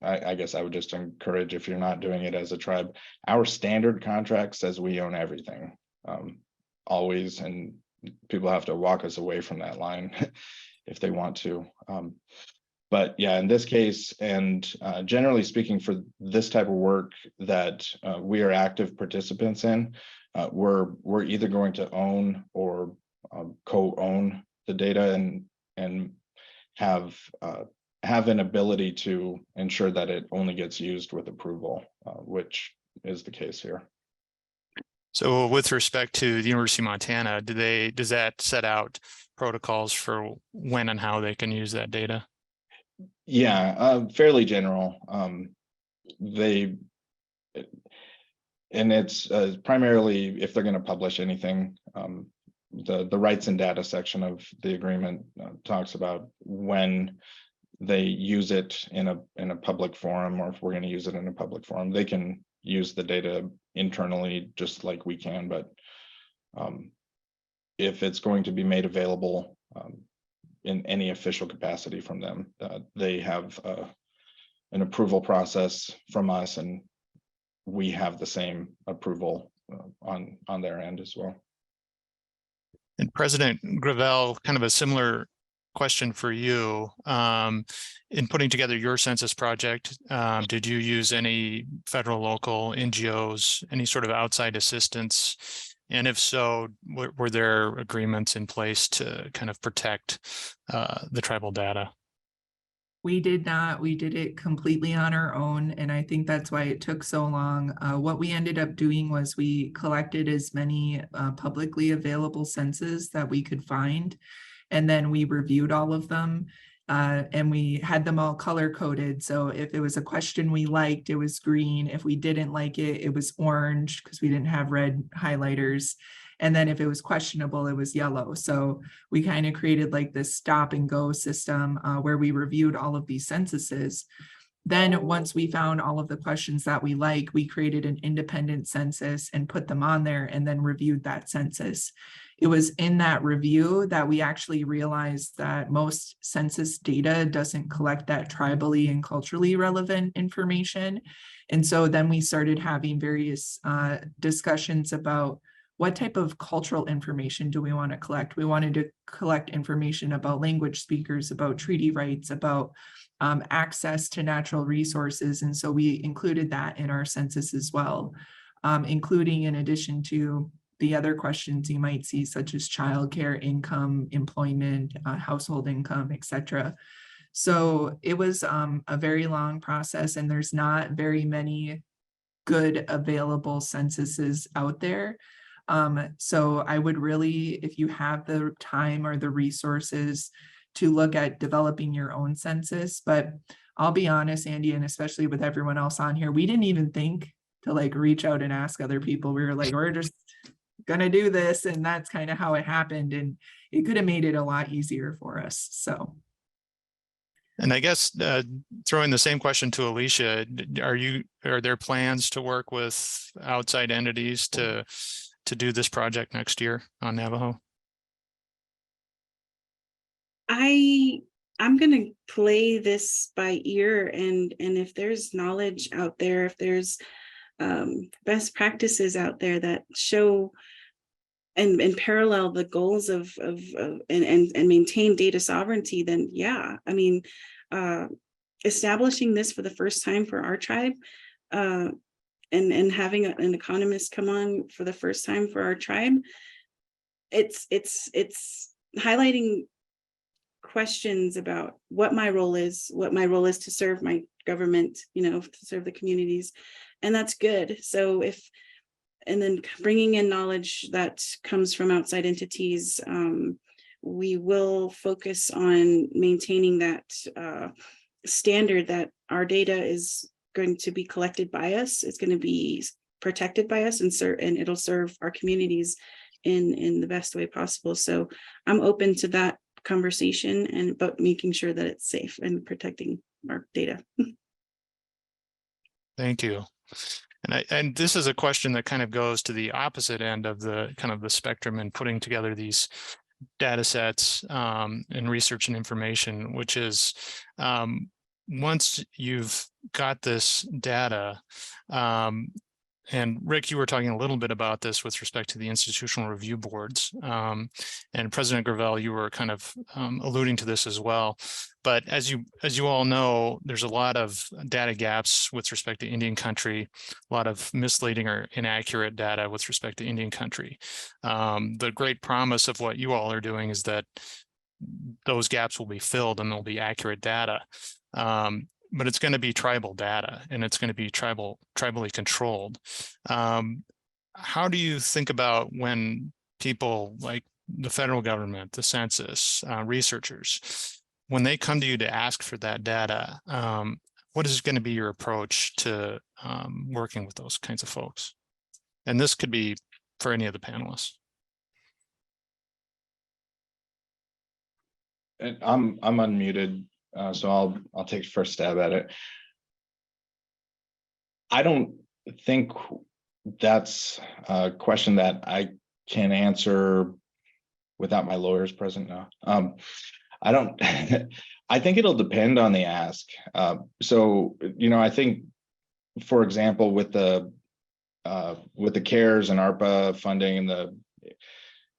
I guess I would just encourage, if you're not doing it as a tribe, our standard contract says we own everything, always, and people have to walk us away from that line if they want to. But yeah, in this case, and generally speaking, for this type of work that we are active participants in, we're either going to own or co-own the data and have an ability to ensure that it only gets used with approval, which is the case here. So with respect to the University of Montana, does that set out protocols for when and how they can use that data? Yeah, fairly general. And it's primarily if they're going to publish anything. The rights and data section of the agreement talks about when they use it in a public forum, or if we're going to use it in a public forum. They can use the data internally just like we can, but if it's going to be made available in any official capacity from them, they have an approval process from us, and we have the same approval on their end as well. And President Gravel, kind of a similar question for you. In putting together your census project, did you use any federal, local, NGOs, any sort of outside assistance? And if so, were there agreements in place to kind of protect the tribal data? We did not. We did it completely on our own, and I think that's why it took so long. What we ended up doing was we collected as many publicly available census that we could find, and then we reviewed all of them, and we had them all color coded. So if it was a question we liked, it was green. If we didn't like it, it was orange because we didn't have red highlighters. And then if it was questionable, it was yellow. So we kind of created like this stop and go system where we reviewed all of these censuses. Then once we found all of the questions that we like, we created an independent census and put them on there and then reviewed that census. It was in that review that we actually realized that most census data doesn't collect that tribally and culturally relevant information. And so then we started having various discussions about what type of cultural information do we want to collect? We wanted to collect information about language speakers, about treaty rights, about access to natural resources. And so we included that in our census as well, including in addition to the other questions you might see, such as childcare, income, employment, household income, etc. So it was a very long process, and there's not very many good available censuses out there. So I would really, if you have the time or the resources, to look at developing your own census. But I'll be honest, Andy, and especially with everyone else on here, we didn't even think to like reach out and ask other people. We were like, we're just gonna do this, and that's kind of how it happened. And it could have made it a lot easier for us. So. And I guess throwing the same question to Alicia, are there plans to work with outside entities to do this project next year on Navajo? I'm going to play this by ear, and if there's knowledge out there, if there's best practices out there that show and parallel the goals of and maintain data sovereignty, then yeah, I mean, establishing this for the first time for our tribe, and having an economist come on for the first time for our tribe, it's highlighting questions about what my role is to serve my government, to serve the communities, and that's good. So and then bringing in knowledge that comes from outside entities, we will focus on maintaining that standard that our data is going to be collected by us. It's going to be protected by us, and it'll serve our communities in the best way possible. So I'm open to that conversation, but making sure that it's safe and protecting our data. Thank you. And this is a question that kind of goes to the opposite end of the kind of the spectrum in putting together these data sets and research and information, which is once you've got this data, and Rick, you were talking a little bit about this with respect to the institutional review boards, and President Gravel, you were kind of alluding to this as well. But as you all know, there's a lot of data gaps with respect to Indian country, a lot of misleading or inaccurate data with respect to Indian country. The great promise of what you all are doing is that those gaps will be filled and there'll be accurate data. But it's going to be tribal data, and it's going to be tribally controlled. How do you think about when people like the federal government, the census, researchers, when they come to you to ask for that data, what is going to be your approach to working with those kinds of folks? And this could be for any of the panelists. And I'm unmuted, so I'll take first stab at it. I don't think that's a question that I can answer without my lawyers present now. I don't. I think it'll depend on the ask. So I think, for example, with the CARES and ARPA funding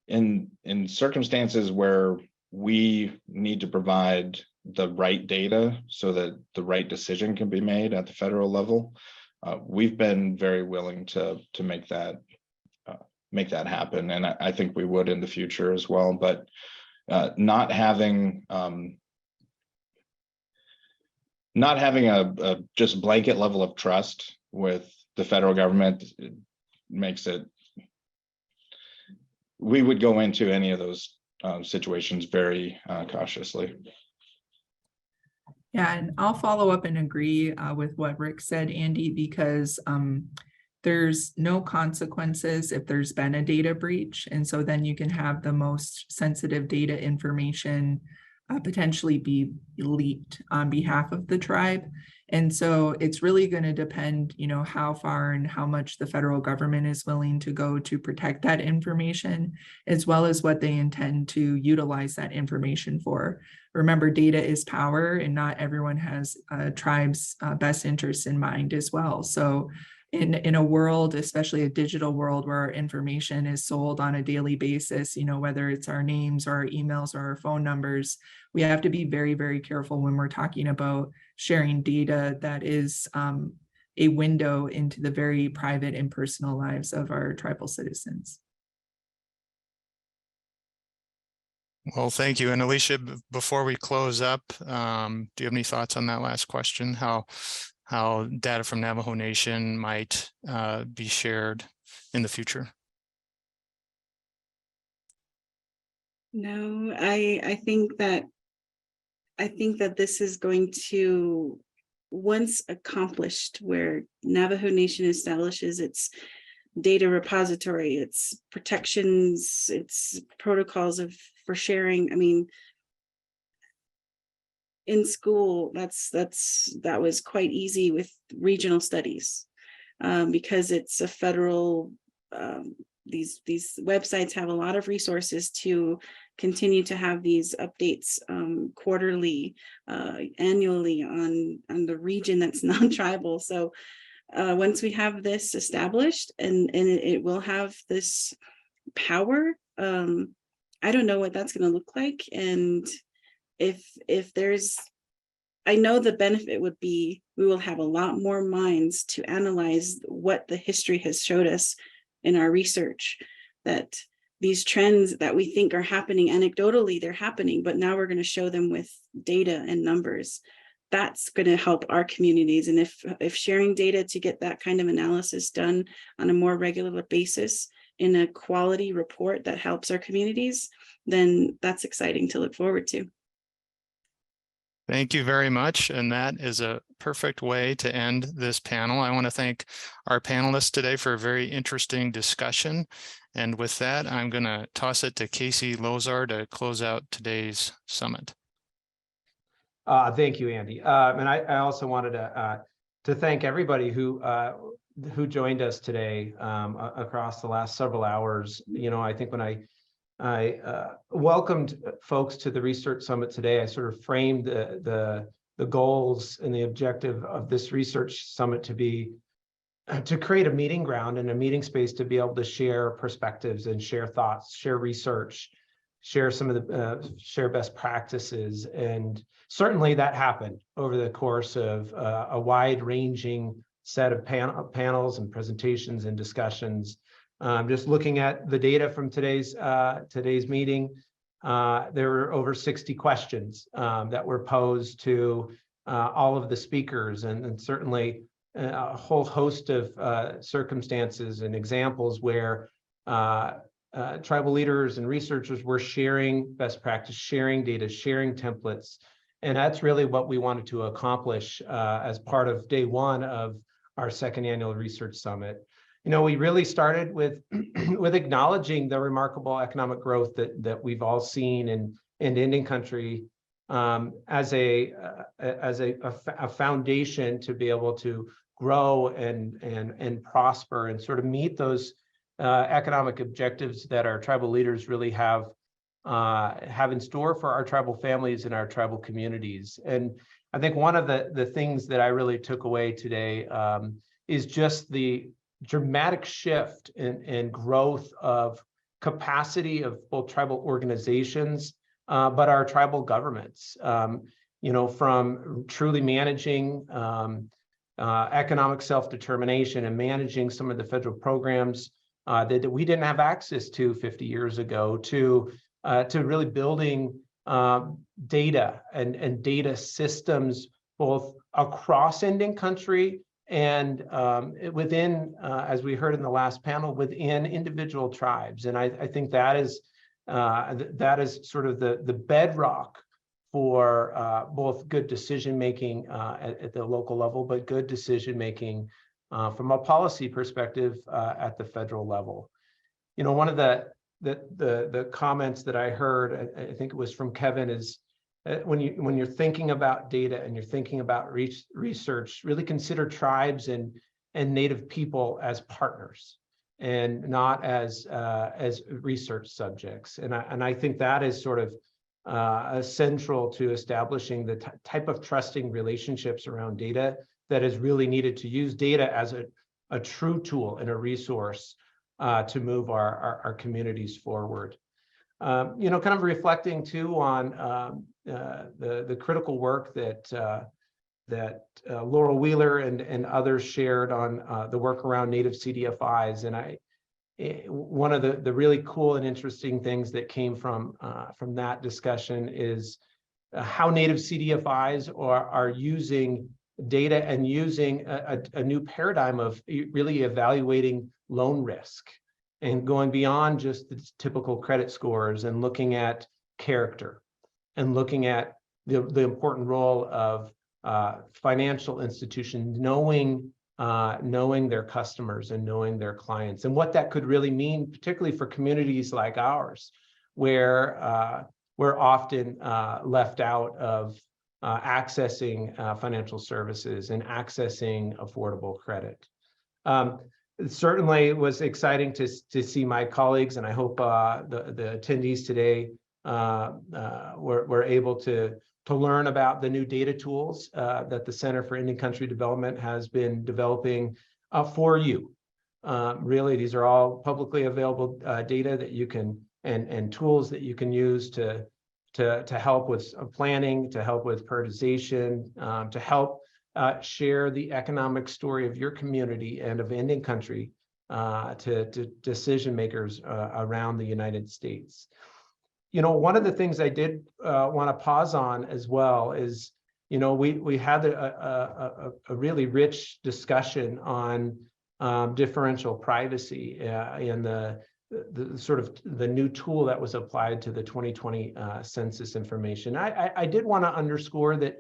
and in circumstances where we need to provide the right data so that the right decision can be made at the federal level, we've been very willing to make that happen, and I think we would in the future as well. But not having a just blanket level of trust with the federal government makes it. We would go into any of those situations very cautiously. Yeah, and I'll follow up and agree with what Rick said, Andy, because there's no consequences if there's been a data breach. And so then you can have the most sensitive data information potentially be leaked on behalf of the tribe. And so it's really going to depend, how far and how much the federal government is willing to go to protect that information, as well as what they intend to utilize that information for. Remember, data is power, and not everyone has a tribe's best interests in mind as well. So in a world, especially a digital world where our information is sold on a daily basis, whether it's our names or our emails or our phone numbers, we have to be very, very careful when we're talking about sharing data that is a window into the very private and personal lives of our tribal citizens. Well, thank you. And Alicia, before we close up, do you have any thoughts on that last question? How data from Navajo Nation might be shared in the future? No, I think that this is going to, once accomplished, where Navajo Nation establishes its data repository, its protections, its protocols for sharing. I mean, in school, that was quite easy with regional studies because it's a federal. These websites have a lot of resources to continue to have these updates quarterly, annually on the region that's non-tribal. So once we have this established, and it will have this power, I don't know what that's going to look like. And if there's, I know the benefit would be we will have a lot more minds to analyze what the history has showed us in our research, that these trends that we think are happening anecdotally, they're happening, but now we're going to show them with data and numbers. That's going to help our communities. And if sharing data to get that kind of analysis done on a more regular basis in a quality report that helps our communities, then that's exciting to look forward to. Thank you very much. And that is a perfect way to end this panel. I want to thank our panelists today for a very interesting discussion. And with that, I'm going to toss it to Casey Lozar to close out today's summit. Thank you, Andy. And I also wanted to thank everybody who joined us today across the last several hours. I think when I welcomed folks to the Research Summit today, I sort of framed the goals and the objective of this Research Summit to be to create a meeting ground and a meeting space to be able to share perspectives and share thoughts, share research, share some of the share best practices. And certainly that happened over the course of a wide-ranging set of panels and presentations and discussions. Just looking at the data from today's meeting, there were over 60 questions that were posed to all of the speakers, and certainly a whole host of circumstances and examples where tribal leaders and researchers were sharing best practice, sharing data, sharing templates. And that's really what we wanted to accomplish as part of day one of our second annual Research Summit. we really started with with acknowledging the remarkable economic growth that we've all seen in Indian country as a foundation to be able to grow and prosper and sort of meet those economic objectives that our tribal leaders really have in store for our tribal families and our tribal communities. And I think one of the things that I really took away today is just the dramatic shift in growth of capacity of both tribal organizations, but our tribal governments, from truly managing economic self-determination and managing some of the federal programs that we didn't have access to 50 years ago, to really building data and data systems both across Indian country and within, as we heard in the last panel, within individual tribes. And I think that is sort of the bedrock for both good decision-making at the local level, but good decision-making from a policy perspective at the federal level. One of the comments that I heard, I think it was from Kevin, is when you're thinking about data and you're thinking about research, really consider tribes and Native people as partners and not as research subjects. And I think that is sort of central to establishing the type of trusting relationships around data that is really needed to use data as a true tool and a resource to move our communities forward. Kind of reflecting too on the critical work that Laurel Wheeler and others shared on the work around native CDFIs. And one of the really cool and interesting things that came from that discussion is how native CDFIs are using data and using a new paradigm of really evaluating loan risk and going beyond just the typical credit scores and looking at character and looking at the important role of financial institutions knowing their customers and knowing their clients, and what that could really mean, particularly for communities like ours, where we're often left out of accessing financial services and accessing affordable credit. It certainly was exciting to see my colleagues, and I hope the attendees today were able to learn about the new data tools that the Center for Indian Country Development has been developing for you. Really, these are all publicly available data that you can and tools that you can use to help with planning, to help with prioritization, to help share the economic story of your community and of Indian country to decision makers around the United States. One of the things I did want to pause on as well is, we had a really rich discussion on differential privacy and the sort of the new tool that was applied to the 2020 census information. I did want to underscore that,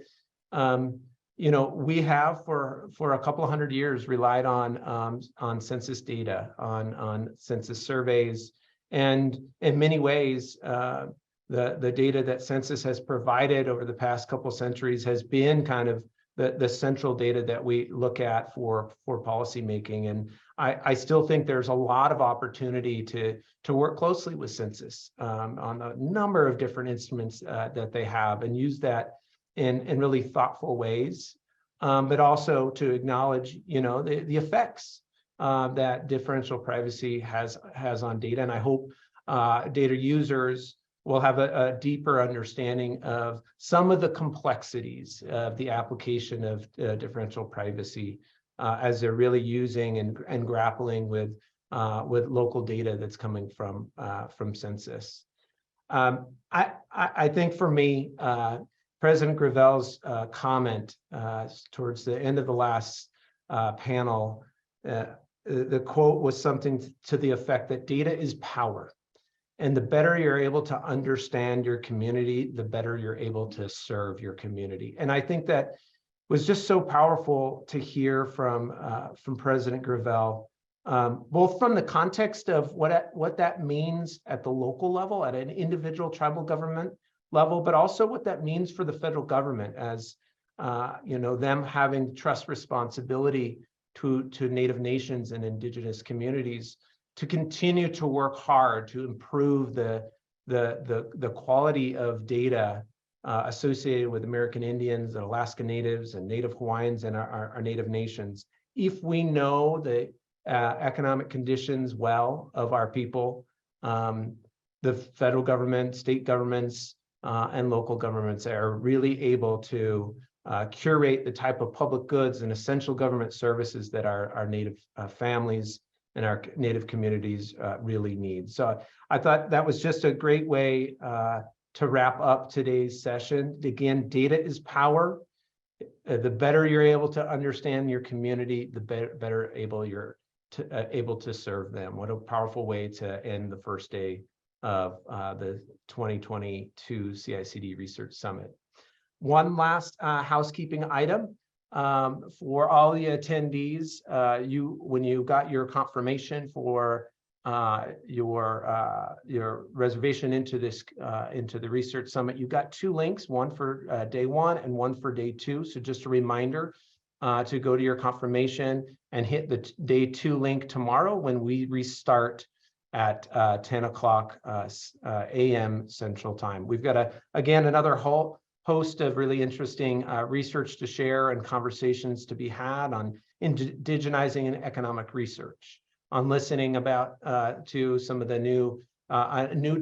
we have for a couple of hundred years relied on census data, on census surveys, and in many ways, the data that census has provided over the past couple centuries has been kind of the central data that we look at for policy making. And I still think there's a lot of opportunity to work closely with census on a number of different instruments that they have, and use that in really thoughtful ways, but also to acknowledge, the effects that differential privacy has on data. And I hope data users will have a deeper understanding of some of the complexities of the application of differential privacy as they're really using and grappling with local data that's coming from census. I think for me, President Gravel's comment towards the end of the last panel, the quote was something to the effect that data is power. And the better you're able to understand your community, the better you're able to serve your community. And I think that was just so powerful to hear from President Gravel, both from the context of what that means at the local level, at an individual tribal government level, but also what that means for the federal government as them having trust responsibility to Native nations and indigenous communities to continue to work hard to improve the quality of data associated with American Indians and Alaska Natives and Native Hawaiians and our Native nations. If we know the economic conditions well of our people, the federal government, state governments, and local governments are really able to curate the type of public goods and essential government services that our Native families and our Native communities really need. So I thought that was just a great way to wrap up today's session. Again, data is power. The better you're able to understand your community, the better able you're able to serve them. What a powerful way to end the first day of the 2022 CICD Research Summit. One last housekeeping item for all the attendees. When you got your confirmation for your reservation into the Research Summit, you got two links, one for day one and one for day two. So just a reminder to go to your confirmation and hit the day two link tomorrow when we restart at 10 o'clock a.m. Central Time. We've got again another whole host of really interesting research to share and conversations to be had on indigenizing and economic research, on listening about to some of the new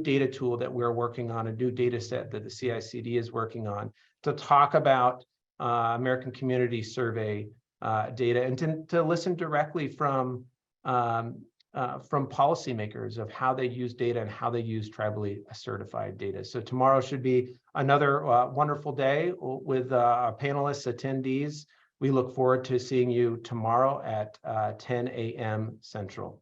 data tool that we're working on, a new data set that the CICD is working on, to talk about American Community Survey data, and to listen directly from policymakers of how they use data and how they use tribally certified data. So tomorrow should be another wonderful day with our panelists, attendees. We look forward to seeing you tomorrow at 10 a.m. Central.